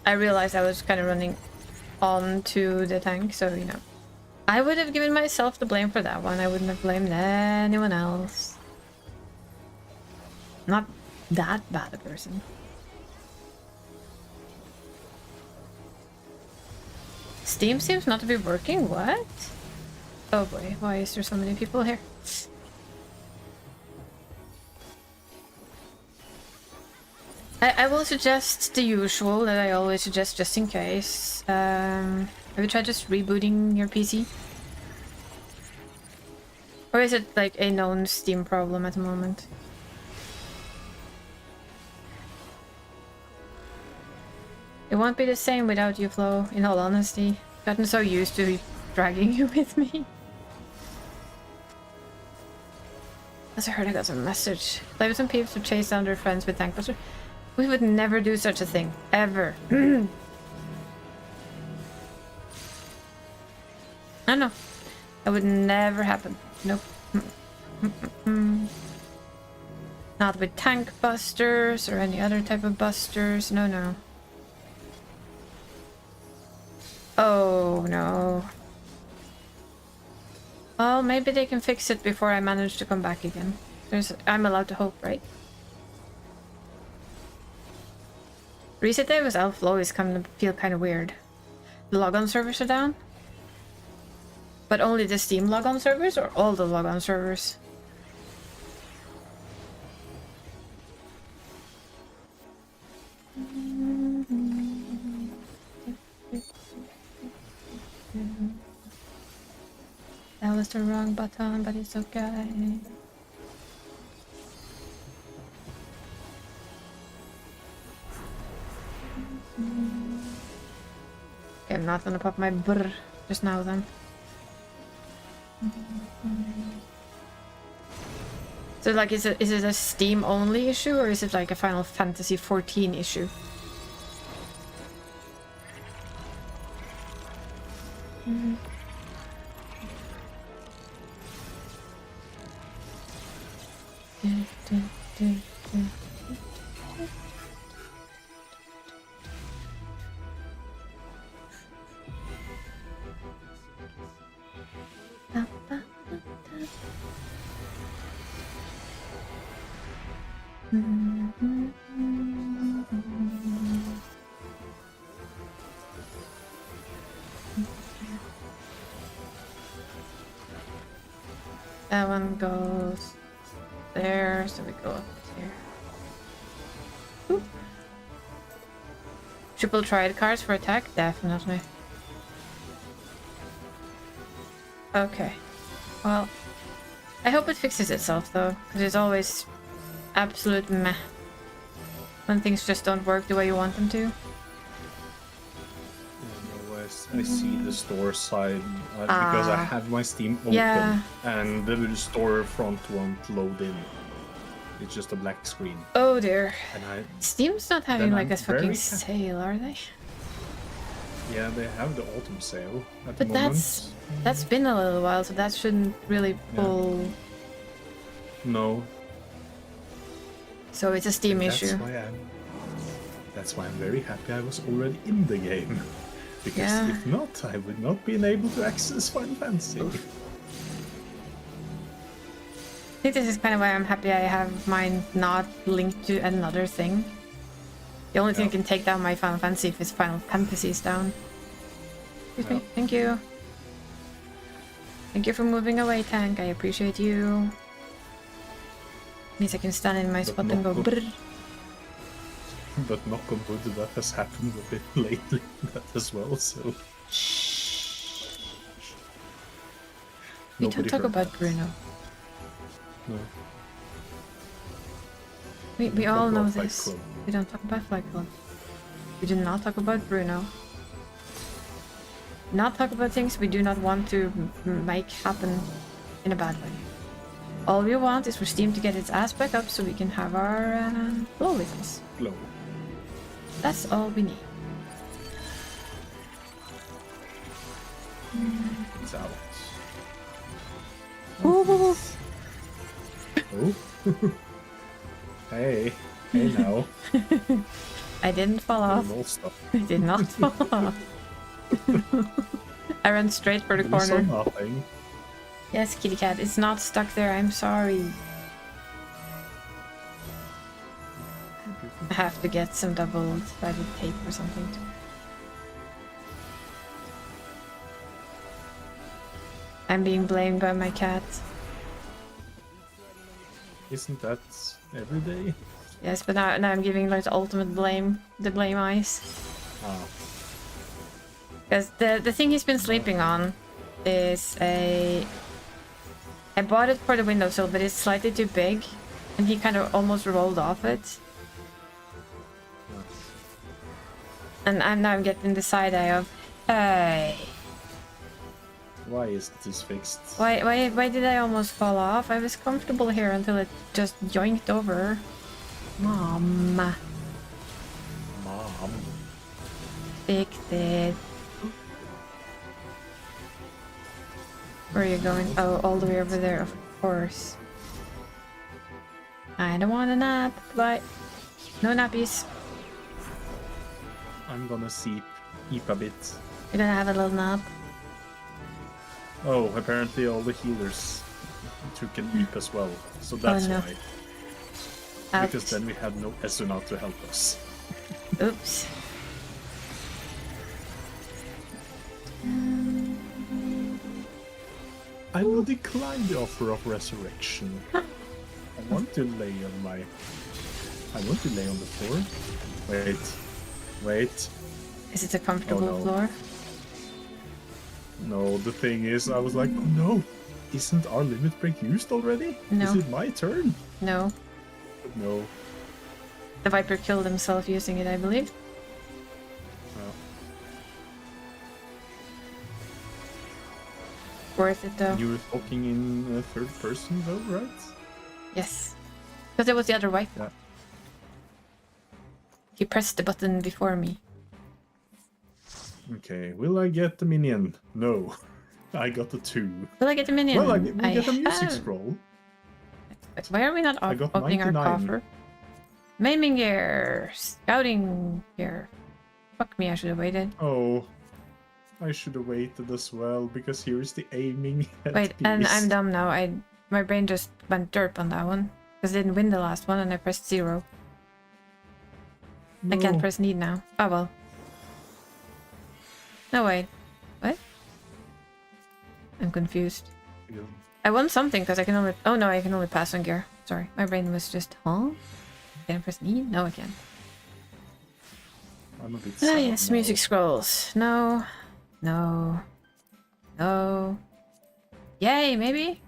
I realized I was kind of running onto the tank, so you know. I would have given myself the blame for that one. I wouldn't have blamed anyone else. Not that bad a person. Steam seems not to be working. What? Oh boy, why is there so many people here? I will suggest the usual that I always suggest just in case. Have you tried just rebooting your PC? Or is it like a known Steam problem at the moment? It won't be the same without you, Flo, in all honesty. I've gotten so used to dragging you with me. As I heard, I got a message. Play with some peeps to chase down their friends with tank buster. We would never do such a thing. Ever. I don't know. That would never happen. Nope. Not with tank busters or any other type of busters. No, no. Oh no. Well, maybe they can fix it before I manage to come back again. I'm allowed to hope, right? Reset day with Elf always feel kind of weird. The logon servers are down? But only the Steam logon servers or all the logon servers? That was the wrong button, but it's okay. Okay, I'm not gonna pop my brr just now then. So like, is it a Steam only issue or is it like a Final Fantasy 14 issue? That one goes there, so we go up here. Oop. Triple triad cards for attack? Definitely. Okay. Well, I hope it fixes itself though, because it's always absolute meh when things just don't work the way you want them to. I see the store side because I have my Steam open and the store front won't load in. It's just a black screen. Oh dear. And Steam's not having like a fucking sale, are they? Yeah, they have the autumn sale at but the moment. That's been a little while, so that shouldn't really pull. Yeah. No. So it's a Steam issue. That's why I'm very happy I was already in the game. Because if not, I would not be able to access Final Fantasy. Oof. I think this is kind of why I'm happy I have mine not linked to another thing. The only thing that can take down my Final Fantasy if Final Fantasy is down. Excuse me. Thank you. Thank you for moving away, tank. I appreciate you. Means I can stand in my spot and go brrr. But knock on wood, that has happened a bit lately, that as well, so... We don't talk about Bruno. No. We all know this. We don't talk about Flight Club. We do not talk about Bruno. Not talk about things we do not want to make happen in a bad way. All we want is for Steam to get its ass back up so we can have our flow with us. Flow. That's all we need. It's out. Ooh. Oh. Hey. Hey now. I didn't fall off. I did not fall off. I ran straight for the corner. Nothing. Yes, kitty cat. It's not stuck there. I'm sorry. I have to get some double-sided tape or something. I'm being blamed by my cat. Isn't that every day? Yes, but now I'm giving like the ultimate blame, the blame eyes. Ah. Because the thing he's been sleeping on is a... I bought it for the windowsill, but it's slightly too big, and he kind of almost rolled off it. And I'm getting the side eye of, hey. Why is this fixed? Why did I almost fall off? I was comfortable here until it just yoinked over. Mom. Mom. Fix it. Where are you going? Oh, all the way over there, of course. I don't want a nap. Goodbye. No nappies. I'm gonna eat a bit. You're gonna have a little nap. Oh, apparently all the healers took an eep as well, so that's no. why. Ouch. Because then we had no Esuna to help us. Oops. I will decline the offer of resurrection. I want to lay on my... I want to lay on the floor. Wait. Is it a comfortable Oh, no. floor? No, the thing is, I was like, oh no, isn't our limit break used already? No. Is it my turn? No. But no. The Viper killed himself using it, I believe. Worth it though. You were talking in third person though, right? Yes. Because it was the other Viper. Yeah. He pressed the button before me. Okay, will I get the minion? No. I got the 2. Will I get the minion? Well, we get a music have. scroll. Why are we not I got opening our 99. coffer? Maiming gear! Scouting gear. Fuck me, I should have waited. Oh, I should have waited as well, because here's the aiming Wait, and piece. I'm dumb now. My brain just went derp on that one. Because I didn't win the last one and I pressed 0. I can't No. press need now. Oh well. No, wait. What? I'm confused. Yeah. I won something because I can only... Oh no, I can only pass on gear. Sorry, my brain was just... Huh? Can I press need? No, I can't. I'm a bit Ah, sad yes, now. music scrolls. No. No. No. Yay, maybe?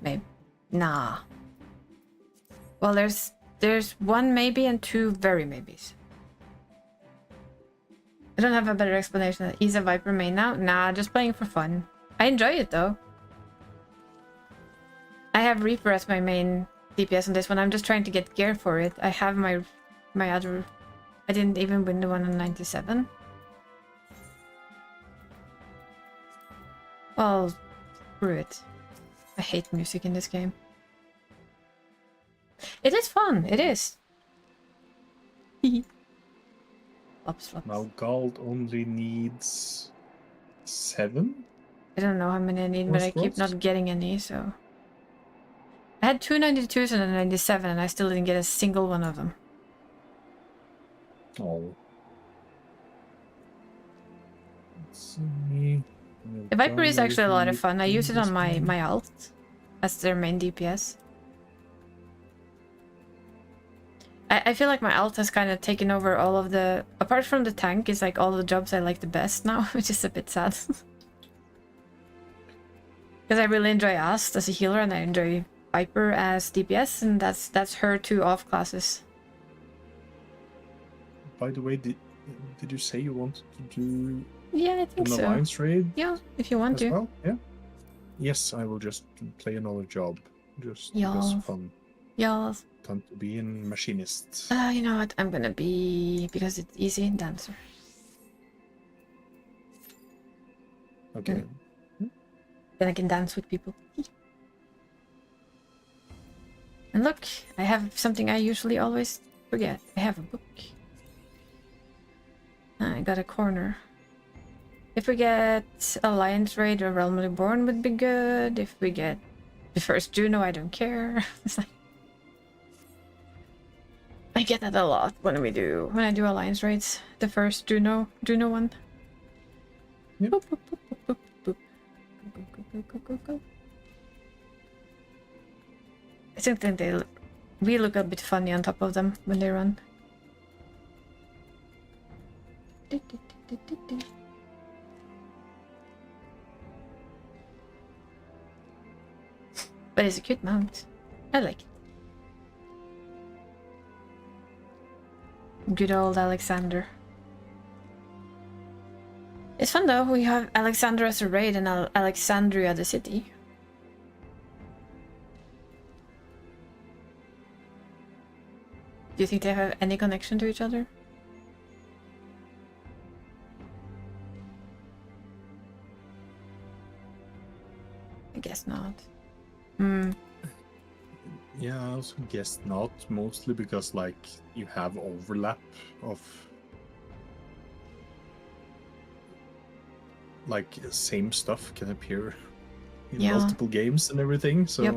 Maybe. Nah. Well, there's 1 maybe and 2 very maybes. I don't have a better explanation. He's a Viper main now? Nah, just playing for fun. I enjoy it though. I have Reaper as my main DPS on this one. I'm just trying to get gear for it. I have my other... I didn't even win the one on 97. Well, screw it. I hate music in this game. It is fun, it is. Flops. Now Gald only needs 7? I don't know how many I need, More but I keep scrolls? not getting any, so... I had 2 92s and a 97 and I still didn't get a single one of them. Oh. Let's see. The Viper is actually a lot of fun. I use it on my my alt as their main DPS. I feel like my alt has kind of taken over all of the... Apart from the tank, is like all the jobs I like the best now, which is a bit sad. Because I really enjoy Ast as a healer and I enjoy Viper as DPS, and that's her 2 off classes. By the way, did you say you wanted to do Yeah, I an think so. alliance raid Yeah, if you want as to. well? Yeah. Yes, I will just play another job. Just Yeah. because fun. Yeah. Time to be in machinist. You know what? I'm gonna be, because it's easy, dancer. Okay. Then I can dance with people. And look, I have something I usually always forget. I have a book. I got a corner. If we get Alliance Raid or Realm Reborn would be good. If we get the first Juno, I don't care. It's like... I get that a lot when I do Alliance Raids. The first Juno one. Yep. Boop, boop, boop, boop, boop, boop. Go. I think that we look a bit funny on top of them when they run. But it's a cute mount. I like it. Good old Alexander. It's fun though, we have Alexander as a raid and Alexandria the city. Do you think they have any connection to each other? I guess not. Hmm. Yeah, I also guess not. Mostly because, like, you have overlap of like same stuff can appear in Yeah. multiple games and everything. So Yep.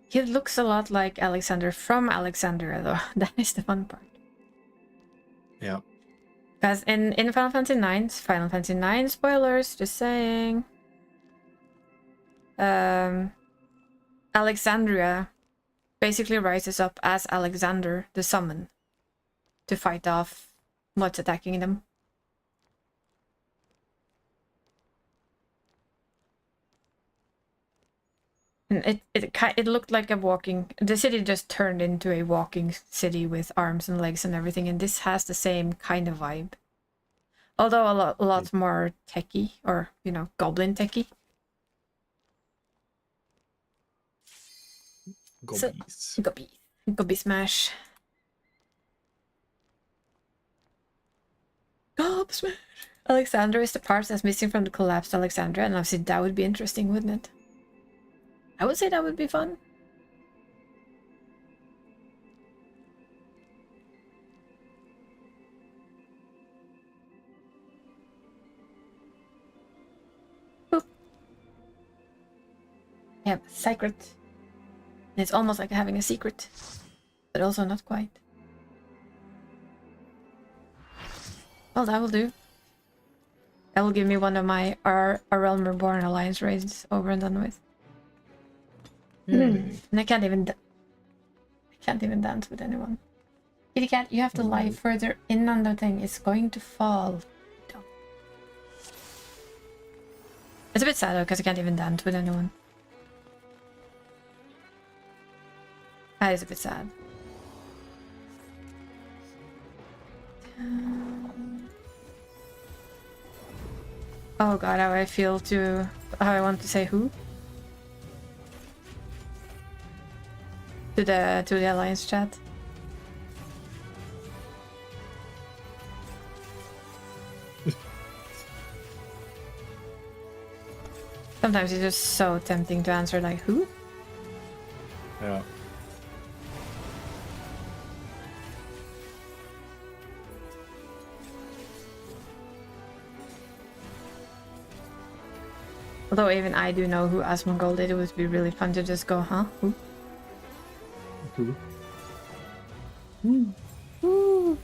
He looks a lot like Alexander from Alexandria, though. That is the fun part. yeah, Because in Final Fantasy IX, spoilers, just saying. Alexandria basically rises up as Alexander the Summon to fight off what's attacking them. And it looked like the city just turned into a walking city with arms and legs and everything, and this has the same kind of vibe. Although a lot more techy, or, you know, goblin techy. gobbies. Gobby smash. Gob smash. Alexandria is the part that's missing from the collapsed Alexandria, and obviously that would be interesting, wouldn't it? I would say that would be fun. Boop. Yeah, secret. It's almost like having a secret, but also not quite. Well, that will do. That will give me one of my A Realm Reborn Alliance raids over and done with. And I can't even dance with anyone. Kitty cat, you have to lie further in on the thing. It's going to fall. Don't. It's a bit sad though, because I can't even dance with anyone. That is a bit sad. Oh god, how I feel to... how I want to say who? To the Alliance chat. Sometimes it's just so tempting to answer like, who? Yeah. Although even I do know who Asmongold did, it would be really fun to just go, huh? Who? Who? Who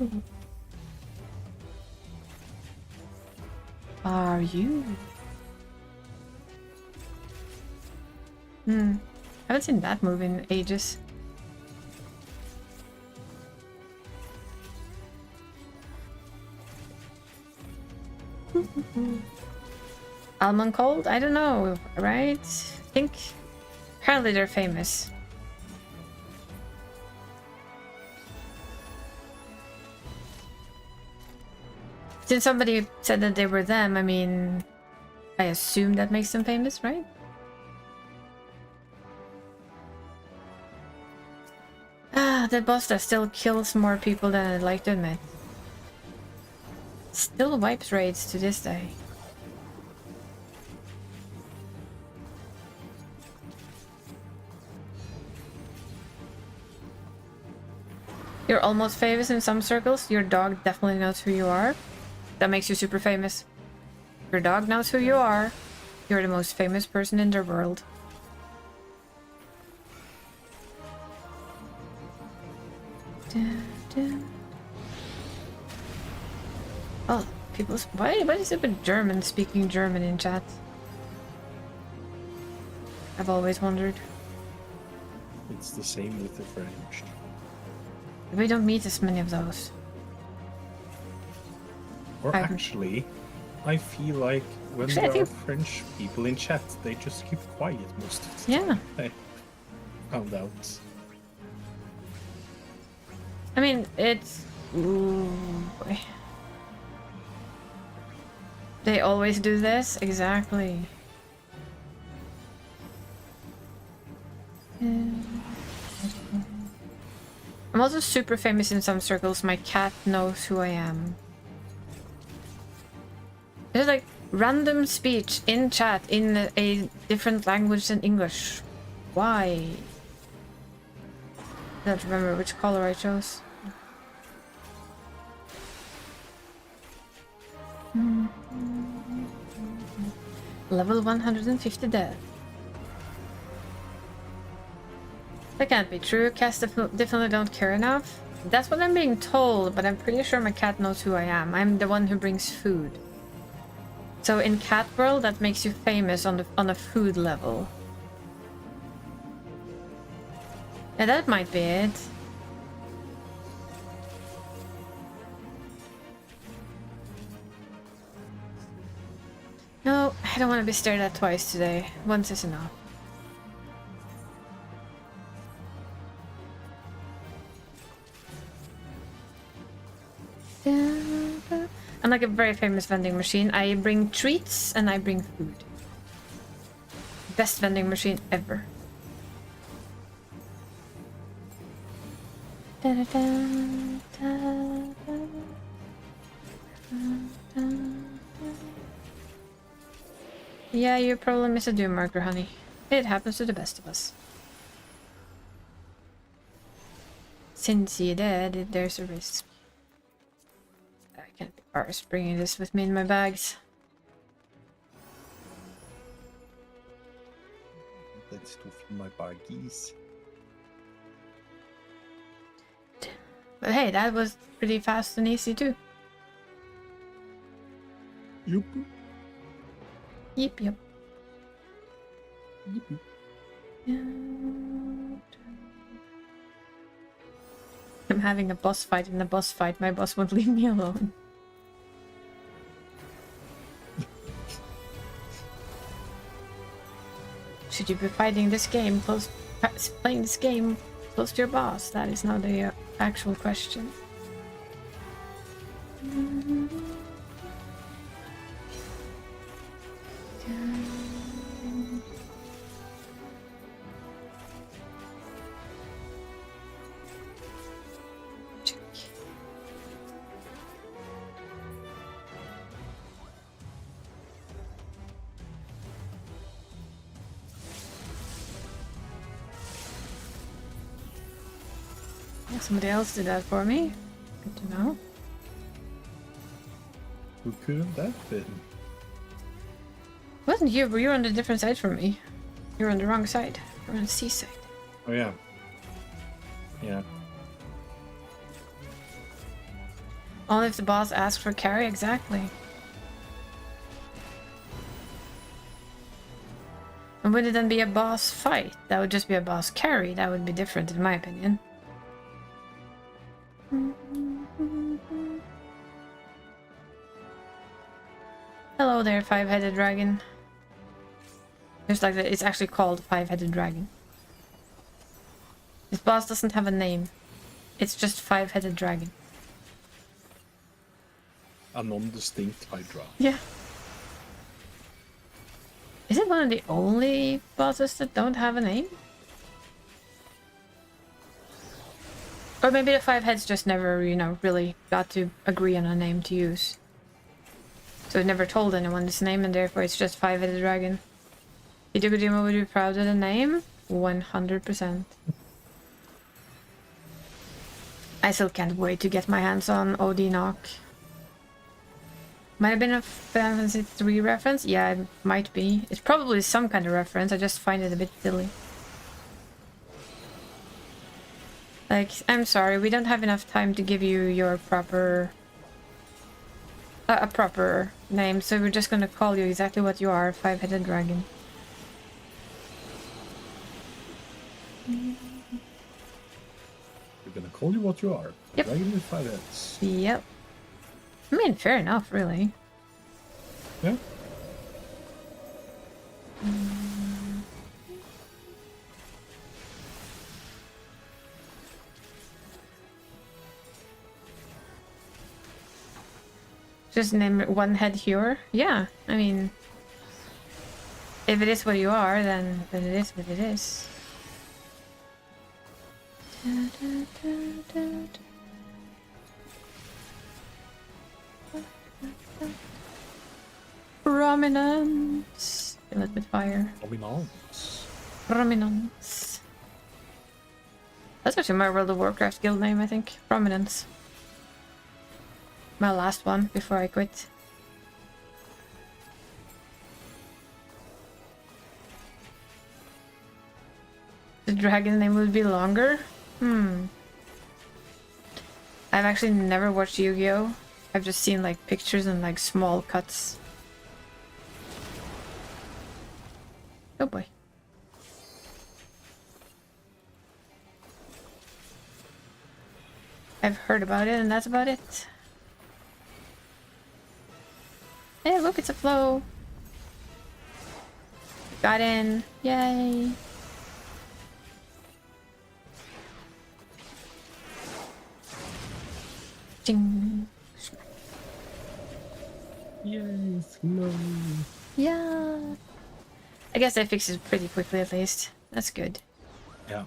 are you? Haven't seen that move in ages. Almond Cold? I don't know, right? I think apparently they're famous. Since somebody said that they were them, I mean, I assume that makes them famous, right? Ah, that boss that still kills more people than I'd like to admit. Still wipes raids to this day. You're almost famous in some circles. Your dog definitely knows who you are. That makes you super famous. Your dog knows who you are. You're the most famous person in the world. Oh, why is it with German speaking German in chat? I've always wondered. It's the same with the French. We don't meet as many of those. Or actually, I feel like when there are French people in chat, they just keep quiet most of the time. I found out. I mean, it's... Ooh, boy. They always do this? Exactly. I'm also super famous in some circles. My cat knows who I am. There's like random speech in chat in a different language than English. Why? I don't remember which color I chose. Level 150 death. That can't be true. Cats definitely don't care enough. That's what I'm being told, but I'm pretty sure my cat knows who I am. I'm the one who brings food. So in cat world, that makes you famous on a food level. Yeah, that might be it. No, I don't want to be stared at twice today. Once is enough. I'm like a very famous vending machine. I bring treats and I bring food. Best vending machine ever. Yeah, your problem is a doom marker, honey. It happens to the best of us. Since you did, there's a risk. I can't be arsed bringing this with me in my bags. That's to fill my baggies. But hey, that was pretty fast and easy too. Yup. Yep, yep. Yippee. I'm having a boss fight. In the boss fight, my boss won't leave me alone. Should you be fighting this game playing this game close to your boss? That is now the actual question. Somebody else did that for me. Good to know. Who could have that been? Wasn't you? You were on the different side from me. You were on the wrong side. You were on the C side. Oh yeah. Yeah. Only if the boss asks for carry, exactly. And would it then be a boss fight? That would just be a boss carry. That would be different in my opinion. Hello there, five-headed dragon. It's like that. It's actually called five-headed dragon. This boss doesn't have a name. It's just five-headed dragon. A non-distinct Hydra. Yeah. Is it one of the only bosses that don't have a name? Or maybe the five heads just never, you know, really got to agree on a name to use. So it never told anyone this name, and therefore it's just five-headed dragon. Hideo Kojima would be proud of the name? 100%. I still can't wait to get my hands on OD Knock. Might have been a Final Fantasy III reference? Yeah, it might be. It's probably some kind of reference, I just find it a bit silly. Like, I'm sorry, we don't have enough time to give you your proper... a proper name, so we're just gonna call you exactly what you are, five-headed dragon. We're gonna call you what you are. Yep. Dragon with 5 heads. Yep. I mean, fair enough, really. Yeah. Just name it one head here? Yeah, I mean... If it is what you are, then it is what it is. Prominence! Fill it with fire. Dominance. Prominence. That's actually my World of Warcraft guild name, I think. Prominence. My last one before I quit. The dragon name would be longer? I've actually never watched Yu-Gi-Oh! I've just seen like pictures and like small cuts. Oh boy. I've heard about it and that's about it. Hey, look, it's a flow. Got in. Yay. Ding. Yes, no. Yeah. I guess I fixed it pretty quickly at least. That's good. Yeah.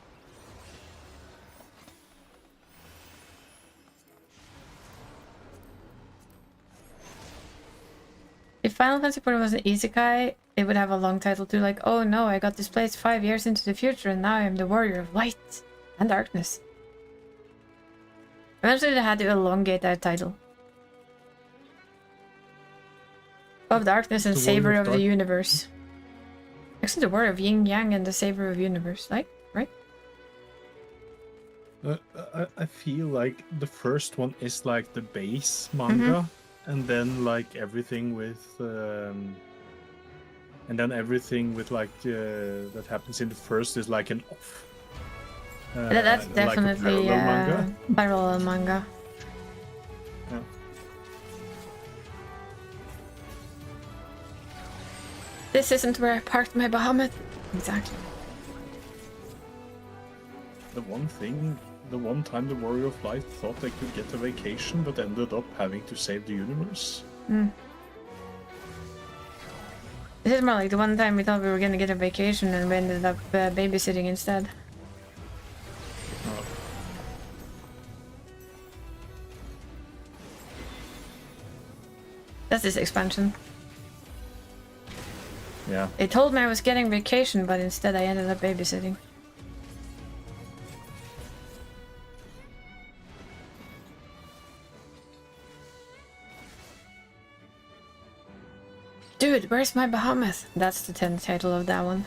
If Final Fantasy XIV was an isekai, it would have a long title too, like, oh no, I got displaced 5 years into the future and now I am the warrior of light and darkness. Eventually they had to elongate that title. Of darkness and The savior warrior of of the dark- universe. Actually the warrior of yin yang and the savior of universe, like, right? I feel like the first one is like the base manga, and then like everything with, and then everything with like that happens in the first is like an off. That's like a definitely parallel manga. parallel manga. Yeah. This isn't where I parked my Bahamut. Exactly. The one time the Warrior of Light thought they could get a vacation, but ended up having to save the universe. This is more like the one time we thought we were gonna get a vacation and we ended up babysitting instead. Oh. That's this expansion. Yeah. They told me I was getting vacation, but instead I ended up babysitting. Dude, where's my Bahamut? That's the 10th title of that one.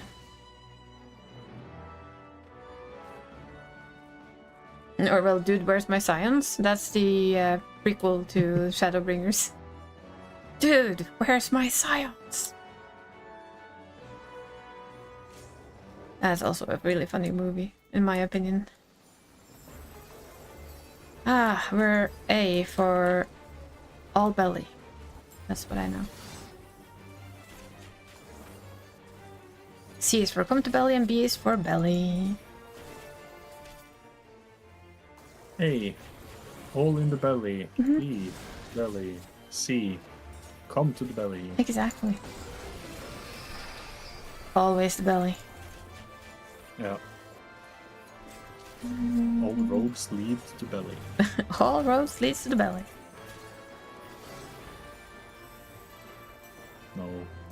Or well, dude, where's my science? That's the prequel to Shadowbringers. Dude, where's my science? That's also a really funny movie, in my opinion. Ah, we're A for all belly. That's what I know. C is for come to belly and B is for belly. A, all in the belly. B, belly. C, come to the belly. Exactly. Always the belly. Yeah. All roads lead to belly. All roads leads to the belly. No,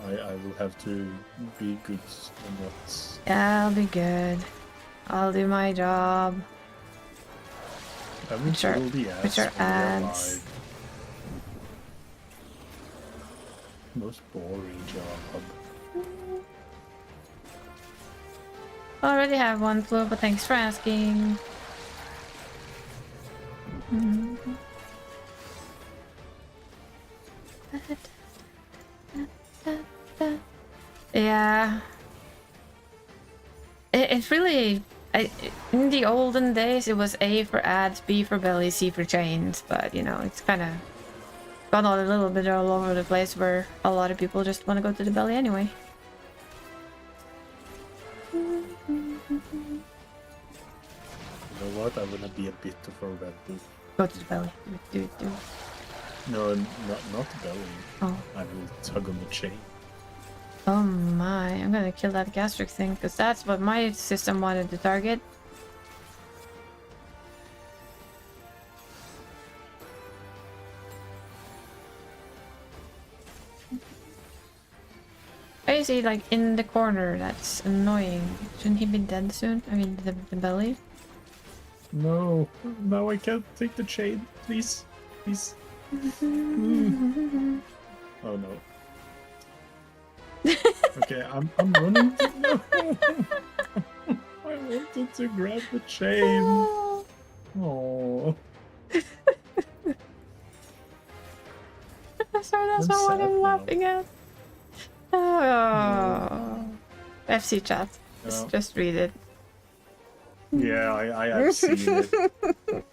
I will have to be good on that. Yeah, I'll be good. I'll do my job. I will Which are- kill the ads which are when they are ads. alive. Most boring job. Already have one flu, but thanks for asking. Yeah. It's really... in the olden days, it was A for ads, B for belly, C for chains, but, you know, it's kind of gone a little bit all over the place where a lot of people just want to go to the belly anyway. You know what? I wanna be a bit of a Red Bull. Go to the belly. Do it. No, not the belly. Oh. I will tug on the chain. Oh my, I'm gonna kill that gastric thing, because that's what my system wanted to target. Why is he like in the corner? That's annoying. Shouldn't he be dead soon? I mean, the belly? No, now I can't take the chain. Please, please. Oh no. Okay, I'm running. No. I'm wanted to grab the chain. Oh. Sorry, that's I'm not what sad I'm now. laughing at. Oh. FC chat. Yeah. Just read it. Yeah, I have seen it.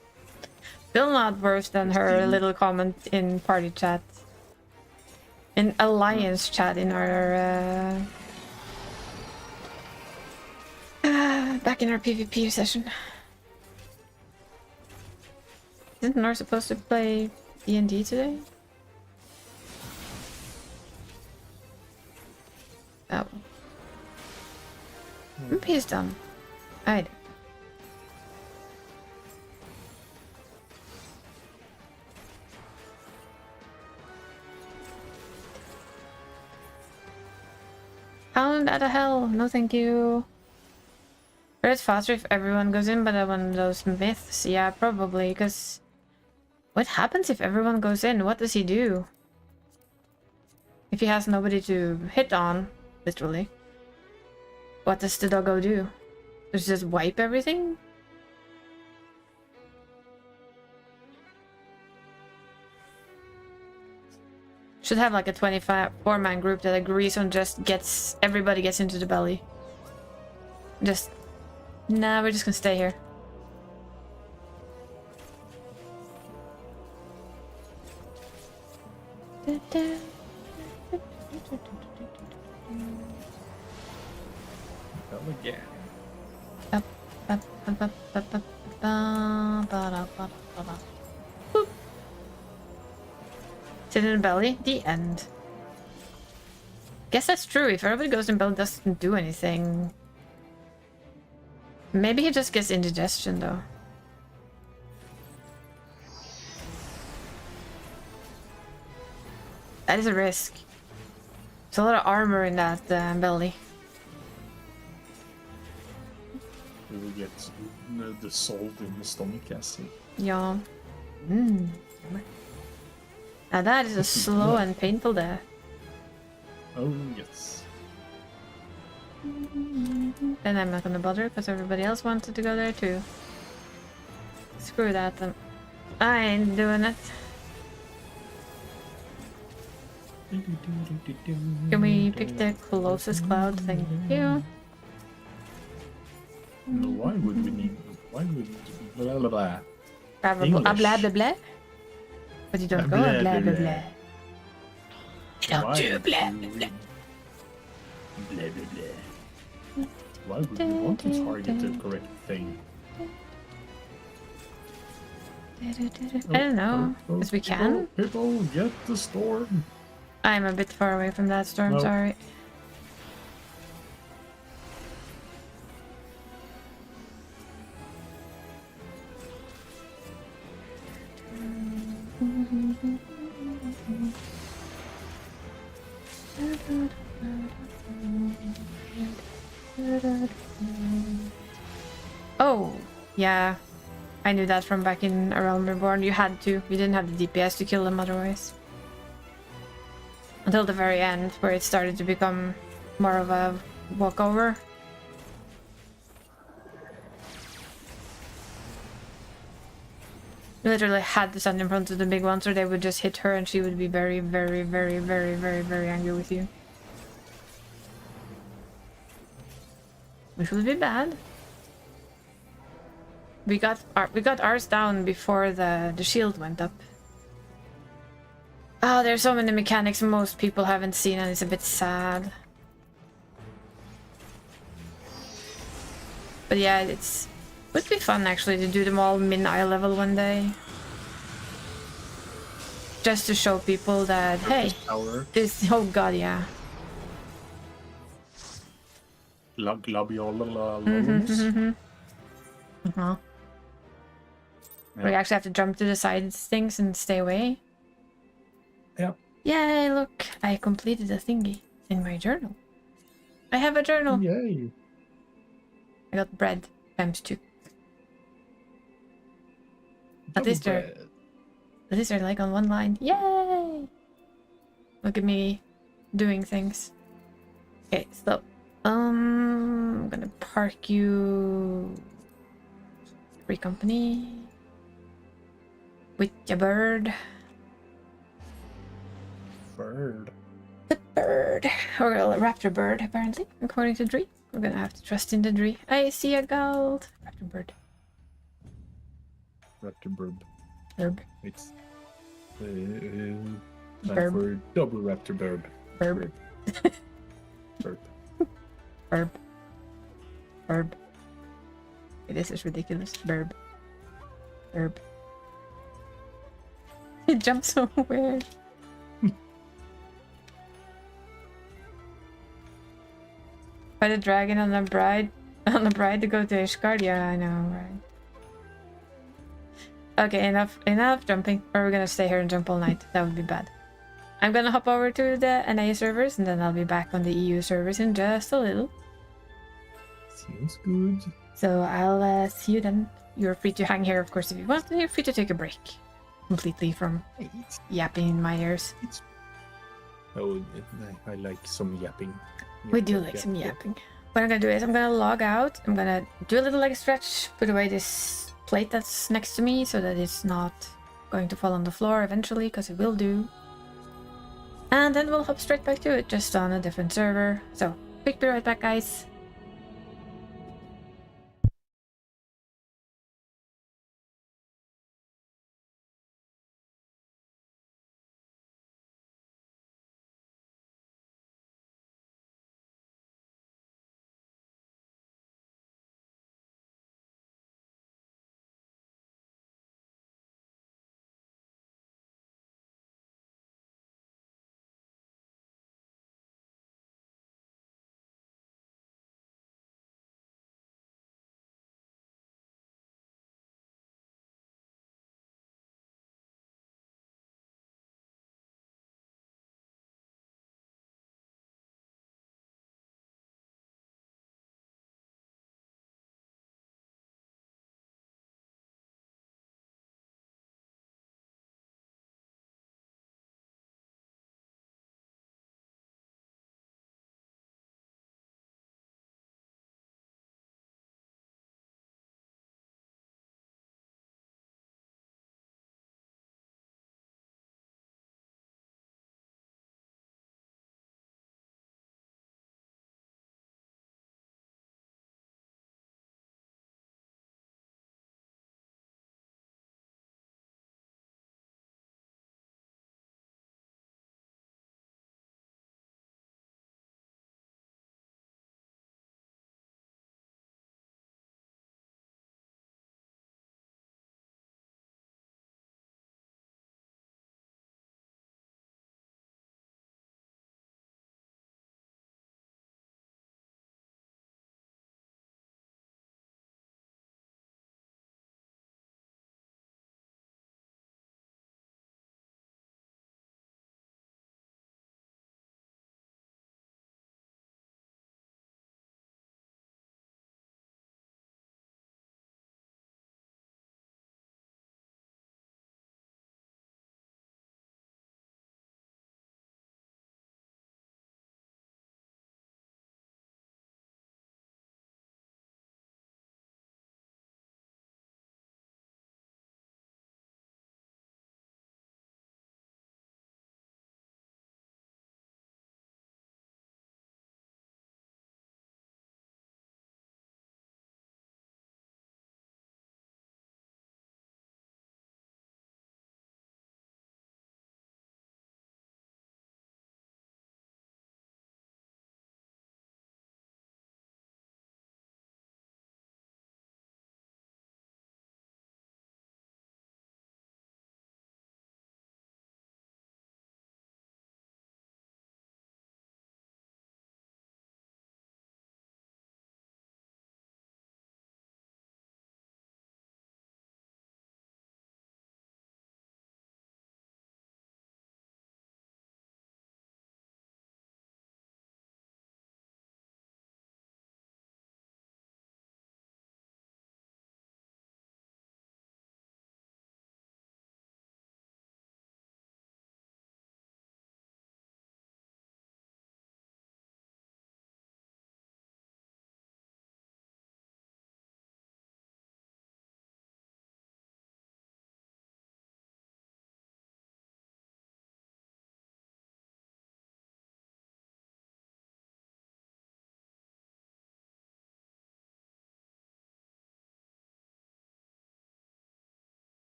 Still not worse than her Christine. little comment in party chat. In alliance chat in our back in our PvP session. Isn't Nor supposed to play D&D today? Oh. He's done. I do. Hound out of hell. No thank you. But it's faster if everyone goes in, but one of those myths. Yeah, probably, because what happens if everyone goes in? What does he do? If he has nobody to hit on, literally. What does the doggo do? Does he just wipe everything? Should have like a 24-man group that agrees on just everybody gets into the belly. Just, nah, we're just gonna stay here. Come again. Boop. Sit in the belly. The end. Guess that's true. If everybody goes in belly, doesn't do anything. Maybe he just gets indigestion though. That is a risk. There's a lot of armor in that belly. We will get the salt in the stomach acid. Yeah. Now that is a slow and painful death. Oh, yes. Then I'm not gonna bother because everybody else wanted to go there too. Screw that then. I ain't doing it. Can we pick the closest cloud? Thank you. No, why would we need... Why would... Blah, blah, blah. Blah blah blah blah. But you don't go Blah, blah blah blah, blah. blah. You don't Why do would blah we- blah blah. Blah, blah, blah. Why would we want to target the correct thing? I don't know. Because we can? People, get the storm. I'm a bit far away from that storm, No. sorry. Oh, yeah. I knew that from back in A Realm Reborn. You had to. You didn't have the DPS to kill them otherwise. Until the very end, where it started to become more of a walkover. You literally had to stand in front of the big ones or they would just hit her and she would be very, very, very, very, very, very angry with you. Which would be bad. We got ours down before the shield went up. Oh, there's so many mechanics most people haven't seen and it's a bit sad. But yeah, would be fun actually to do them all min-eye level one day. Just to show people that, hey, oh god, yeah. Globiola. Uh-huh. Where you actually have to jump to the sides things and stay away. Yeah. Yay, look, I completed a thingy in my journal. I have a journal. Yay. I got bread times 2. At least they're like on one line. Yay! Look at me doing things. Okay, stop. I'm gonna park you. Free company. With your bird. Bird. The bird. Or a raptor bird, apparently, according to Dree. We're gonna have to trust in the Dree. I see a gold. Raptor bird. Raptor burb. Burb. It's time Burb. for double raptor burb. Burb. Burb. Burb. Burb. Okay, this is ridiculous. Burb. Burb. It jumps so weird. By the dragon on the bride to go to Ishgard. Yeah, I know, right? Okay, enough jumping. Or we're gonna stay here and jump all night. That would be bad. I'm gonna hop over to the NA servers and then I'll be back on the EU servers in just a little. Seems good. So I'll see you then. You're free to hang here, of course, if you want. You're free to take a break completely from yapping in my ears. Oh, I like some yapping. We do like some yapping. What I'm gonna do is I'm gonna log out. I'm gonna do a little leg stretch, put away this plate that's next to me so that it's not going to fall on the floor eventually, because it will do. And then we'll hop straight back to it, just on a different server. So, quick be right back, guys.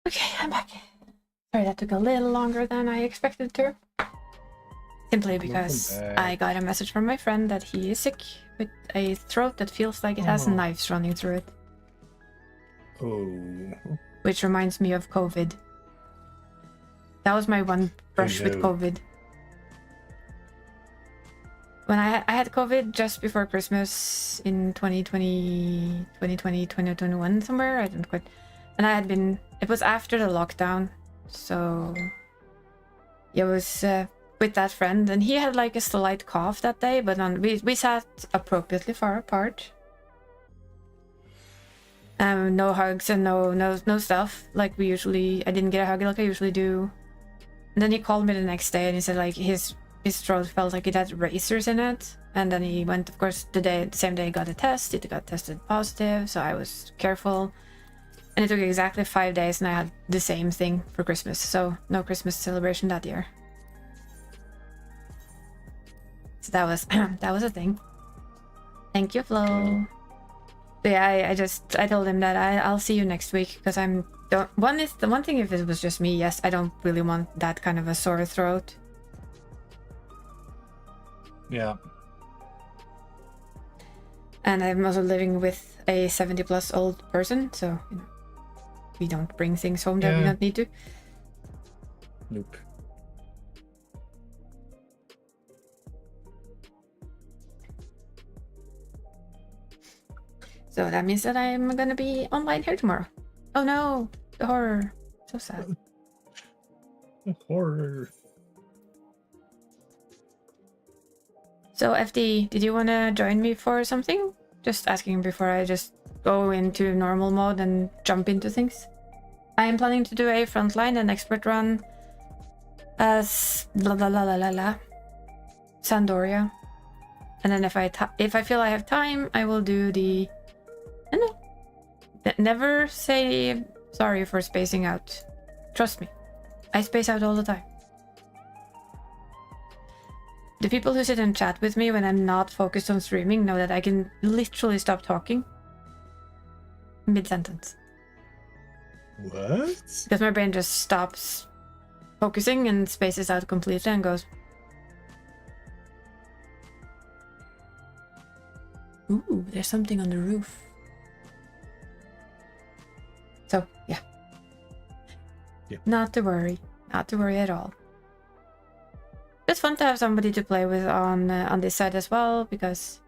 Okay, I'm back. Sorry, that took a little longer than I expected to. Simply because I got a message from my friend that he is sick with a throat that feels like it has knives running through it. Oh. Which reminds me of COVID. That was my one brush with COVID. When I had COVID just before Christmas in 2021 somewhere, I don't quite. And I had been, it was after the lockdown, so it was with that friend, and he had like a slight cough that day, but we sat appropriately far apart. No hugs and no stuff like we usually. I didn't get a hug like I usually do. And then he called me the next day and he said like his throat felt like it had razors in it. And then he went, of course, the same day got a test. It got tested positive, so I was careful. And it took exactly 5 days, and I had the same thing for Christmas. So no Christmas celebration that year. So that was that was a thing. Thank you, Flo. But yeah, I told him that I'll see you next week because the one thing if it was just me, yes, I don't really want that kind of a sore throat. Yeah. And I'm also living with a 70+ old person, so you know, we don't bring things home that we don't need to. Nope. So that means that I'm gonna be online here tomorrow. Oh no, the horror. So sad. Horror. So FD, did you want to join me for something? Just asking before I just go into normal mode and jump into things. I am planning to do a frontline and expert run as Sandoria. And then if I feel I have time, I will do the... I don't know. Never say sorry for spacing out. Trust me. I space out all the time. The people who sit and chat with me when I'm not focused on streaming know that I can literally stop talking mid-sentence. What? Because my brain just stops focusing and spaces out completely and goes... Ooh, there's something on the roof. So, yeah. Not to worry. Not to worry at all. It's fun to have somebody to play with on this side as well, because...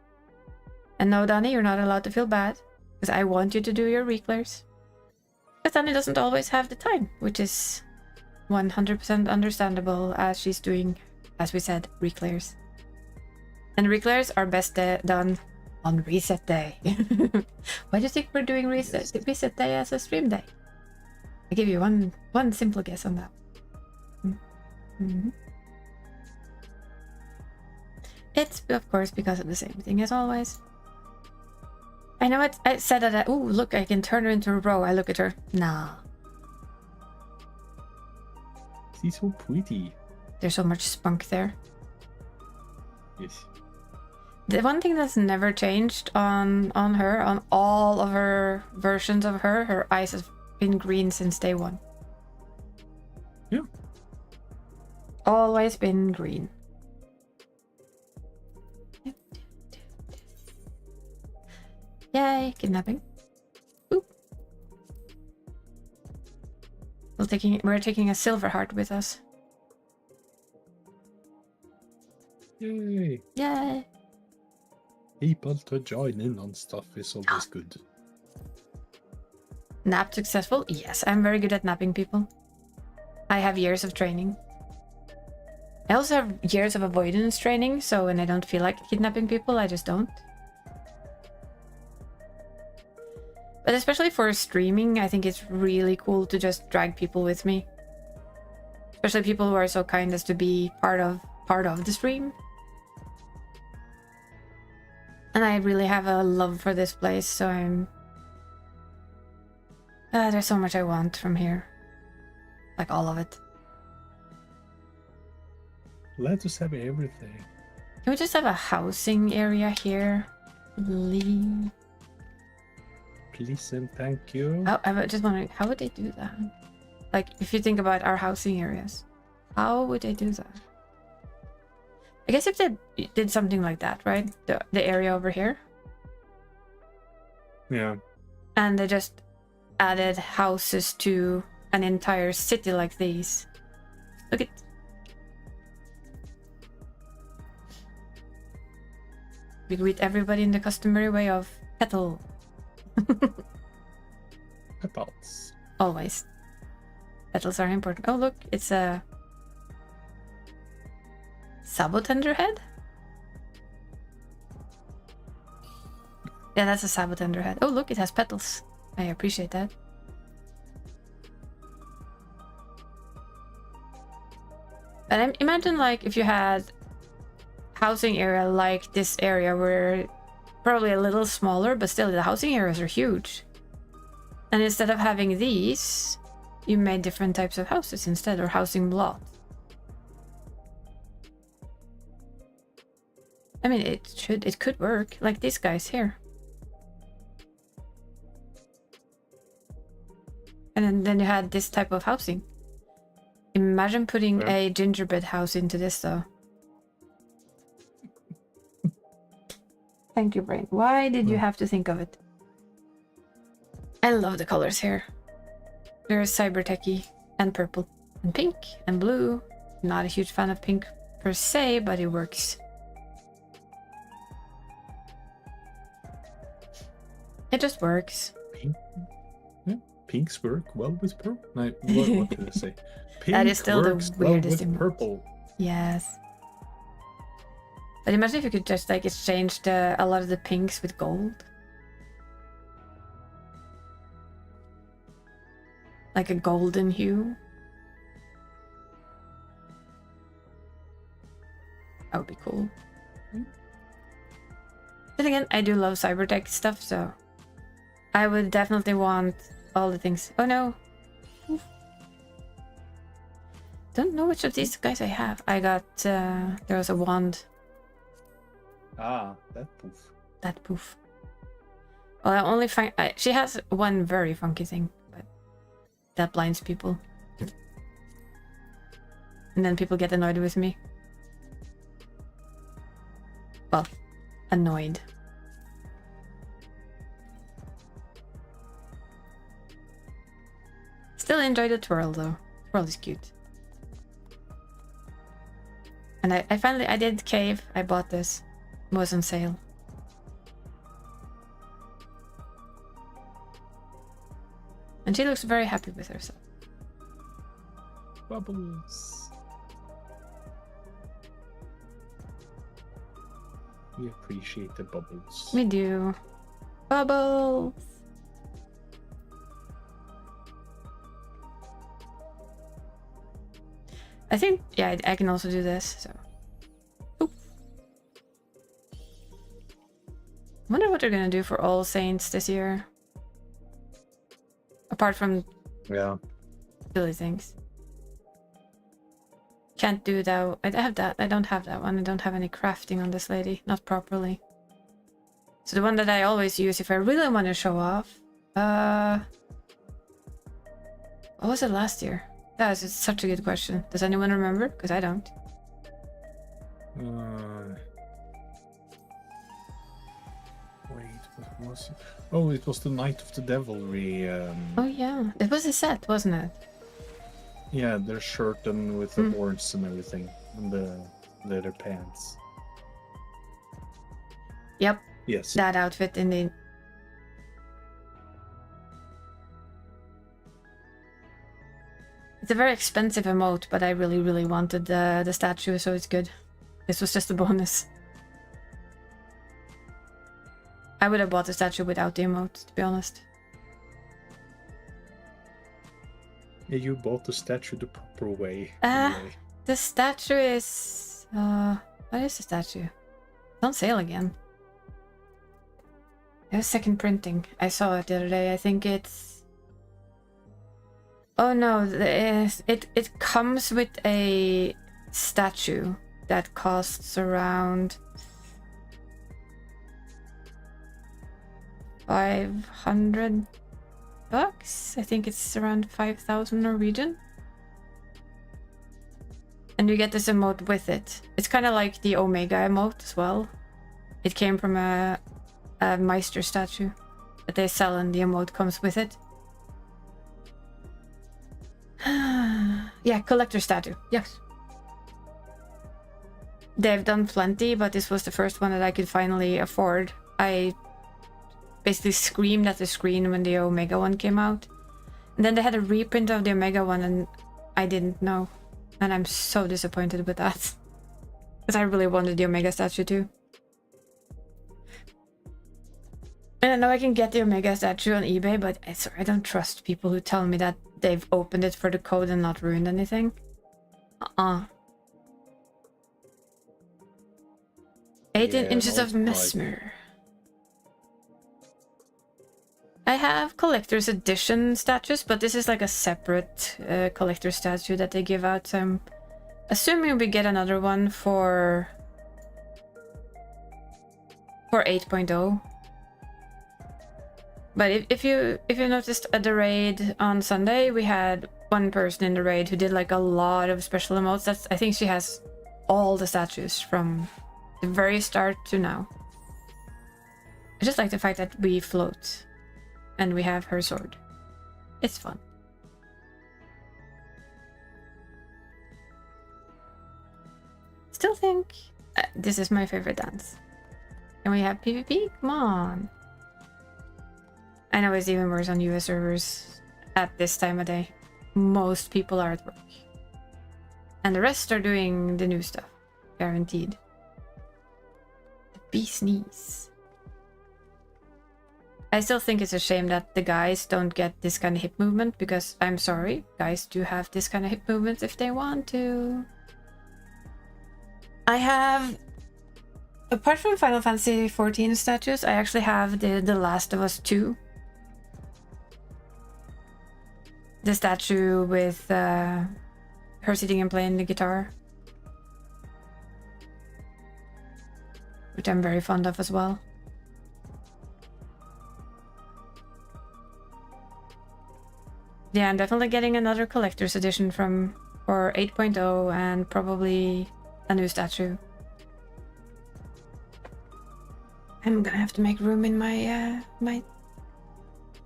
And no, Danny, you're not allowed to feel bad, because I want you to do your reclares. But Danny doesn't always have the time, which is 100% understandable, as she's doing, as we said, reclares. And reclares are best done on reset day. Why do you think we're doing reset day as a stream day? I give you one simple guess on that. Mm-hmm. It's, of course, because of the same thing as always. I know I said that, ooh, look, I can turn her into a row. I look at her. Nah. She's so pretty. There's so much spunk there. Yes. The one thing that's never changed on her, on all of her versions of her eyes have been green since day one. Yeah. Always been green. Yay, kidnapping. Oop. We're taking a silver heart with us. Yay. Yay. People to join in on stuff is always good. Nap successful? Yes, I'm very good at napping people. I have years of training. I also have years of avoidance training, so when I don't feel like kidnapping people, I just don't. But especially for streaming, I think it's really cool to just drag people with me. Especially people who are so kind as to be part of the stream. And I really have a love for this place, so I'm... there's so much I want from here. Like all of it. Let us have everything. Can we just have a housing area here? Please. Please and thank you. Oh, I'm just wondering, how would they do that? Like, if you think about our housing areas, how would they do that? I guess if they did something like that, right? The area over here. Yeah. And they just added houses to an entire city like these. Look at... We greet everybody in the customary way of petal. Petals. Always. Petals are important. Oh, look, it's a sabotender head? Yeah, that's a sabotender head. Oh, look, it has petals. I appreciate that. And imagine, like, if you had housing area like this area where probably a little smaller, but still the housing areas are huge. And instead of having these, you made different types of houses instead, or housing blocks. I mean, it could work, like these guys here. And then you had this type of housing. Imagine putting a gingerbread house into this, though. Thank you, brain. Why did you have to think of it? I love the colors here. They're cyber techy and purple and pink and blue. Not a huge fan of pink per se, but it works. It just works. Pink? Yeah, pinks work well with purple. No, what can I say? Pink That is still the works weirdest well with emote. purple. Yes. But imagine if you could just like exchange a lot of the pinks with gold. Like a golden hue. That would be cool. Then again, I do love cybertech stuff, so I would definitely want all the things. Oh no. Oof. Don't know which of these guys I have. I got there was a wand. Ah, that poof. That poof. Well, I only find she has one very funky thing, but that blinds people. And then people get annoyed with me. Well, annoyed. Still enjoy the twirl though. Twirl is cute. And I finally did cave. I bought this. It was on sale. And she looks very happy with herself. Bubbles. We appreciate the bubbles. We do. Bubbles! I think, yeah, I can also do this, so. Oop. Wonder what they're gonna do for All Saints this year. Apart from Yeah. silly things. Can't do that. I have that. I don't have that one. I don't have any crafting on this lady. Not properly. So the one that I always use if I really want to show off. What was it last year? That is such a good question. Does anyone remember? Because I don't. Wait, what was it? Oh, it was the Night of the Devilry. Oh yeah, it was a set, wasn't it? Yeah, their shirt and with the horns and everything, and the leather pants. Yep, Yes. that outfit indeed. It's a very expensive emote, but I really, really wanted the statue, so it's good. This was just a bonus. I would have bought the statue without the emote, to be honest. Yeah, you bought the statue the proper way. Ah. The statue is... what is the statue? It's on sale again. There's second printing. I saw it the other day. I think it's... Oh no, it comes with a statue that costs around 500. bucks. I think it's around 5,000 Norwegian. And you get this emote with it. It's kind of like the Omega emote as well. It came from a Meister statue that they sell, and the emote comes with it. Yeah, collector statue. Yes. They've done plenty, but this was the first one that I could finally afford. I basically screamed at the screen when the Omega one came out. And then they had a reprint of the Omega one, and I didn't know. And I'm so disappointed with that. Because I really wanted the Omega statue too. And I know I can get the Omega statue on eBay, but I don't trust people who tell me that they've opened it for the code and not ruined anything. 18 inches of Mesmer. I have collector's edition statues, but this is like a separate collector's statue that they give out. So I'm assuming we get another one for 8.0. But if you noticed at the raid on Sunday, we had one person in the raid who did like a lot of special emotes. I think she has all the statues from the very start to now. I just like the fact that we float and we have her sword. It's fun. Still think this is my favorite dance. Can we have PvP? Come on. I know it's even worse on US servers at this time of day. Most people are at work. And the rest are doing the new stuff. Guaranteed. The bee's knees. I still think it's a shame that the guys don't get this kind of hip movement, because I'm sorry, guys do have this kind of hip movements if they want to. I have, apart from Final Fantasy XIV statues, I actually have the Last of Us 2. The statue with her sitting and playing the guitar. Which I'm very fond of as well. Yeah, I'm definitely getting another collector's edition for 8.0 and probably a new statue. I'm gonna have to make room in my my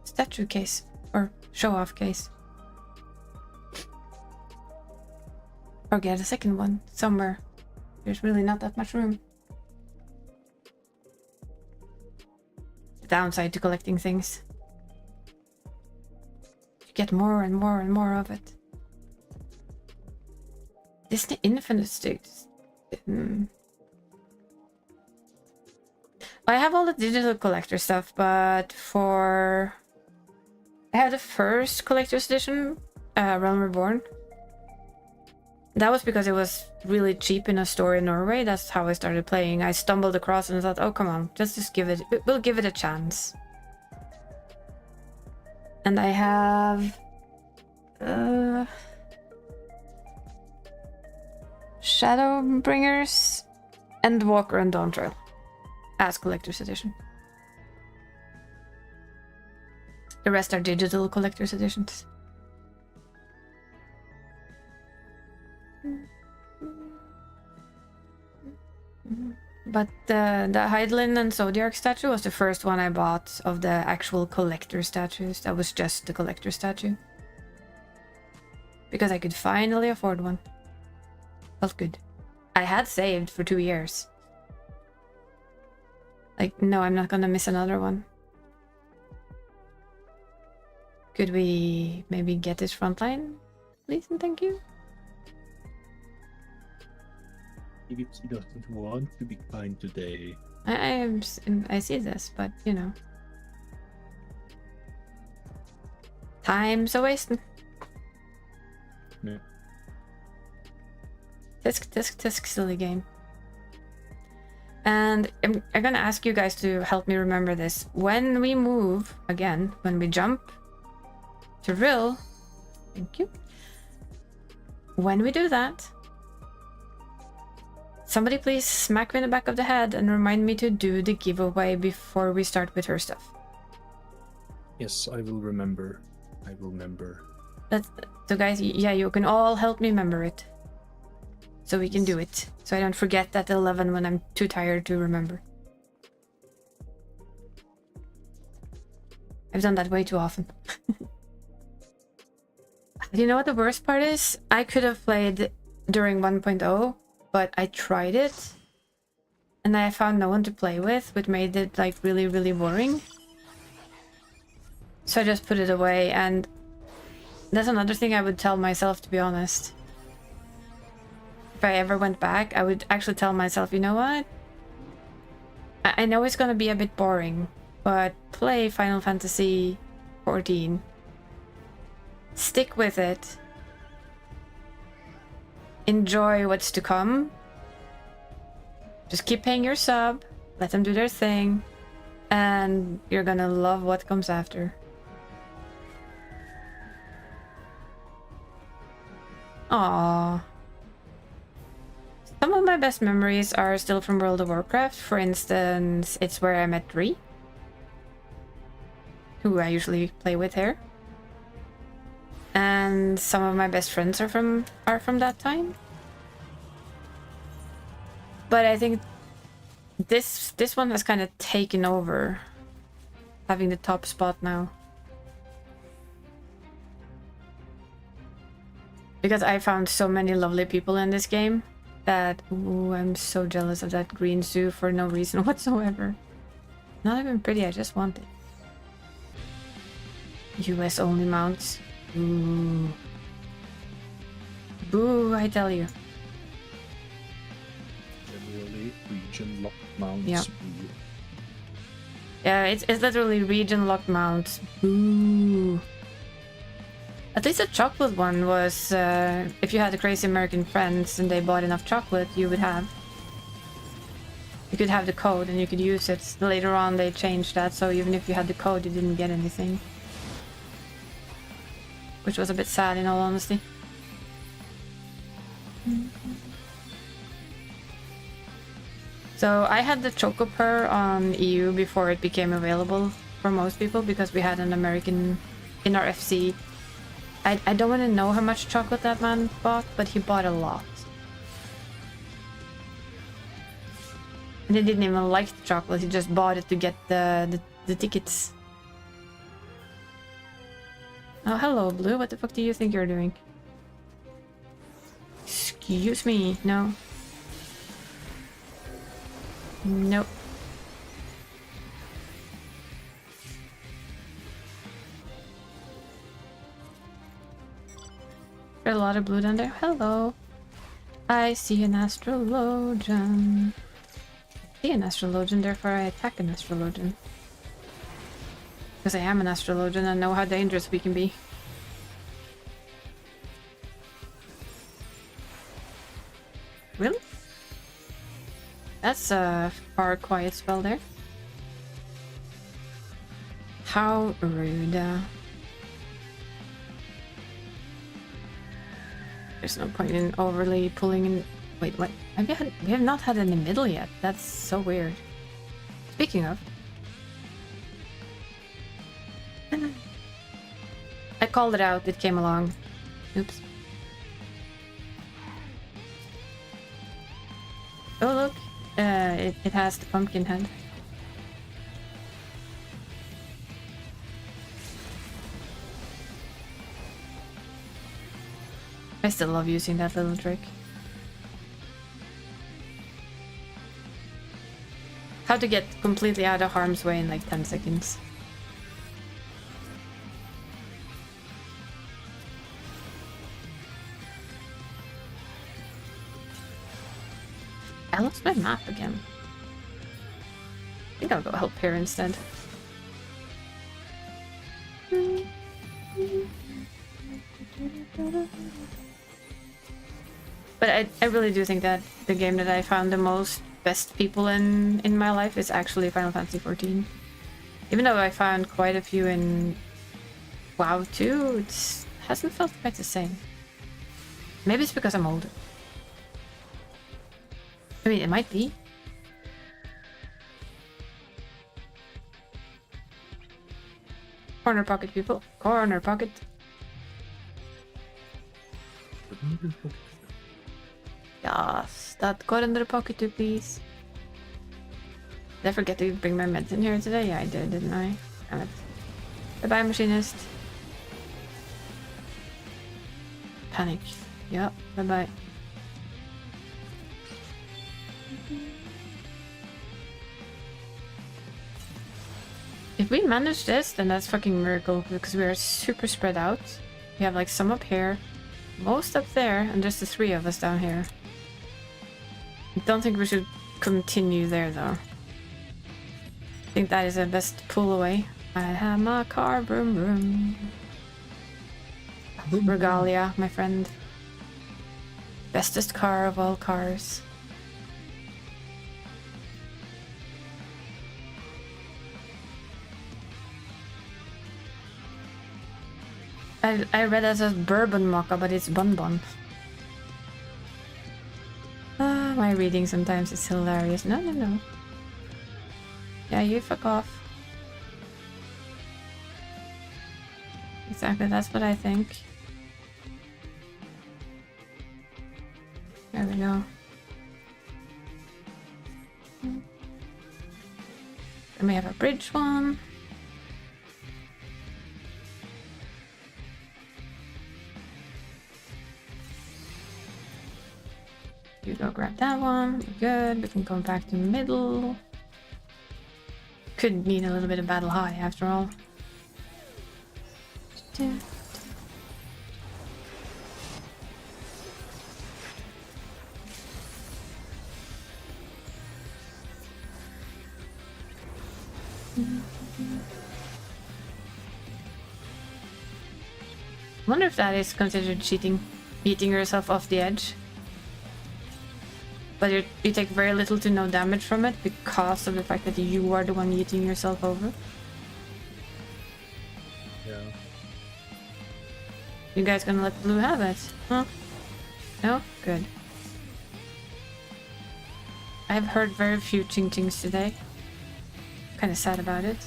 statue case or show-off case. Or get a second one somewhere. There's really not that much room. The downside to collecting things. You get more and more and more of it. Disney Infinite Sticks. I have all the digital collector stuff, but I have the first collector's edition, Realm Reborn. That was because it was really cheap in a store in Norway. That's how I started playing. I stumbled across and thought, oh, come on, just give it, we'll give it a chance. And I have Shadowbringers and Walker and Dawn Trail as collector's edition. The rest are digital collector's editions. But the Heidelin and Zodiac statue was the first one I bought of the actual collector statues. That was just the collector statue. Because I could finally afford one. Felt good. I had saved for 2 years. Like, no, I'm not gonna miss another one. Could we maybe get this frontline, please and thank you? Maybe he doesn't want to be kind today. I see this, but you know. Time's a wasting. Yeah. Tisk, silly game. And I'm gonna ask you guys to help me remember this. When we move, again, when we jump to Rill, thank you. When we do that, somebody please smack me in the back of the head and remind me to do the giveaway before we start with her stuff. Yes, I will remember. I will remember. So guys, yeah, you can all help me remember it. So we can do it. So I don't forget at 11 when I'm too tired to remember. I've done that way too often. You know what the worst part is? I could have played during 1.0, but I tried it. And I found no one to play with, which made it like really, really boring. So I just put it away, and that's another thing I would tell myself, to be honest. If I ever went back, I would actually tell myself, you know what? I know it's gonna be a bit boring, but play Final Fantasy XIV. Stick with it. Enjoy what's to come. Just keep paying your sub, let them do their thing, and you're gonna love what comes after. Aww. Some of my best memories are still from World of Warcraft. For instance, it's where I met Ree, who I usually play with here. And some of my best friends are from that time. But I think this one has kind of taken over, having the top spot now. Because I found so many lovely people in this game that, ooh, I'm so jealous of that green zoo for no reason whatsoever. Not even pretty, I just want it. US only mounts. Ooh. Boo, I tell you. Generally, region locked mounts. Yeah. Yeah, it's literally region locked mounts. Boo. At least the chocolate one was, if you had the crazy American friends and they bought enough chocolate, you could have the code and you could use it. Later on they changed that, so even if you had the code you didn't get anything. Which was a bit sad in all honesty. So I had the Choco Purr on EU before it became available for most people because we had an American in our FC. I don't want to know how much chocolate that man bought, but he bought a lot. And he didn't even like the chocolate, he just bought it to get the tickets. Oh, hello, Blue. What the fuck do you think you're doing? Excuse me. No. Nope. There's a lot of blue down there. Hello. I see an astrologian. I see an astrologian, therefore I attack an astrologian. Because I am an astrologian and know how dangerous we can be. Really? That's a far quiet spell there. How rude. There's no point in overly pulling in. Wait, what? We have not had it in the middle yet. That's so weird. Speaking of. I called it out, it came along. Oops. Oh look, it has the pumpkin head. I still love using that little trick. How to get completely out of harm's way in like 10 seconds. I lost my map again. I think I'll go help here instead. But I really do think that the game that I found the most best people in my life is actually Final Fantasy XIV. Even though I found quite a few in WoW too, it hasn't felt quite the same. Maybe it's because I'm older. I mean, it might be. Corner pocket, people. Corner pocket. Yes, that corner pocket too, please. Did I forget to bring my meds in here today? Yeah, I did, didn't I? Damn it. Bye-bye, machinist. Panic. Yep, bye-bye. If we manage this, then that's fucking miracle, because we are super spread out. We have like some up here, most up there, and just the 3 of us down here. I don't think we should continue there though. I think that is the best pull away. I have my car, vroom vroom. Regalia, my friend. Bestest car of all cars. I read it as bourbon mocha, but it's bun bun. My reading sometimes is hilarious. No, no, no. Yeah, you fuck off. Exactly, that's what I think. There we go. Then we have a bridge one. You go grab that one. Good. We can come back to the middle. Could need a little bit of battle high after all. Wonder if that is considered cheating, beating yourself off the edge. But you take very little to no damage from it because of the fact that you are the one eating yourself over. Yeah. You guys gonna let Blue have it? Huh? No? Good. I've heard very few ching-chings today. Kinda sad about it.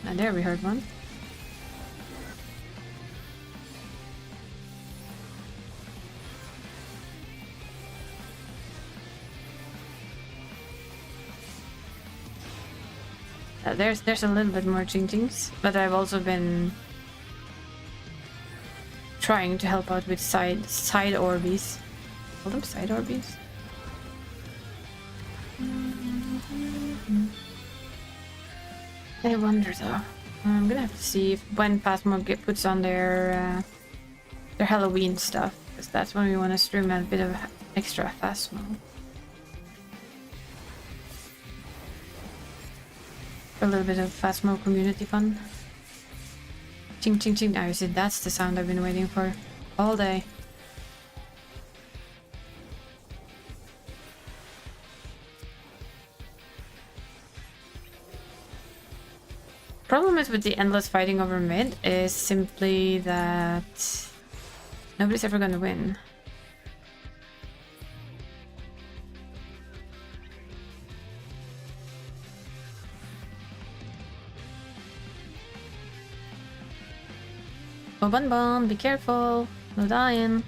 And there we heard one. There's a little bit more ching-chings, but I've also been trying to help out with side orbies. Call them side orbies? I wonder though. I'm gonna have to see if when Phasmo puts on their Halloween stuff, because that's when we want to stream a bit of extra Phasmo. A little bit of Phasmo community fun. Ching ching ching. Now you see, that's the sound I've been waiting for all day. Problem is with the endless fighting over mid is simply that nobody's ever gonna win. Oh, Bun Bun, be careful. No dying.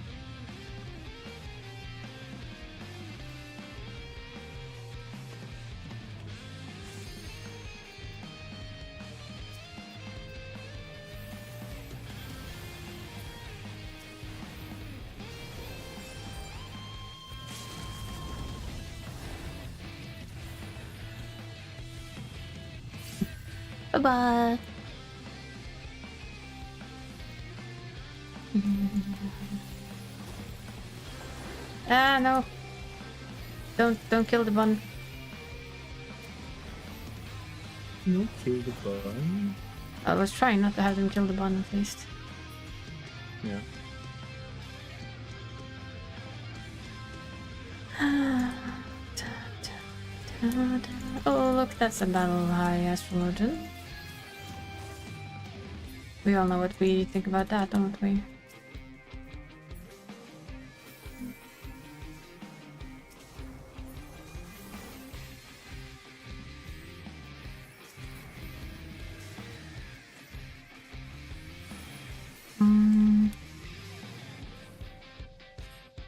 Bye-bye. Ah, no. Don't kill the bun. No, kill the bun. I was trying not to have them kill the bun at least. Yeah. Oh, look, that's a battle high astrologian. We all know what we think about that, don't we?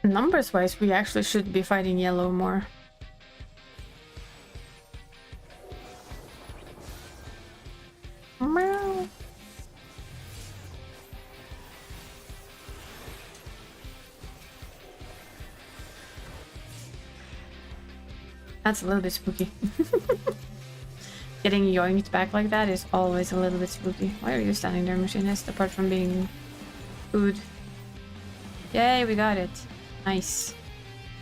numbers wise, we actually should be fighting yellow more. Meow. That's a little bit spooky. Getting yoinked back like that is always a little bit spooky. Why are you standing there, machinist, apart from being food? Yay, we got it. Nice.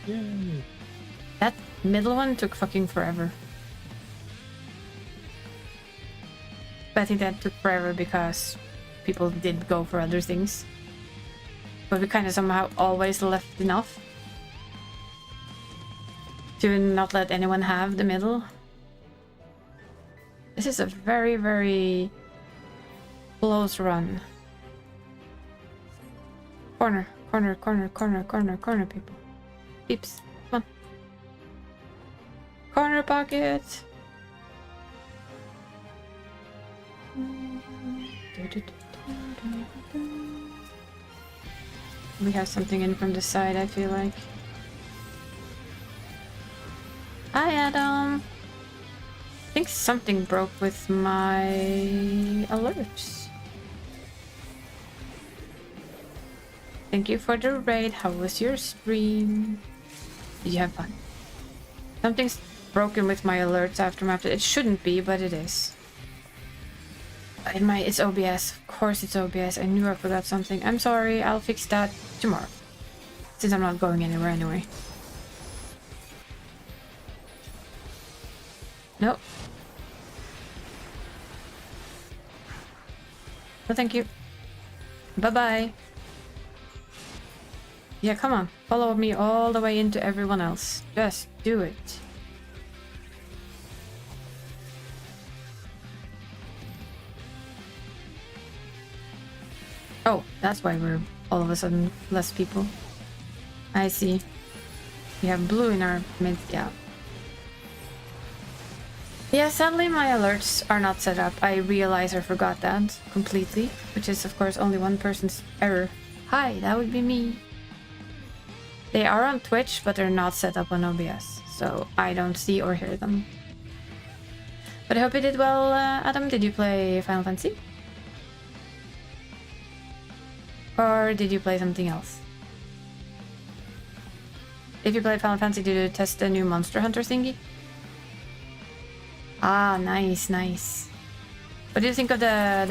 Yay. That middle one took fucking forever. But I think that took forever because people did go for other things. But we kind of somehow always left enough to not let anyone have the middle. This is a very, very close run. Corner, corner, corner, corner, corner, corner, people. Peeps, come on. Corner pocket. We have something in from the side, I feel like. Hi, Adam. I think something broke with my alerts. Thank you for the raid. How was your stream? Did you have fun? Something's broken with my alerts after my update. It shouldn't be, but it is. It's OBS. Of course it's OBS. I knew I forgot something. I'm sorry. I'll fix that tomorrow. Since I'm not going anywhere anyway. Nope. No, thank you. Bye-bye. Yeah, come on. Follow me all the way into everyone else. Just do it. Oh, that's why we're all of a sudden less people. I see. We have blue in our mid, yeah. Yeah, sadly my alerts are not set up. I realize I forgot that completely, which is of course only one person's error. Hi, that would be me. They are on Twitch, but they're not set up on OBS, so I don't see or hear them. But I hope you did well, Adam. Did you play Final Fantasy? Or did you play something else? If you played Final Fantasy, did you test the new Monster Hunter thingy? Ah, nice, nice. What do you think of the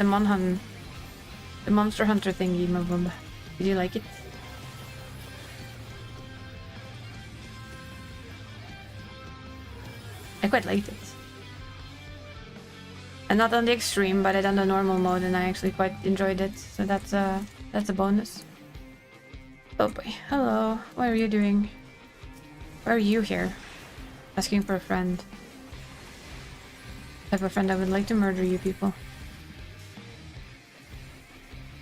Monster Hunter thingy, Mabumba? Did you like it? I quite liked it. And not on the extreme, but I done the normal mode and I actually quite enjoyed it. So that's a bonus. Oh boy, hello. What are you doing? Why are you here? Asking for a friend. I have a friend that would like to murder you people.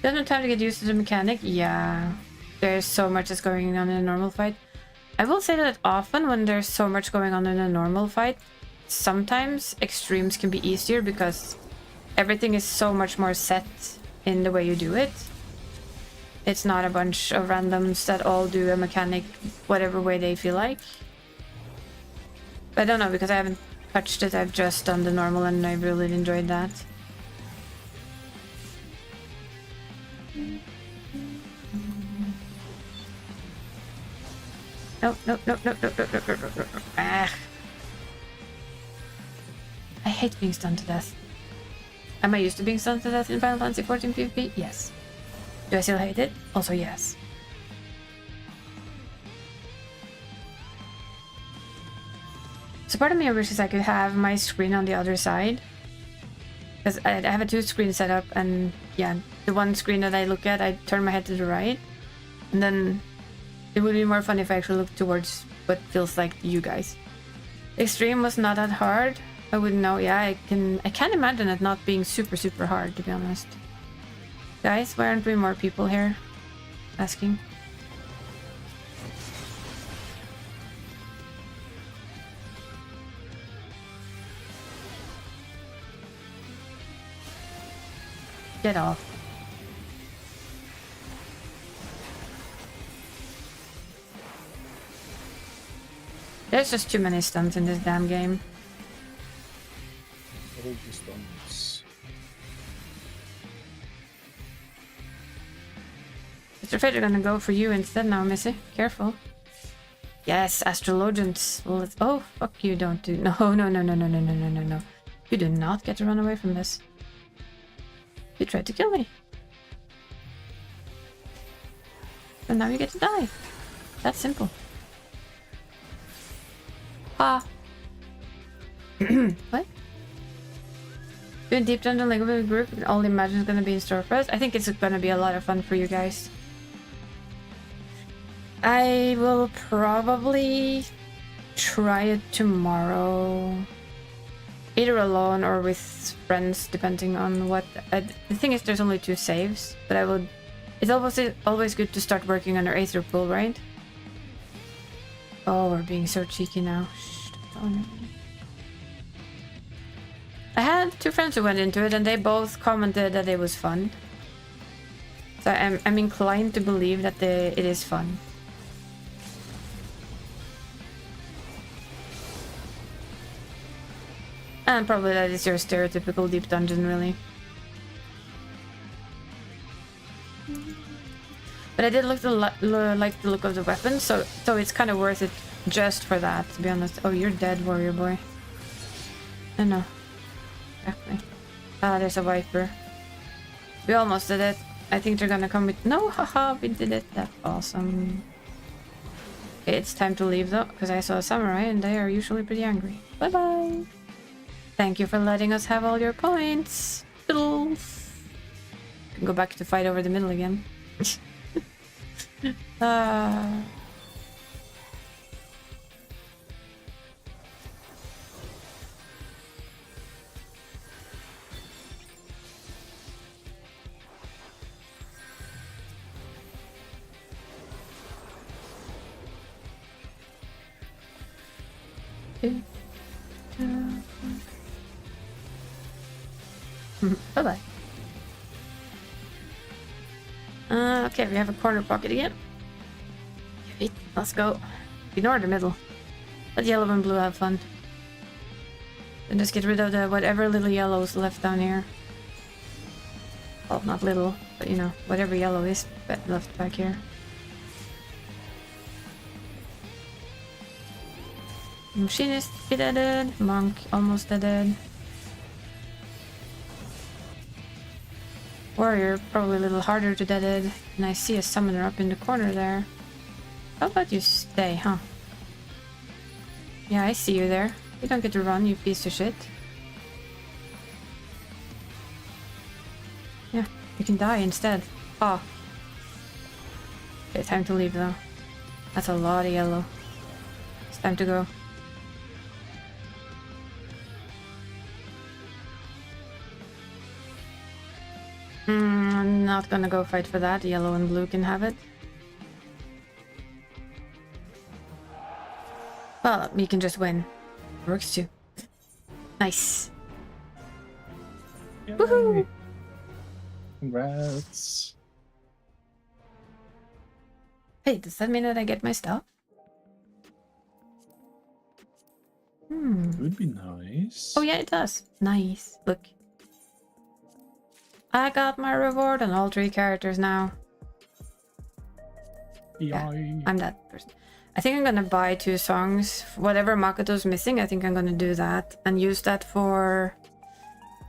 Don't have time to get used to the mechanic? Yeah. There's so much that's going on in a normal fight. I will say that often when there's so much going on in a normal fight, sometimes extremes can be easier because everything is so much more set in the way you do it. It's not a bunch of randoms that all do a mechanic whatever way they feel like. But I don't know, because I haven't touched it, I've just done the normal and I really enjoyed that. Nope, nope, nope, nope, nope, nope, nope, nope, nope, nope. Ah. I hate being stunned to death. Am I used to being stunned to death in Final Fantasy XIV PvP? Yes. Do I still hate it? Also yes. So part of me wishes I could have my screen on the other side. Because I have a 2-screen setup and yeah, the one screen that I look at, I turn my head to the right. And then it would be more fun if I actually looked towards what feels like you guys. Extreme was not that hard. I wouldn't know. Yeah, I can't imagine it not being super hard, to be honest. Guys, why aren't we more people here? Asking. Get off. There's just too many stunts in this damn game. All the stunts. Mr. Fate are gonna go for you instead now, Missy. Careful. Yes, astrologians. Well, oh, fuck you, don't do... No, no, no, no, no, no, no, no, no, no. You do not get to run away from this. You tried to kill me. And now you get to die. That's simple. Ah. What? Doing deep dungeon like a group, all imagine is gonna be in store for us. I think it's gonna be a lot of fun for you guys. I will probably try it tomorrow. Either alone or with friends, depending on what... the thing is, there's only 2 saves, but I would... It's always good to start working on our Aether pool, right? Oh, we're being so cheeky now. Shh, don't tell anybody. I had 2 friends who went into it, and they both commented that it was fun. So I'm inclined to believe that it is fun. And probably that is your stereotypical deep dungeon, really. But I did like the look of the weapon, so it's kind of worth it just for that, to be honest. Oh, you're dead, warrior boy. I know. Exactly. Ah, there's a viper. We almost did it. I think they're gonna come with... No, haha, we did it. That's awesome. Okay, it's time to leave though, because I saw a samurai and they are usually pretty angry. Bye-bye. Thank you for letting us have all your points. Toodles. Can go back to fight over the middle again. Bye-bye. Okay, we have a corner pocket again. Let's go. Ignore the middle. Let yellow and blue have fun. And just get rid of the whatever little yellow is left down here. Well, not little, but you know, whatever yellow is left back here. Machinist be dead. Monk almost dead. Warrior probably a little harder to dead. And I see a summoner up in the corner there. How about you stay, huh? Yeah, I see you there. You don't get to run, you piece of shit. Yeah, you can die instead. Oh. Okay, time to leave though. That's a lot of yellow. It's time to go. I'm not gonna go fight for that. Yellow and blue can have it. Well, we can just win. Works too. Nice. Yay. Woohoo! Congrats. Hey, does that mean that I get my stuff? Would be nice. Oh yeah, it does. Nice. Look. I got my reward on all 3 characters now. Yeah, I'm that person. I think I'm gonna buy 2 songs. Whatever Makoto's missing, I think I'm gonna do that. And use that for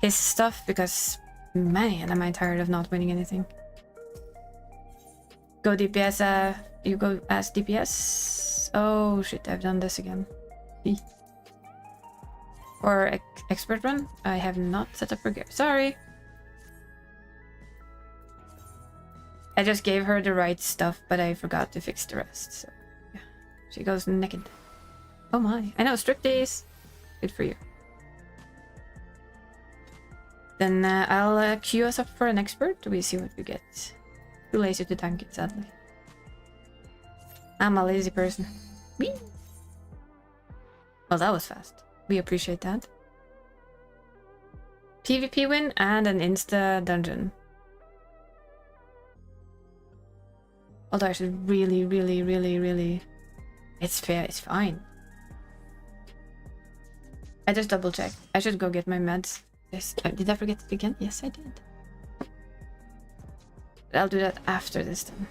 his stuff, because man, am I tired of not winning anything. Go DPS, you go as DPS. Oh shit, I've done this again. Or expert run? I have not set up for gear. Sorry. I just gave her the right stuff, but I forgot to fix the rest, so yeah. She goes naked. Oh my. I know, striptease. Good for you. Then I'll queue us up for an expert. We see what we get. Too lazy to tank it, sadly. I'm a lazy person. Whee! Well, that was fast. We appreciate that. PvP win and an insta dungeon. Although I should really... It's fair, it's fine. I just double checked. I should go get my meds. Yes. Did I forget it again? Yes, I did. I'll do that after this then.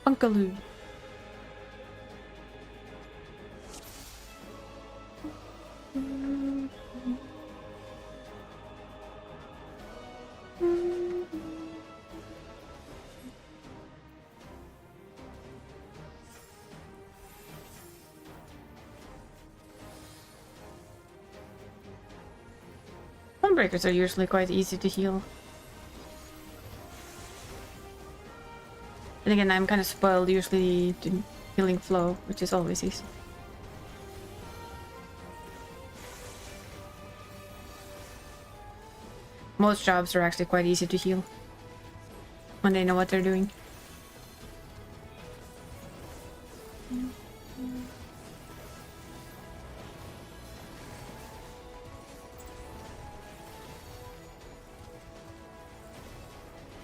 Unkaloo. Breakers are usually quite easy to heal. And again, I'm kind of spoiled usually to healing flow, which is always easy. Most jobs are actually quite easy to heal when they know what they're doing.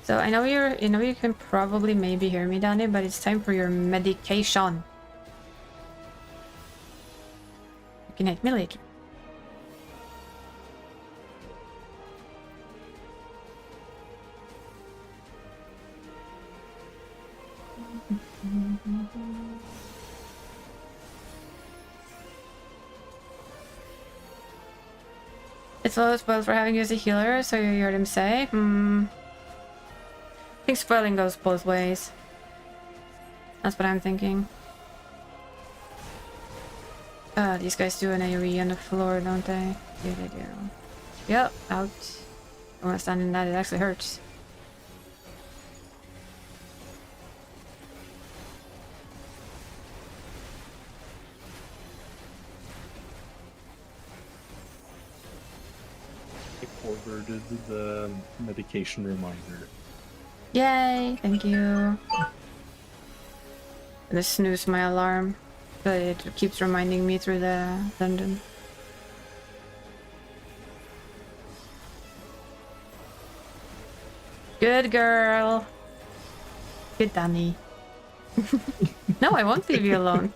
So I know you can probably maybe hear me down there, but it's time for your medication. You can hit me later. It's always spoiled for having you as a healer, so you heard him say. I think spoiling goes both ways. That's what I'm thinking. These guys do an AoE on the floor, don't they? Yeah, they do. Yep, out. I want to stand in that, it actually hurts. I forwarded the medication reminder. Yay, thank you. And I snooze my alarm, but it keeps reminding me through the dungeon. Good girl. Good Danny. No, I won't leave you alone.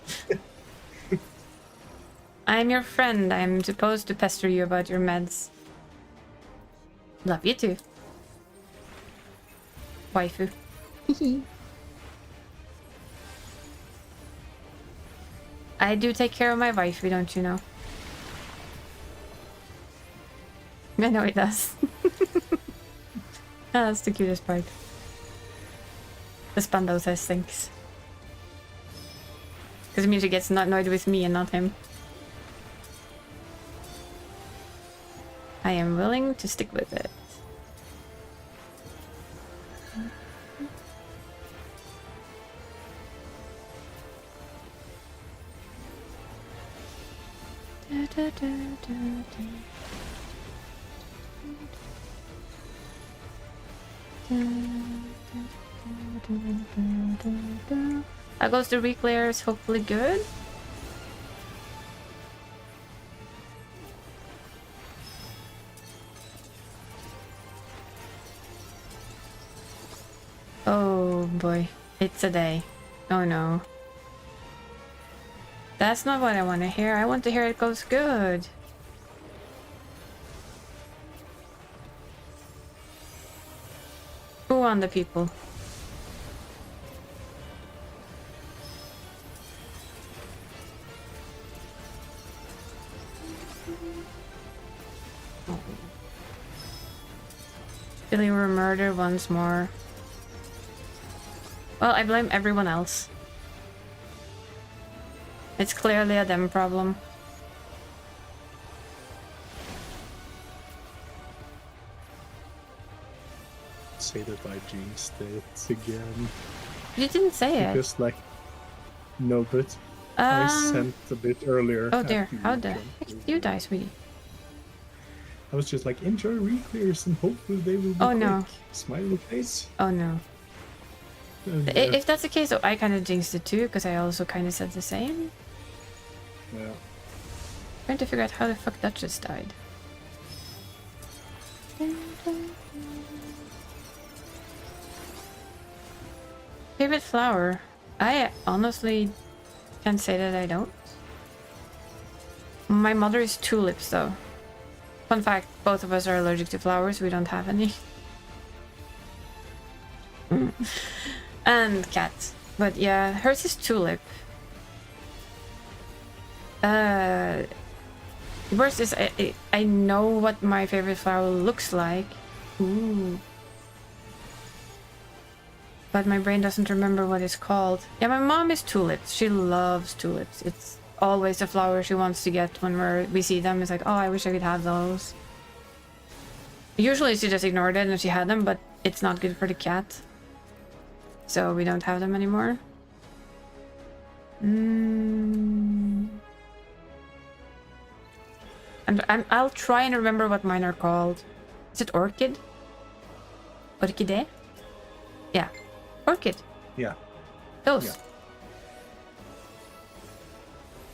I'm your friend. I'm supposed to pester you about your meds. Love you too. Waifu. I do take care of my waifu, don't you know? I know he does. That's the cutest part. The Spando says thanks. Because it means he gets annoyed with me and not him. I am willing to stick with it. How goes the re-clears? Hopefully good. Oh boy, it's a day. Oh no. That's not what I want to hear. I want to hear it goes good. Who won the people? Billy were murdered once more. Well, I blame everyone else. It's clearly a them problem. Say that I jinxed it again. You didn't say it. Because, like, no, but I sent a bit earlier. Oh dear, after how you the jumped heck over. did you die, sweetie? I was just like, enjoy re-clears and hopefully they will be Oh, quick. no. Smiley face. Oh no. And, If that's the case, I kind of jinxed it too, because I also kind of said the same. yeah. Trying to figure out how the fuck that just died. Favorite flower? I honestly can't say that I don't. My mother is tulips though. Fun fact, both of us are allergic to flowers. We don't have any. And cats. But yeah, hers is tulip. Worst is I know what my favorite flower looks like. Ooh. But my brain doesn't remember what it's called. Yeah, my mom is tulips. She loves tulips. It's always the flower she wants to get when we see them. It's like, oh, I wish I could have those. Usually she just ignored it and she had them, but it's not good for the cat. So we don't have them anymore. And I'll try and remember what mine are called. Is it orchid? Orchidee? Yeah. Orchid. Yeah. Those. Yeah.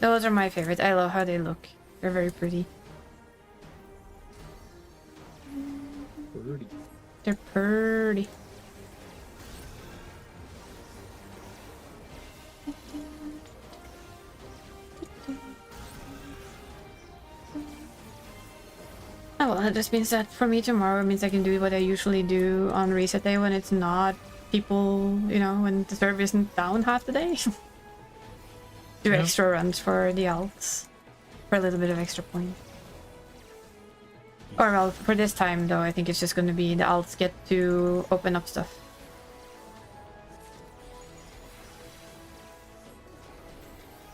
Those are my favorites. I love how they look. They're very pretty. Pretty. They're pretty. Oh, well, that just means that for me tomorrow it means I can do what I usually do on reset day when it's not people, you know, when the server isn't down half the day. Do extra runs for the alts for a little bit of extra point. Or well, for this time though, I think it's just going to be the alts get to open up stuff.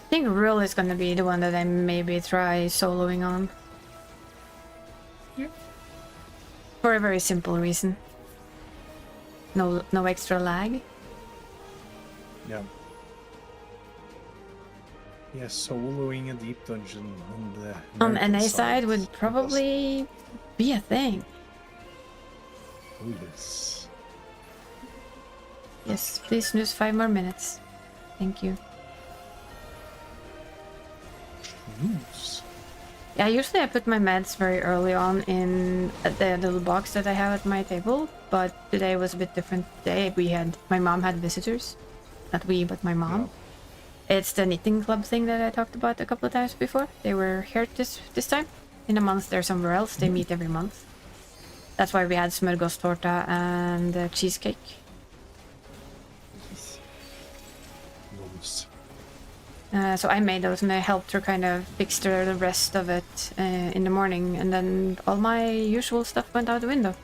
I think Rule is going to be the one that I maybe try soloing on. For a very simple reason. No extra lag. Yeah. Yeah, soloing a deep dungeon on the On NA side would probably be a thing. Oh yes. Yes, please snooze 5 more minutes. Thank you. Oops. Yeah, usually I put my meds very early on in the little box that I have at my table, but today was a bit different day. My mom had visitors. Not we, but my mom. Yeah. It's the knitting club thing that I talked about a couple of times before. They were here this time. In a month they're somewhere else. They meet every month. That's why we had smörgåstårta and cheesecake. Nice. So I made those and I helped her kind of fix the rest of it in the morning, and then all my usual stuff went out the window.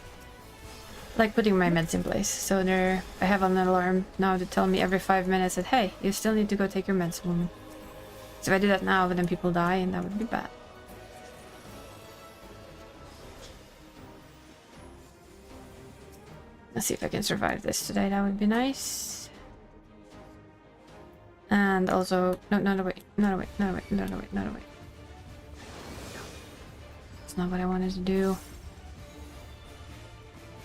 Like putting my meds in place. So I have an alarm now to tell me every 5 minutes that, hey, you still need to go take your meds, woman. So if I do that now, then people die and that would be bad. Let's see if I can survive this today. That would be nice. And also, no, wait. It's not what I wanted to do.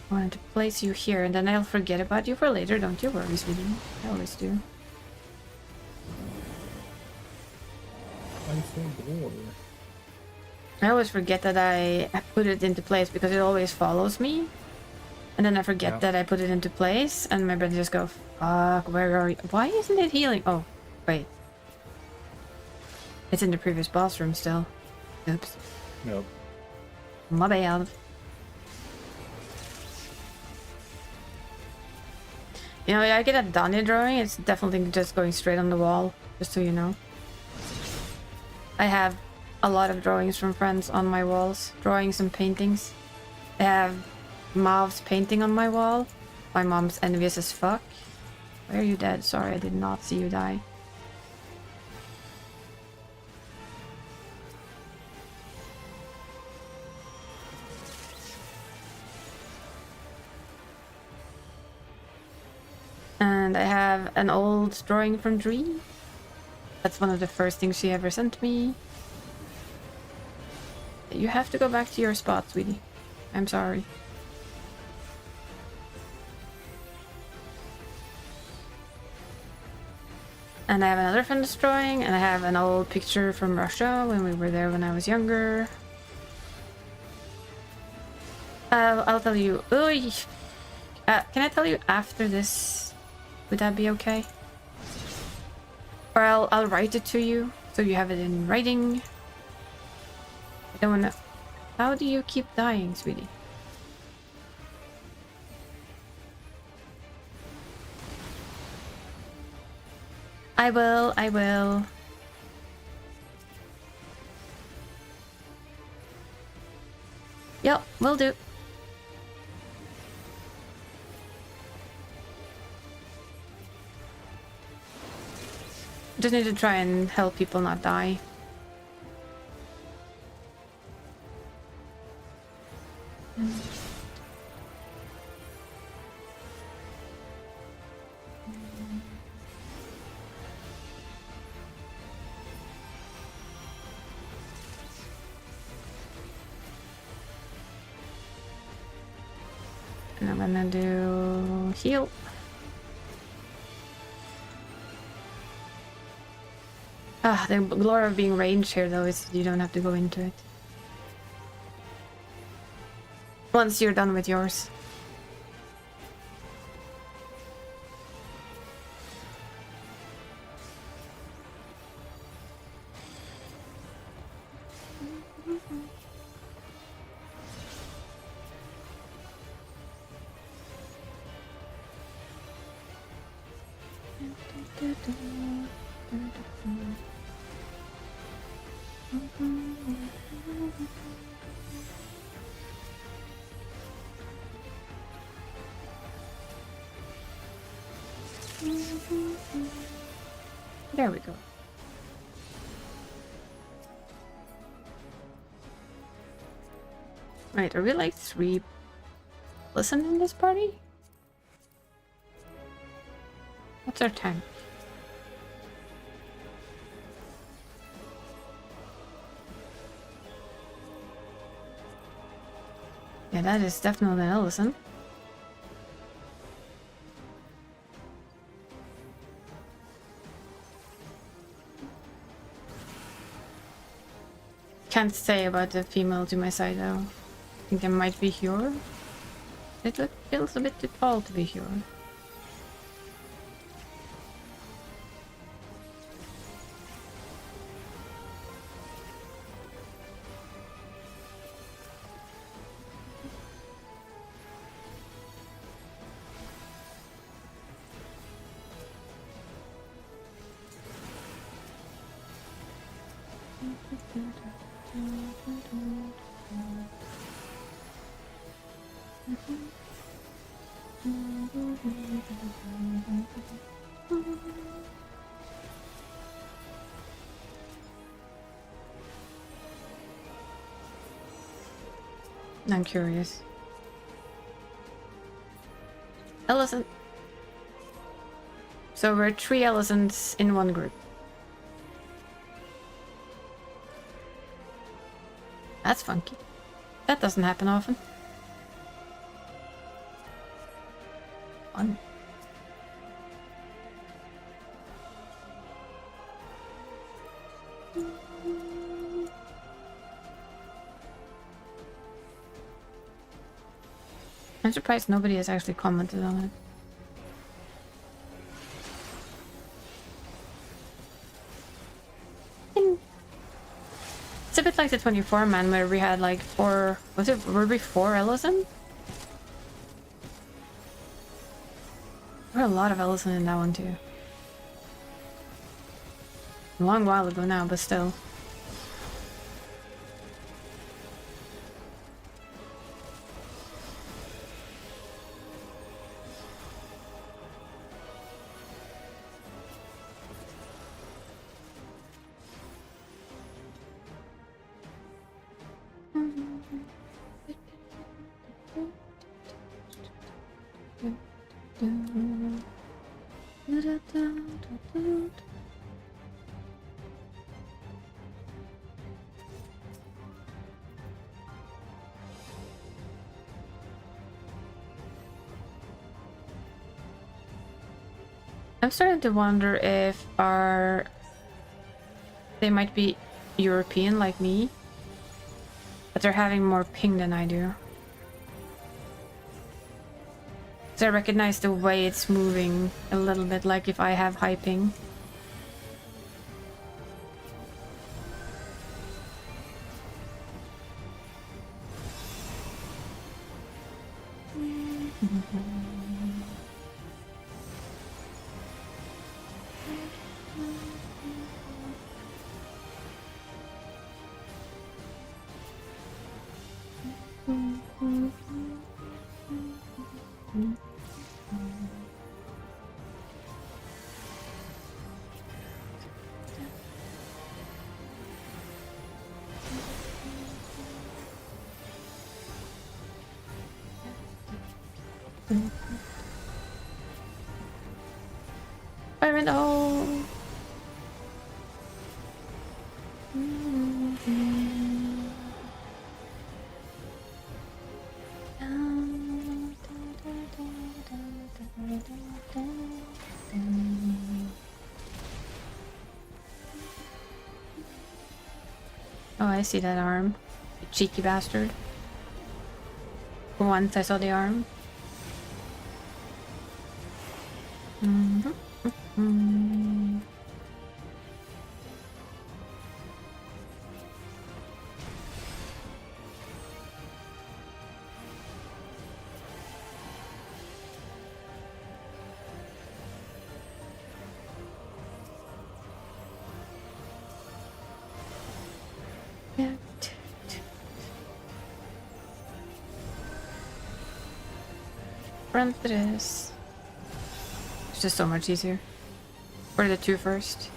I wanted to place you here, and then I'll forget about you for later. Don't you worry, sweetie. I always do. I'm so bored. I always forget that I put it into place because it always follows me. And then I forget that I put it into place, and my brain just go, fuck, where are you? Why isn't it healing? Oh, wait. It's in the previous boss room still. Oops. Yep. My bad. You know, I get a Danya drawing, it's definitely just going straight on the wall, just so you know. I have a lot of drawings from friends on my walls, drawings and paintings. I have Mav's painting on my wall. My mom's envious as fuck. Why are you dead? Sorry, I did not see you die. And I have an old drawing from Dree. That's one of the first things she ever sent me. You have to go back to your spot, sweetie. I'm sorry. And I have another friend's drawing, and I have an old picture from Russia when we were there when I was younger. I'll tell you. Can I tell you after this Would that be okay? Or I'll write it to you, so you have it in writing. I don't wanna... How do you keep dying, sweetie? I will. Yep, will do. Just need to try and help people not die. And I'm gonna do heal. Ah, the glory of being ranged here though is you don't have to go into it. Once you're done with yours. There we go. Right, are we like 3 listen in this party? What's our time? Yeah, that is definitely an Ellison. Can't say about the female to my side though. I think there might be Hure. Feels a bit too tall to be Hure. I'm curious. Ellison. So we're 3 Ellisons in one group. That's funky. That doesn't happen often. Fun. I'm surprised nobody has actually commented on it. It's a bit like the 24 man where we had like 4... were we 4 Ellison? There were a lot of Ellison in that one too. A long while ago now, but still. I'm starting to wonder if they might be European like me, but they're having more ping than I do. So I recognize the way it's moving a little bit, like if I have high ping. Fire in the hole! Oh, I see that arm. You cheeky bastard. For once I saw the arm. Run for this. It's just so much easier. What are the two first?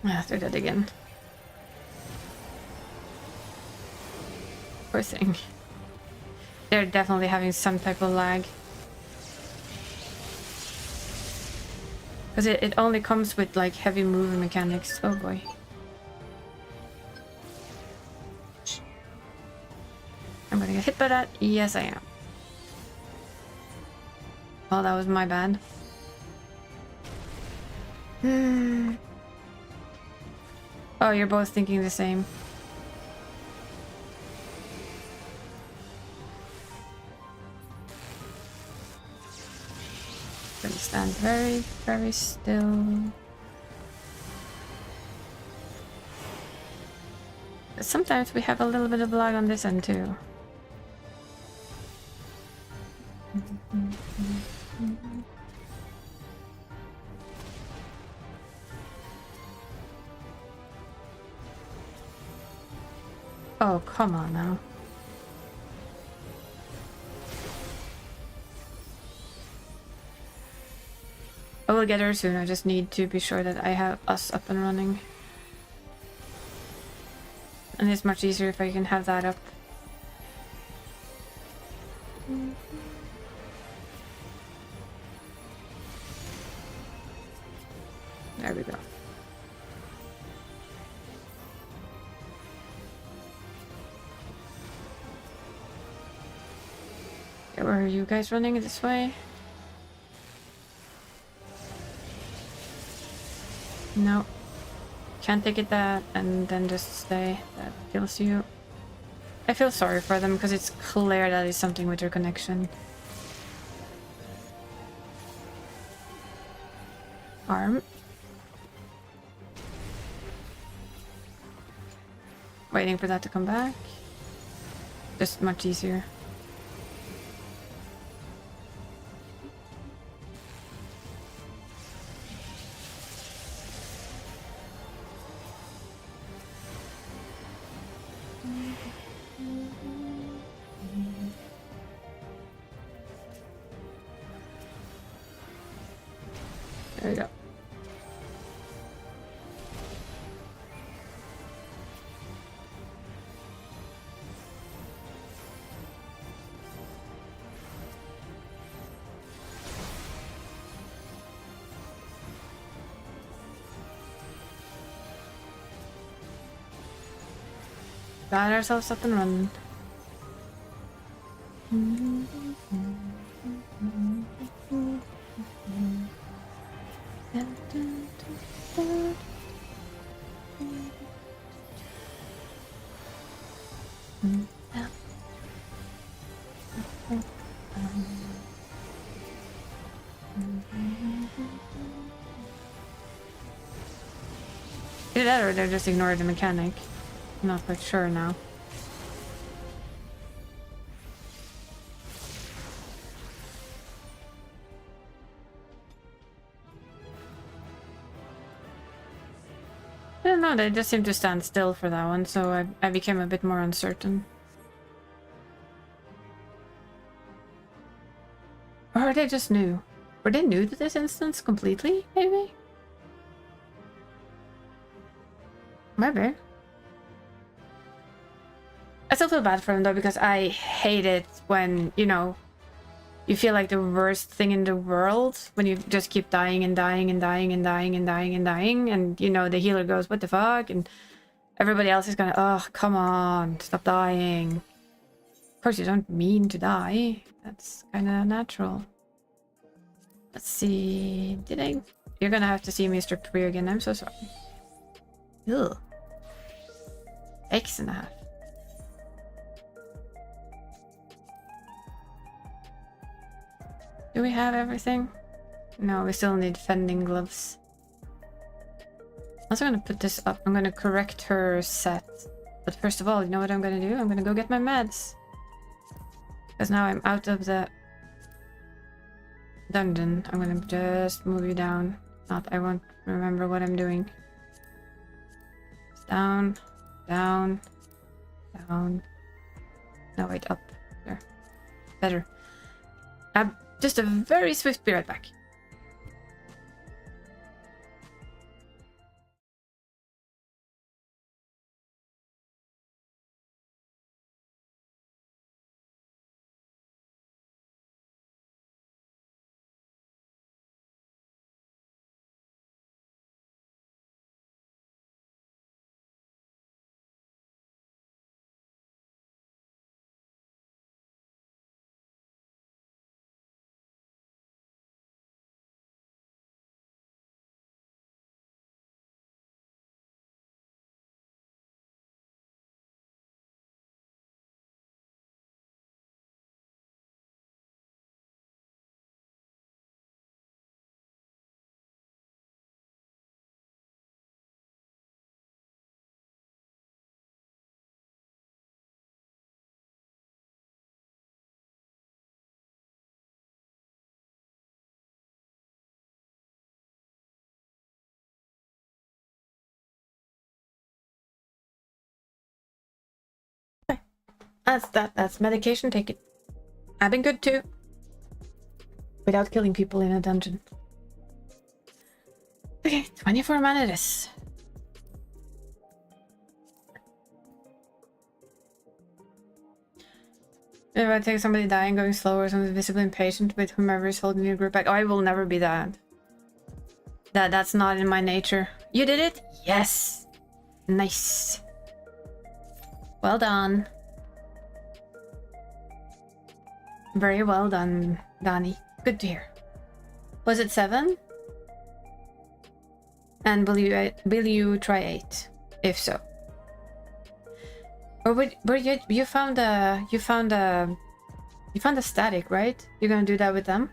Ah, they're dead again. Poor thing. They're definitely having some type of lag. Because it only comes with like heavy moving mechanics. Oh boy. I'm gonna get hit by that. Yes, I am. Oh, that was my bad. Oh, you're both thinking the same. Gonna stand very, very still. But sometimes we have a little bit of lag on this end too. Oh, come on now. I will get her soon. I just need to be sure that I have us up and running. And it's much easier if I can have that up. There we go. Okay, where are you guys running this way? No. Can't take it that and then just stay. That kills you. I feel sorry for them because it's clear that is something with their connection. Arm. Waiting for that to come back. Just much easier. There we go. Got ourselves up and running. Either that or they just ignore the mechanic. I'm not quite sure now. I don't know, they just seem to stand still for that one, so I became a bit more uncertain. Or are they just new? Were they new to this instance completely, maybe? Maybe. I still feel bad for him though, because I hate it when, you know, you feel like the worst thing in the world when you just keep dying and dying and dying and dying and dying and dying, and you know the healer goes, what the fuck, and everybody else is gonna, oh, come on, stop dying. Of course you don't mean to die. That's kind of natural. Let's see, did I? You're gonna have to see Mr. Career again, I'm so sorry. Ugh. X.5. Do we have everything? No, we still need fending gloves. I'm also gonna put this up. I'm gonna correct her set. But first of all, you know what I'm gonna do? I'm gonna go get my meds. Because now I'm out of the dungeon. I'm gonna just move you down. Not, I won't remember what I'm doing. It's down, down, down. No, wait, up. There. Better. Just a very swift be right back. That's medication, take it. I've been good too. Without killing people in a dungeon. Okay, 24 mana it is. If I take somebody dying, going slow, or someone visibly impatient with whomever is holding your group back, oh, I will never be that. That's not in my nature. You did it? Yes! Nice. Well done. Very well done, Donnie. Good to hear. Was it 7? And will you try 8? If so. Or you found a static, right? You're gonna do that with them?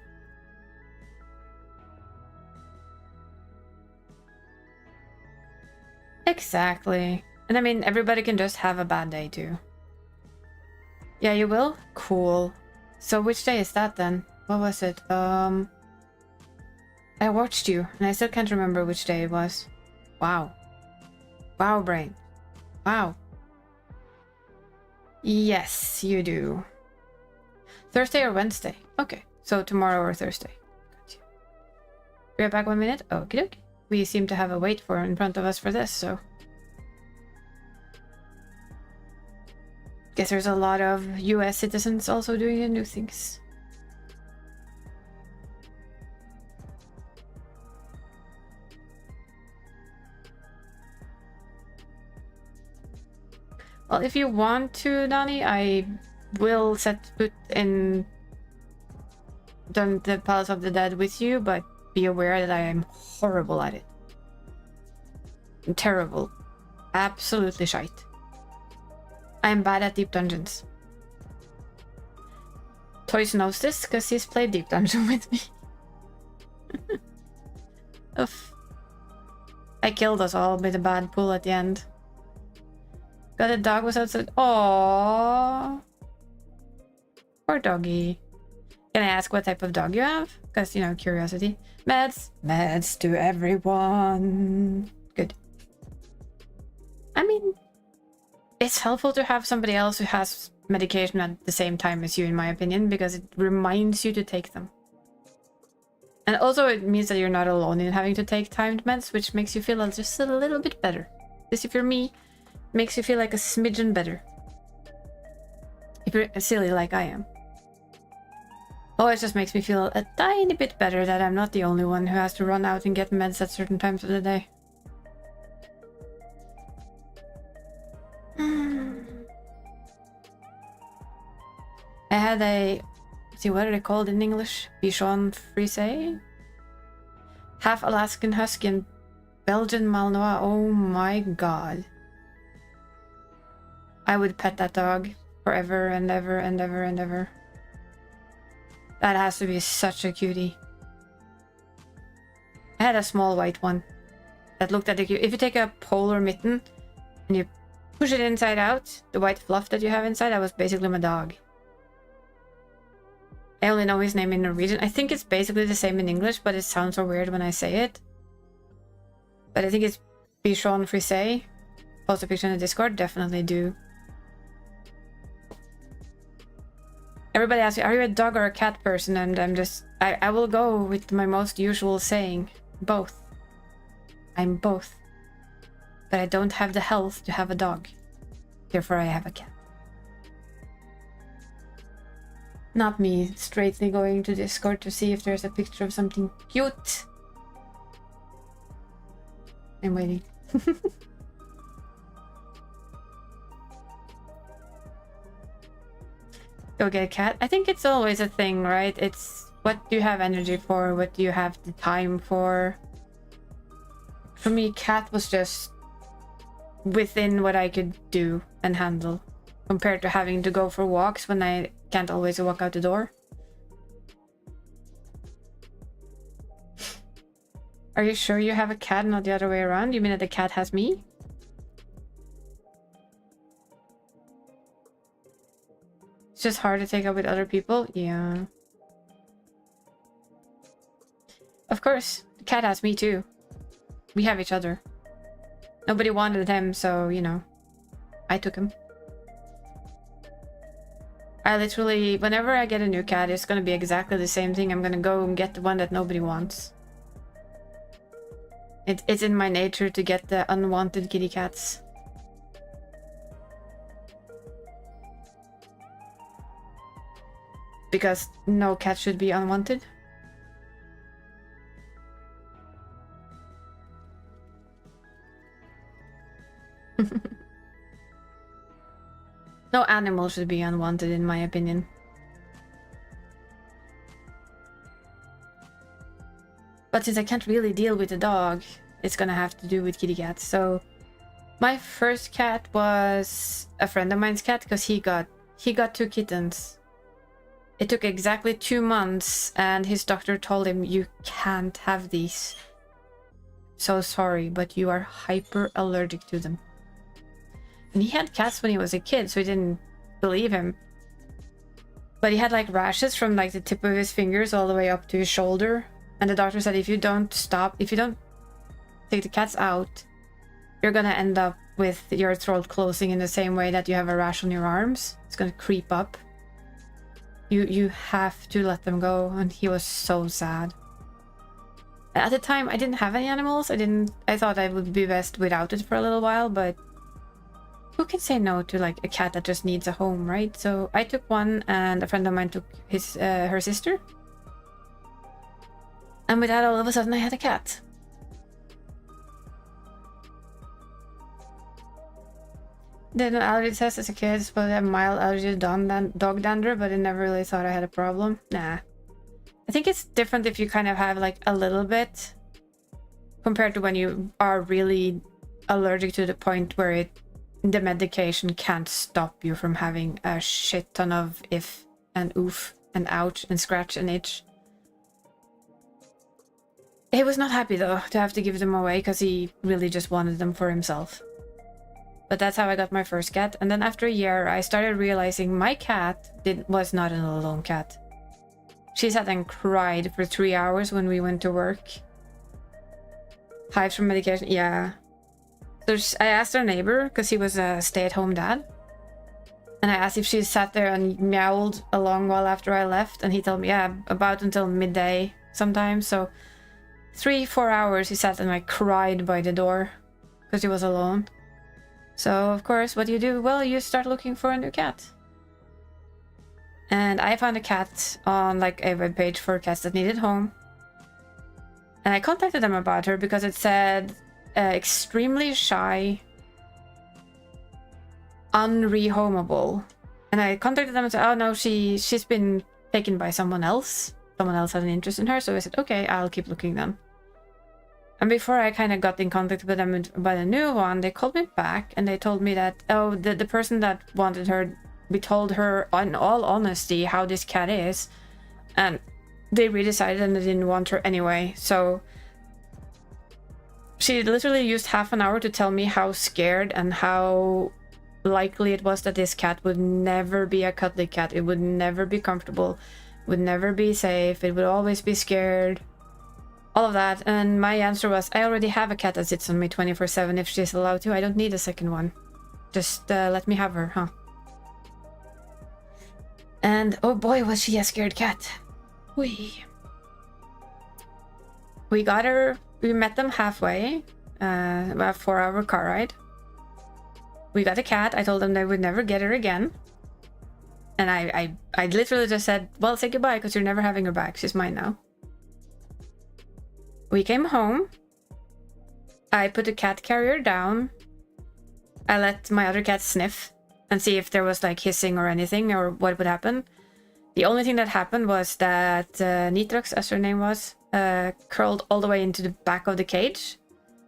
Exactly. And I mean, everybody can just have a bad day too. Yeah, you will? Cool. So which day is that then? What was it? I watched you and I still can't remember which day it was. Wow. Wow, brain. Wow. Yes, you do. Thursday or Wednesday? Okay, so tomorrow or Thursday. Got you. Be right back 1 minute? Okie dokie. We seem to have a wait for in front of us for this, so. Guess there's a lot of US citizens also doing new things. Well, if you want to, Donnie, I will set foot in the Palace of the Dead with you, but be aware that I am horrible at it. I'm terrible. Absolutely shite. I am bad at deep dungeons. Toys knows this because he's played Deep Dungeon with me. Oof. I killed us all with a bad pull at the end. Got a dog was outside. Aww. Poor doggy. Can I ask what type of dog you have? Because, you know, curiosity. Meds. Meds to everyone. Good. I mean, it's helpful to have somebody else who has medication at the same time as you, in my opinion, because it reminds you to take them. And also it means that you're not alone in having to take timed meds, which makes you feel just a little bit better. This, if you're me, makes you feel like a smidgen better. If you're silly like I am. Oh, it just makes me feel a tiny bit better that I'm not the only one who has to run out and get meds at certain times of the day. I had a... see, what are they called in English? Bichon Frise? Half Alaskan Husky and Belgian Malinois. Oh my god. I would pet that dog forever and ever and ever and ever. That has to be such a cutie. I had a small white one that looked at the... if you take a polar mitten and you push it inside out, the white fluff that you have inside, that was basically my dog. I only know his name in Norwegian. I think it's basically the same in English, but it sounds so weird when I say it. But I think it's Bichon Frise. Post a picture in the Discord, definitely do. Everybody asks me, are you a dog or a cat person? And I'm just... I will go with my most usual saying. Both. I'm both. But I don't have the health to have a dog. Therefore I have a cat. Not me straightly going to Discord to see if there's a picture of something cute. I'm waiting. Go get a cat. I think it's always a thing, right? It's what do you have energy for? What do you have the time for? For me, cat was just within what I could do and handle, compared to having to go for walks when I can't always walk out the door. Are you sure you have a cat, not the other way around? You mean that the cat has me? It's just hard to take up with other people? Yeah. Of course, the cat has me too. We have each other. Nobody wanted him, so, you know, I took him. I literally, whenever I get a new cat, it's gonna be exactly the same thing. I'm gonna go and get the one that nobody wants. It's in my nature to get the unwanted kitty cats. Because no cat should be unwanted. No animal should be unwanted, in my opinion. But since I can't really deal with a dog, it's gonna have to do with kitty cats. So my first cat was a friend of mine's cat, because he got 2 kittens. It took exactly 2 months, and his doctor told him, you can't have these. So sorry, but you are hyper allergic to them. And he had cats when he was a kid, so he didn't believe him. But he had like rashes from like the tip of his fingers all the way up to his shoulder. And the doctor said, if you don't take the cats out, you're gonna end up with your throat closing in the same way that you have a rash on your arms. It's gonna creep up. You have to let them go. And he was so sad. At the time, I didn't have any animals. I thought I would be best without it for a little while, but who can say no to like a cat that just needs a home, right? So I took one, and a friend of mine took her sister. And with that, all of a sudden I had a cat. Did an allergy test as a kid, supposed to have mild allergy to dog dander, but I never really thought I had a problem. Nah. I think it's different if you kind of have like a little bit compared to when you are really allergic to the point where the medication can't stop you from having a shit ton of if and oof. and ouch and scratch and itch. He was not happy though to have to give them away because he really just wanted them for himself. But that's how I got my first cat. And then after a year, I started realizing my cat was not an alone cat. She sat and cried for 3 hours when we went to work. Hives from medication, yeah. So I asked our neighbor, because he was a stay-at-home dad. And I asked if she sat there and meowed a long while after I left. And he told me, yeah, about until midday sometimes. So 3-4 hours he sat and like cried by the door because he was alone. So of course, what do you do? Well, you start looking for a new cat. And I found a cat on like a webpage for cats that needed home. And I contacted them about her because it said extremely shy, unrehomable. And I contacted them and said, oh no, she's been taken by someone else. Someone else had an interest in her. So I said, okay, I'll keep looking then. And before I kind of got in contact with them about a new one, they called me back and they told me that, oh, the person that wanted her, we told her in all honesty how this cat is. And they redecided and they didn't want her anyway. So she literally used half an hour to tell me how scared and how likely it was that this cat would never be a cuddly cat. It would never be comfortable, would never be safe. It would always be scared. All of that. And my answer was, I already have a cat that sits on me 24/7 if she's allowed to. I don't need a second one. Just let me have her, huh? And oh boy, was she a scared cat. We got her, we met them halfway, about a 4-hour car ride. We got a cat. I told them they would never get her again. And I literally just said, well, say goodbye because you're never having her back. She's mine now. We came home. I put the cat carrier down. I let my other cat sniff and see if there was like hissing or anything or what would happen. The only thing that happened was that Nitrox, as her name was, curled all the way into the back of the cage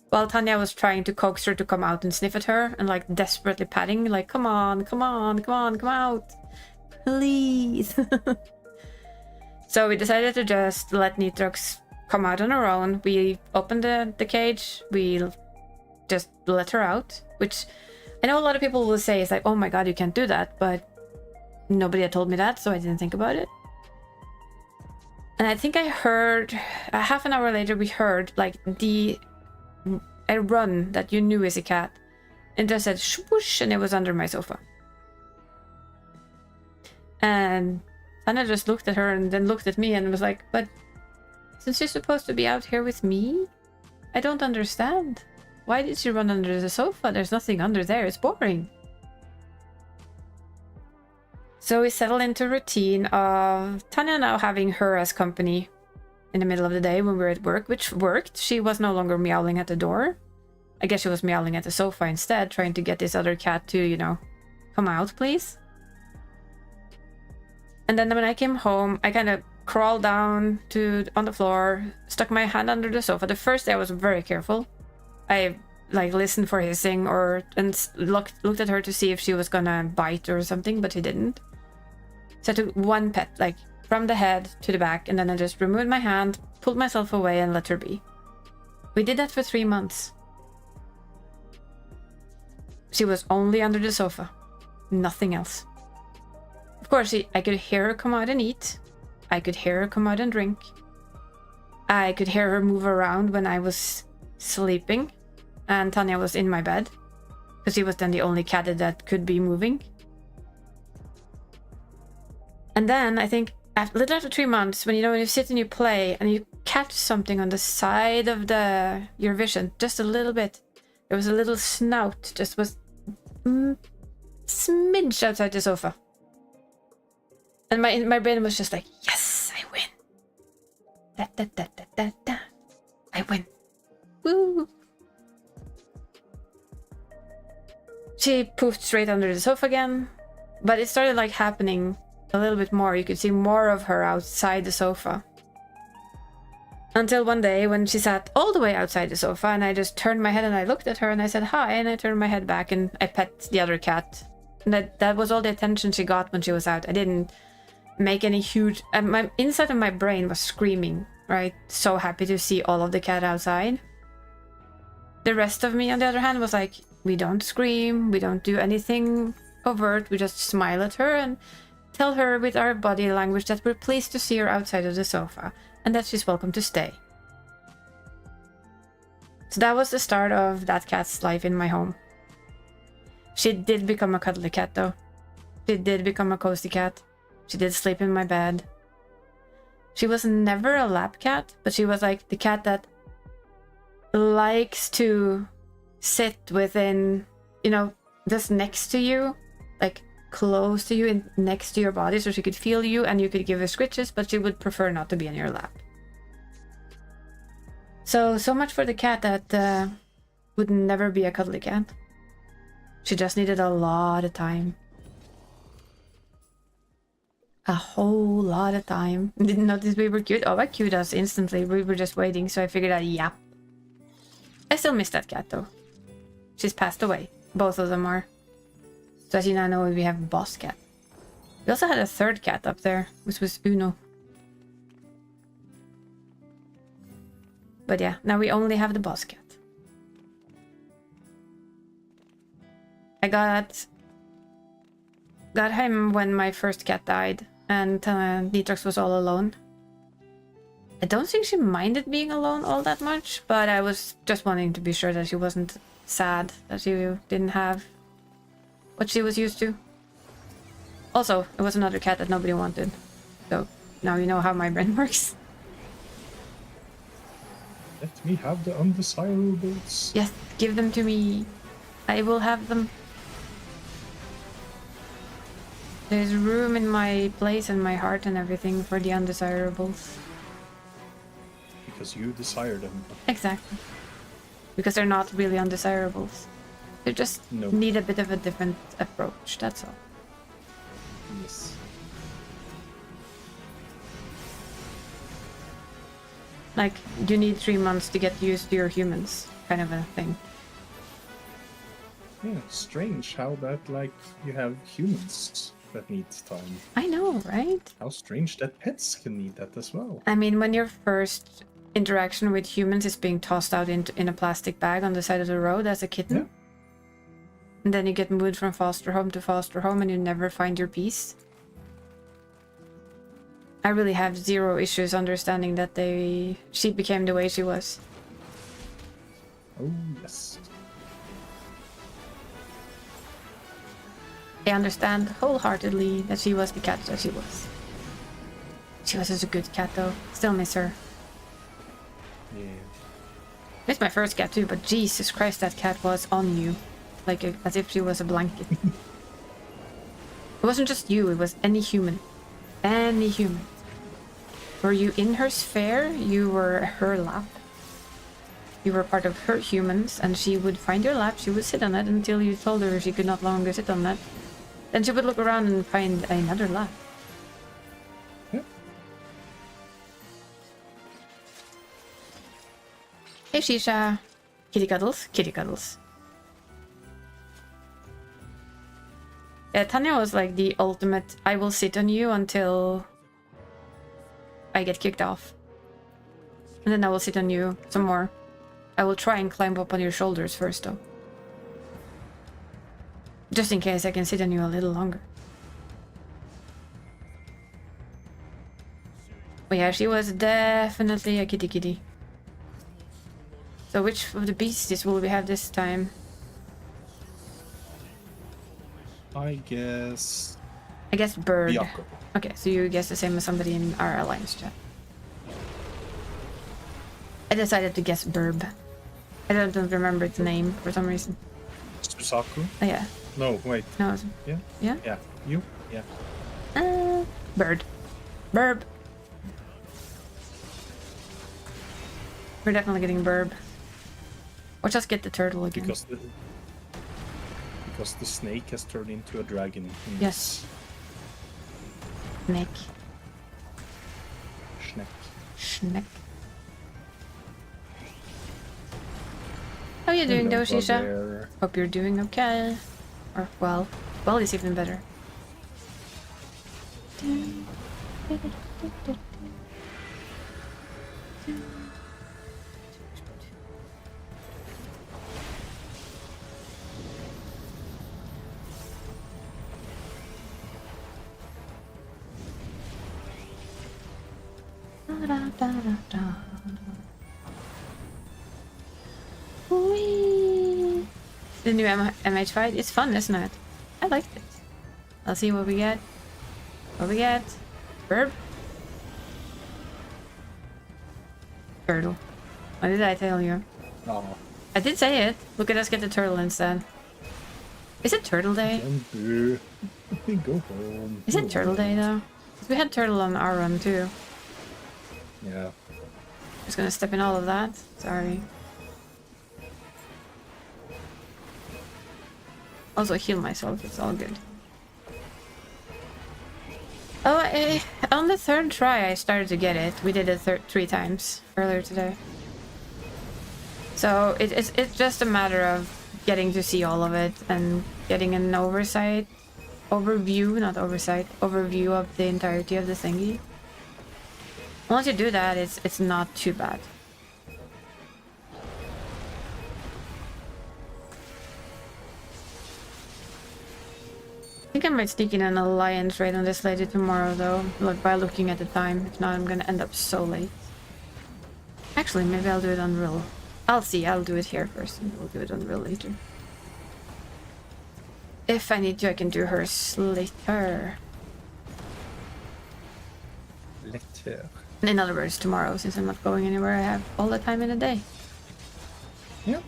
while Tanya was trying to coax her to come out and sniff at her and like desperately patting, like, come on, come on, come on, come out, please. So we decided to just let Nitrox come out on her own. We opened the cage, we just let her out, which I know a lot of people will say is like, oh my god, you can't do that, but nobody had told me that, so I didn't think about it. And I think I heard, half an hour later, we heard like a run that you knew is a cat. And just said swoosh, and it was under my sofa. And Anna just looked at her and then looked at me and was like, but since you're supposed to be out here with me, I don't understand. Why did she run under the sofa? There's nothing under there, it's boring. So we settled into a routine of Tanya now having her as company in the middle of the day when we were at work, which worked. She was no longer meowing at the door. I guess she was meowing at the sofa instead, trying to get this other cat to, you know, come out, please. And then when I came home, I kind of crawled down on the floor, stuck my hand under the sofa. The first day I was very careful. I like listened for hissing and looked at her to see if she was gonna bite or something, but she didn't. So I took one pet, like from the head to the back, and then I just removed my hand, pulled myself away, and let her be. We did that for 3 months. She was only under the sofa, nothing else. Of course, I could hear her come out and eat. I could hear her come out and drink. I could hear her move around when I was sleeping, and Tanya was in my bed, because she was then the only cat that could be moving. And then I think a little after 3 months, when you sit and you play and you catch something on the side of your vision, just a little bit. There was a little snout, just was smidge outside the sofa. And my brain was just like, yes, I win. Da, da, da, da, da, da. I win. Woo! She poofed straight under the sofa again, but it started like happening a little bit more. You could see more of her outside the sofa. Until one day when she sat all the way outside the sofa and I just turned my head and I looked at her and I said hi, and I turned my head back and I pet the other cat. And that was all the attention she got when she was out. I didn't make any huge... my inside of my brain was screaming, right? So happy to see all of the cat outside. The rest of me, on the other hand, was like, we don't scream, we don't do anything overt, we just smile at her and tell her with our body language that we're pleased to see her outside of the sofa and that she's welcome to stay. So that was the start of that cat's life in my home. She did become a cuddly cat though. She did become a cozy cat. She did sleep in my bed. She was never a lap cat, but she was like the cat that likes to sit within, you know, just next to you, like close to you and next to your body, so she could feel you and you could give her scritches, but she would prefer not to be in your lap. So much for the cat that would never be a cuddly cat. She just needed a lot of time. A whole lot of time. Didn't notice we were cute. Oh, I cued us instantly. We were just waiting, so I figured out, yep. I still miss that cat though. She's passed away. Both of them are. So as you now know, we have boss cat. We also had a third cat up there, which was Uno. But yeah, now we only have the boss cat. I got him when my first cat died, and Detox was all alone. I don't think she minded being alone all that much, but I was just wanting to be sure that she wasn't sad, that she didn't have what she was used to. Also, it was another cat that nobody wanted. So now you know how my brain works. Let me have the undesirables. Yes, give them to me. I will have them. There's room in my place and my heart and everything for the undesirables. Because you desire them. Exactly. Because they're not really undesirables. They just need a bit of a different approach, that's all. Yes. Like, you need 3 months to get used to your humans, kind of a thing. Yeah, strange how that, like, you have humans that need time. I know, right? How strange that pets can need that as well. I mean, when your first interaction with humans is being tossed out in a plastic bag on the side of the road as a kitten. Yeah. And then you get moved from foster home to foster home and you never find your peace. I really have zero issues understanding that she became the way she was. Oh, yes. I understand wholeheartedly that she was the cat that she was. She was such a good cat though. Still miss her. Yeah. It's my first cat too, but Jesus Christ, that cat was on you. Like, as if she was a blanket. It wasn't just you, it was any human. Any human. Were you in her sphere, you were her lap. You were part of her humans, and she would find your lap, she would sit on it until you told her she could not longer sit on that. Then she would look around and find another lap. Yep. Hey Shisha. Kitty cuddles, kitty cuddles. Yeah, Tanya was like the ultimate, I will sit on you until I get kicked off. And then I will sit on you some more. I will try and climb up on your shoulders first though. Just in case I can sit on you a little longer. But yeah, she was definitely a kitty kitty. So which of the beasties will we have this time? I guess bird. Biako. Okay, so you guess the same as somebody in our alliance chat. I decided to guess Burb. I don't remember its name for some reason. Susaku? Oh yeah. No, wait. No. Yeah? Yeah? Yeah. You? Yeah. Bird. Burb. We're definitely getting Burb. Watch us get the turtle again. Because the snake has turned into a dragon. Yes. Snake. Schneck. How are you doing though, Shisha? Hope you're doing okay. Or well is even better. Whee! The new MH fight is fun, isn't it? I liked it. Let's see what we get. What we get? Burp. Turtle. What did I tell you? Oh. I did say it. Look at us get the turtle instead. Is it turtle day? Go home. Is it turtle day though? 'Cause we had turtle on our run too. Yeah. Just gonna step in all of that. Sorry. Also heal myself. It's all good. Oh, on the third try I started to get it. We did it 3 times earlier today. So it's just a matter of getting to see all of it and getting an overview of the entirety of the thingy. Once you do that, it's not too bad. I think I might sneak in an alliance raid on this lady tomorrow though, by looking at the time. If not, I'm gonna end up so late. Actually, maybe I'll do it on real. I'll see, I'll do it here first and we'll do it on real later. If I need to, I can do hers later. Later. In other words, tomorrow, since I'm not going anywhere, I have all the time in the day. Yep.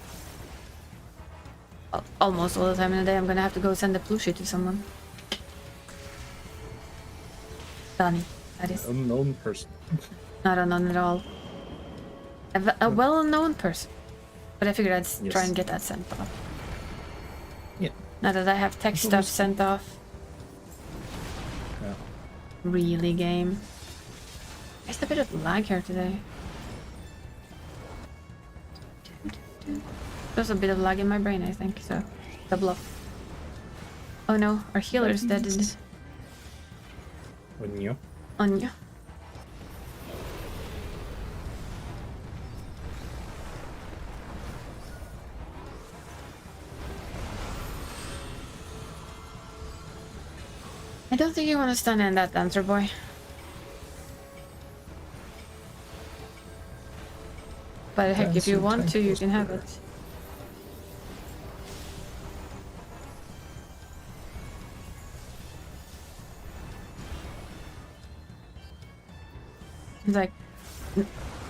Almost all the time in the day. I'm gonna have to go send a plushie to someone. Donnie, that is. Unknown person. Not unknown at all. A well-known person. But I figured I'd try and get that sent off. Yeah. Now that I have tech stuff sent off. Yeah. Really, game. There's a bit of lag here today. There's a bit of lag in my brain, I think, so double up. Oh no, our healer's dead. Anya. Anya. I don't think you want to stun in that dancer boy. But heck, if you want to, you can have it. It's like,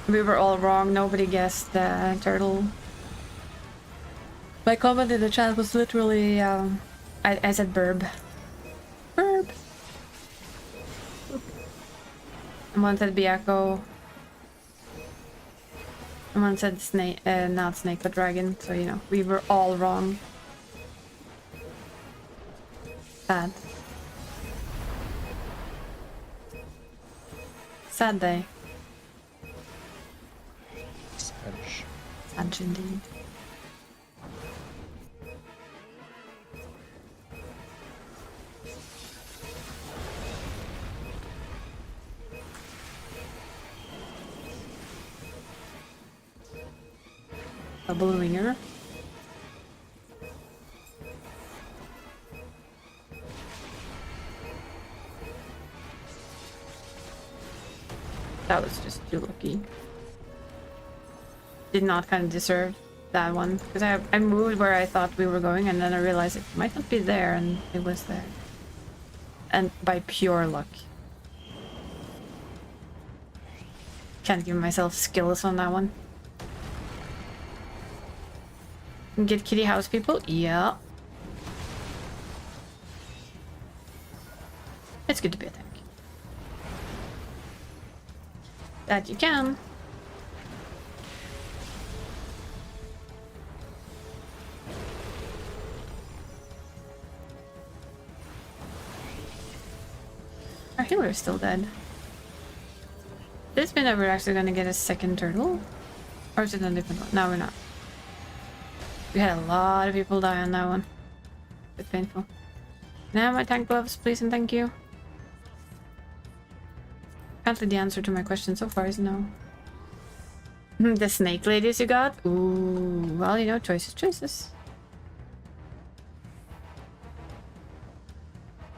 we were all wrong, nobody guessed the turtle. My comment in the chat was literally, I said burb. Burb! And one said Biako. And one said snake, not snake, but dragon, so you know, we were all wrong. Sad. Sad day. Spanish. Sad indeed. Double ringer. That was just too lucky. Did not kind of deserve that one because I moved where I thought we were going and then I realized it might not be there and it was there. And by pure luck. Can't give myself skills on that one. Get kitty house people? Yeah. It's good to be a tank. That you can. Our healer is still dead. This minute we're actually gonna get a second turtle? Or is it a different one? No, we're not. We had a lot of people die on that one. Bit painful. Now my tank gloves, please and thank you. Apparently the answer to my question so far is no. The snake ladies you got? Ooh, well, you know, choices, choices.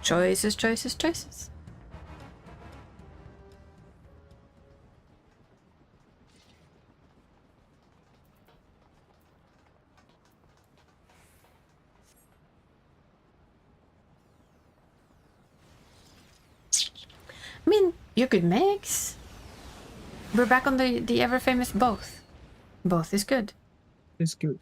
Choices, choices, choices. I mean, you could mix. We're back on the ever famous both. Both is good. It's good.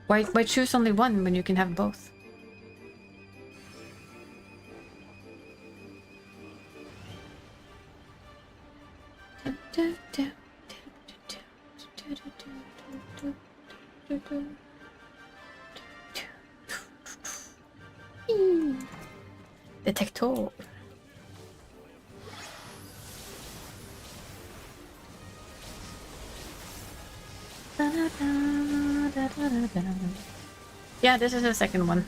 Why choose only one when you can have both? Detector. Yeah, this is the second one.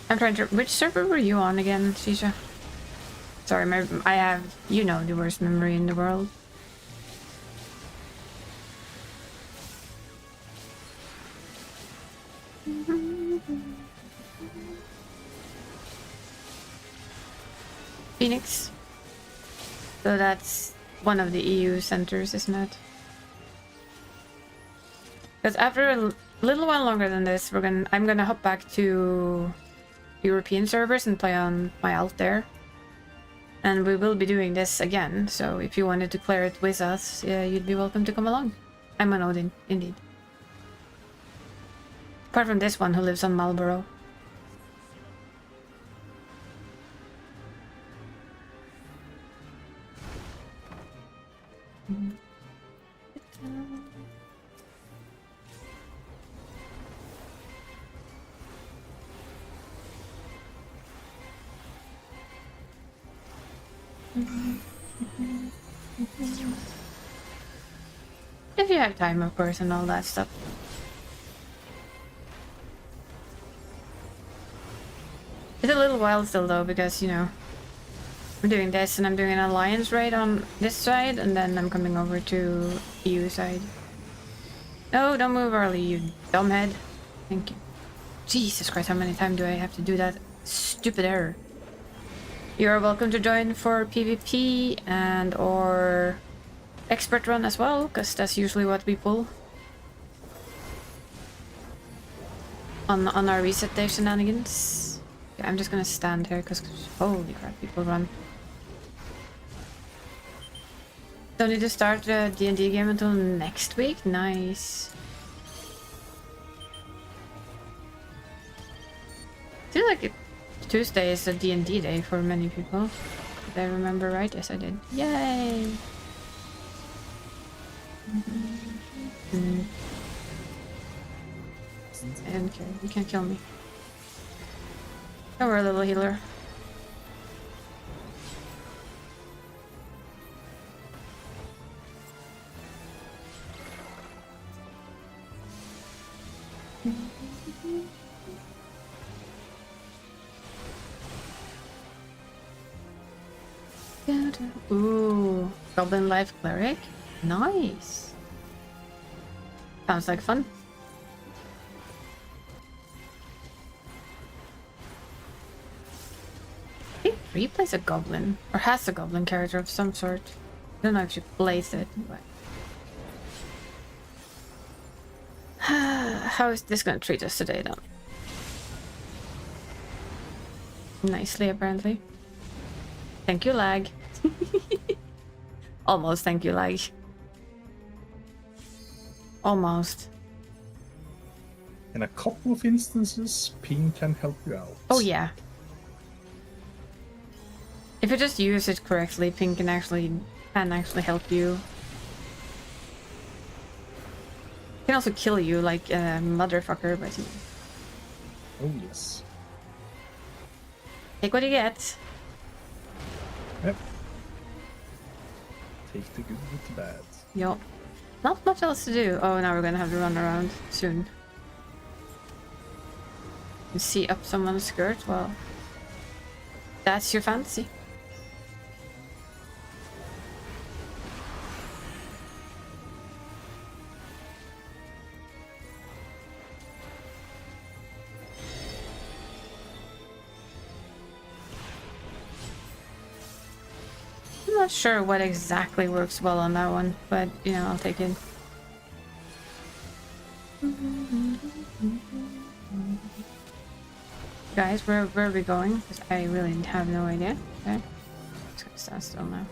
I'm trying to... Which server were you on again, Shisha? Sorry, I have, you know, the worst memory in the world. Phoenix. So that's one of the EU centers, isn't it? Because after a little while longer than this, I'm gonna hop back to European servers and play on my alt there. And we will be doing this again, so if you wanted to clear it with us, you'd be welcome to come along. I'm an Odin, indeed. Apart from this one who lives on Marlborough. If you have time, of course, and all that stuff. It's a little while still, though, because, you know, I'm doing this and I'm doing an alliance raid on this side, and then I'm coming over to EU side. No, don't move early, you dumbhead. Thank you. Jesus Christ, how many times do I have to do that stupid error? You're welcome to join for PvP and or expert run as well, because that's usually what we pull on our reset day shenanigans. Okay, I'm just gonna stand here because holy crap, people run. Don't need to start the D&D game until next week. Nice. I feel like Tuesday is a D&D day for many people. Did I remember right? Yes, I did. Yay! I don't care. You can't kill me. Don't worry, little healer. Ooh, Goblin Life Cleric. Nice. Sounds like fun. I think Bree plays a goblin, or has a goblin character of some sort. I don't know if she plays it, but... How is this gonna treat us today, then? Nicely, apparently. Thank you, lag. Almost thank you, lag. Almost. In a couple of instances, ping can help you out. Oh yeah. If you just use it correctly, ping can actually help you. It can also kill you like a motherfucker, but you know. Oh yes. Take what you get. Yep. Take the good with the bad. Yup. Not much else to do. Oh, now we're gonna have to run around soon. You see up someone's skirt? Well, that's your fantasy. I'm not sure what exactly works well on that one, but you know, I'll take it. Guys, where are we going? Because I really have no idea. Okay. Just gonna stand still now.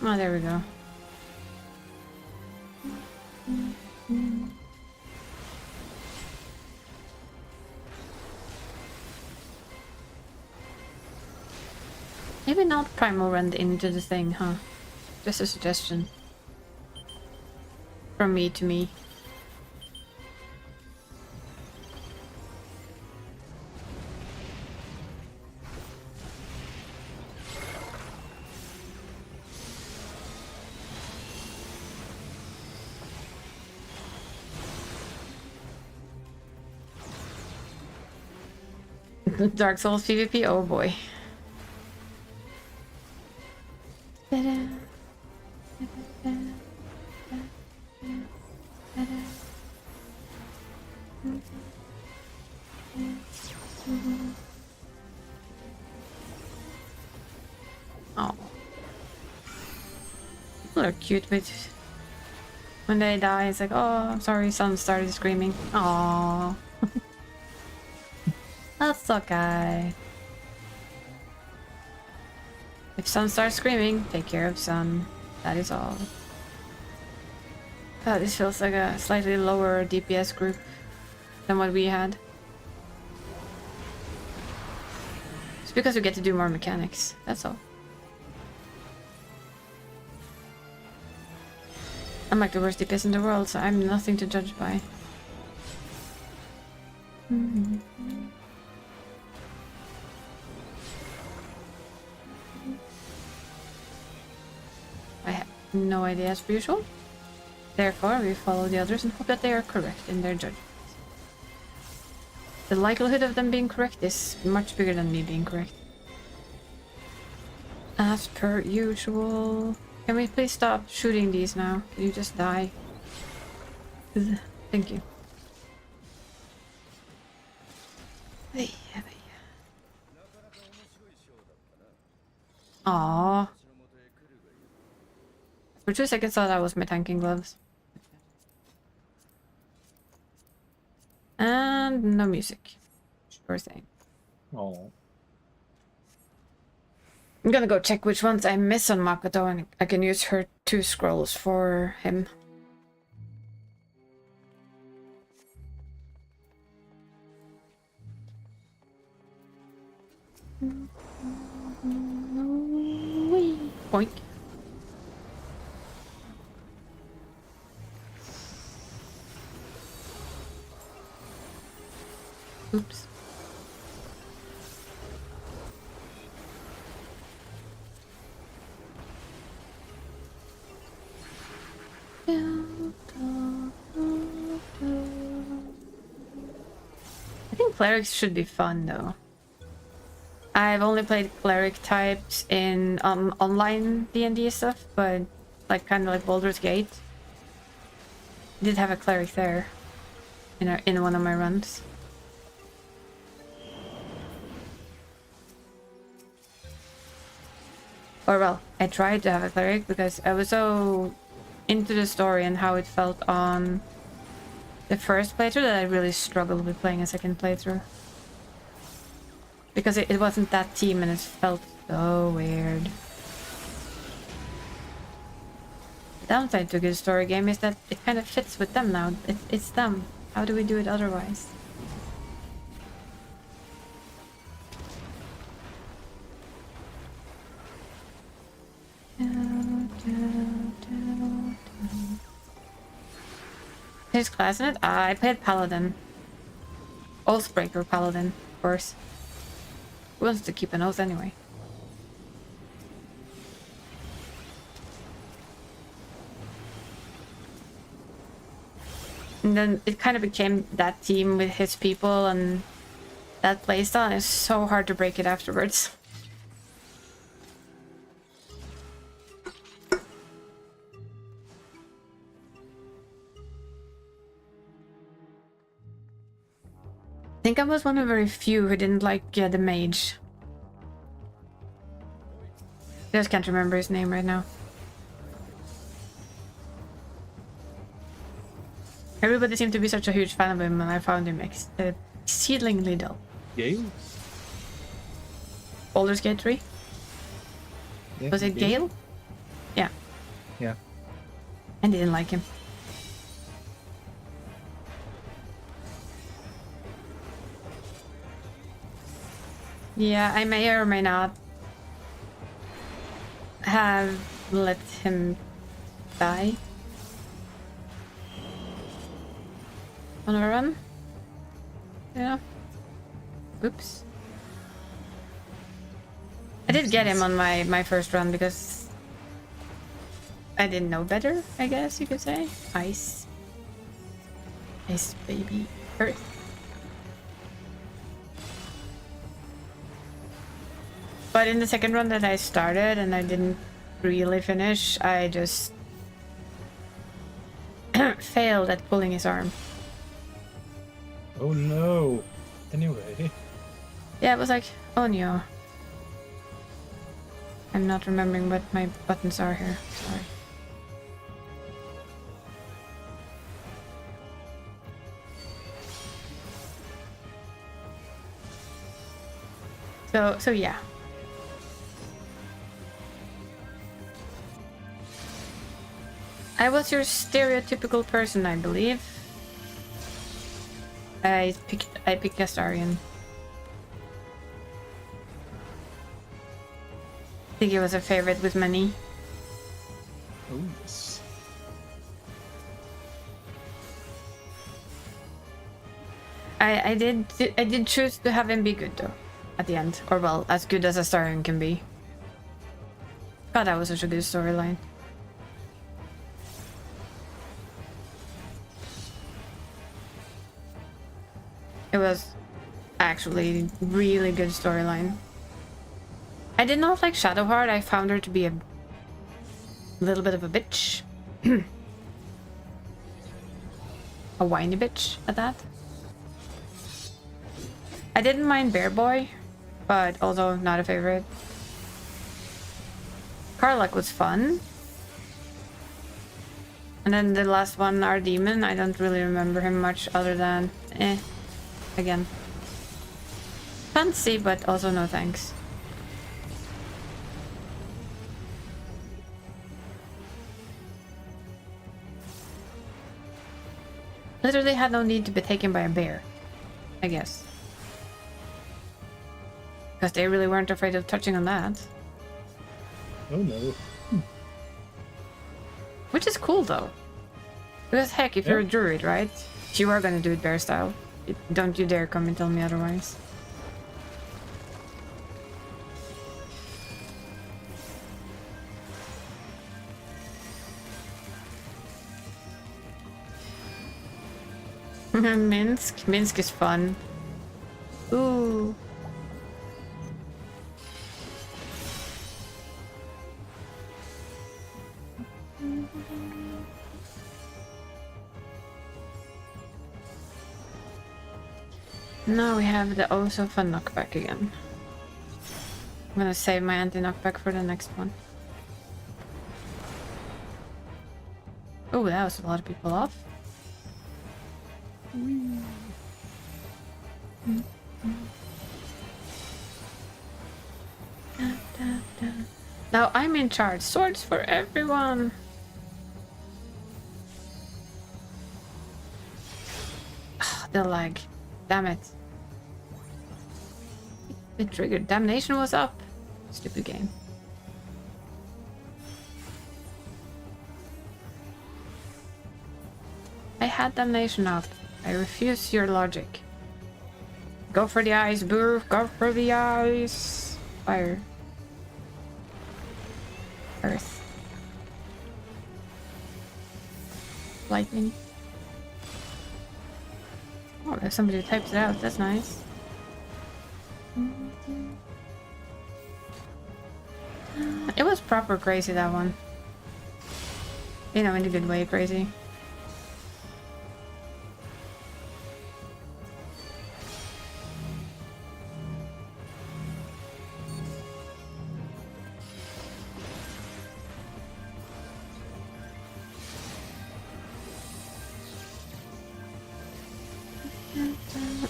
Oh, there we go. Maybe not primal run into the thing, huh? Just a suggestion. From me to me. Dark Souls PvP? Oh boy. Oh. People are cute with when they die, it's like, oh, I'm sorry, son started screaming. Aww. That's okay. If son starts screaming, take care of son. That is all. Oh, this feels like a slightly lower DPS group than what we had. It's because we get to do more mechanics, that's all. I'm like the worst DPS in the world, so I'm nothing to judge by. I have no idea as per usual. Therefore, we follow the others and hope that they are correct in their judgment. The likelihood of them being correct is much bigger than me being correct. As per usual. Can we please stop shooting these now? Can you just die? Thank you. Aww. For 2 seconds I thought that was my tanking gloves. And no music. Sure thing. Oh. I'm gonna go check which ones I miss on Makoto and I can use her 2 scrolls for him. Boink. Oops. I think clerics should be fun though. I've only played cleric types in online D&D stuff, but like kind of like Baldur's Gate. Did have a cleric there in one of my runs. Or well, I tried to have a cleric because I was so into the story and how it felt on the first playthrough that I really struggled with playing a second playthrough. Because it wasn't that team and it felt so weird. The downside to a good story game is that it kind of fits with them now. It's them. How do we do it otherwise? His class in it? I played Paladin. Oathbreaker Paladin, of course. Who wants to keep an oath anyway? And then it kind of became that team with his people, and that playstyle is so hard to break it afterwards. I think I was one of very few who didn't like the mage. I just can't remember his name right now. Everybody seemed to be such a huge fan of him, and I found him exceedingly dull. Gale? Baldur's Gate 3? Yeah, Was it Gale? Yeah. Yeah. I didn't like him. Yeah, I may or may not have let him die on a run. Yeah. Oops. I did get him on my first run because I didn't know better, I guess you could say. Ice. Ice baby. Earth. But in the second run that I started and I didn't really finish, I just failed at pulling his arm. Oh no. Anyway. Yeah, it was like, oh no. I'm not remembering what my buttons are here. Sorry. So yeah. I was your stereotypical person, I believe. I picked Astarion. I think he was a favorite with many. Oh yes. I did choose to have him be good though, at the end, or well, as good as Astarion can be. God, that was such a good storyline. It was actually really good storyline. I did not like Shadowheart. I found her to be a little bit of a bitch. A whiny bitch at that. I didn't mind Bear Boy, but also not a favorite. Karlach was fun. And then the last one, our demon, I don't really remember him much other than again. Fancy, but also no thanks. Literally had no need to be taken by a bear, I guess. Because they really weren't afraid of touching on that. Oh no. Which is cool though. Because heck, if you're a druid, right? You are gonna do it bear style. Don't you dare come and tell me otherwise. Minsk? Minsk is fun. Ooh. Now we have the oh so fun knockback again. I'm gonna save my anti-knockback for the next one. Oh, that was a lot of people off. Now I'm in charge. Swords for everyone. The lag. Damn it. It triggered. Damnation was up. Stupid game. I had damnation up. I refuse your logic. Go for the eyes, boo. Go for the eyes. Fire. Earth. Lightning. Oh, there's somebody who types it out. That's nice. It was proper crazy, that one. You know, in a good way crazy.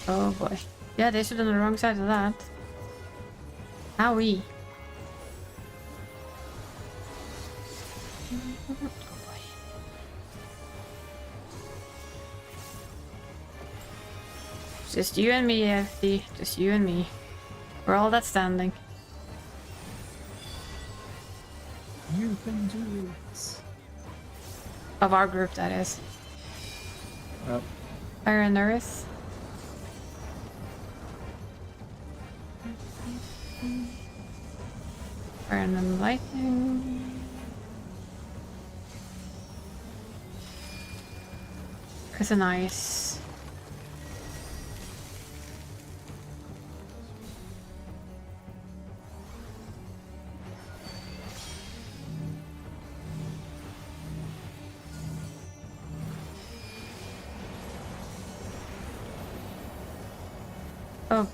Oh boy. Yeah, they stood on the wrong side of that. Owie. Oh boy. Just you and me, FD. Just you and me. We're all that's standing. You can do it. Of our group, that is. Fire and Earth. Fire and then lightning. Earth and ice. Oh boy.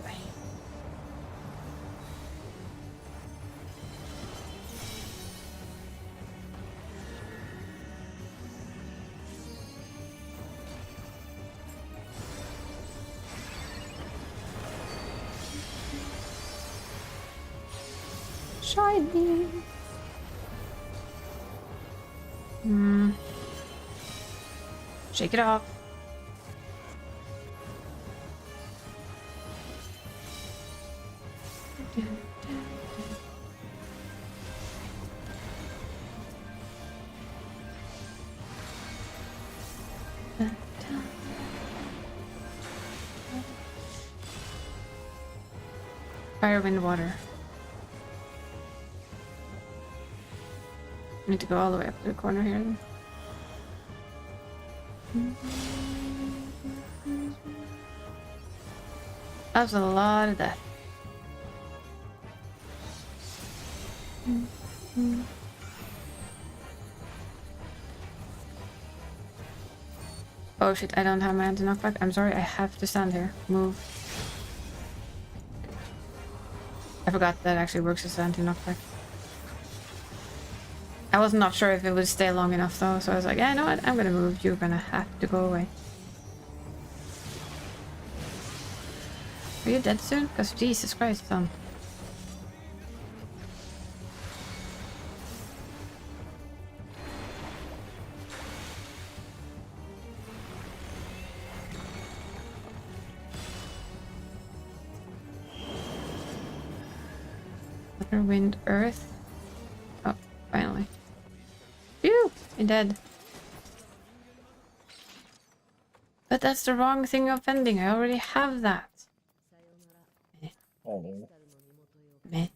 Shiny. Shake it off. Fire, wind, water. I need to go all the way up to the corner here then. That was a lot of that. Oh shit, I don't have my anti-knockback. I'm sorry, I have to stand here. Move. I forgot that actually works as anti-knockback. I was not sure if it would stay long enough though, so I was like, yeah, you know what? I'm gonna move. You're gonna have to go away. Are you dead soon? Because Jesus Christ, son. Water, wind, earth. Oh, finally. Phew! I'm dead. But that's the wrong thing of vending. I already have that. Oh, Meh.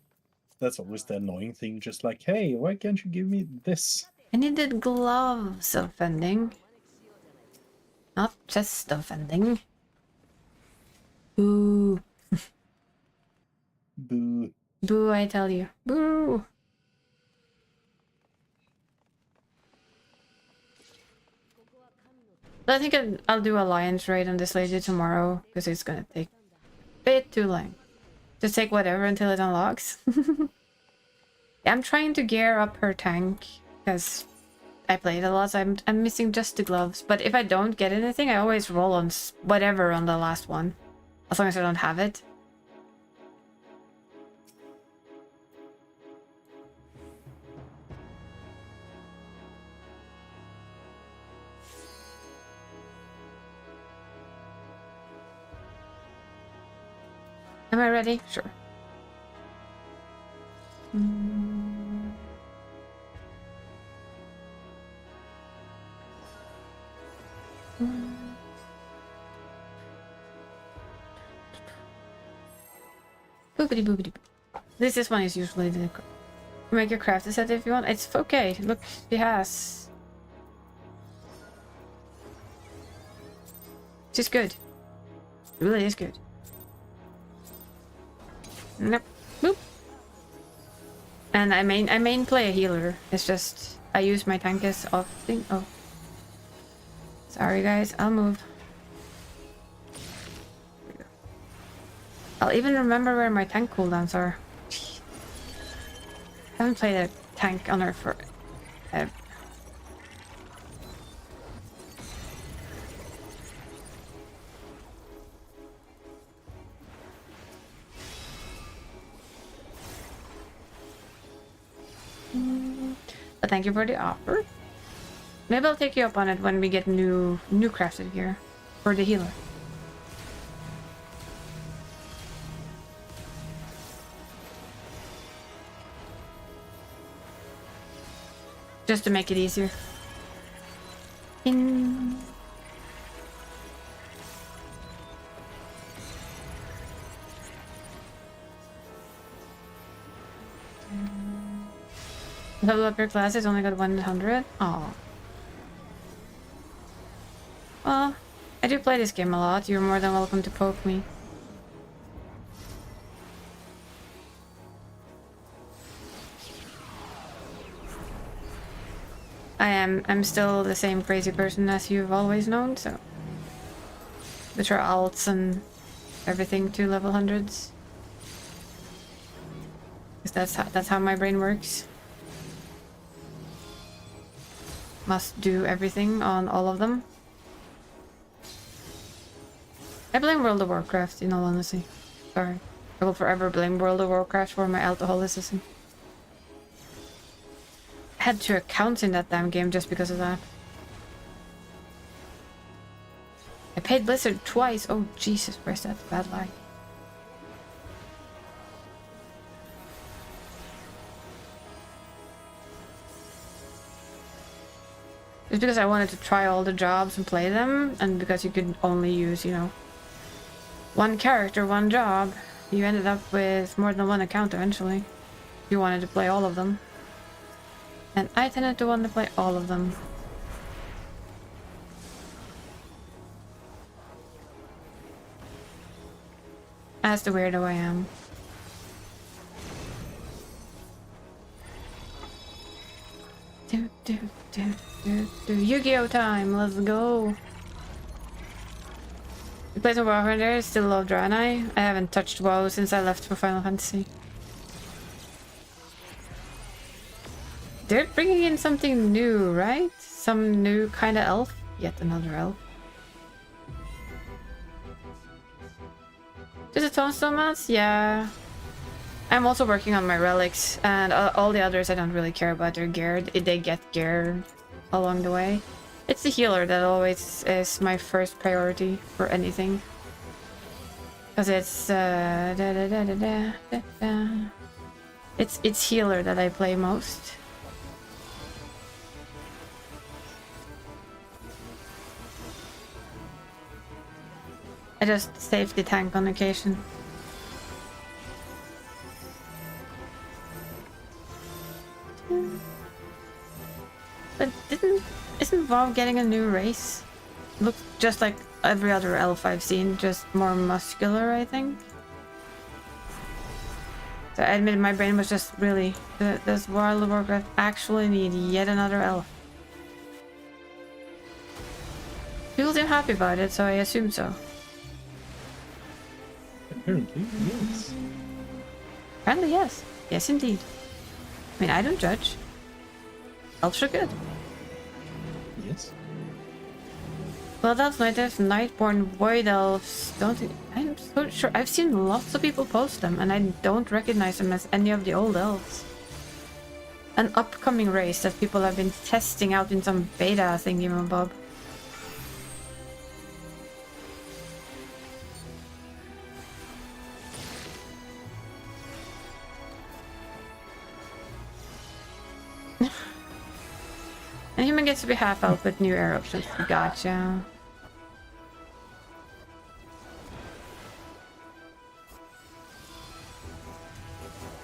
that's always the annoying thing. Just like, hey, why can't you give me this? I needed gloves of vending. Not chest of vending. Boo. Boo. Boo, I tell you. Boo! But I think I'll do Alliance raid on this lady tomorrow, because it's gonna take a bit too long. Just take whatever until it unlocks. Yeah, I'm trying to gear up her tank, because I played a lot, so I'm missing just the gloves. But if I don't get anything, I always roll on whatever on the last one. As long as I don't have it. Am I ready? Sure. Boopity boopity. This one is usually the make your craft set if you want. It's okay. Look, she has. She's good. really is good. Nope. Boop. And I main play a healer. It's just I use my tank as often. Oh, sorry guys, I'll move. I'll even remember where my tank cooldowns are. I haven't played a tank on her for. But thank you for the offer. Maybe I'll take you up on it when we get new crafted gear for the healer. Just to make it easier. In level up your classes, only got 100. Oh. Well, I do play this game a lot. You're more than welcome to poke me. I'm still the same crazy person as you've always known, so with your alts and everything to level 100s. Because that's how my brain works. Must do everything on all of them. I blame World of Warcraft, in all honesty. Sorry. I will forever blame World of Warcraft for my alcoholicism. I had 2 accounts in that damn game just because of that. I paid Blizzard twice. Oh, Jesus Christ, that's a bad lie. It's because I wanted to try all the jobs and play them, and because you could only use, you know, one character, one job, you ended up with more than one account eventually. You wanted to play all of them. And I tended to want to play all of them. As the weirdo I am. Yu-Gi-Oh time, let's go. You play some WoW there, still love Draenei. I haven't touched WoW since I left for Final Fantasy. They're bringing in something new, right? Some new kind of elf? Yet another elf. Just a tombstone mask? Yeah. I'm also working on my relics, and all the others I don't really care about their gear. They get gear along the way. It's the healer that always is my first priority for anything. Because it's healer that I play most. I just save the tank on occasion. But isn't WoW getting a new race? Looks just like every other elf I've seen, just more muscular, I think. So I admit my brain was just really, does World of Warcraft actually need yet another elf? People seem happy about it, so I assume so. Apparently, yes. Apparently, yes. Yes, indeed. I mean, I don't judge. Elves are good. Yes. Blood elves, night elves, nightborn, void elves. I'm so sure. I've seen lots of people post them, and I don't recognize them as any of the old elves. An upcoming race that people have been testing out in some beta thingy-mabob. A human gets to be half elf with new air options. Gotcha.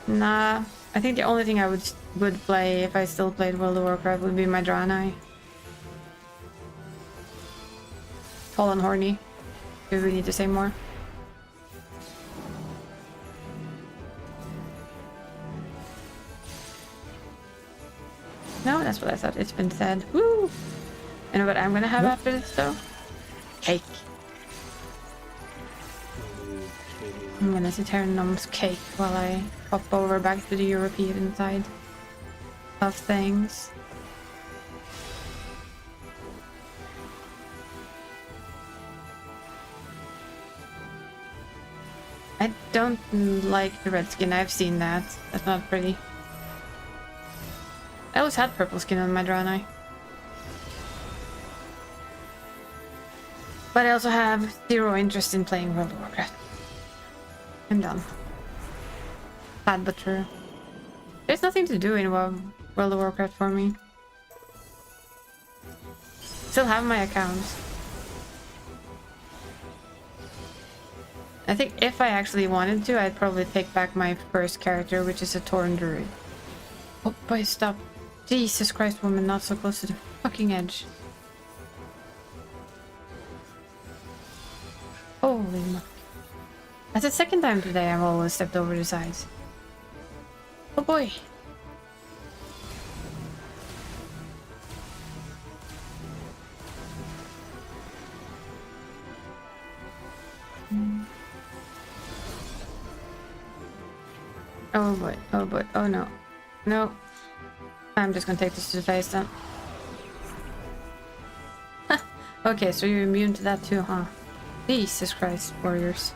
Nah, I think the only thing I would play if I still played World of Warcraft would be my Draenei. Tall and horny. Do we need to say more? No, that's what I thought. It's been said. Woo! You know what I'm gonna have after this though? Cake. I'm gonna sit here and nom cake while I hop over back to the European side of things. I don't like the red skin. I've seen that. That's not pretty. I always had purple skin on my Draenei. But I also have zero interest in playing World of Warcraft. I'm done. Sad but true. There's nothing to do in World of Warcraft for me. Still have my accounts. I think if I actually wanted to, I'd probably take back my first character, which is a Tauren Druid. Oh boy, stop. Jesus Christ, woman, not so close to the fucking edge. Holy muck. That's the second time today I've always stepped over the sides. Oh boy. Oh boy, oh boy, oh no. No. I'm just gonna take this to the face then. Okay, so you're immune to that too, huh? Jesus Christ, warriors.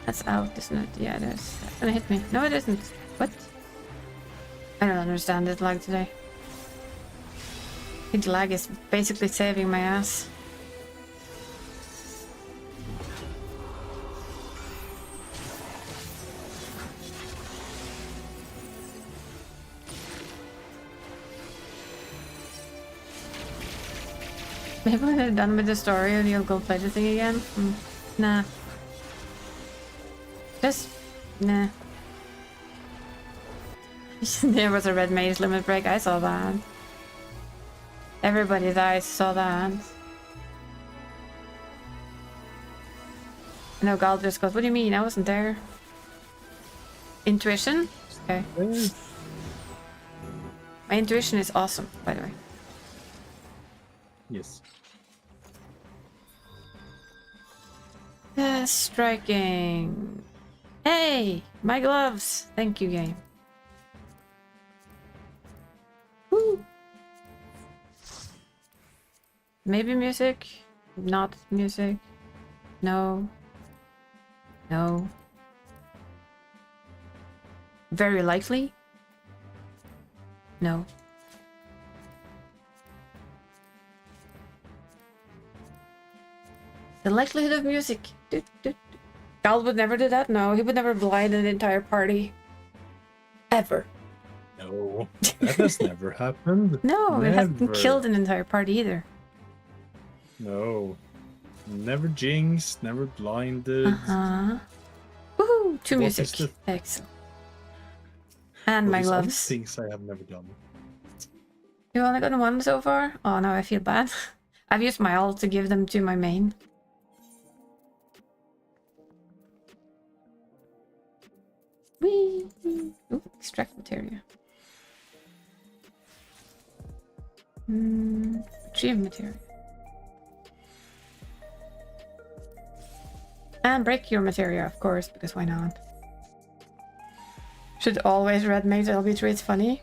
That's out, isn't it? Yeah, it is. That's gonna hit me. No, it isn't. What? I don't understand this lag today. The lag is basically saving my ass. Maybe when they're done with the story and you'll go play the thing again? Nah. Just... nah. There was a red mage limit break, I saw that. Everybody's eyes saw that. No, Gal just goes, what do you mean? I wasn't there. Intuition? Okay. My intuition is awesome, by the way. Yes. Striking. Hey, my gloves. Thank you, game. Woo. Maybe music, not music. No. No. Very likely. No. The likelihood of music. Gal would never do that. No, he would never blind an entire party. Ever. No, that has never happened. No, it hasn't Never. killed an entire party either. No. Never jinxed, never blinded. Uh-huh. Woohoo! To What music. is the- Excellent. And my What is other gloves. things I have never done. You only got one so far? Oh, now I feel bad. I've used my ult to give them to my main. Whee! Ooh, extract materia. Retrieve materia. And break your materia, of course, because why not? Should always red mage LB3, it's funny.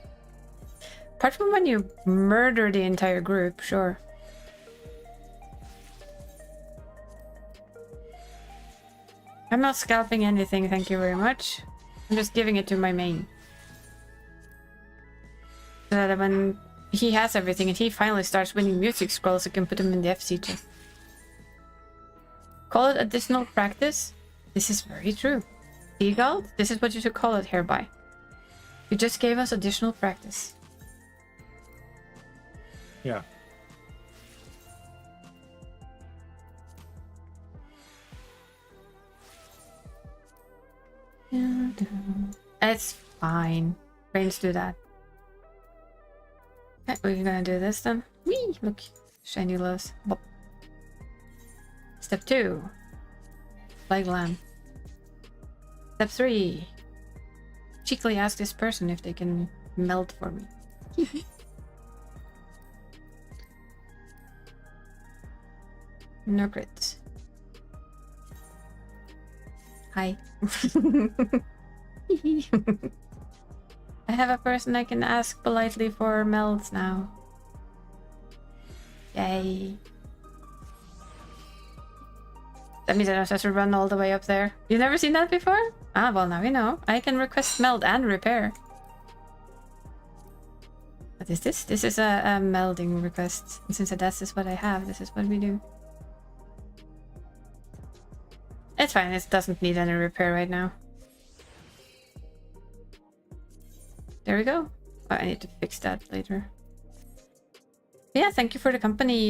Apart from when you murder the entire group, sure. I'm not scalping anything, thank you very much. I'm just giving it to my main. So that when he has everything and he finally starts winning music scrolls, I can put him in the FC chest. Call it additional practice? This is very true. Seagull, this is what you should call it hereby. You just gave us additional practice. Yeah. It's fine. Brains do that. Okay, we're gonna do this then. Whee! Look, shiny gloves. Bop. Step 2. Flag lamp. Step 3. Cheekily ask this person if they can melt for me. No crits. Hi. I have a person I can ask politely for melts now. Yay. That means I don't have to run all the way up there. You've never seen that before? Ah, well, now you know. I can request meld and repair. What is this? This is a melding request. And since this is what I have, this is what we do. It's fine, it doesn't need any repair right now. There we go. Oh, I need to fix that later. Yeah, thank you for the company,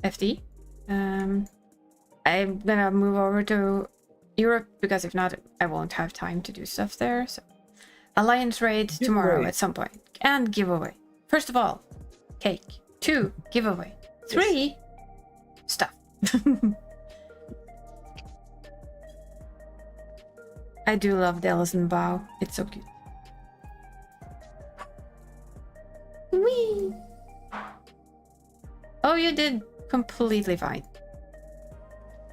FD. I'm gonna move over to Europe because if not, I won't have time to do stuff there. So, Alliance raid tomorrow at some point. And giveaway. First of all, cake. 2, giveaway. 3, stuff. I do love the Ellison bow. It's so cute. Whee! Oh, you did completely fine.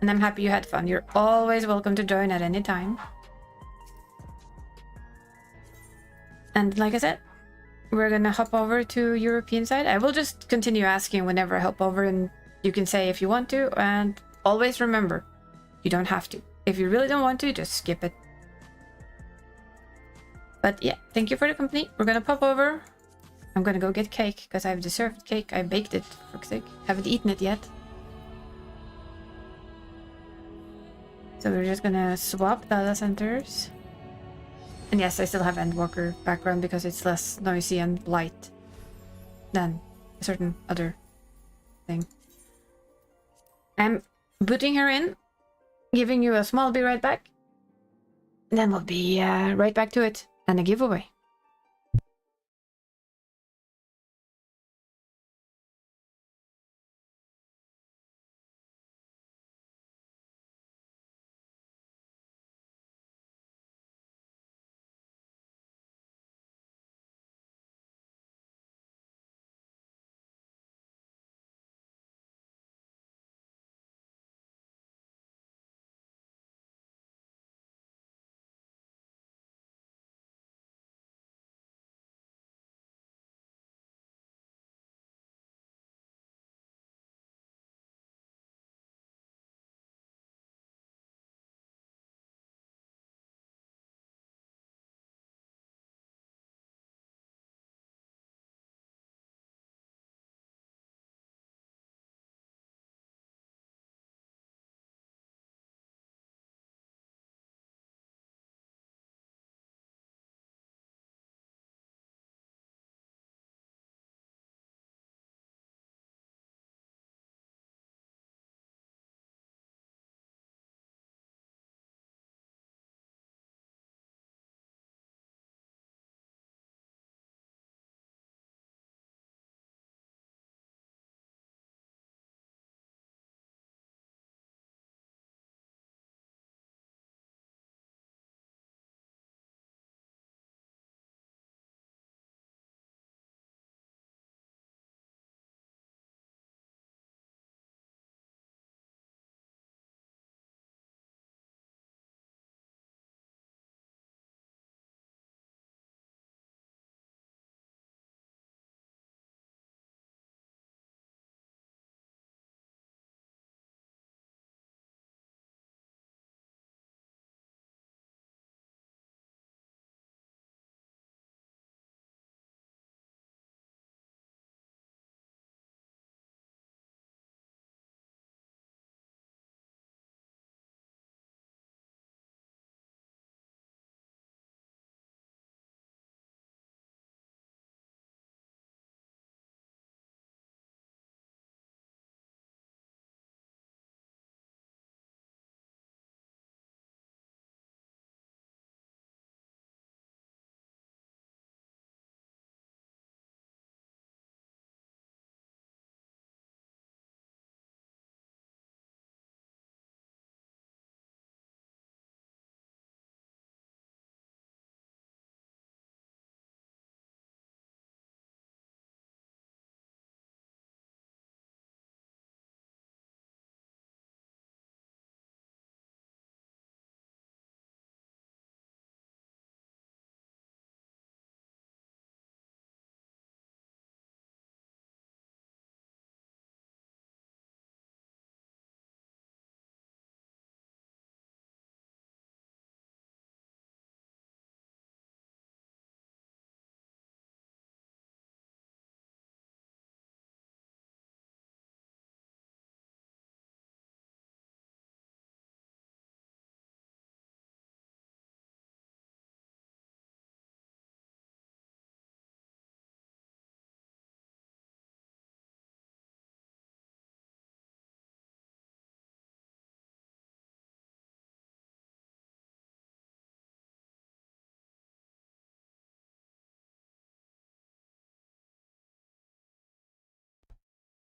And I'm happy you had fun. You're always welcome to join at any time. And like I said, we're gonna hop over to European side. I will just continue asking whenever I hop over, and you can say if you want to, and always remember, you don't have to. If you really don't want to, just skip it. But yeah, thank you for the company. We're gonna pop over. I'm gonna go get cake, because I've deserved cake. I baked it, for fuck's sake. Haven't eaten it yet. So we're just gonna swap data centers. And yes, I still have Endwalker background because it's less noisy and light than a certain other thing. I'm booting her in, giving you a small be right back. Then we'll be right back to it and a giveaway.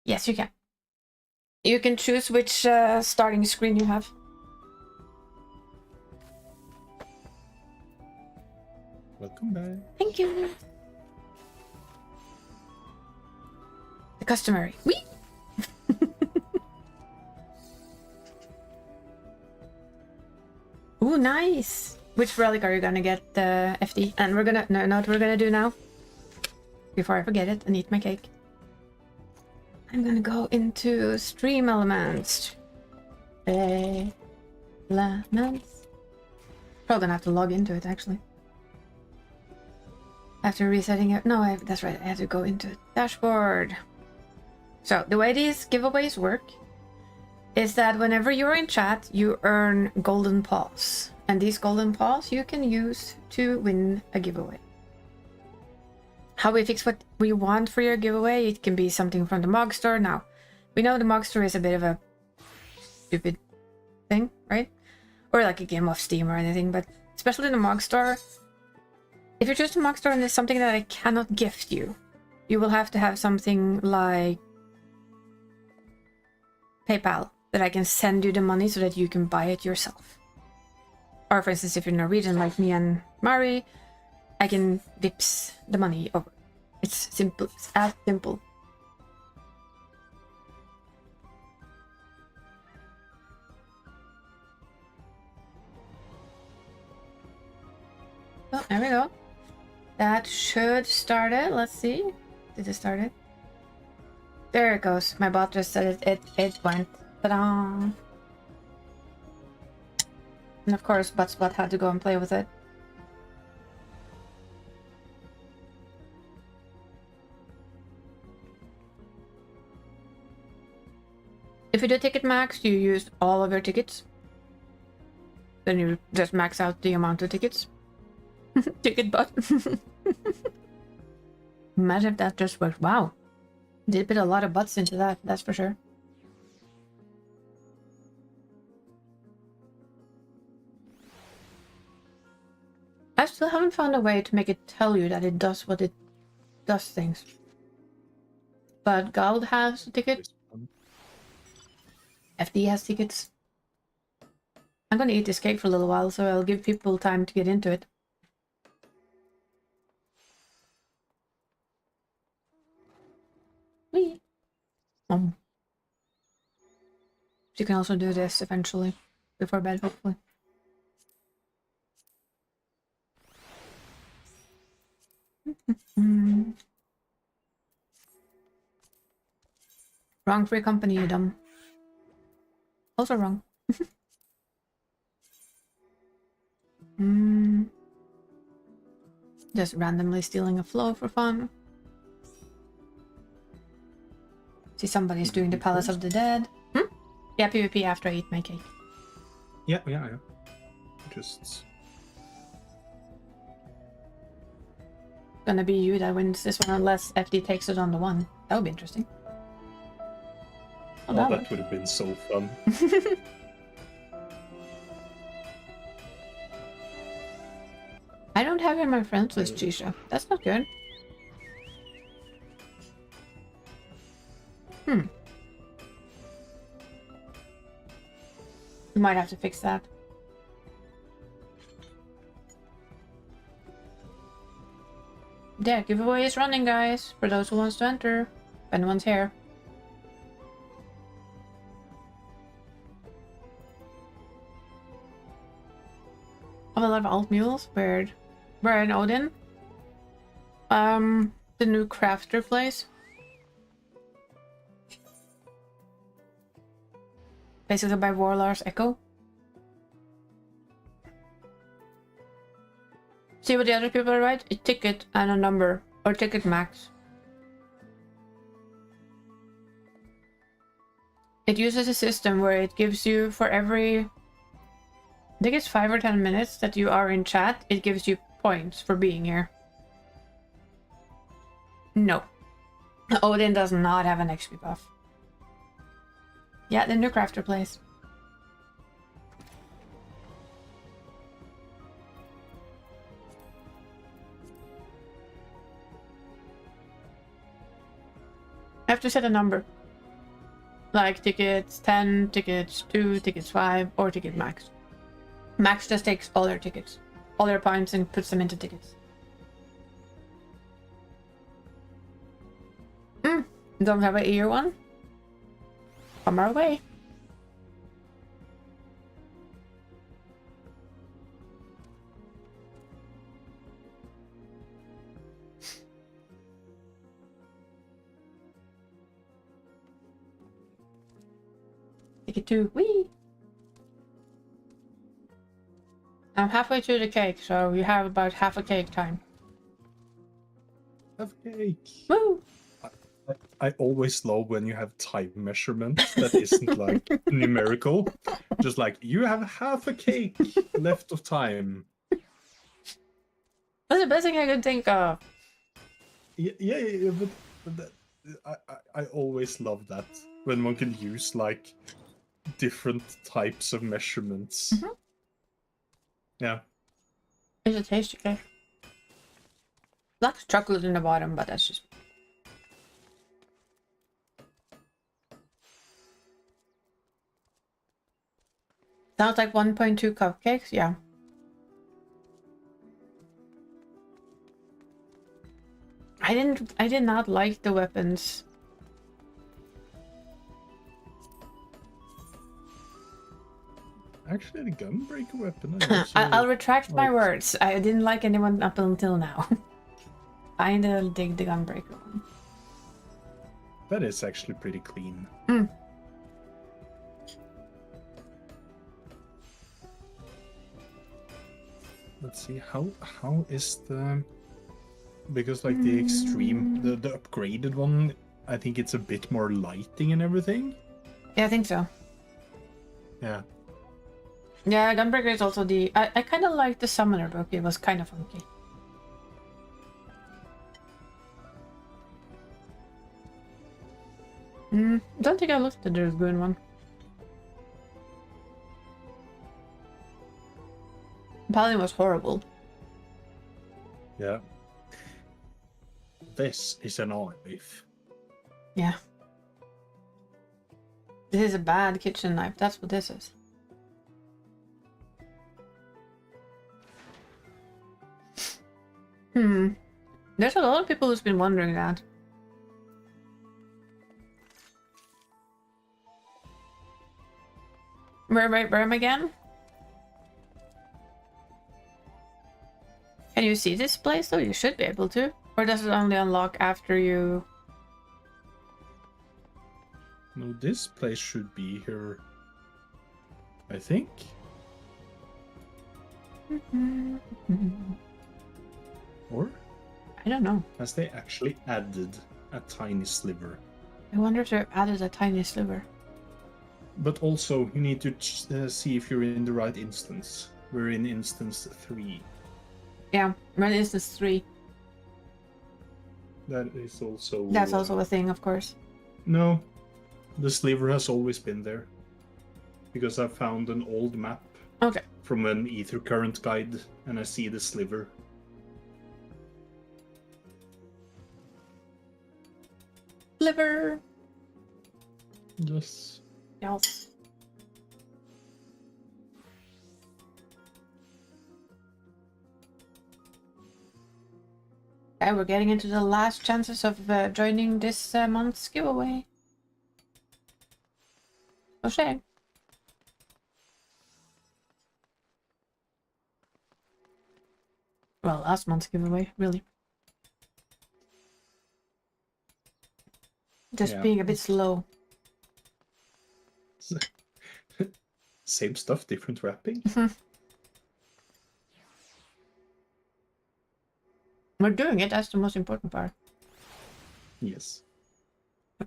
Yes, you can. You can choose which starting screen you have. Welcome back. Thank you. The customary. Whee! Ooh, nice. Which relic are you gonna get, FD? And we're gonna know what we're gonna do now. Before I forget it and eat my cake. I'm gonna go into stream elements. Elements. Probably gonna have to log into it actually. After resetting it. No, that's right. I have to go into dashboard. So the way these giveaways work is that whenever you're in chat, you earn golden paws. And these golden paws you can use to win a giveaway. How we fix what we want for your giveaway, it can be something from the Mog Store. Now, we know the Mog Store is a bit of a stupid thing, right? Or like a game off Steam or anything, but especially the Mog Store, if you're just a Mog Store and there's something that I cannot gift you, you will have to have something like PayPal that I can send you the money so that you can buy it yourself. Or for instance, if you're Norwegian like me and Mari, I can vips the money over. It's simple. It's as simple. Oh, there we go. That should start it. Let's see. Did it start it? There it goes. My bot just said it went. Ta-da! And of course, Butspot had to go and play with it. If you do ticket max, you use all of your tickets. Then you just max out the amount of tickets. Ticket bot. Imagine if that just worked. Wow. Did put a lot of butts into that, that's for sure. I still haven't found a way to make it tell you that it does what it does things. But Gald has a ticket. FD has tickets. I'm gonna eat this cake for a little while, so I'll give people time to get into it. Whee! So you can also do this eventually, before bed, hopefully. Wrong free company, you dumb. Also wrong. Just randomly stealing a flow for fun. See, somebody's doing the Palace of the Dead. Yeah, PvP after I eat my cake. Yeah. Just... Gonna be you that wins this one unless FD takes it on the one. That would be interesting. Oh, that would have been so fun. I don't have in my friends list, Jisha. That's not good. You might have to fix that. Yeah, giveaway is running, guys. For those who wants to enter. If anyone's here. I have a lot of alt mules. Weird. We're in Odin. The new crafter place. Basically by Warlar's Echo. See what the other people write? A ticket and a number. Or ticket max. It uses a system where it gives you for every... I think it's 5 or 10 minutes that you are in chat, it gives you points for being here. No. Odin does not have an XP buff. Yeah, the new crafter place. I have to set a number. like tickets 10, tickets 2, tickets 5, or ticket max. Max just takes all their tickets, all their points, and puts them into tickets. Don't have a ear one? Come our way. Ticket 2, wee! I'm halfway through the cake, so you have about half a cake time. Have cake. Woo! I always love when you have time measurements that isn't like numerical. Just like, you have half a cake left of time. That's the best thing I could think of. Yeah, but I always love that. When one can use like different types of measurements. Mm-hmm. Yeah. It's a tasty cake. Lacks chocolate in the bottom, but that's just... Sounds like 1.2 cupcakes, yeah. I did not like the weapons. Actually, the gunbreaker weapon. I'll retract my words. I didn't like anyone up until now. I dig the gunbreaker one. That is actually pretty clean. Let's see, how is the... Because like the extreme, the upgraded one, I think it's a bit more lighting and everything. Yeah, I think so. Yeah. Yeah, gunbreaker is also the... I kind of like the summoner book. It was kind of funky. Don't think I looked at the Dragoon one. Paladin was horrible. Yeah. This is an knife. Yeah. This is a bad kitchen knife. That's what this is. There's a lot of people who's been wondering that. Where am I again? Can you see this place though? You should be able to. Or does it only unlock after you... No, this place should be here. I think. Or? I don't know. Has they actually added a tiny sliver? I wonder if they added a tiny sliver. But also, you need to see if you're in the right instance. We're in instance 3. Yeah, we're in instance 3. That is also... That's also a thing, of course. No. The sliver has always been there. Because I found an old map. Okay. From an ether current guide, and I see the sliver. Sliver! Yes. Yes. Okay, we're getting into the last chances of joining this month's giveaway. Oh, shame. Well, last month's giveaway, really. Just being a bit slow. Same stuff, different wrapping. We're doing it, that's the most important part. Yes.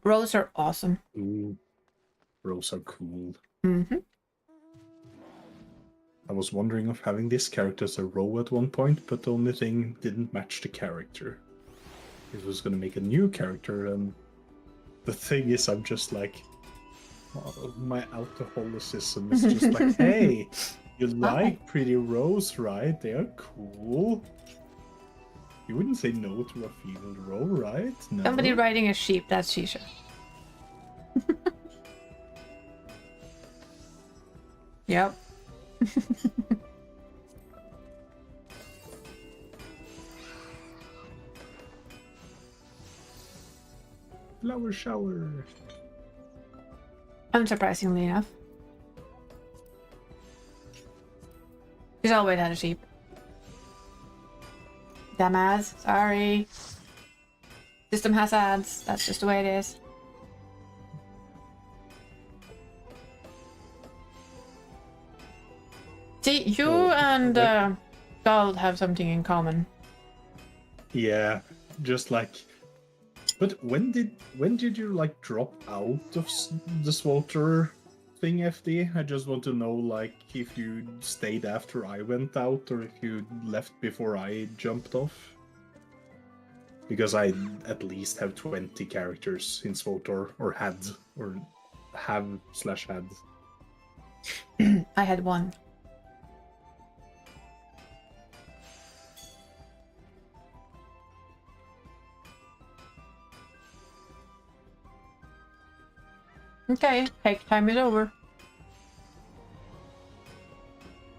Rolls are awesome. Ooh. Rolls are cool. I was wondering of having this character as a row at one point, but the only thing didn't match the character. It was going to make a new character, and the thing is, I'm just like, oh, my alcoholicism is just like, hey, you like pretty rows, right? They are cool. You wouldn't say no to a female row, right? No. Somebody riding a sheep, that's Shisha. Yep. Flower shower. Unsurprisingly enough. She's always had a sheep. Dumbass. Sorry. System has ads. That's just the way it is. See, you and Gold have something in common. Yeah, just like. But when did you like drop out of the Swalter thing, FD? I just want to know like if you stayed after I went out or if you left before I jumped off. Because I at least have 20 characters in Swalter, or had, or have/had. I had one. Okay, hike time is over.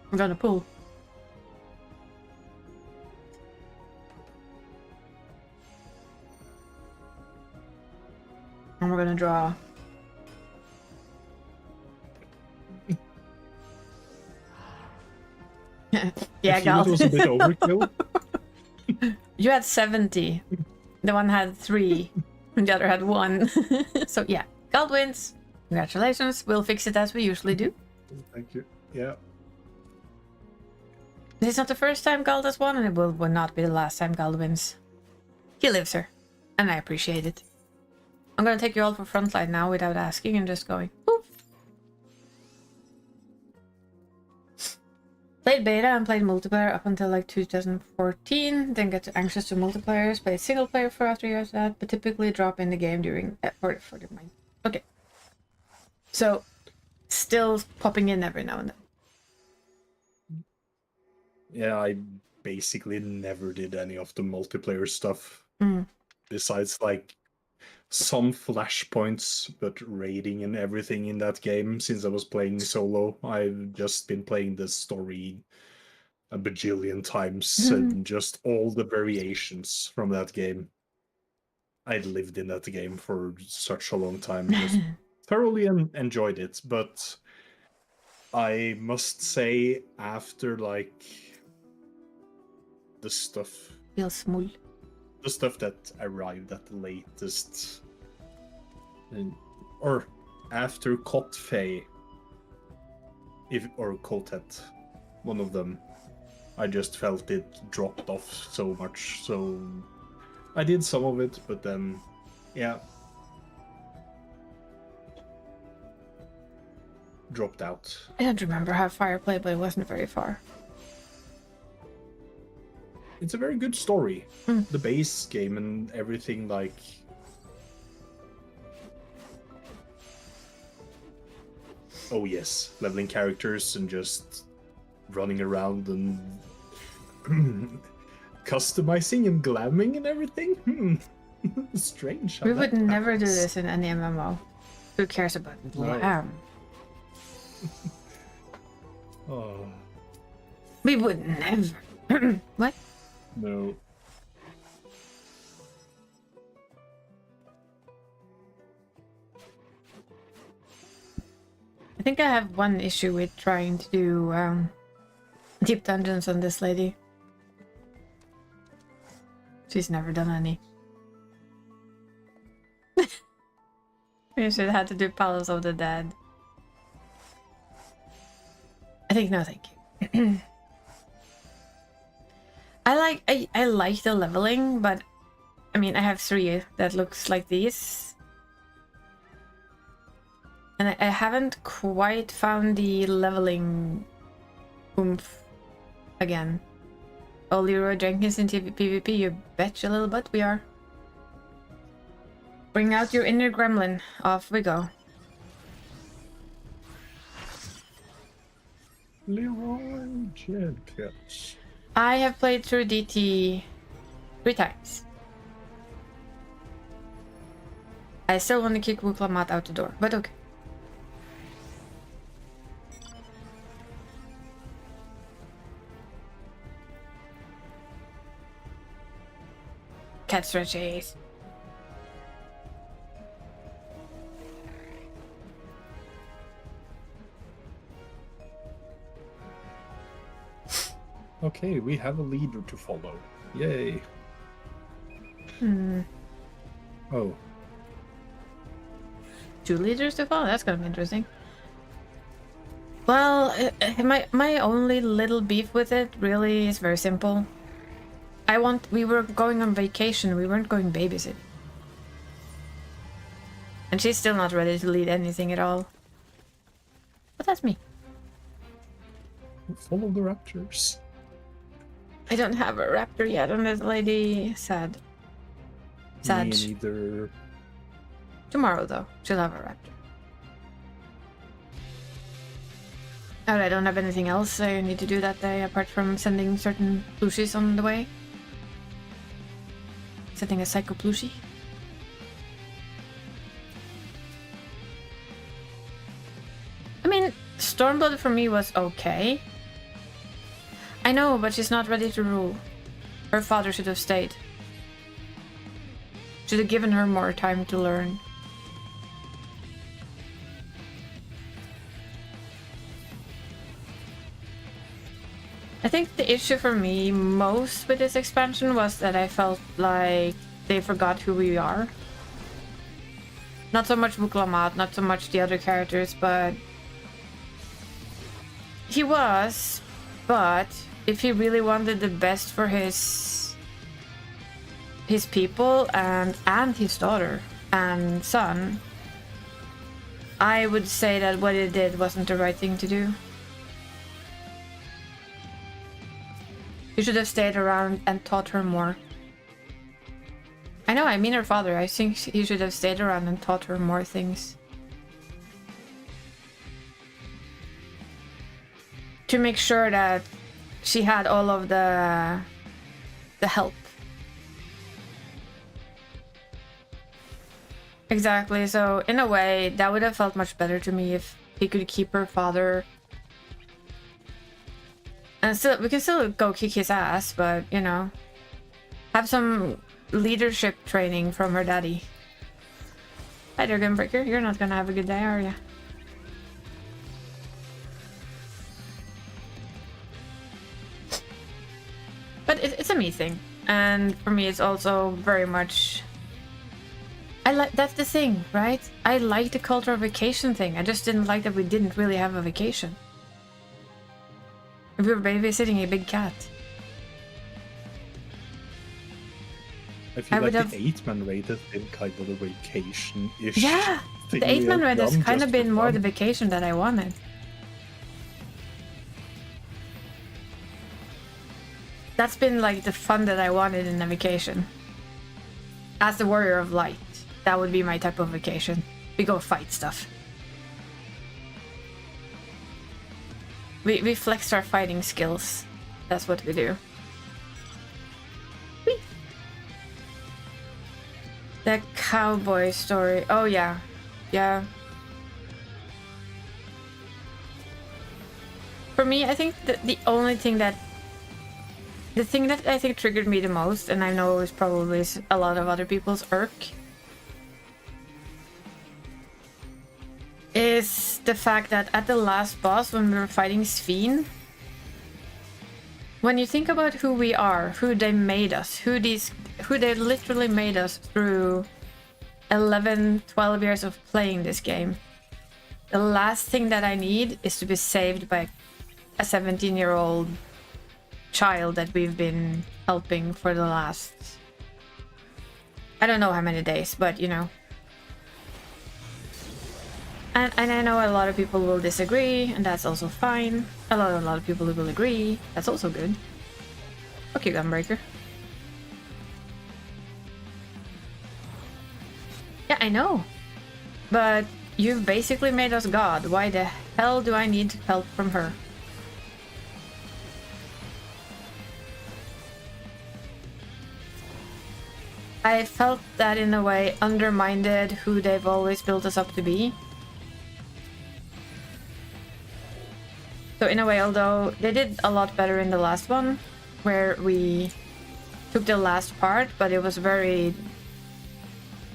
I'm gonna pull. And we're gonna draw. Yeah, I feel it was a bit overkill. You had 70. The one had 3. And the other had 1. So yeah, Gold wins. Congratulations. We'll fix it as we usually do. Thank you. Yeah. This is not the first time Gold has won, and it will not be the last time Gold wins. He lives her, and I appreciate it. I'm gonna take you all for frontline now without asking and just going, boop. Played beta and played multiplayer up until like 2014, then got anxious to multiplayers, played single player for after years of that, but typically drop in the game during for the mind. Okay. So, still popping in every now and then. Yeah, I basically never did any of the multiplayer stuff. Besides like some flashpoints, but raiding and everything in that game. Since I was playing solo, I've just been playing the story a bajillion times, and just all the variations from that game. I lived in that game for such a long time, just thoroughly enjoyed it. But I must say, after like the stuff Feels small. the stuff that arrived at the latest, or after Kotfei, or Kotet, one of them, I just felt it dropped off so much. So I did some of it, but then, yeah, dropped out. I don't remember how far I played, but it wasn't very far. It's a very good story. The base game and everything, like, oh yes, leveling characters and just running around and customizing and glamming and everything. Strange. How We that would never do happens. this in any MMO. Who cares about glam? Oh, We would never. What? no. I think I have one issue with trying to do deep dungeons on this lady. She's never done any. We should have had to do Palace of the Dead. I think no, thank you. I like the leveling, but I mean I have 3 that looks like these. And I haven't quite found the leveling oomph again. Oh, Leroy Jenkins in PvP, you betcha little butt we are. Bring out your inner gremlin. Off we go. Leroy Jenkins. I have played through DT 3 times. I still want to kick Wuklamat out the door, but okay. cat stretchies. Okay, we have a leader to follow. Yay. Oh. 2 leaders to follow? That's gonna be interesting. Well, my only little beef with it really is very simple. We were going on vacation, we weren't going babysit. And she's still not ready to lead anything at all. But that's me. Follow the raptors. I don't have a raptor yet on this lady. Sad. Sad. Me neither. Tomorrow, though, she'll have a raptor. Alright, I don't have anything else I need to do that day apart from sending certain plushies on the way. Setting a psycho plushie. I mean, Stormblood for me was okay. I know, but she's not ready to rule. Her father should have stayed. Should have given her more time to learn. I think the issue for me most with this expansion was that I felt like they forgot who we are. Not so much Vuklamat, not so much the other characters, but he was. But if he really wanted the best for his people and his daughter and son, I would say that what he did wasn't the right thing to do. He should have stayed around and taught her more. I know, I mean her father. I think he should have stayed around and taught her more things. To make sure that she had all of the help. Exactly, so in a way, that would have felt much better to me if he could keep her father. And still, we can still go kick his ass, but, you know, have some leadership training from her daddy. Hi there, Gunbreaker. You're not gonna have a good day, are you? But it's a me thing. And for me, it's also very much... that's the thing, right? I like the cultural vacation thing. I just didn't like that we didn't really have a vacation. We were babysitting a big cat. I feel like the 8-man raid has been kind of a vacation-ish. Yeah! The 8-man raid has kind of been more the vacation that I wanted. That's been like the fun that I wanted in a vacation. As the Warrior of Light, that would be my type of vacation. We go fight stuff. We flex our fighting skills. That's what we do. Whee! The cowboy story. Oh yeah. Yeah. For me, I think that the thing that I think triggered me the most, and I know is probably a lot of other people's irk, is the fact that at the last boss, when we were fighting Sphene, when you think about who we are, who they made us, who they literally made us through 11, 12 years of playing this game, the last thing that I need is to be saved by a 17-year-old child that we've been helping for the last... I don't know how many days, but you know. And I know a lot of people will disagree, and that's also fine. A lot of people will agree. That's also good. Okay, Gunbreaker. Yeah, I know. But you've basically made us God. Why the hell do I need help from her? I felt that in a way undermined who they've always built us up to be. So in a way, although they did a lot better in the last one, where we took the last part, but it was very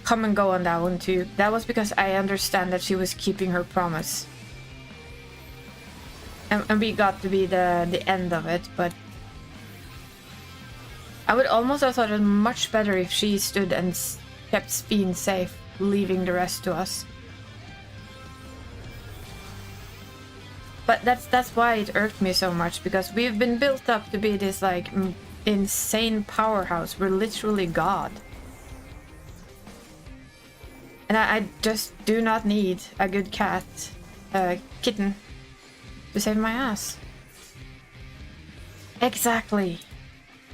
come and go on that one too. That was because I understand that she was keeping her promise. And we got to be the end of it, but I would almost have thought it much better if she stood and kept being safe, leaving the rest to us. But that's why it irked me so much, because we've been built up to be this like insane powerhouse. We're literally God. And I just do not need a good kitten, to save my ass. Exactly.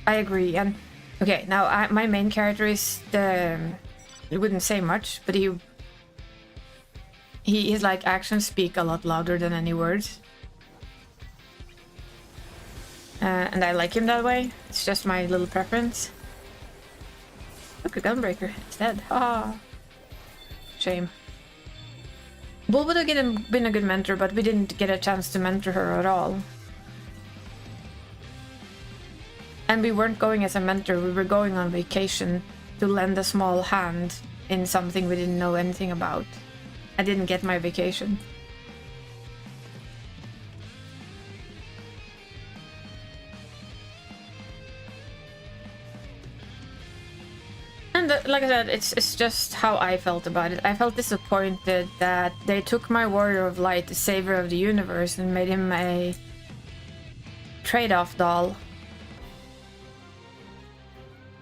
I agree. And okay, now my main character is I wouldn't say much, but his like actions speak a lot louder than any words. And I like him that way. It's just my little preference. Look, a gunbreaker. It's dead. Ah. Shame. Bull would have been a good mentor, but we didn't get a chance to mentor her at all. And we weren't going as a mentor, we were going on vacation to lend a small hand in something we didn't know anything about. I didn't get my vacation. And like I said, it's just how I felt about it. I felt disappointed that they took my Warrior of Light, the savior of the universe, and made him a trade-off doll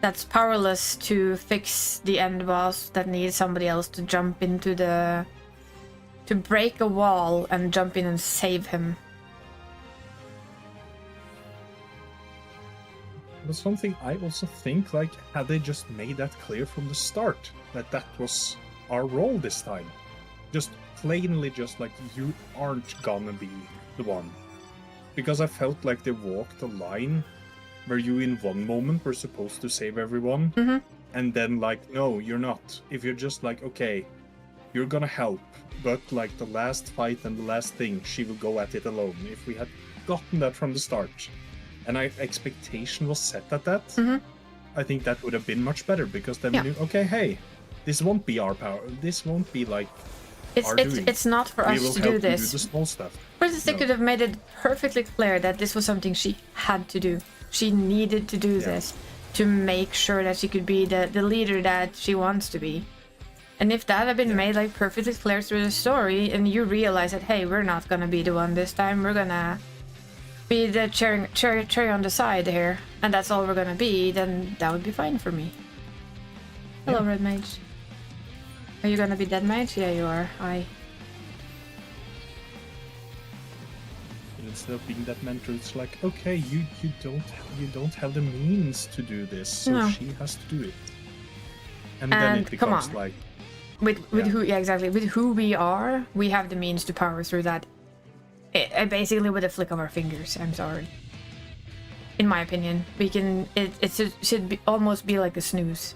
that's powerless to fix the end boss, that needs somebody else to jump into to break a wall and jump in and save him. But something I also think, like, had they just made that clear from the start, that was our role this time. Just plainly just like, you aren't gonna be the one. Because I felt like they walked a line where you in one moment were supposed to save everyone, and then like, no, you're not. If you're just like, okay, you're gonna help, but like the last fight and the last thing, she will go at it alone. If we had gotten that from the start, and our expectation was set at that, I think that would have been much better, because then we knew, okay, hey, this won't be our power. This won't be like our doing. It's not for us to do this. We will help you do the small stuff. For instance, they could have made it perfectly clear that this was something she had to do. She needed to do this to make sure that she could be the leader that she wants to be. And if that had been made like perfectly clear through the story, and you realize that, hey, we're not gonna be the one this time, we're gonna be the cherry on the side here, and that's all we're gonna be, then that would be fine for me. Hello, Red Mage. Are you gonna be Dead Mage? Yeah, you are. Hi. Instead of being that mentor, it's like, okay, you don't have the means to do this, so she has to do it. And then it becomes like, with who we are, we have the means to power through that. Basically with a flick of our fingers. I'm sorry. In my opinion, we can. It should be almost be like a snooze.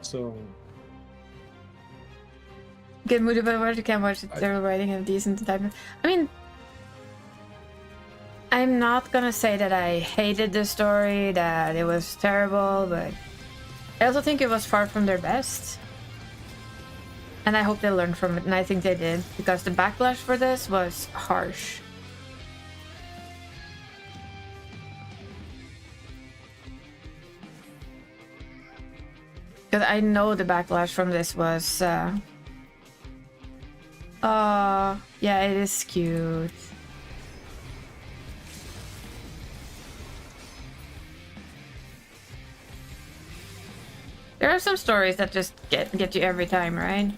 So. Get mood about what you can watch it. They're writing a decent type. I mean, I'm not gonna say that I hated the story, that it was terrible, but I also think it was far from their best. And I hope they learned from it, and I think they did, because the backlash for this was harsh. Because I know the backlash from this was, yeah, it is cute. There are some stories that just get you every time, right?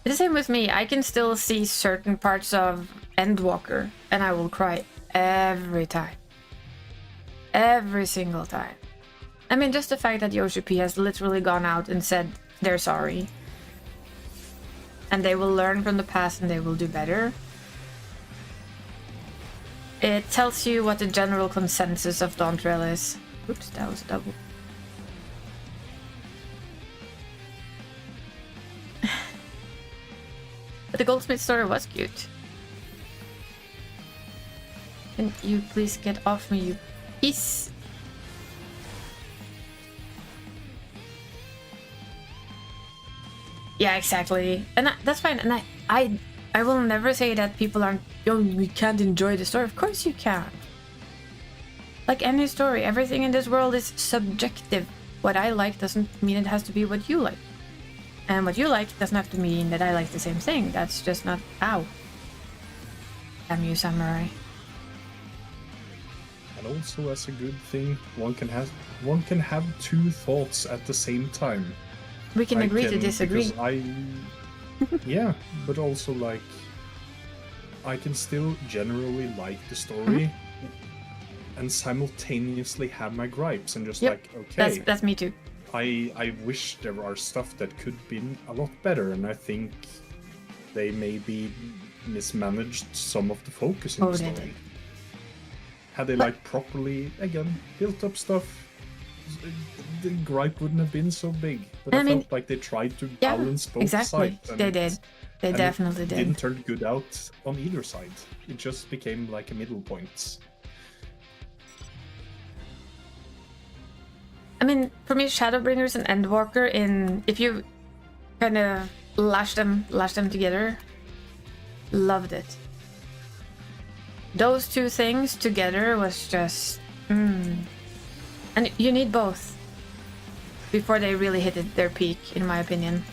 It's the same with me. I can still see certain parts of Endwalker, and I will cry every time. Every single time. I mean, just the fact that Yoshi P has literally gone out and said they're sorry. And they will learn from the past and they will do better. It tells you what the general consensus of Dawntrail is. Oops, that was a double. But the Goldsmith story was cute. Can you please get off me, you piece? Yeah, exactly. And that's fine. And I will never say that people aren't, oh, we can't enjoy the story. Of course you can. Like any story, everything in this world is subjective. What I like doesn't mean it has to be what you like. And what you like doesn't have to mean that I like the same thing. That's just not how. Damn you, samurai. And also, as a good thing, one can have two thoughts at the same time. We can agree to disagree. Yeah, but also like I can still generally like the story and simultaneously have my gripes and just like, okay, that's me too. I wish there are stuff that could be a lot better, and I think they maybe mismanaged some of the focus in the story. They did. Had they like properly again built up stuff, the gripe wouldn't have been so big. But I felt like they tried to balance both sides. They did. They definitely did. It didn't turn good out on either side. It just became like a middle point. I mean, for me, Shadowbringers and Endwalker, if you kind of lash them together, loved it. Those two things together was just, and you need both before they really hit their peak, in my opinion.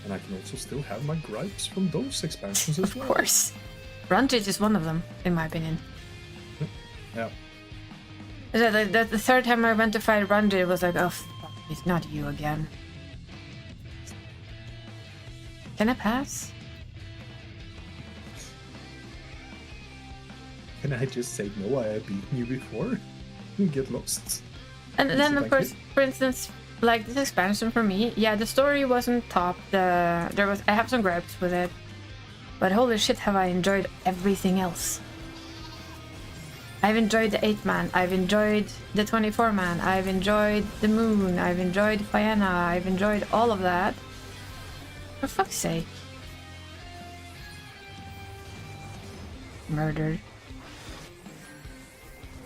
And I can also still have my gripes from those expansions as well. Of course, Brundage is one of them, in my opinion. Yeah. The third time I went to fight Brundage, it was like, oh, fuck, it's not you again. Can I pass? Can I just say no? I have beaten you before. You get lost. And then, of course, for instance, like this expansion for me, yeah, the story wasn't top. I have some gripes with it, but holy shit, have I enjoyed everything else. I've enjoyed the 8-man, I've enjoyed the 24-man, I've enjoyed the moon, I've enjoyed Vienna, I've enjoyed all of that. For fuck's sake. Murdered.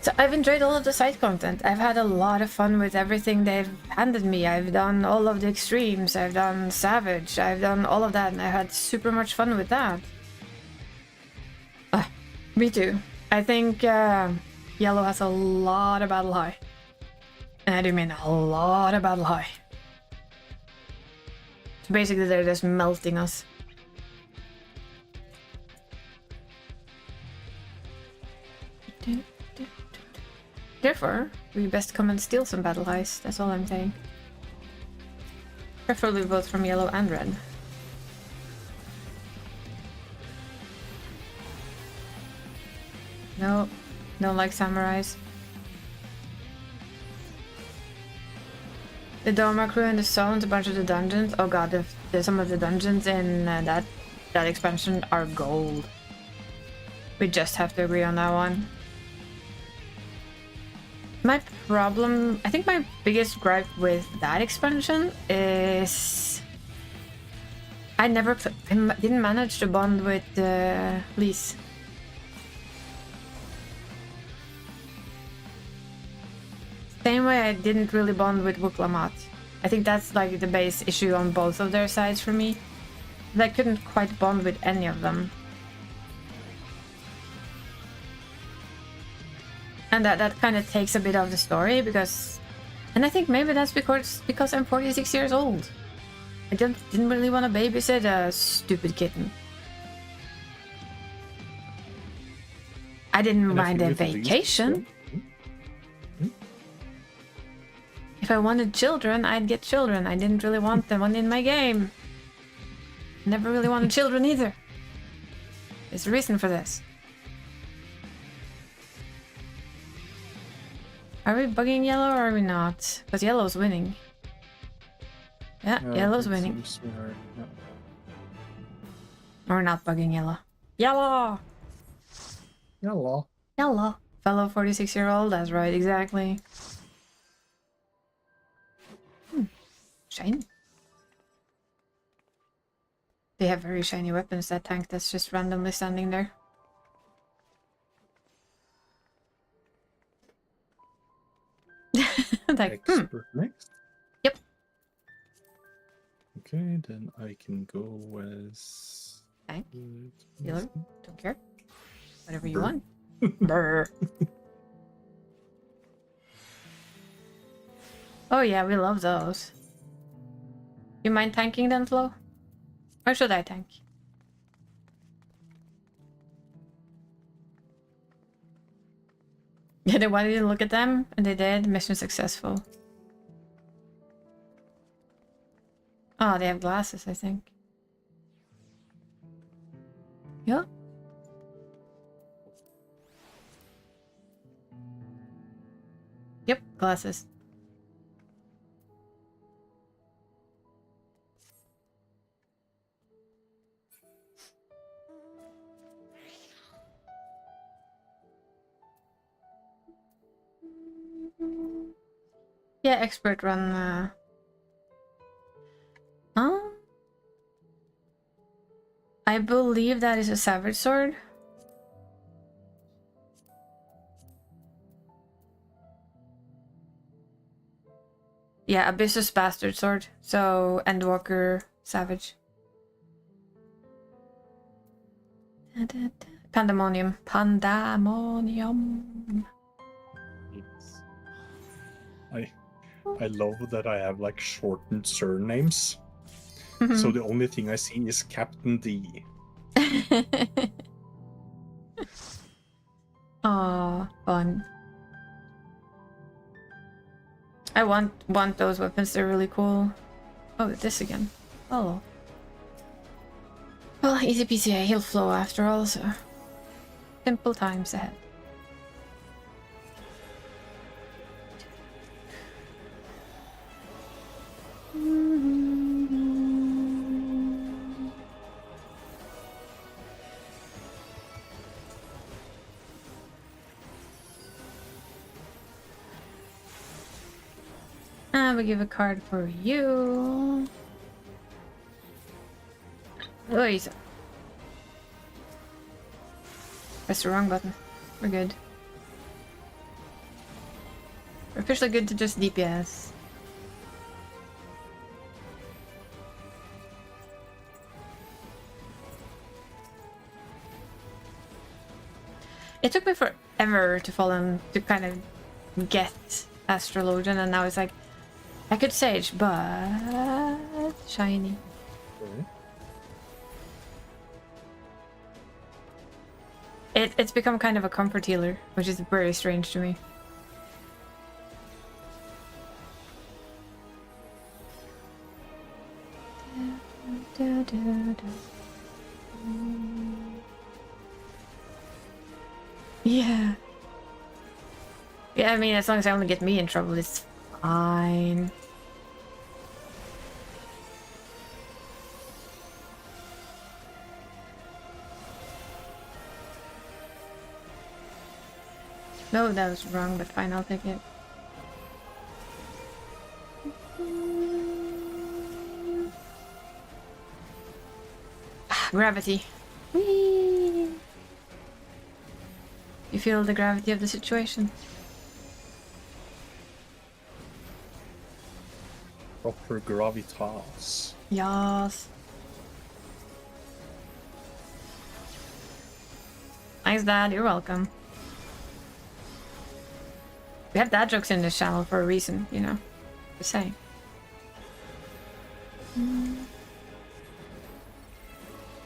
So I've enjoyed all of the side content. I've had a lot of fun with everything they've handed me. I've done all of the extremes, I've done Savage, I've done all of that, and I had super much fun with that. Me too. I think Yellow has a lot of Battle High. And I do mean a lot of Battle High. So basically they're just melting us. Therefore, we best come and steal some Battle Highs, that's all I'm saying. Preferably both from Yellow and Red. No, don't like samurais. The Doma crew and the zones, a bunch of the dungeons. Oh god, some of the dungeons in that expansion are gold. We just have to agree on that one. My problem, I think my biggest gripe with that expansion is I didn't manage to bond with Lise. Same way I didn't really bond with Wuklamat. I think that's like the base issue on both of their sides for me. I couldn't quite bond with any of them. And that kind of takes a bit of the story because... And I think maybe that's because I'm 46 years old. I didn't really want to babysit a stupid kitten. I didn't mind a vacation. If I wanted children, I'd get children. I didn't really want them in my game. Never really wanted children either. There's a reason for this. Are we bugging Yellow or are we not? Because Yellow's winning. Yeah, Yellow's winning. We're not bugging Yellow. Yellow! Yellow. Yellow. Fellow 46-year-old, that's right, exactly. Shine. They have very shiny weapons, that tank that's just randomly standing there. Like, Expert next. Yep. Okay, then I can go as Tank, healer, don't care. Whatever you Brr. want. Brr. Oh yeah, we love those. You mind tanking then, Flo? Or should I tank? Yeah, they wanted you to look at them, and they did. Mission successful. Oh, they have glasses, I think. Yeah. Yep, glasses. Yeah, expert run. I believe that is a savage sword. Yeah, Abyssus bastard sword. So Endwalker savage. Pandemonium. Pandemonium. Yes. I love that I have like shortened surnames. So the only thing I see is Captain D. Aw, fun. I want those weapons, they're really cool. Oh, this again. Oh. Well, easy peasy, he'll flow after all, so... Simple times ahead. We give a card for you. Oh, he's... Press the wrong button. We're good. We're officially good to just DPS. It took me forever to fall in to kind of get Astrologian, and now it's like I could Sage, but shiny. It's become kind of a comfort healer, which is very strange to me. Yeah. Yeah, I mean, as long as I only get me in trouble, it's fine. No, that was wrong, but fine, I'll take it. Gravity. Whee! You feel the gravity of the situation? Proper gravitas. Yes. Thanks, Dad. You're welcome. We have dad jokes in this channel for a reason, you know. Just saying.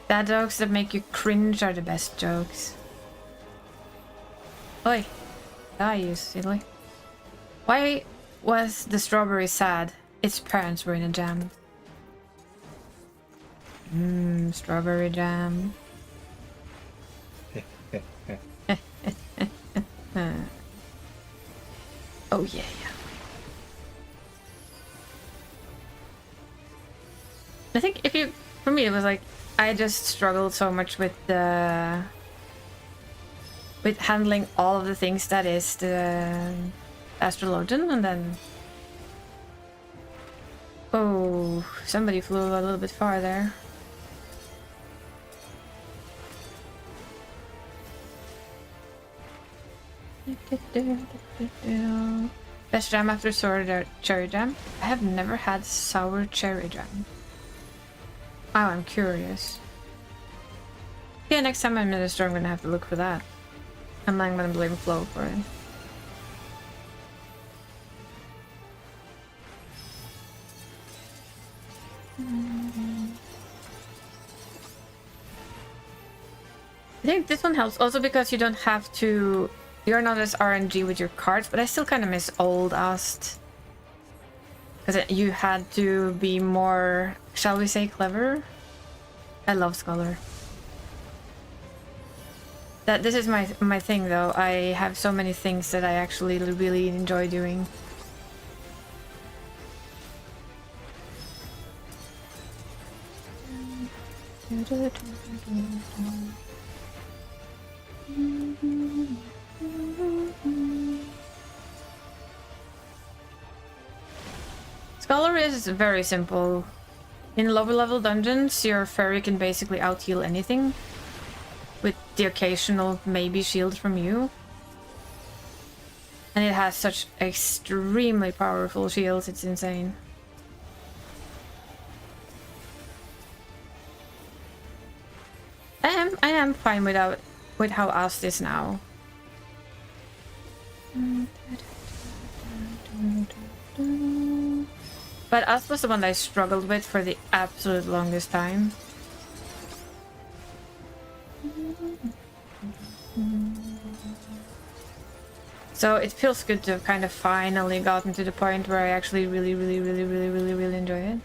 Dad jokes that make you cringe are the best jokes. Oi. Die, you silly. Why was the strawberry sad? Its parents were in a jam. Strawberry jam. Oh yeah, yeah. I think for me it was like, I just struggled so much with handling all of the things that is the Astrologian, and then... Oh, somebody flew a little bit far there. Best jam after sour cherry jam? I have never had sour cherry jam. Oh, I'm curious. Yeah, next time I'm in the store, I'm gonna have to look for that. I'm not gonna blame Flo for it. I think this one helps also because you don't have to... You're not as RNG with your cards, but I still kind of miss old Ast. Because you had to be more, shall we say, clever? I love Scholar. This is my thing though. I have so many things that I actually really enjoy doing. Scholar is very simple. In lower level dungeons, your fairy can basically out-heal anything, with the occasional maybe shield from you. And it has such extremely powerful shields, it's insane. I am fine with how Ast is now. But Ast was the one that I struggled with for the absolute longest time. So it feels good to have kind of finally gotten to the point where I actually really enjoy it.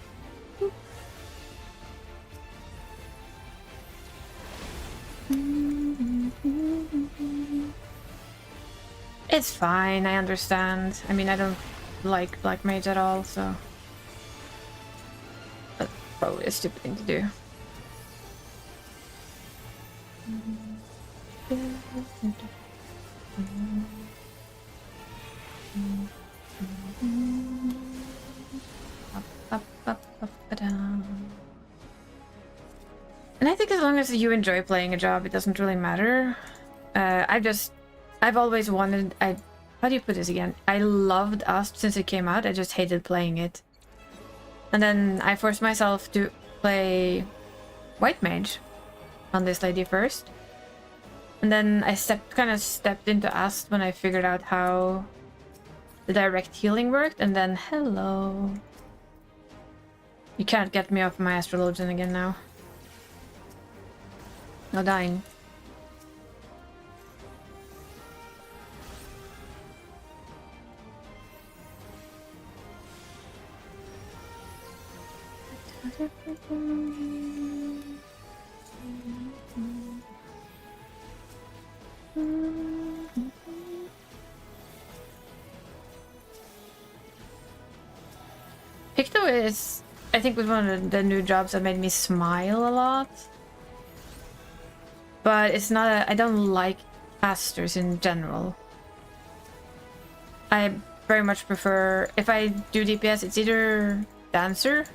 It's fine, I understand. I mean, I don't like Black Mage at all, so... That's probably a stupid thing to do. And I think as long as you enjoy playing a job, it doesn't really matter. I've always wanted... How do you put this again? I loved Asp since it came out, I just hated playing it. And then I forced myself to play White Mage on this lady first. And then I kind of stepped into Asp when I figured out how the direct healing worked, and then hello. You can't get me off my Astrologian again now. No dying. Picto is, I think, was one of the new jobs that made me smile a lot. But it's not I don't like casters in general. I very much prefer, if I do DPS, it's either Dancer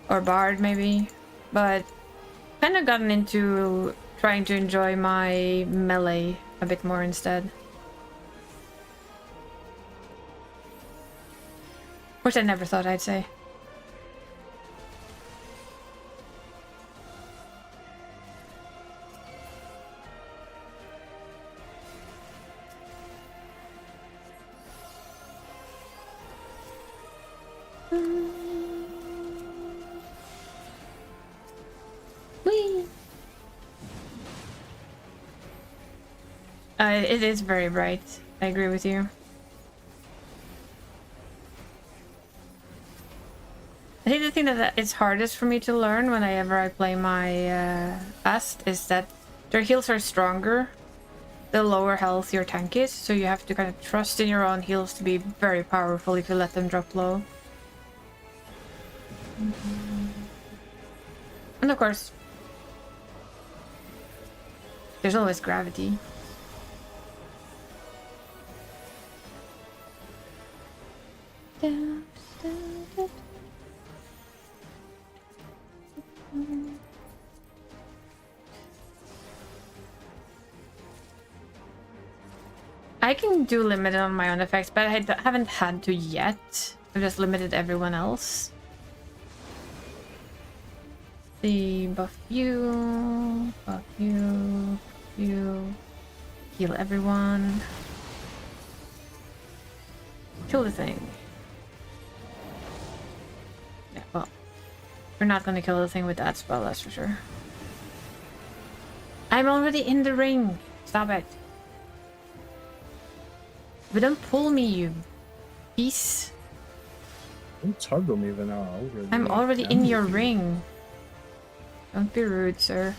or Bard maybe. But kind of gotten into trying to enjoy my melee a bit more instead. Which I never thought I'd say. Whee! It is very bright. I agree with you. I think the thing that is hardest for me to learn whenever I play my Ast is that their heals are stronger the lower health your tank is, so you have to kind of trust in your own heals to be very powerful if you let them drop low. And of course, there's always gravity. I can do limited on my own effects, but I haven't had to yet. I've just limited everyone else. The buff you, you, heal everyone. Kill the thing. Yeah, well, we're not gonna kill the thing with that spell, that's for sure. I'm already in the ring. Stop it. But don't pull me, you piece. Don't tug on me when I'm already. I'm already in your with you. ring. Don't be rude, sir.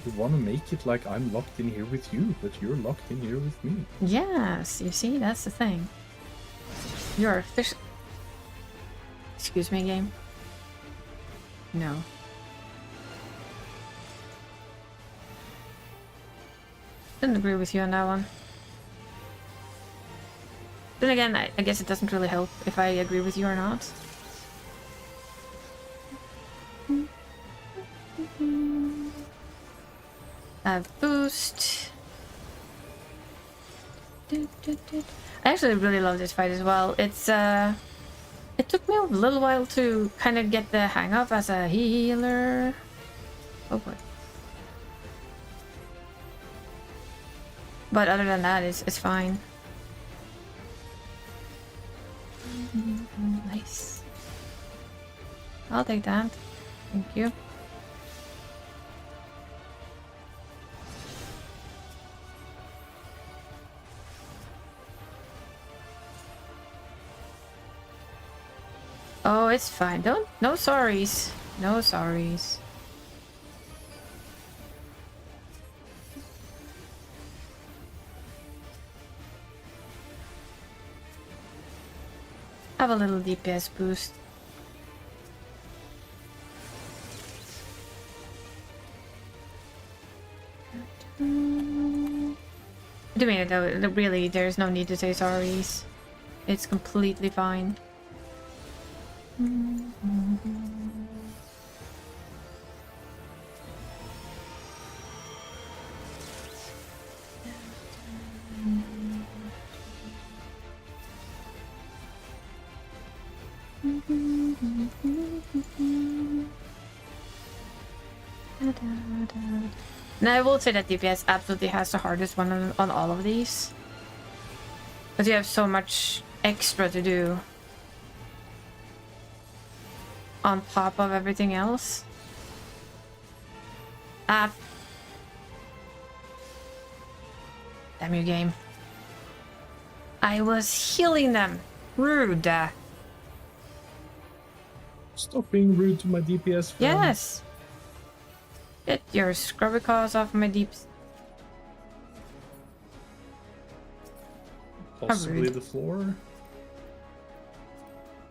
You want to make it like I'm locked in here with you, but you're locked in here with me. Yes, you see, that's the thing. You're a fish. Excuse me, game. No. Didn't agree with you on that one. Then again, I guess it doesn't really help if I agree with you or not. Boost. I actually really love this fight as well. It's it took me a little while to kind of get the hang of as a healer. Oh boy. But other than that, it's fine. Nice. I'll take that. Thank you. Oh, it's fine. No sorries. No sorries. Have a little DPS boost. I mean, though, really, there's no need to say sorries. It's completely fine. Now I will say that DPS absolutely has the hardest one on all of these. Because you have so much extra to do. On top of everything else. Ah. Damn you, game. I was healing them. Rude. Stop being rude to my DPS friend. Yes. Get your scrubby claws off my deeps. Possibly the floor.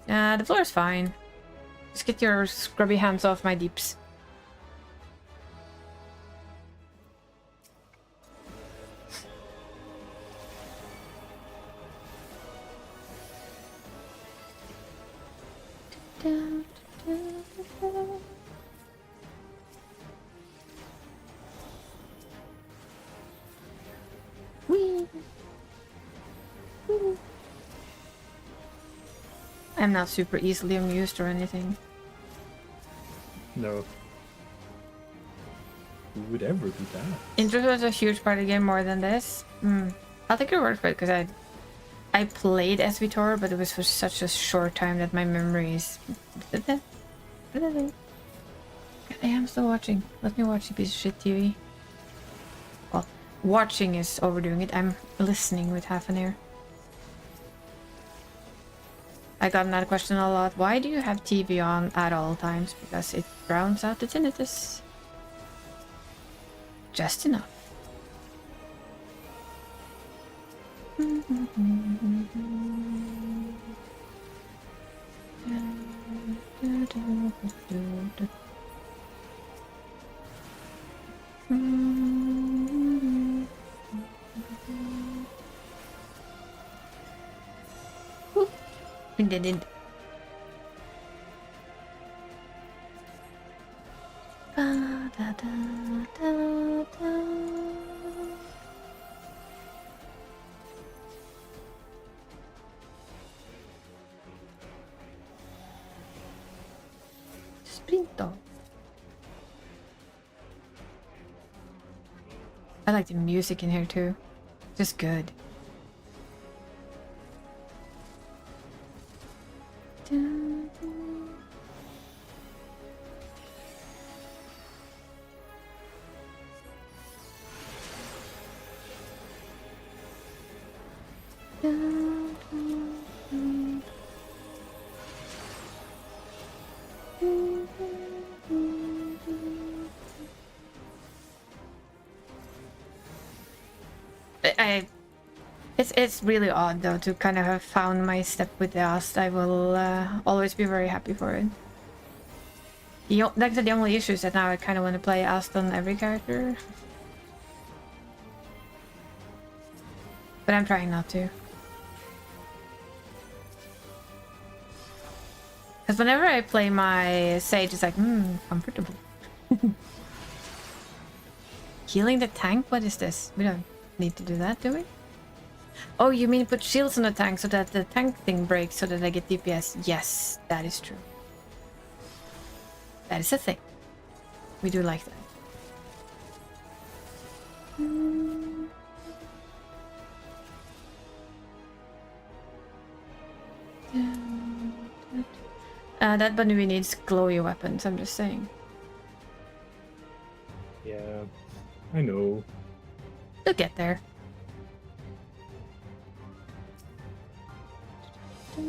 The floor is fine. Just get your scrubby hands off my deeps. Whee! Whee! I'm not super easily amused or anything. No. Who would ever do that? Intro was a huge part of the game more than this. I'll take your word for it because I played SVTOR, but it was for such a short time that my memories. I am still watching. Let me watch, you piece of shit TV. Well, watching is overdoing it. I'm listening with half an ear. I got that question a lot. Why do you have TV on at all times? Because it drowns out the tinnitus. Just enough. We did it. Printo. I like the music in here too. Just good. Dun, dun. Dun, dun, dun. Dun, dun, dun. It's really odd though to kind of have found my step with the Ast. I will always be very happy for it. Like the only issue is that now I kind of want to play Ast on every character, but I'm trying not to. Because whenever I play my Sage, it's like, comfortable. Healing the tank? What is this? We don't need to do that, do we? Oh, you mean put shields on the tank so that the tank thing breaks so that I get DPS? Yes, that is true. That is a thing. We do like that. That Banui needs glowy weapons, I'm just saying. Yeah, I know. You'll get there. I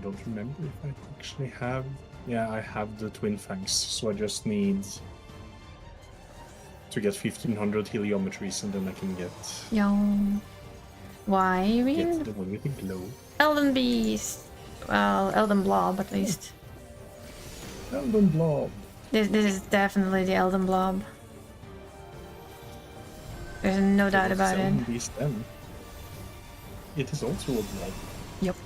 don't remember if I actually have... Yeah, I have the Twin Fangs, so I just need to get 1500 heliometries and then I can get... Yum. Why? Get the one with the glow. Elden Beast. Well, Elden Blob at least. Elden Blob. This is definitely the Elden Blob. There's no doubt about it. Elden Beast then. It is also a blob. Yep.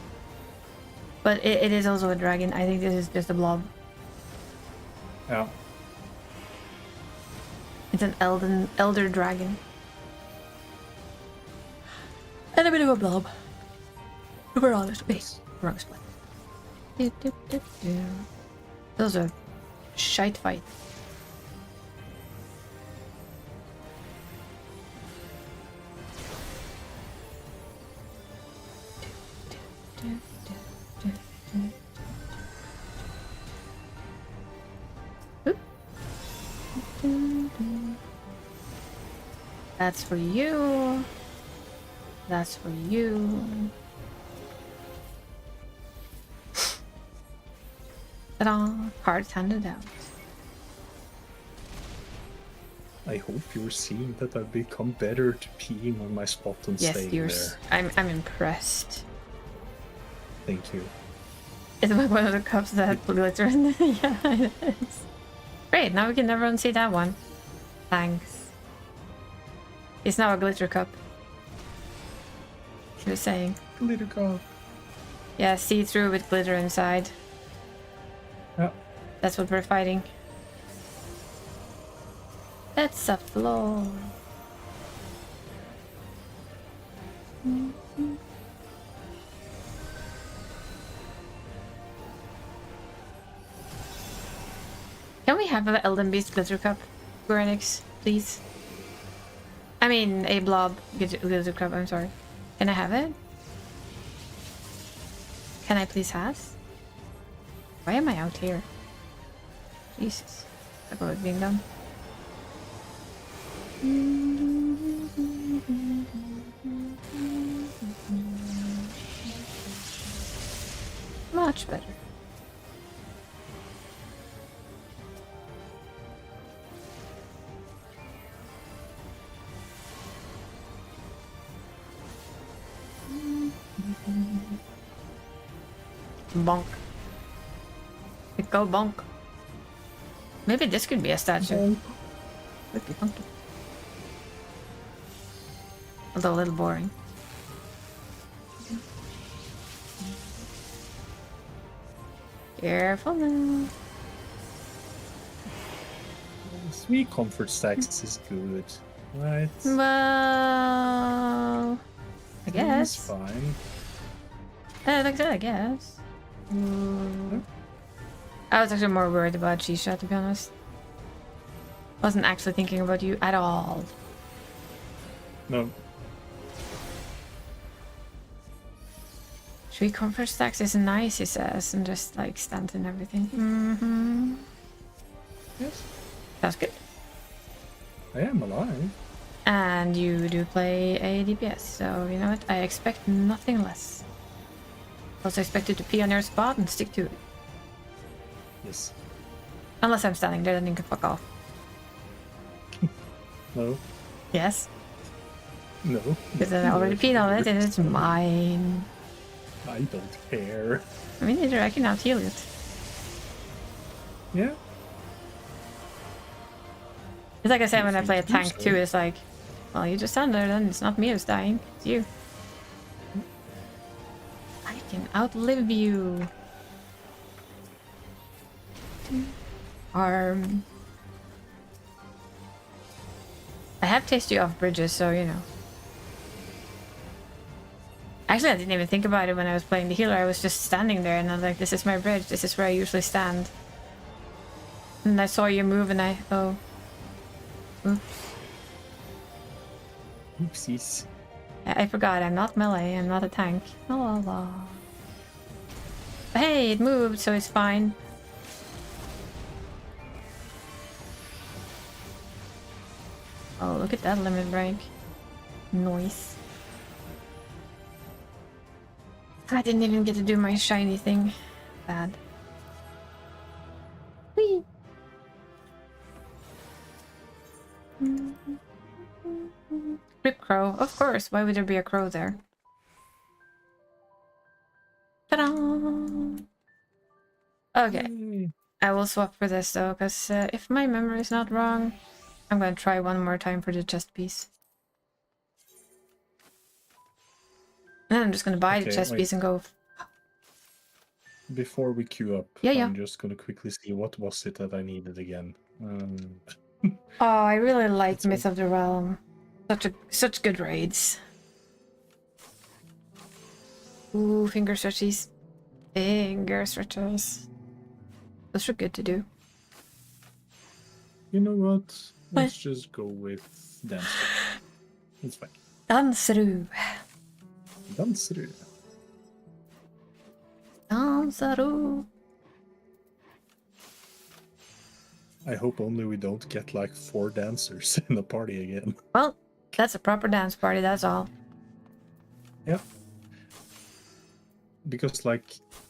But it is also a dragon. I think this is just a blob. Yeah. It's an elder dragon. And a bit of a blob. If we're honest. Wait, wrong spot. Those are shite fight. That's for you. That's for you. Ta-da! Cards handed out. I hope you're seeing that I've become better to peeing on my spot and Yes, staying you're. there. I'm impressed. Thank you. It's like one of the cups that had glitter in it. Yeah, it is. Great, now we can never unsee that one. Thanks. It's now a glitter cup. Just saying. Glitter cup. Yeah, see-through with glitter inside. Yeah. That's what we're fighting. That's a flaw. Can we have an Elden Beast glitter cup, Granix, please? I mean, a blob glitter cup, I'm sorry. Can I have it? Can I please have? Why am I out here? Jesus. I thought it was being done. Much better. Bonk. It go bonk. Maybe this could be a statue. Would be funky. Although a little boring. Careful now. 3 comfort stacks is good, right? Well, I guess. It's fine. Like I said, I guess. I was actually more worried about Shisha, to be honest. Wasn't actually thinking about you at all. No. 3 comfort stacks is nice, he says, and just like stands and everything. Mm-hmm. Yes. That's good. I am alive. And you do play a DPS, so you know what? I expect nothing less. Also expect you to pee on your spot and stick to it. Yes. Unless I'm standing there, then you can fuck off. No. Yes? No. Because I already peed on it and it's mine. I don't care. I mean, either I can out heal it. Yeah. It's like I said when I If play you a do tank so. too, it's like, well, you just stand there, then it's not me who's dying, it's you. I can outlive you. Arm. I have tasted you off bridges, so you know. Actually, I didn't even think about it when I was playing the healer. I was just standing there and I was like, this is my bridge, this is where I usually stand. And I saw you move and I, oh. Oops. Oopsies. I forgot, I'm not melee, I'm not a tank. La la la. Hey, it moved, so it's fine. Oh, look at that limit break. Noise. I didn't even get to do my shiny thing. Bad. Whee! Rip crow, of course. Why would there be a crow there? Ta-da! Okay, Yay. I will swap for this though, because if my memory is not wrong, I'm gonna try one more time for the chest piece. And then I'm just gonna buy the Okay, chest wait. piece and go. Before we queue up, Yeah, yeah. I'm just gonna quickly see what was it that I needed again. Oh, I really like That's all. Myth of the Realm. Such good raids. Ooh, finger stretchies. Finger stretches. Those are good to do. You know what? Let's just go with dance. It's fine. Dance through. Dance through. Dance through. I hope only we don't get like 4 dancers in the party again. Well, that's a proper dance party, that's all. Yeah. Because like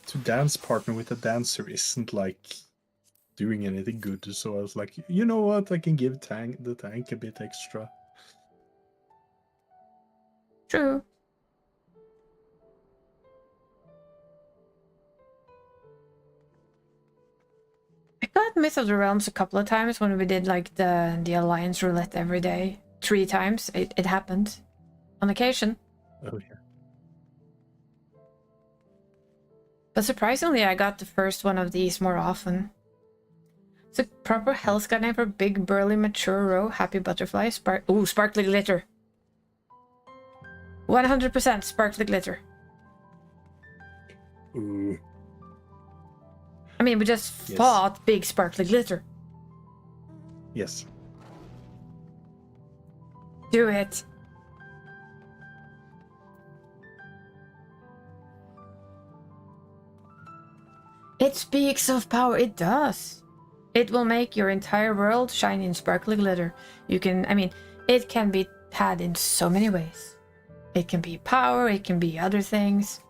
to dance partner with a dancer isn't like doing anything good. So I was like, you know what? I can give the tank a bit extra. True. I got Myth of the Realms a couple of times when we did like the Alliance roulette every day. 3 times. It happened. On occasion. Oh yeah. But surprisingly, I got the first one of these more often. It's a proper Hellscat name for big, burly, mature row, happy butterfly, sparkly glitter. 100% sparkly glitter. Ooh. I mean, we just Yes. fought big, sparkly glitter. Yes. Do it. It speaks of power. It does. It will make your entire world shine in sparkly glitter. You can, I mean, it can be had in so many ways. It can be power, it can be other things.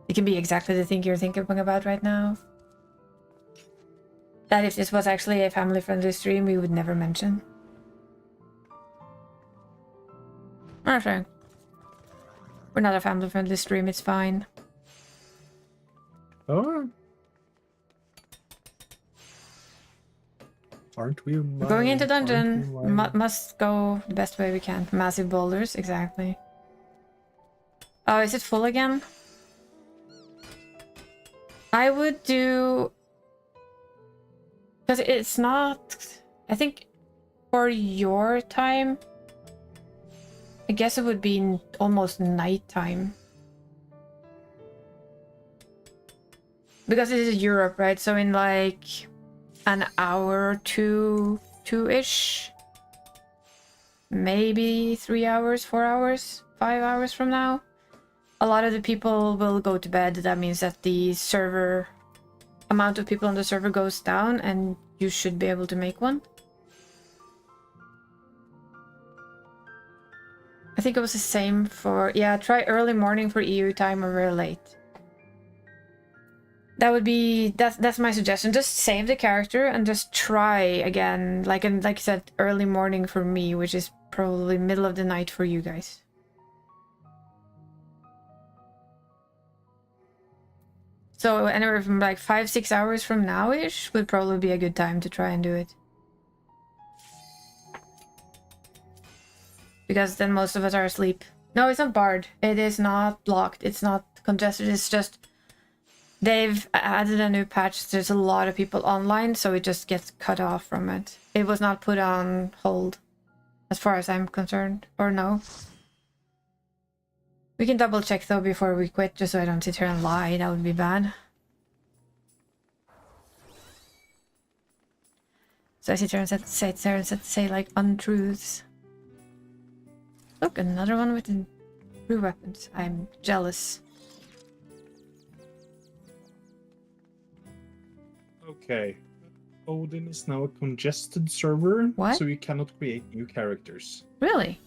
It can be exactly the thing you're thinking about right now. That if this was actually a family-friendly stream, we would never mention. Okay. We're not a family-friendly stream, it's fine. Oh. Aren't we? We're going into dungeon. Must go the best way we can. Massive boulders, exactly. Oh, is it full again? I would do... Because it's not... I think for your time... I guess it would be almost nighttime. because this is Europe, right? So in like an hour, two-ish, maybe 3 hours, 4 hours, 5 hours from now, a lot of the people will go to bed. That means that the server amount of people on the server goes down, and you should be able to make one. I think it was the same for, yeah, try early morning for EU time or very late. That would be, that's my suggestion. Just save the character and just try again, like I said, early morning for me, which is probably middle of the night for you guys. So anywhere from like 5-6 hours from now-ish would probably be a good time to try and do it. Because then most of us are asleep. No, it's not barred. It is not blocked. It's not congested. It's just they've added a new patch. There's a lot of people online, so it just gets cut off from it. It was not put on hold, as far as I'm concerned. Or no. We can double check though before we quit, just so I don't sit here and lie. That would be bad. So I sit here and say like untruths. Look, another one with the true weapons. I'm jealous. Okay. Odin is now a congested server. What? So you cannot create new characters. Really?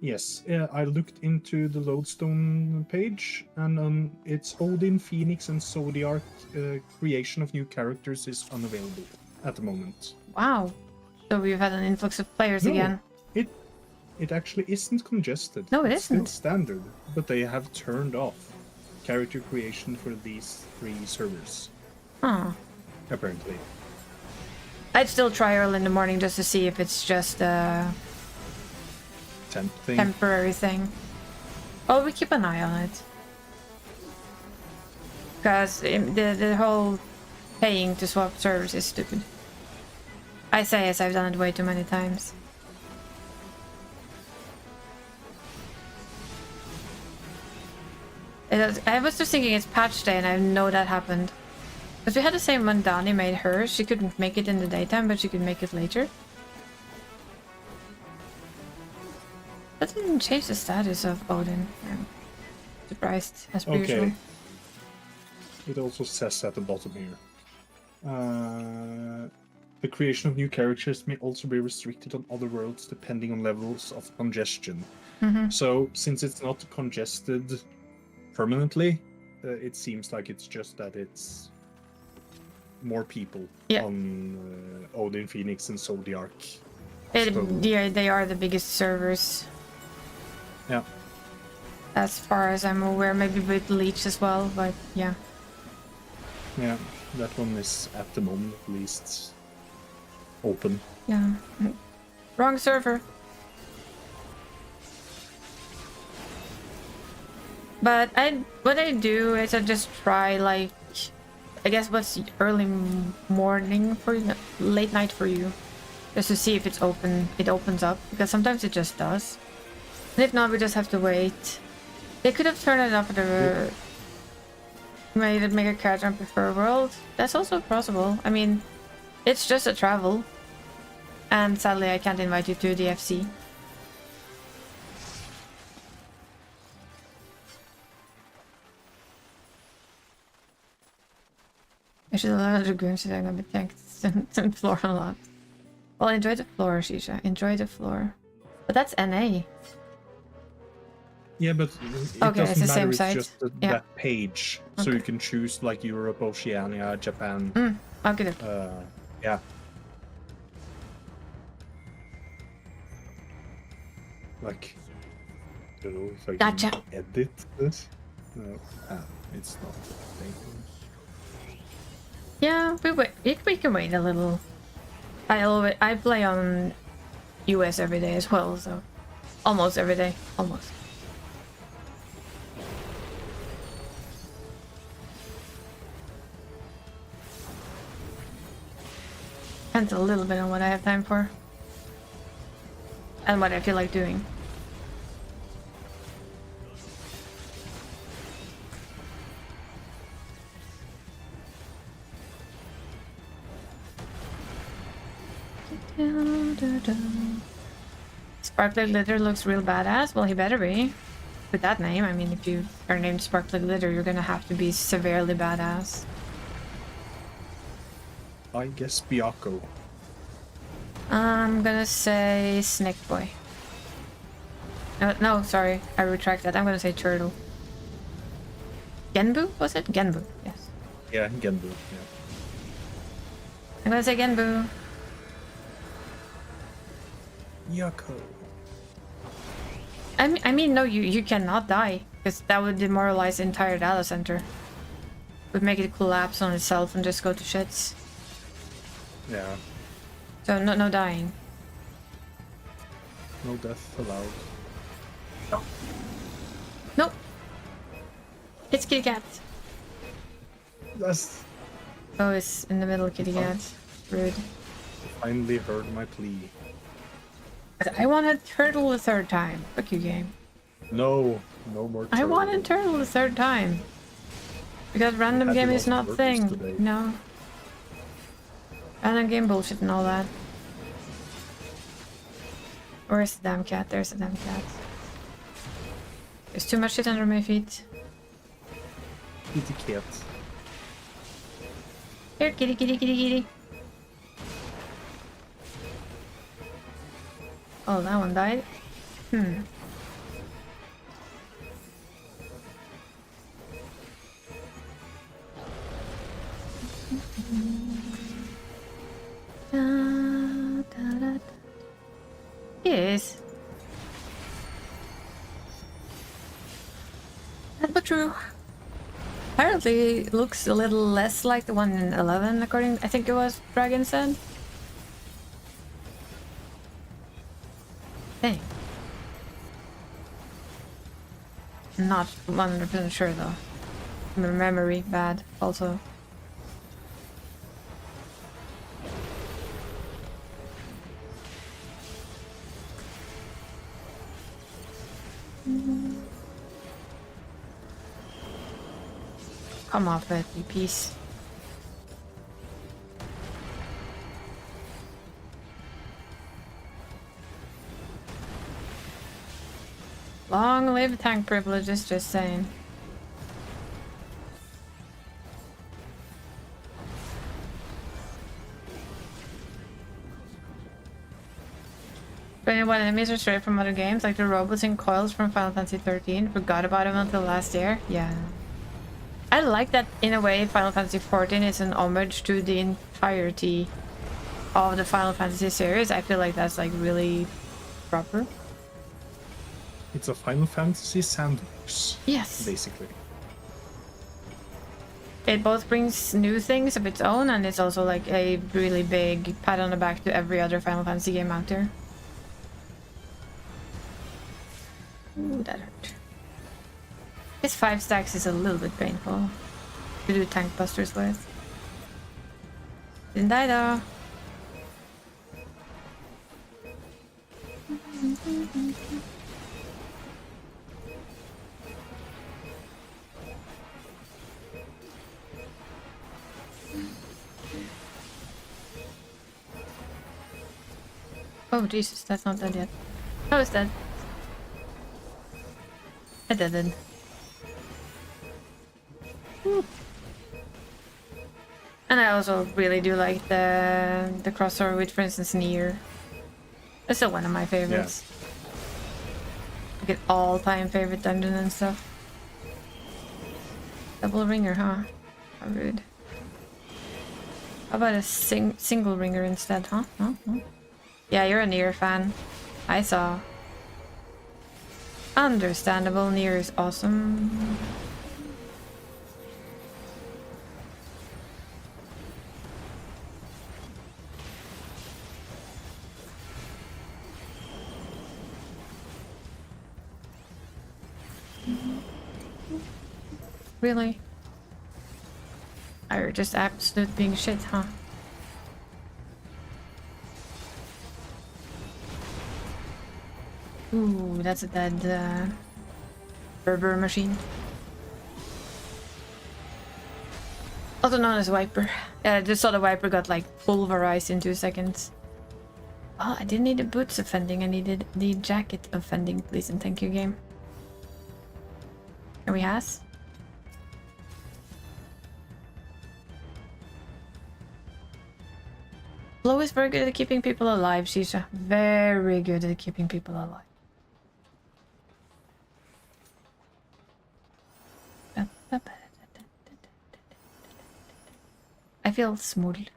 Yes, I looked into the Lodestone page, and it's Odin, Phoenix, and Zodiac. Creation of new characters is unavailable at the moment. Wow. So we've had an influx of players No, again. It actually isn't congested. No, it it's isn't. still standard, but they have turned off character creation for these 3 servers. Huh. Apparently. I'd still try early in the morning just to see if it's just a Temp thing. temporary thing. Oh, we keep an eye on it. Because the whole paying to swap servers is stupid. I say as I've done it way too many times. I was just thinking it's patch day and I know that happened. Because we had the same when Dani made hers. She couldn't make it in the daytime, but she could make it later. That didn't change the status of Odin. I'm surprised, as per usual. Okay. It also says at the bottom here. The creation of new characters may also be restricted on other worlds depending on levels of congestion. Mm-hmm. So, since it's not congested permanently, it seems like it's just that it's more people on Odin, Phoenix, and Zodiac. Yeah, they are the biggest servers. Yeah. As far as I'm aware, maybe with Leech as well, but yeah. Yeah, that one is at the moment at least open. Yeah. Wrong server. But what I do is I just try, like, I guess what's early morning for you, late night for you, just to see if it's open. It opens up, because sometimes it just does. And if not, we just have to wait. They could have turned it up at the made it make a character on prefer world. That's also possible. I mean, it's just a travel, and sadly I can't invite you to the FC. I should allow the dragoons to take a bit tanks and floor a lot. Well, enjoy the floor, Shisha. Enjoy the floor. But that's NA. Yeah, but it Okay, it's doesn't the matter. same It's site. just Yeah. that page, so Okay. you can choose like Europe, Oceania, Japan. I'll get it. Yeah. Like, I don't know if I Gotcha. can edit this. No, it's not. Yeah, we can wait a little. I play on US every day as well, so almost every day, almost. Depends a little bit on what I have time for and what I feel like doing. Sparkly Glitter looks real badass. Well, he better be. With that name, I mean, if you are named Sparkly Glitter, you're gonna have to be severely badass. I guess Byaku. I'm gonna say Snake Boy. No, sorry, I retract that. I'm gonna say Turtle. Genbu, was it? Genbu, yes. Yeah, Genbu. Yeah. I'm gonna say Genbu. Byaku. I mean, no, you cannot die, because that would demoralize the entire data center. Would make it collapse on itself and just go to shits. Yeah. So no dying. No death allowed. Nope. It's kitty cat. That's Oh, it's in the middle, kitty cat. Rude. finally heard my plea. I wanted turtle the third time. Fuck you, game. No, no more. I turtle. wanted turtle the third time. Because random had game a is lot of not turtles thing. today. No. Random game bullshit and all that. Where's the damn cat? There's the damn cat. There's too much shit under my feet. Kitty cat. Here, kitty, kitty, kitty, kitty. Oh, that one died. Da, da, da, da. Yes. That's but true. Apparently it looks a little less like the one in 11, according I think it was Dragon said. Dang. Not 100% sure though. My memory bad also. Come off it, you piece. Long live tank privileges, just saying. But what enemies are straight from other games, like the robots in coils from Final Fantasy 13. Forgot about them until last year. Yeah. I like that in a way Final Fantasy 14 is an homage to the entirety of the Final Fantasy series. I feel like that's like really proper. It's a Final Fantasy sandbox. Yes. Basically. It both brings new things of its own, and it's also like a really big pat on the back to every other Final Fantasy game out there. Ooh, that hurt. This 5 stacks is a little bit painful to do tank busters with. Didn't die though. Oh Jesus, that's not dead yet. Oh, it's dead. I didn't. And I also really do like the crossover with, for instance, Nier. It's still one of my favorites. Like an all-time favorite dungeon and stuff. Double ringer, huh? How rude. How about a single ringer instead, huh? Huh? Yeah, you're a Nier fan. I saw. Understandable, Nier is awesome. Really? Are just absolute being shit, huh? Ooh, that's a dead Berber machine. Also known as Viper. I just saw the Viper got like pulverized in 2 seconds. Oh, I didn't need the boots offending. I needed the jacket offending, please and thank you, game. Here we has. Flo is very good at keeping people alive, Shisha. Very good at keeping people alive. I feel smooth.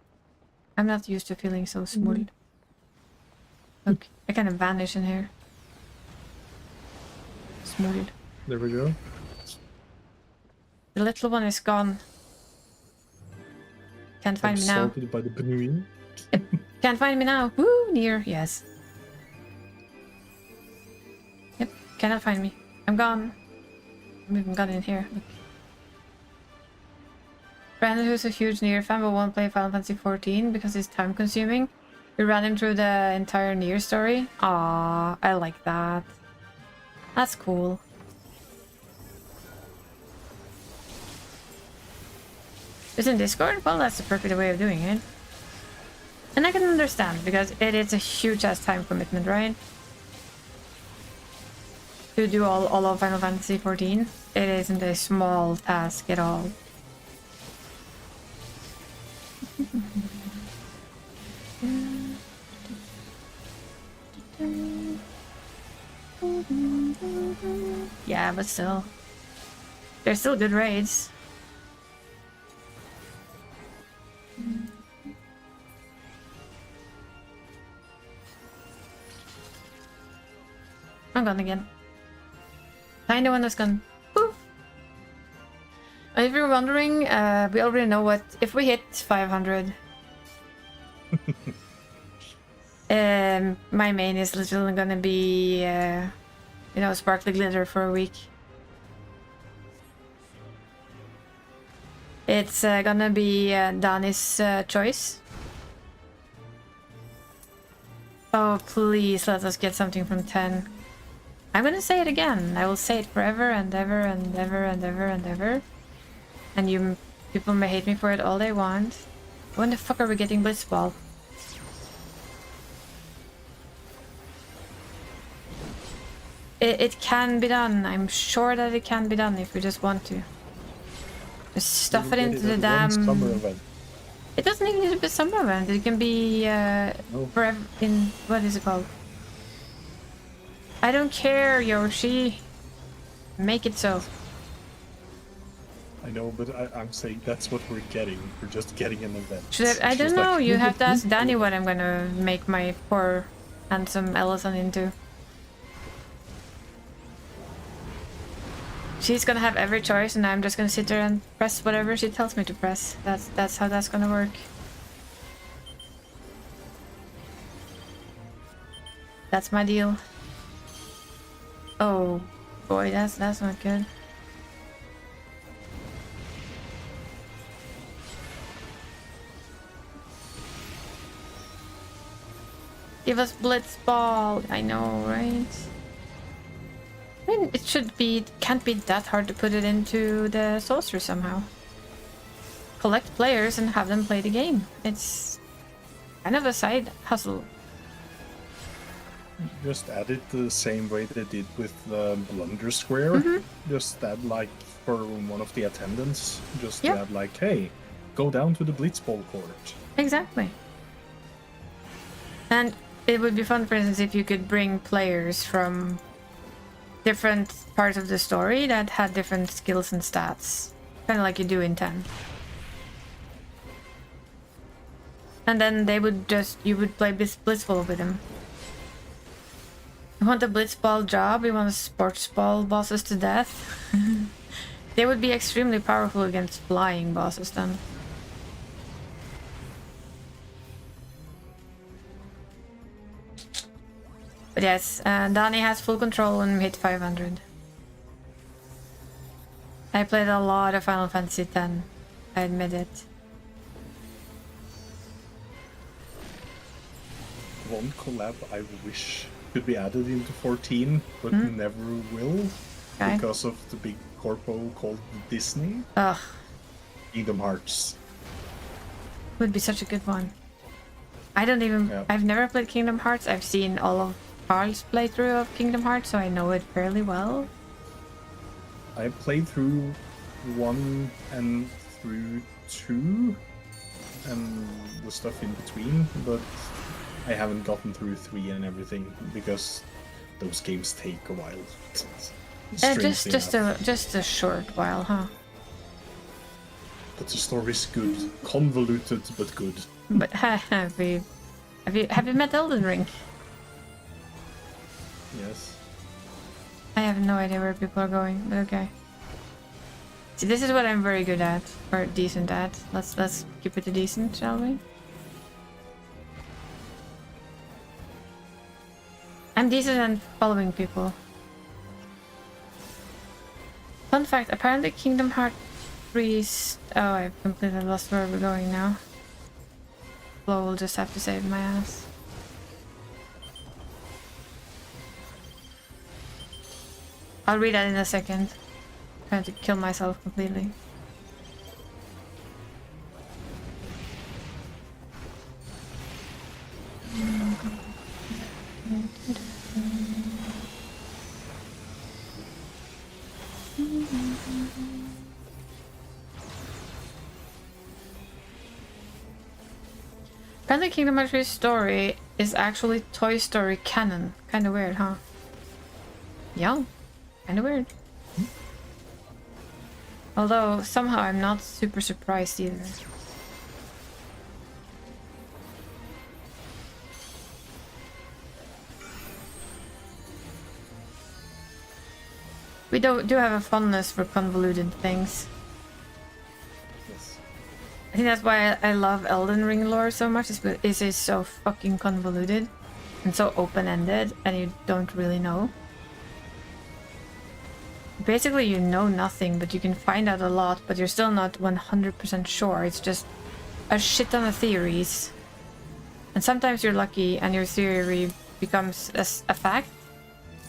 I'm not used to feeling so smooth. Look, I kind of vanish in here. Smooth. There we go. The little one is gone. Can't find me now. Assaulted by the penguin. Can't find me now. Woo, near, yes. Yep, cannot find me. I'm gone. I'm even gone in here. Look. Brandon, who's a huge Nier fan but won't play Final Fantasy XIV because it's time consuming. We ran him through the entire Nier story. Aww, I like that. That's cool. It's in Discord? Well, that's the perfect way of doing it. And I can understand, because it is a huge ass time commitment, right? To do all of Final Fantasy XIV. It isn't a small task at all. Yeah, but still. They're still good raids. I'm gone again. I know when that's gone. Poof. If you're wondering, we already know what if we hit 500. My main is literally gonna be, you know, sparkly glitter for a week. It's gonna be Danny's choice. Oh, please let us get something from 10. I'm gonna say it again. I will say it forever and ever and ever and ever and ever. And you people may hate me for it all they want. When the fuck are we getting Blitzball? It can be done. I'm sure that it can be done if we just want to. Just stuff it into the damn... Summer event. It doesn't even need to be a summer event. It can be forever in... What is it called? I don't care, Yoshi. Make it so. I know, but I'm saying that's what we're getting. We're just getting an event. Should I don't know. You have to ask Danny what I'm gonna make my poor handsome Ellison into. She's gonna have every choice, and I'm just gonna sit there and press whatever she tells me to press. That's how that's gonna work. That's my deal. Oh boy, that's not good. Give us Blitzball. I know, right? I mean, it can't be that hard to put it into the saucer somehow. Collect players and have them play the game. It's kind of a side hustle. Just add it the same way they did with the Blunder Square. Just add, like, for one of the attendants, just add, like, hey, go down to the Blitzball court. Exactly. And it would be fun, for instance, if you could bring players from different parts of the story that had different skills and stats. Kind of like you do in 10. And then they would you would play Blitzball with them. You want a Blitzball job? You want sports ball bosses to death? They would be extremely powerful against flying bosses then. But yes, Danny has full control when we hit 500. I played a lot of Final Fantasy X, I admit it. One collab I wish could be added into 14, but never will, because of the big corpo called Disney. Ugh. Kingdom Hearts. Would be such a good one. I don't even... Yeah. I've never played Kingdom Hearts. I've seen all of Carl's playthrough of Kingdom Hearts, so I know it fairly well. I played through 1 and through 2 and the stuff in between, but I haven't gotten through 3 and everything because those games take a while. Just a short while, huh? But the story's good, convoluted but good. But have you met Elden Ring? Yes. I have no idea where people are going, but okay. See, this is what I'm very good at, or decent at. Let's keep it to decent, shall we? I'm decent at following people. Fun fact, apparently Kingdom Hearts 3's... Oh, I've completely lost where we're going now. Flo will just have to save my ass. I'll read that in a second. Trying to kill myself completely. Apparently Kingdom Hearts 3's story is actually Toy Story canon. Kinda weird, huh? Yeah, kinda weird. Although, somehow I'm not super surprised either. We do have a fondness for convoluted things. Yes. I think that's why I love Elden Ring lore so much, is because it's so fucking convoluted and so open-ended and you don't really know. Basically you know nothing, but you can find out a lot, but you're still not 100% sure. It's just a shit ton of theories. And sometimes you're lucky and your theory becomes a fact.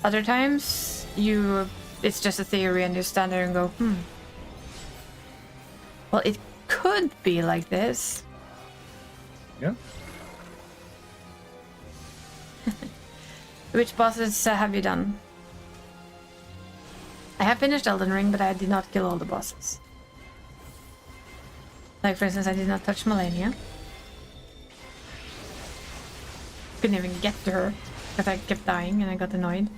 Other times it's just a theory and you stand there and go, well, it could be like this. Yeah. Which bosses have you done? I have finished Elden Ring, but I did not kill all the bosses. Like, for instance, I did not touch Melania. Couldn't even get to her, because I kept dying and I got annoyed.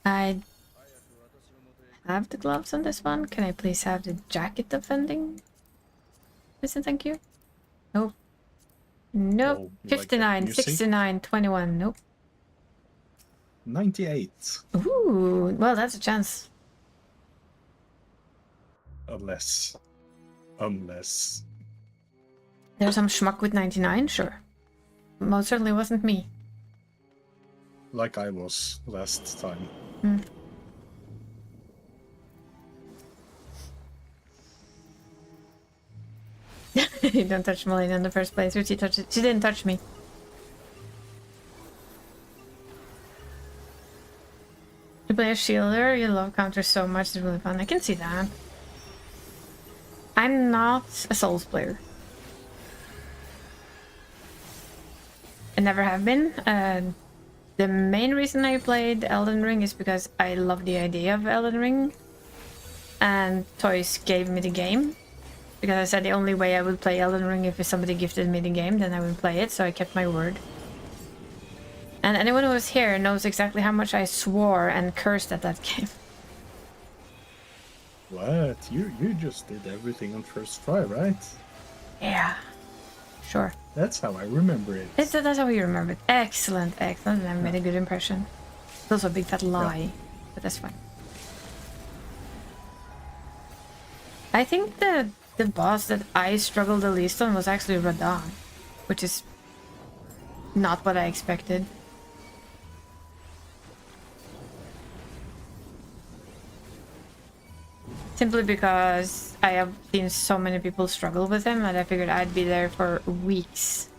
I have the gloves on this one. Can I please have the jacket defending? Listen, thank you. Nope. Nope. Oh, you like that 59, music? 69, 21. Nope. 98. Ooh, well, that's a chance. Unless. There's some schmuck with 99, sure. Most certainly wasn't me. Like I was last time. You don't touch Melina in the first place. She didn't touch me. You play a shielder, you love counters so much, it's really fun. I can see that. I'm not a Souls player. I never have been. The main reason I played Elden Ring is because I love the idea of Elden Ring. And Toys gave me the game. Because I said the only way I would play Elden Ring if somebody gifted me the game, then I would play it, so I kept my word. And anyone who was here knows exactly how much I swore and cursed at that game. What? You just did everything on first try, right? Yeah. Sure. That's how I remember it. That's how you remember it. Excellent, excellent. And I made a good impression. It's also a big fat lie, but that's fine. I think the boss that I struggled the least on was actually Radahn, which is not what I expected. Simply because I have seen so many people struggle with him and I figured I'd be there for weeks.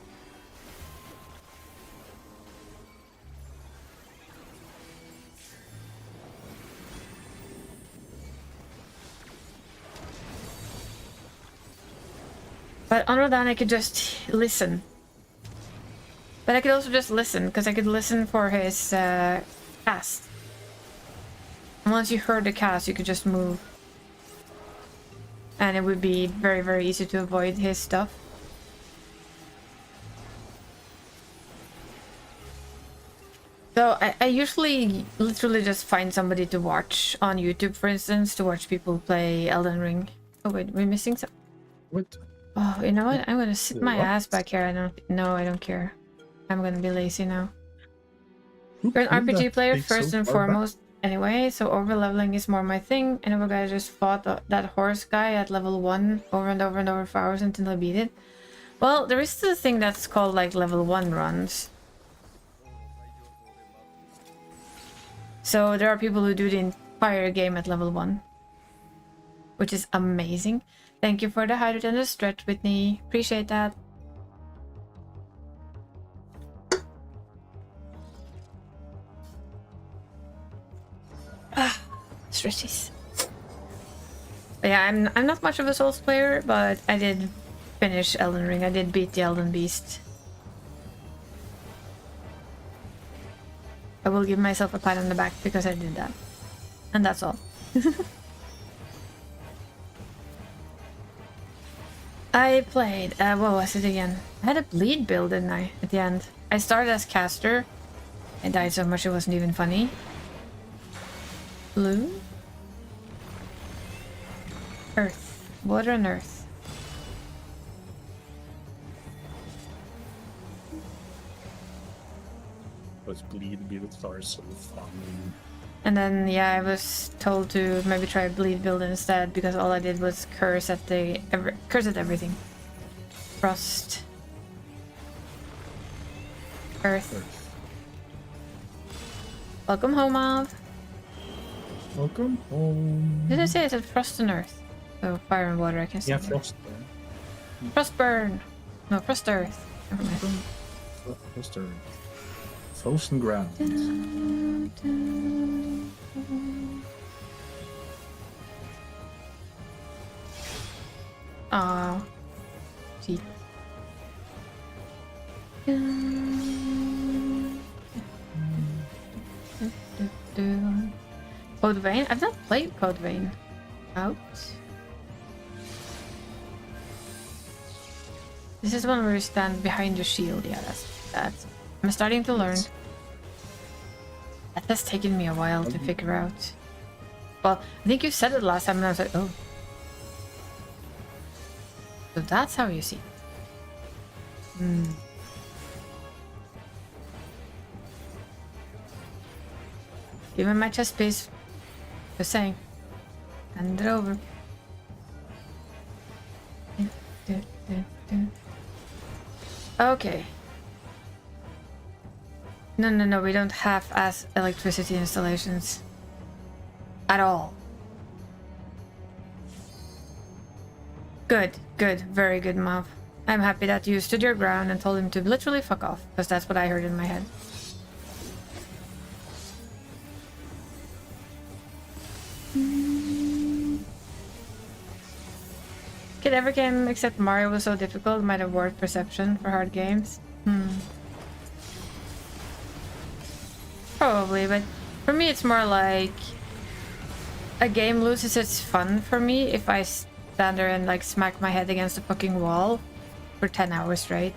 But on Rodan I could just listen. But I could also just listen, because I could listen for his cast. And once you heard the cast, you could just move. And it would be very, very easy to avoid his stuff. So I usually literally just find somebody to watch on YouTube, for instance, to watch people play Elden Ring. Oh wait, we're missing some. What? Oh, you know what? I'm gonna sit my What? ass back here. I don't care. I'm gonna be lazy now. You're an RPG player first and foremost anyway, so over-leveling is more my thing. And I just fought that horse guy at level 1 over and over and over for hours until I beat it. Well, there is this thing that's called like level 1 runs. So there are people who do the entire game at level 1. Which is amazing. Thank you for the hydrate and the stretch, Whitney. Appreciate that. Stretchies. But yeah, I'm not much of a Souls player, but I did finish Elden Ring. I did beat the Elden Beast. I will give myself a pat on the back because I did that. And that's all. I played, what was it again? I had a bleed build, didn't I, at the end? I started as caster. I died so much it wasn't even funny. Blue? Earth. Water and earth. Let's bleed build are so fun. And then, yeah, I was told to maybe try a bleed build instead because all I did was curse at everything. Frost. Earth. Welcome home, Av. Welcome home. Did I say I said frost and earth? So fire and water, I can see. Yeah, frost. Frost burn. No, frost earth. Never mind. Frost earth. Frozen ground. Aw. Gee. Code Vein? I've not played Code Vein. Out. This is one where you stand behind your shield. Yeah, that's. I'm starting to learn. That has taken me a while to figure out. Well, I think you said it last time and I was like, oh. So that's how you see it. Hmm. Give me my chest piece. Just saying. Hand it over. Okay. No, we don't have as electricity installations. At all. Good, very good, Mav. I'm happy that you stood your ground and told him to literally fuck off, because that's what I heard in my head. Kid every game except Mario was so difficult might have worked perception for hard games. Probably, but for me it's more like a game loses its fun for me if I stand there and like smack my head against a fucking wall for 10 hours straight.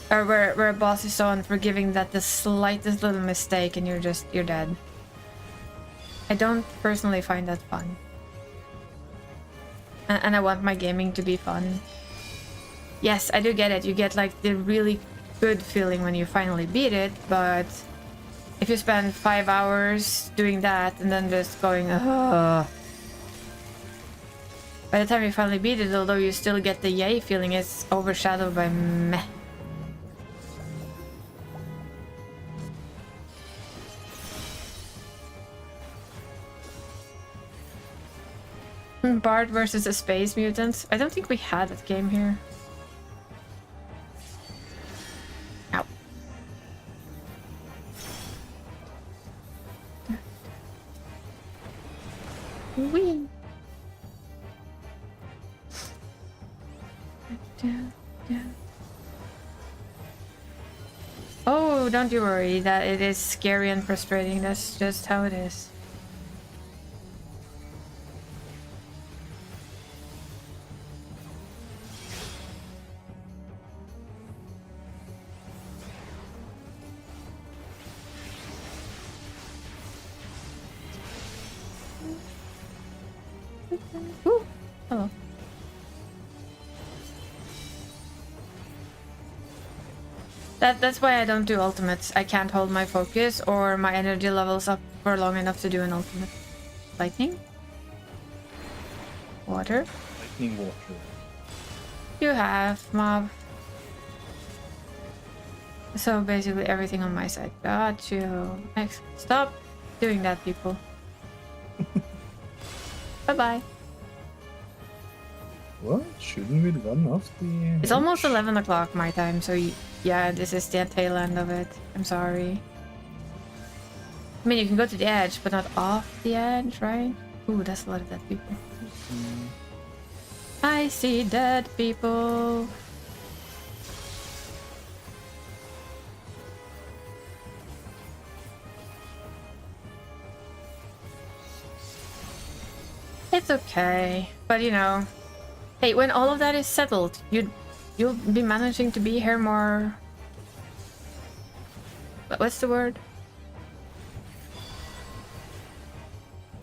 Or where a boss is so unforgiving that the slightest little mistake and you're dead. I don't personally find that fun. And I want my gaming to be fun. Yes, I do get it. You get like the really good feeling when you finally beat it, but if you spend 5 hours doing that and then just going, ugh. By the time you finally beat it, although you still get the yay feeling, it's overshadowed by meh. Bard versus the Space Mutants. I don't think we had that game here. Ow. Whee. Yeah. Oh, don't you worry that it is scary and frustrating. That's just how it is. Ooh, hello. That's why I don't do ultimates. I can't hold my focus or my energy levels up for long enough to do an ultimate. Lightning? Water? Lightning water. You have, mob. So basically everything on my side. Got you. Excellent. Stop doing that, people. Bye-bye. What? Shouldn't we run off the... It's almost 11 o'clock my time, so yeah, this is the tail end of it. I'm sorry. I mean, you can go to the edge, but not off the edge, right? Ooh, that's a lot of dead people. I see dead people. It's okay, but you know, hey, when all of that is settled, you'll be managing to be here more. What's the word?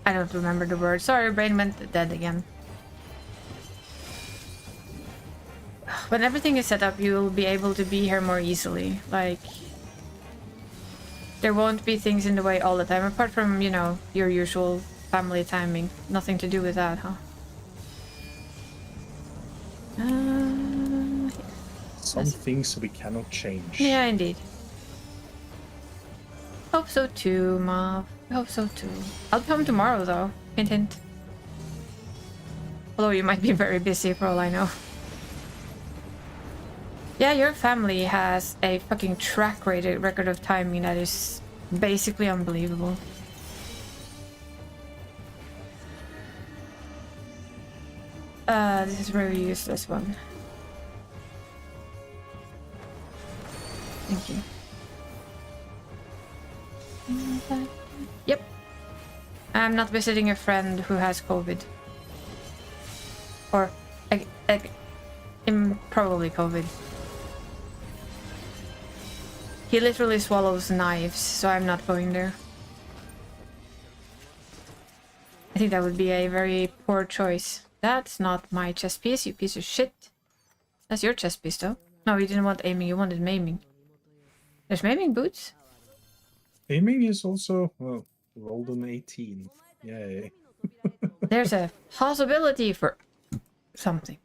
I don't remember the word. Sorry, brain went dead again. When everything is set up, you'll be able to be here more easily. Like, there won't be things in the way all the time, apart from, you know, your usual family timing. Nothing to do with that, huh? Some things we cannot change. Yeah, indeed. Hope so too, Mom. I hope so too. I'll be home tomorrow, though. Hint, hint. Although you might be very busy for all I know. Yeah, your family has a fucking track record of timing that is basically unbelievable. This is a very useless one. Thank you. Yep. I'm not visiting a friend who has COVID. Or, probably COVID. He literally swallows knives, so I'm not going there. I think that would be a very poor choice. That's not my chess piece, you piece of shit. That's your chess piece, though. No, you didn't want aiming, you wanted maiming. There's maiming boots? Aiming is also, well, rolled an 18. Yay. There's a possibility for something.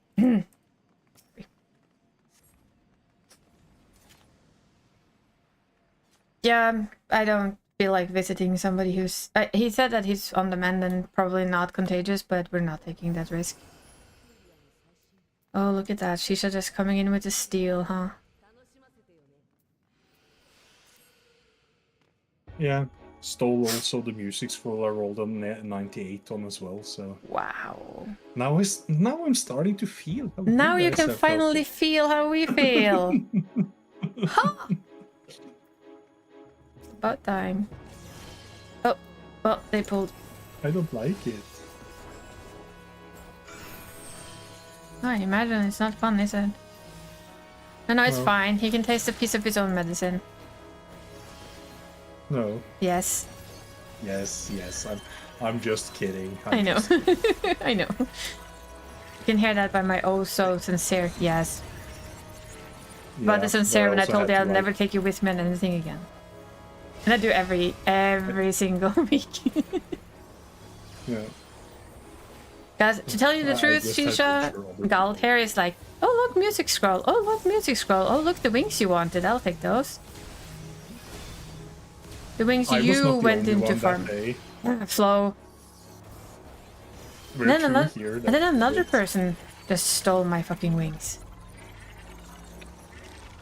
Yeah, I don't feel like visiting somebody who's... he said that he's on the mend and probably not contagious, but we're not taking that risk. Oh, look at that. Shisha just coming in with the steel, huh? Yeah, stole also the music scroll I rolled on 98 on as well, so... Wow. Now I'm starting to feel how Now good you I can felt. finally feel how we feel. Huh? About time. Oh, well, they pulled. I don't like it. I imagine it's not fun, is it? No, it's Well. fine. He can taste a piece of his own medicine. No. Yes. Yes, I'm just kidding. I know. I know. You can hear that by my oh so sincere yes. But the sincere when I told you I'll never take you with me on anything again. And I do every single week. Yeah. Guys, to tell you the I truth, just have Shisha, picture of it. Galt here is like, oh look, music scroll. Oh look, music scroll. Oh look, the wings you wanted. I'll take those. The wings I was you not the went only into one farm. that day. Flow. We're And then, two here and that then another did. person just stole my fucking wings.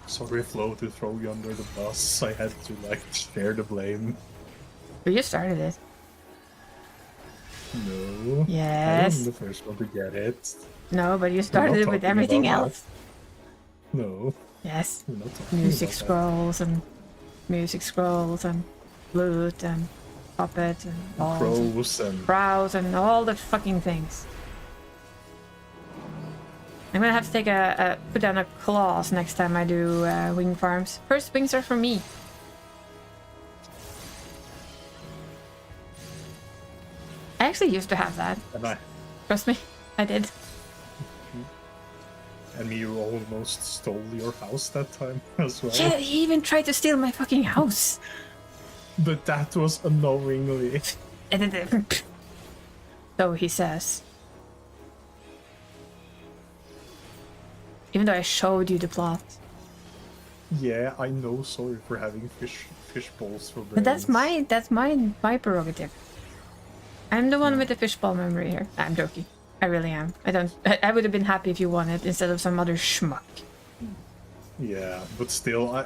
Sorry, Flo, to throw you under the bus. I had to, like, share the blame. But you started it. No. I Yes. am the first one to get it. No, but you started it with talking everything about else. No, Yes. we're not talking Music about scrolls and flute and puppet and that. balls and Crows and brows and all the fucking things. I'm gonna have to take put down a clause next time I do wing farms. First wings are for me. I actually used to have that. and Trust me, I did. you almost stole your house that time as well. Yeah, he even tried to steal my fucking house. But that was unknowingly. So he says. Even though I showed you the plot. Yeah, I know. Sorry for having fish balls for brains. But that's my prerogative. I'm the one with the fishball memory here. I'm joking. I really am. I would have been happy if you won it instead of some other schmuck. Yeah, but still,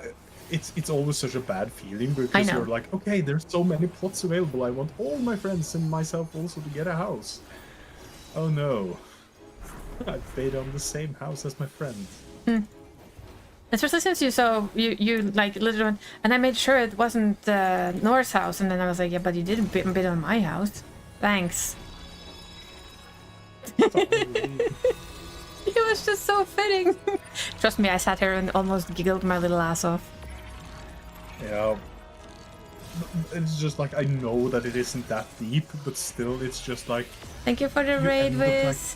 it's always such a bad feeling I because know. you're like, okay, there's so many plots available. I want all my friends and myself also to get a house. Oh no, I paid on the same house as my friend. Especially since you like literally, and I made sure it wasn't Nor's house, and then I was like, yeah, but you didn't bid on my house. Thanks. It was just so fitting. Trust me, I sat here and almost giggled my little ass off. Yeah. It's just like, I know that it isn't that deep, but still, it's just like... Thank you for the you raid, end up like, Wiz.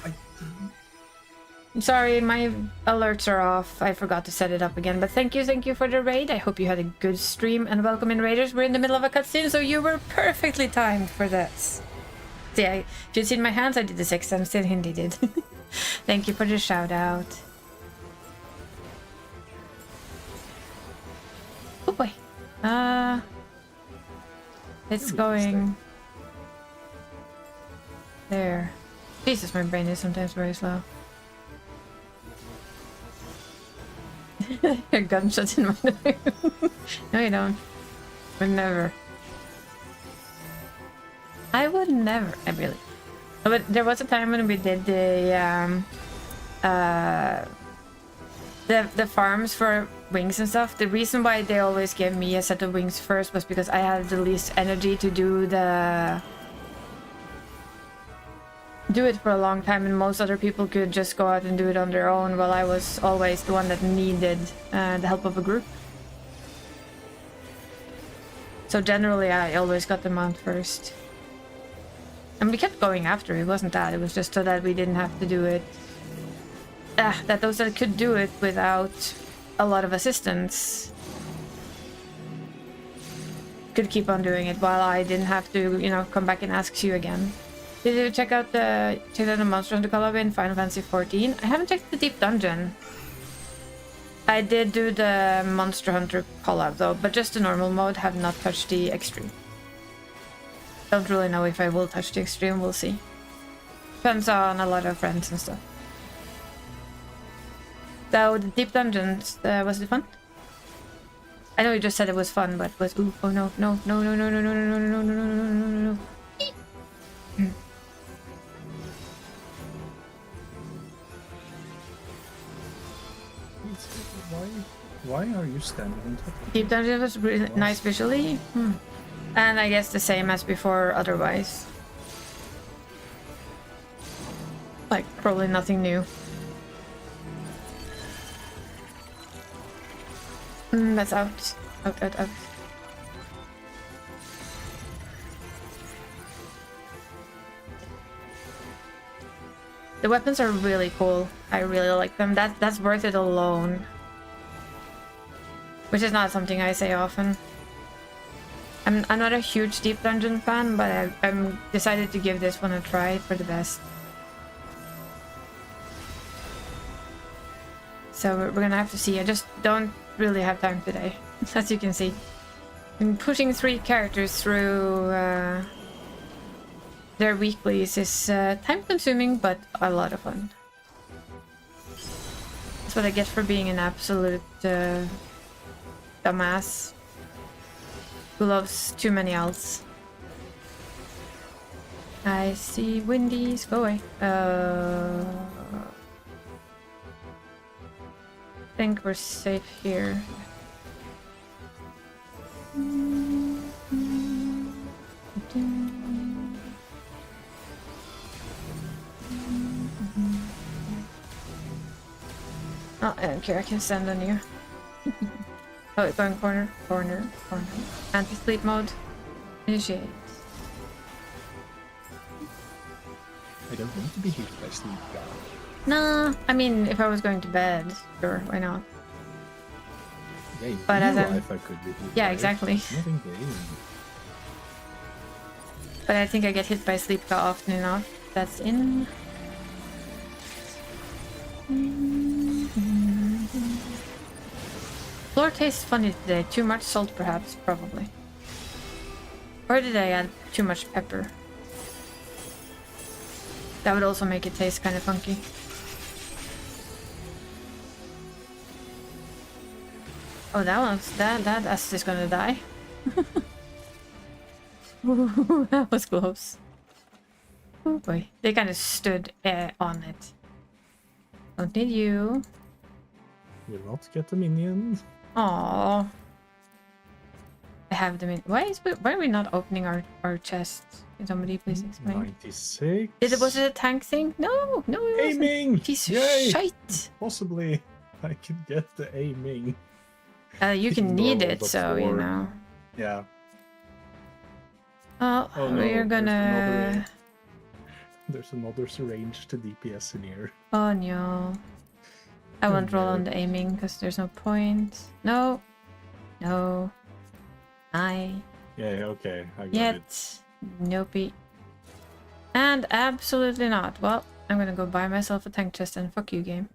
I'm sorry, my alerts are off. I forgot to set it up again, but thank you for the raid. I hope you had a good stream, and welcome in, raiders. We're in the middle of a cutscene, so you were perfectly timed for this. See, if you'd seen my hands, I did the 6th, and still Hindi did. Thank you for the shout out. Oh boy. It's going there. Jesus, my brain is sometimes very slow. Your gunshots in my nose. No, you don't. Would never. I would never. I really. But there was a time when we did the farms for wings and stuff. The reason why they always gave me a set of wings first was because I had the least energy to do it for a long time, and most other people could just go out and do it on their own, while I was always the one that needed the help of a group. So generally I always got them out first. And we kept going after, it wasn't that, it was just so that we didn't have to do it. That those that could do it without a lot of assistance could keep on doing it, while I didn't have to, you know, come back and ask you again. Did you check out the Monster Hunter collab in Final Fantasy XIV? I haven't checked the Deep Dungeon. I did do the Monster Hunter collab though, but just the normal mode, have not touched the extreme. Don't really know if I will touch the extreme, we'll see. Depends on a lot of friends and stuff. So the Deep Dungeons, was it fun? I know you just said it was fun, but was oh no. Why are you standing on top of Deep Dungeon was really nice visually. And I guess the same as before otherwise. Like, probably nothing new. That's out. Out. The weapons are really cool. I really like them. That's worth it alone. Which is not something I say often. I'm not a huge Deep Dungeon fan, but I'm decided to give this one a try for the best. So we're gonna have to see. I just don't really have time today, as you can see. I'm pushing 3 characters through their weeklies is time consuming, but a lot of fun. That's what I get for being an absolute dumbass who loves too many else. I see Windies. Go away. think we're safe here. Oh, I don't care, I can stand on you. Oh, it's going corner. Anti-sleep mode. Initiate. I don't want to be hit by sleep guard. Nah, I mean, if I was going to bed, sure, why not? Yeah, in But real as I'm- life I could be hit Yeah, by it, exactly. but not in game. But I think I get hit by sleep often enough. That's in. Floor tastes funny today. Too much salt, perhaps, probably. Or did I add too much pepper? That would also make it taste kind of funky. Oh, that S is gonna die. Ooh, that was close. Oh boy, they kind of stood on it. Don't need you. Will not get a minion. Aww. I have them in. Why are we not opening our chests? Can somebody please explain? 96. Was it a tank thing? No, it wasn't. Aiming! Piece of Yay! shite. Possibly I could get the aiming. You can Even need though it, the so you floor- know. Yeah. Oh, Oh no, we're gonna. There's another range to DPS in here. Oh no. I won't roll on the aiming because there's no point. No. No. I. Yeah, okay, I got it. Yet. Nope. And absolutely not. Well, I'm gonna go buy myself a tank chest and fuck you, game.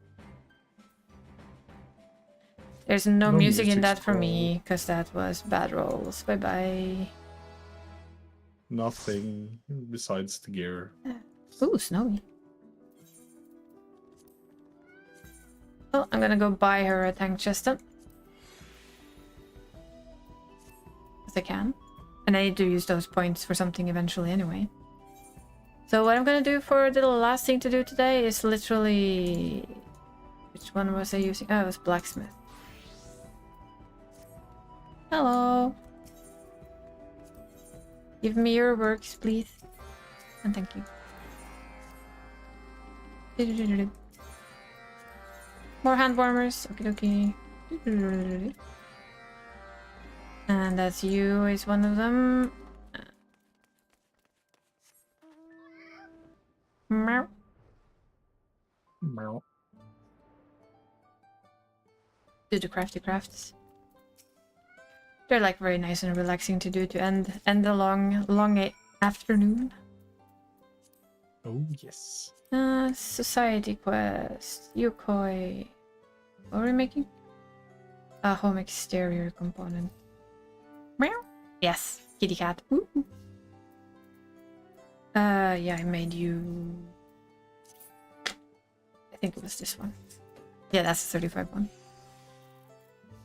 There's no No music in music that for scroll. me because that was bad rolls. Bye bye. Nothing besides the gear. Ooh, snowy. Well, I'm gonna go buy her a tank chest then. As I can. And I need to use those points for something eventually anyway. So what I'm gonna do for the last thing to do today is literally... Which one was I using? Oh, it was blacksmith. Hello. Give me your works, please. And thank you. More hand warmers. Okie dokie. And that's you is one of them. Meow. Meow. Do the crafty crafts. They're like very nice and relaxing to do to end the long afternoon. Oh yes. Society quest. Yukoi. What are we making? A home exterior component. Meow. Yes, kitty cat. Ooh. Yeah, I made you. I think it was this one. Yeah, that's the 35 one.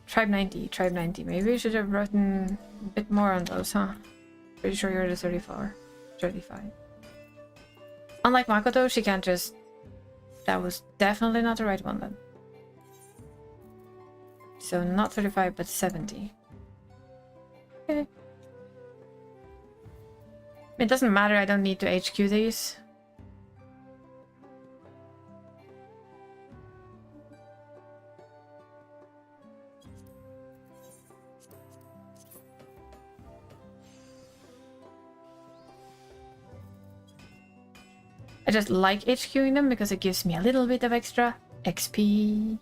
Tribe 90. Maybe we should have written a bit more on those, huh? Pretty sure you're the 35. Unlike Makoto, she can't just... That was definitely not the right one then. So not 35, but 70. Okay. It doesn't matter, I don't need to HQ these. I just like HQing them because it gives me a little bit of extra XP.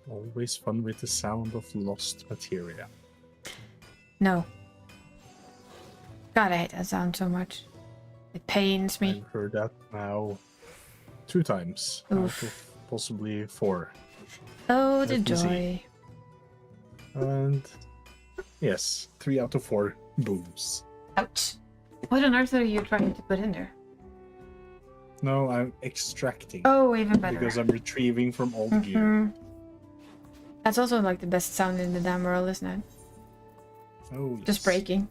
Always fun with the sound of lost materia. No. God, I hate that sound so much. It pains me. I've heard that now 2 times Oof. out of possibly 4. Oh, the Let me see. joy. And yes, 3 out of 4 booms. Ouch. What on earth are you trying to put in there? No, I'm extracting Oh, even better. because I'm retrieving from old gear. Mhm. That's also like the best sound in the damn world, isn't it? Oh, yes. Just breaking.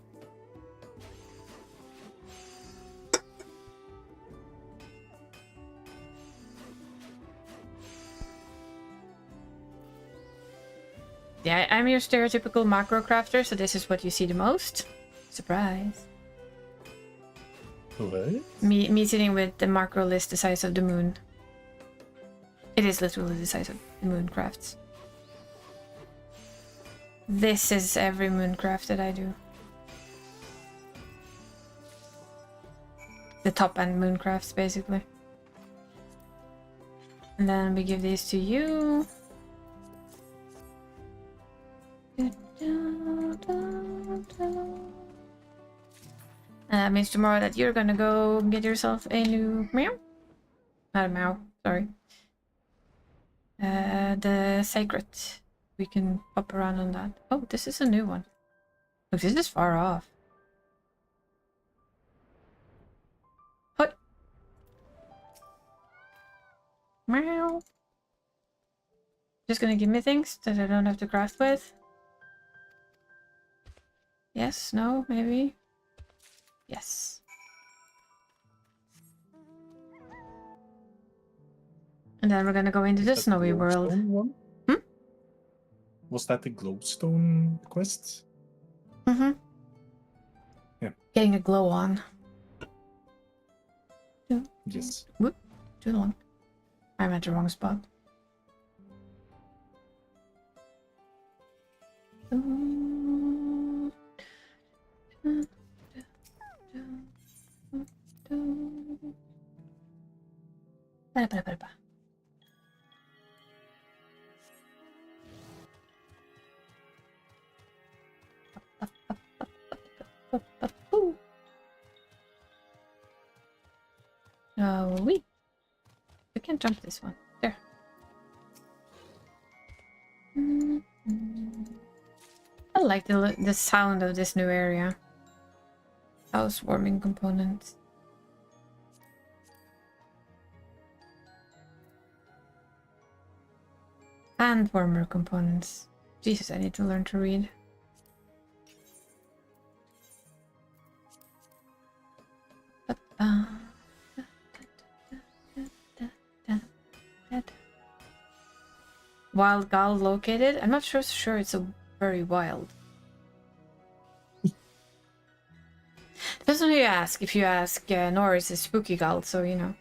Yeah, I'm your stereotypical macro crafter, so this is what you see the most. Surprise. What? Me sitting with the macro list the size of the moon. It is literally the size of the moon crafts. This is every moon craft that I do. The top end moon crafts, basically. And then we give these to you. And that means tomorrow that you're gonna go get yourself a new meow. Not a meow, sorry. The sacred. We can pop around on that. Oh, this is a new one. Look, this is far off. What? Meow. Just gonna give me things that I don't have to craft with. Yes, no, maybe. Yes. And then we're gonna go into the snowy world. One? Hmm? Was that the glowstone quest? Mm-hmm. Yeah. Getting a glow on. Yes. Whoop. Too long. I'm at the wrong spot. Ba-da-ba-da-ba-da-ba. We can't jump this one. There. I like the sound of this new area. Housewarming components. And warmer components. Jesus, I need to learn to read. Wild Gull located? I'm not sure it's a very wild. Depends on who you ask. If you ask Norris, is spooky gull, so you know.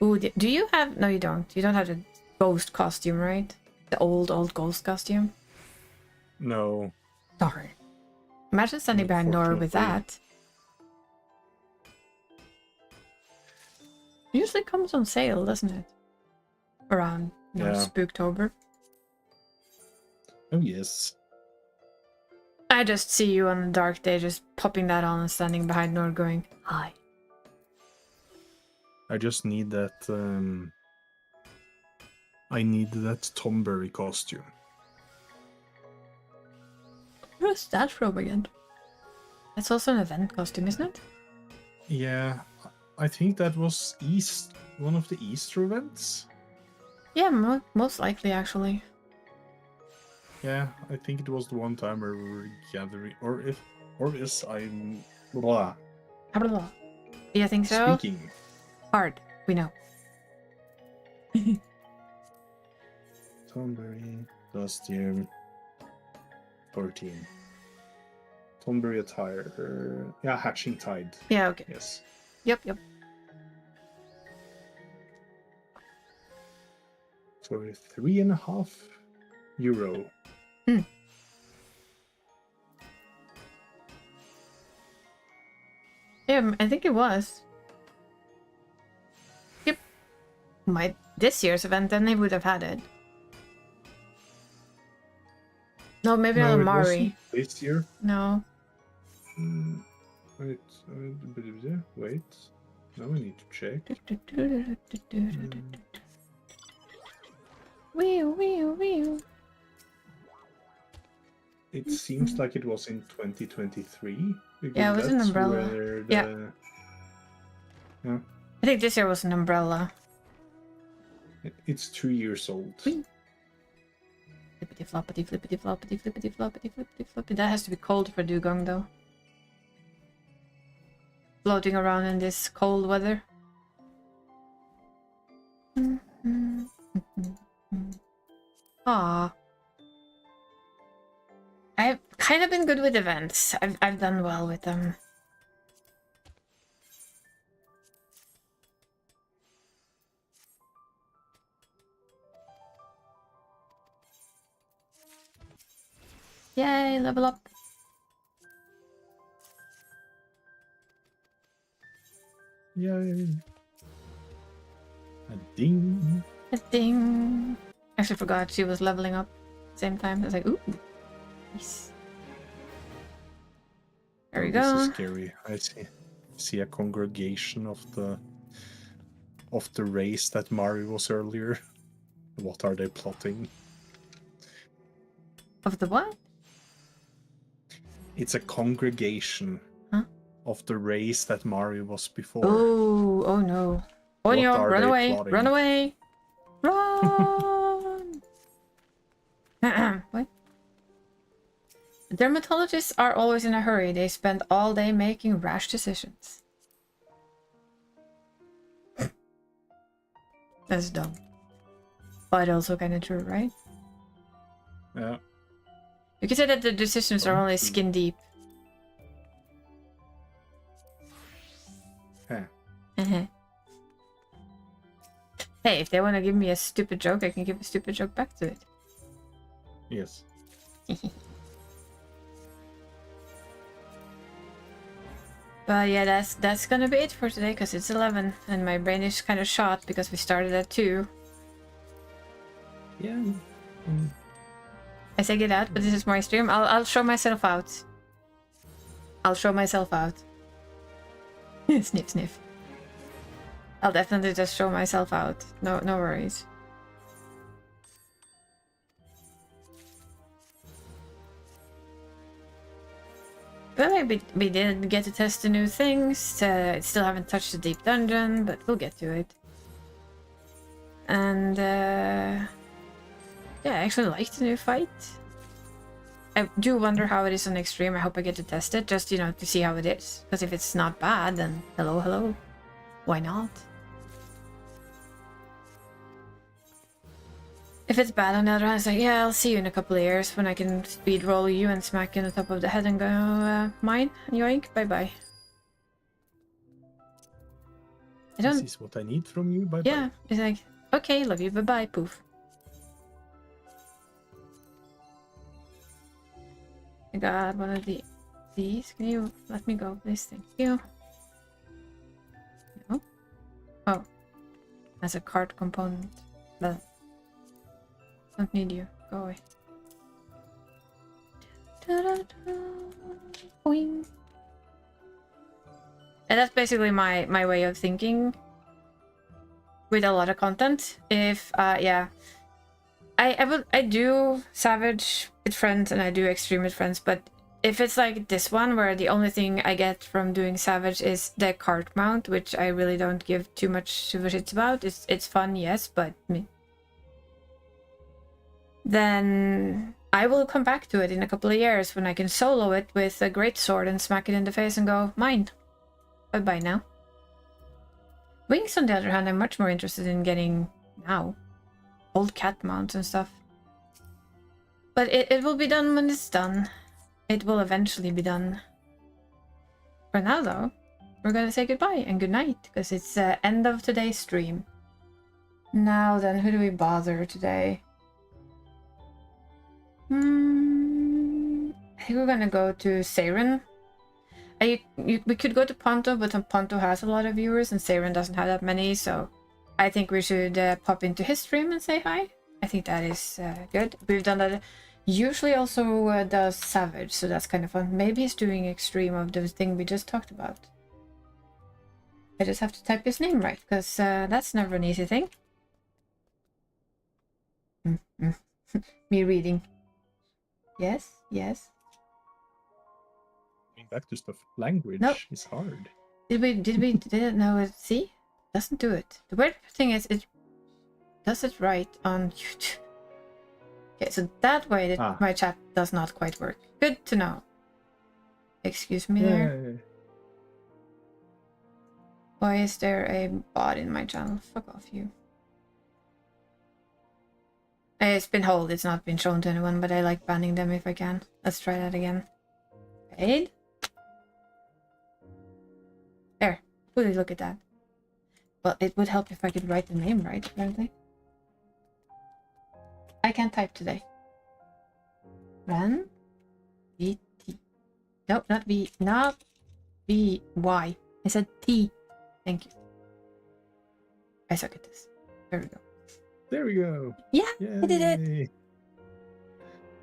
Ooh, do you have? No, you don't. You don't have the ghost costume, right? The old ghost costume. No. Darn. Imagine standing behind Nora with that. Usually comes on sale, doesn't it? Around Spooktober. Oh yes. I just see you on a dark day just popping that on and standing behind Nora going, hi. I just need that I need that Tomberry costume. Where's that from again? That's also an event costume, isn't it? Yeah, I think that was one of the Easter events. Yeah, most likely actually. Yeah, I think it was the one time where we were gathering, or is I'm blah. Blah, blah. Do you think so? Speaking. Hard, we know. Tomberry costume 14. Tomberry attire. Yeah, Hatching Tide. Yeah, okay. Yes. Yep. For €3.50. Yeah, I think it was. Yep. This year's event, then they would have had it. No, maybe not it Mari. wasn't this year. No. Wait. Now I need to check. Wee. It seems like it was in 2023. Yeah, it was an umbrella. Yeah. Yeah. I think this year was an umbrella. It's 2 years old. Flippity floppity flippity floppity flippity floppity flippity floppity. That has to be cold for dugong though. Floating around in this cold weather. Ah. kind of been good with events. I've done well with them. Yay, level up. Yay. A ding. A ding. Actually forgot she was leveling up at the same time. I was like, ooh. Nice. There we This go. is scary. I see a congregation of the race that Mario was earlier. What are they plotting? Of the what? It's a congregation of the race that Mario was before. Oh no. Oh What no, are run they away, plotting? run away. Run! What? Dermatologists are always in a hurry. They spend all day making rash decisions. That's dumb. But also kind of true, right? Yeah. You could say that the decisions are only skin deep. Huh. Hey, if they want to give me a stupid joke, I can give a stupid joke back to it. Yes. But yeah, that's gonna be it for today, because it's 11 and my brain is kind of shot because we started at 2. Yeah. I say get out, but this is my stream. I'll show myself out. I'll show myself out. Sniff, sniff. I'll definitely just show myself out. No worries. But maybe we did get to test the new things. Still haven't touched the deep dungeon, but we'll get to it. And yeah, I actually like the new fight. I do wonder how it is on Extreme. I hope I get to test it, just, you know, to see how it is. Because if it's not bad, then hello. Why not? If it's bad, on the other hand, it's like, yeah, I'll see you in a couple of years when I can speed roll you and smack you on the top of the head and go, mine, yoink, bye-bye. I don't... This is what I need from you, bye-bye. Yeah, it's like, okay, love you, bye-bye, poof. I got one of these. Can you let me go, please? Thank you. No? Oh. That's a card component. But don't need you. Go away. Boing. And that's basically my way of thinking with a lot of content. If yeah, I do Savage with friends and I do Extreme with friends, but if it's like this one where the only thing I get from doing Savage is the cart mount, which I really don't give too much shits about, it's fun, yes, but then I will come back to it in a couple of years when I can solo it with a great sword and smack it in the face and go, mine. Bye-bye now. Wings, on the other hand, I'm much more interested in getting now. Old cat mounts and stuff. But it will be done when it's done. It will eventually be done. For now, though, we're gonna say goodbye and good night, because it's the end of today's stream. Now then, who do we bother today? I think we're gonna go to Seiren. We could go to Ponto, but Ponto has a lot of viewers and Seiren doesn't have that many, so I think we should pop into his stream and say hi. I think that is good. We've done that. Usually also does Savage, so that's kind of fun. Maybe he's doing Extreme of the thing we just talked about. I just have to type his name right, because that's never an easy thing. Me reading. Yes. Going back to stuff. Language is hard. Did it know it? See? Doesn't do it. The weird thing is it does it right on YouTube. Okay, so that way my chat does not quite work. Good to know. Excuse me there. Why is there a bot in my channel? Fuck off, you. It's been hold, it's not been shown to anyone, but I like banning them if I can. Let's try that again. Paid? There. Would you look at that? Well, it would help if I could write the name right, apparently. I can't type today. Ran? VT. No, not V. Not V. Y. I said T. Thank you. I suck at this. There we go. There we go. Yeah, I did it. Yay.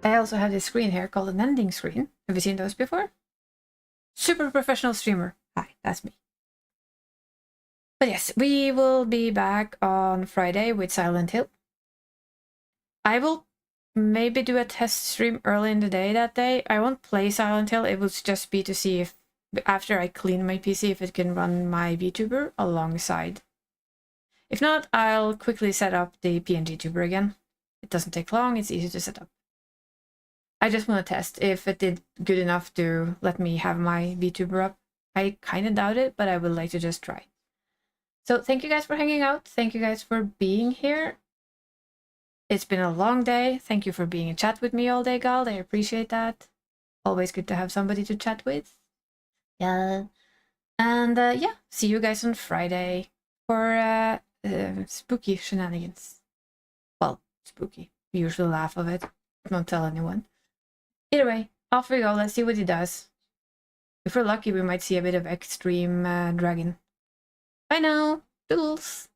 I also have this screen here called an ending screen. Have you seen those before? Super professional streamer. Hi, that's me. But yes, we will be back on Friday with Silent Hill. I will maybe do a test stream early in the day that day. I won't play Silent Hill. It will just be to see if, after I clean my PC, if it can run my VTuber alongside. If not, I'll quickly set up the PNG tuber again. It doesn't take long, it's easy to set up. I just want to test if it did good enough to let me have my VTuber up. I kind of doubt it, but I would like to just try. So thank you guys for hanging out. Thank you guys for being here. It's been a long day. Thank you for being in chat with me all day, Gald. I appreciate that. Always good to have somebody to chat with. Yeah. And yeah, see you guys on Friday for spooky shenanigans. Well, spooky. We usually laugh of it. Don't tell anyone. Either way, off we go. Let's see what he does. If we're lucky, we might see a bit of extreme dragon. Bye now. Doodles.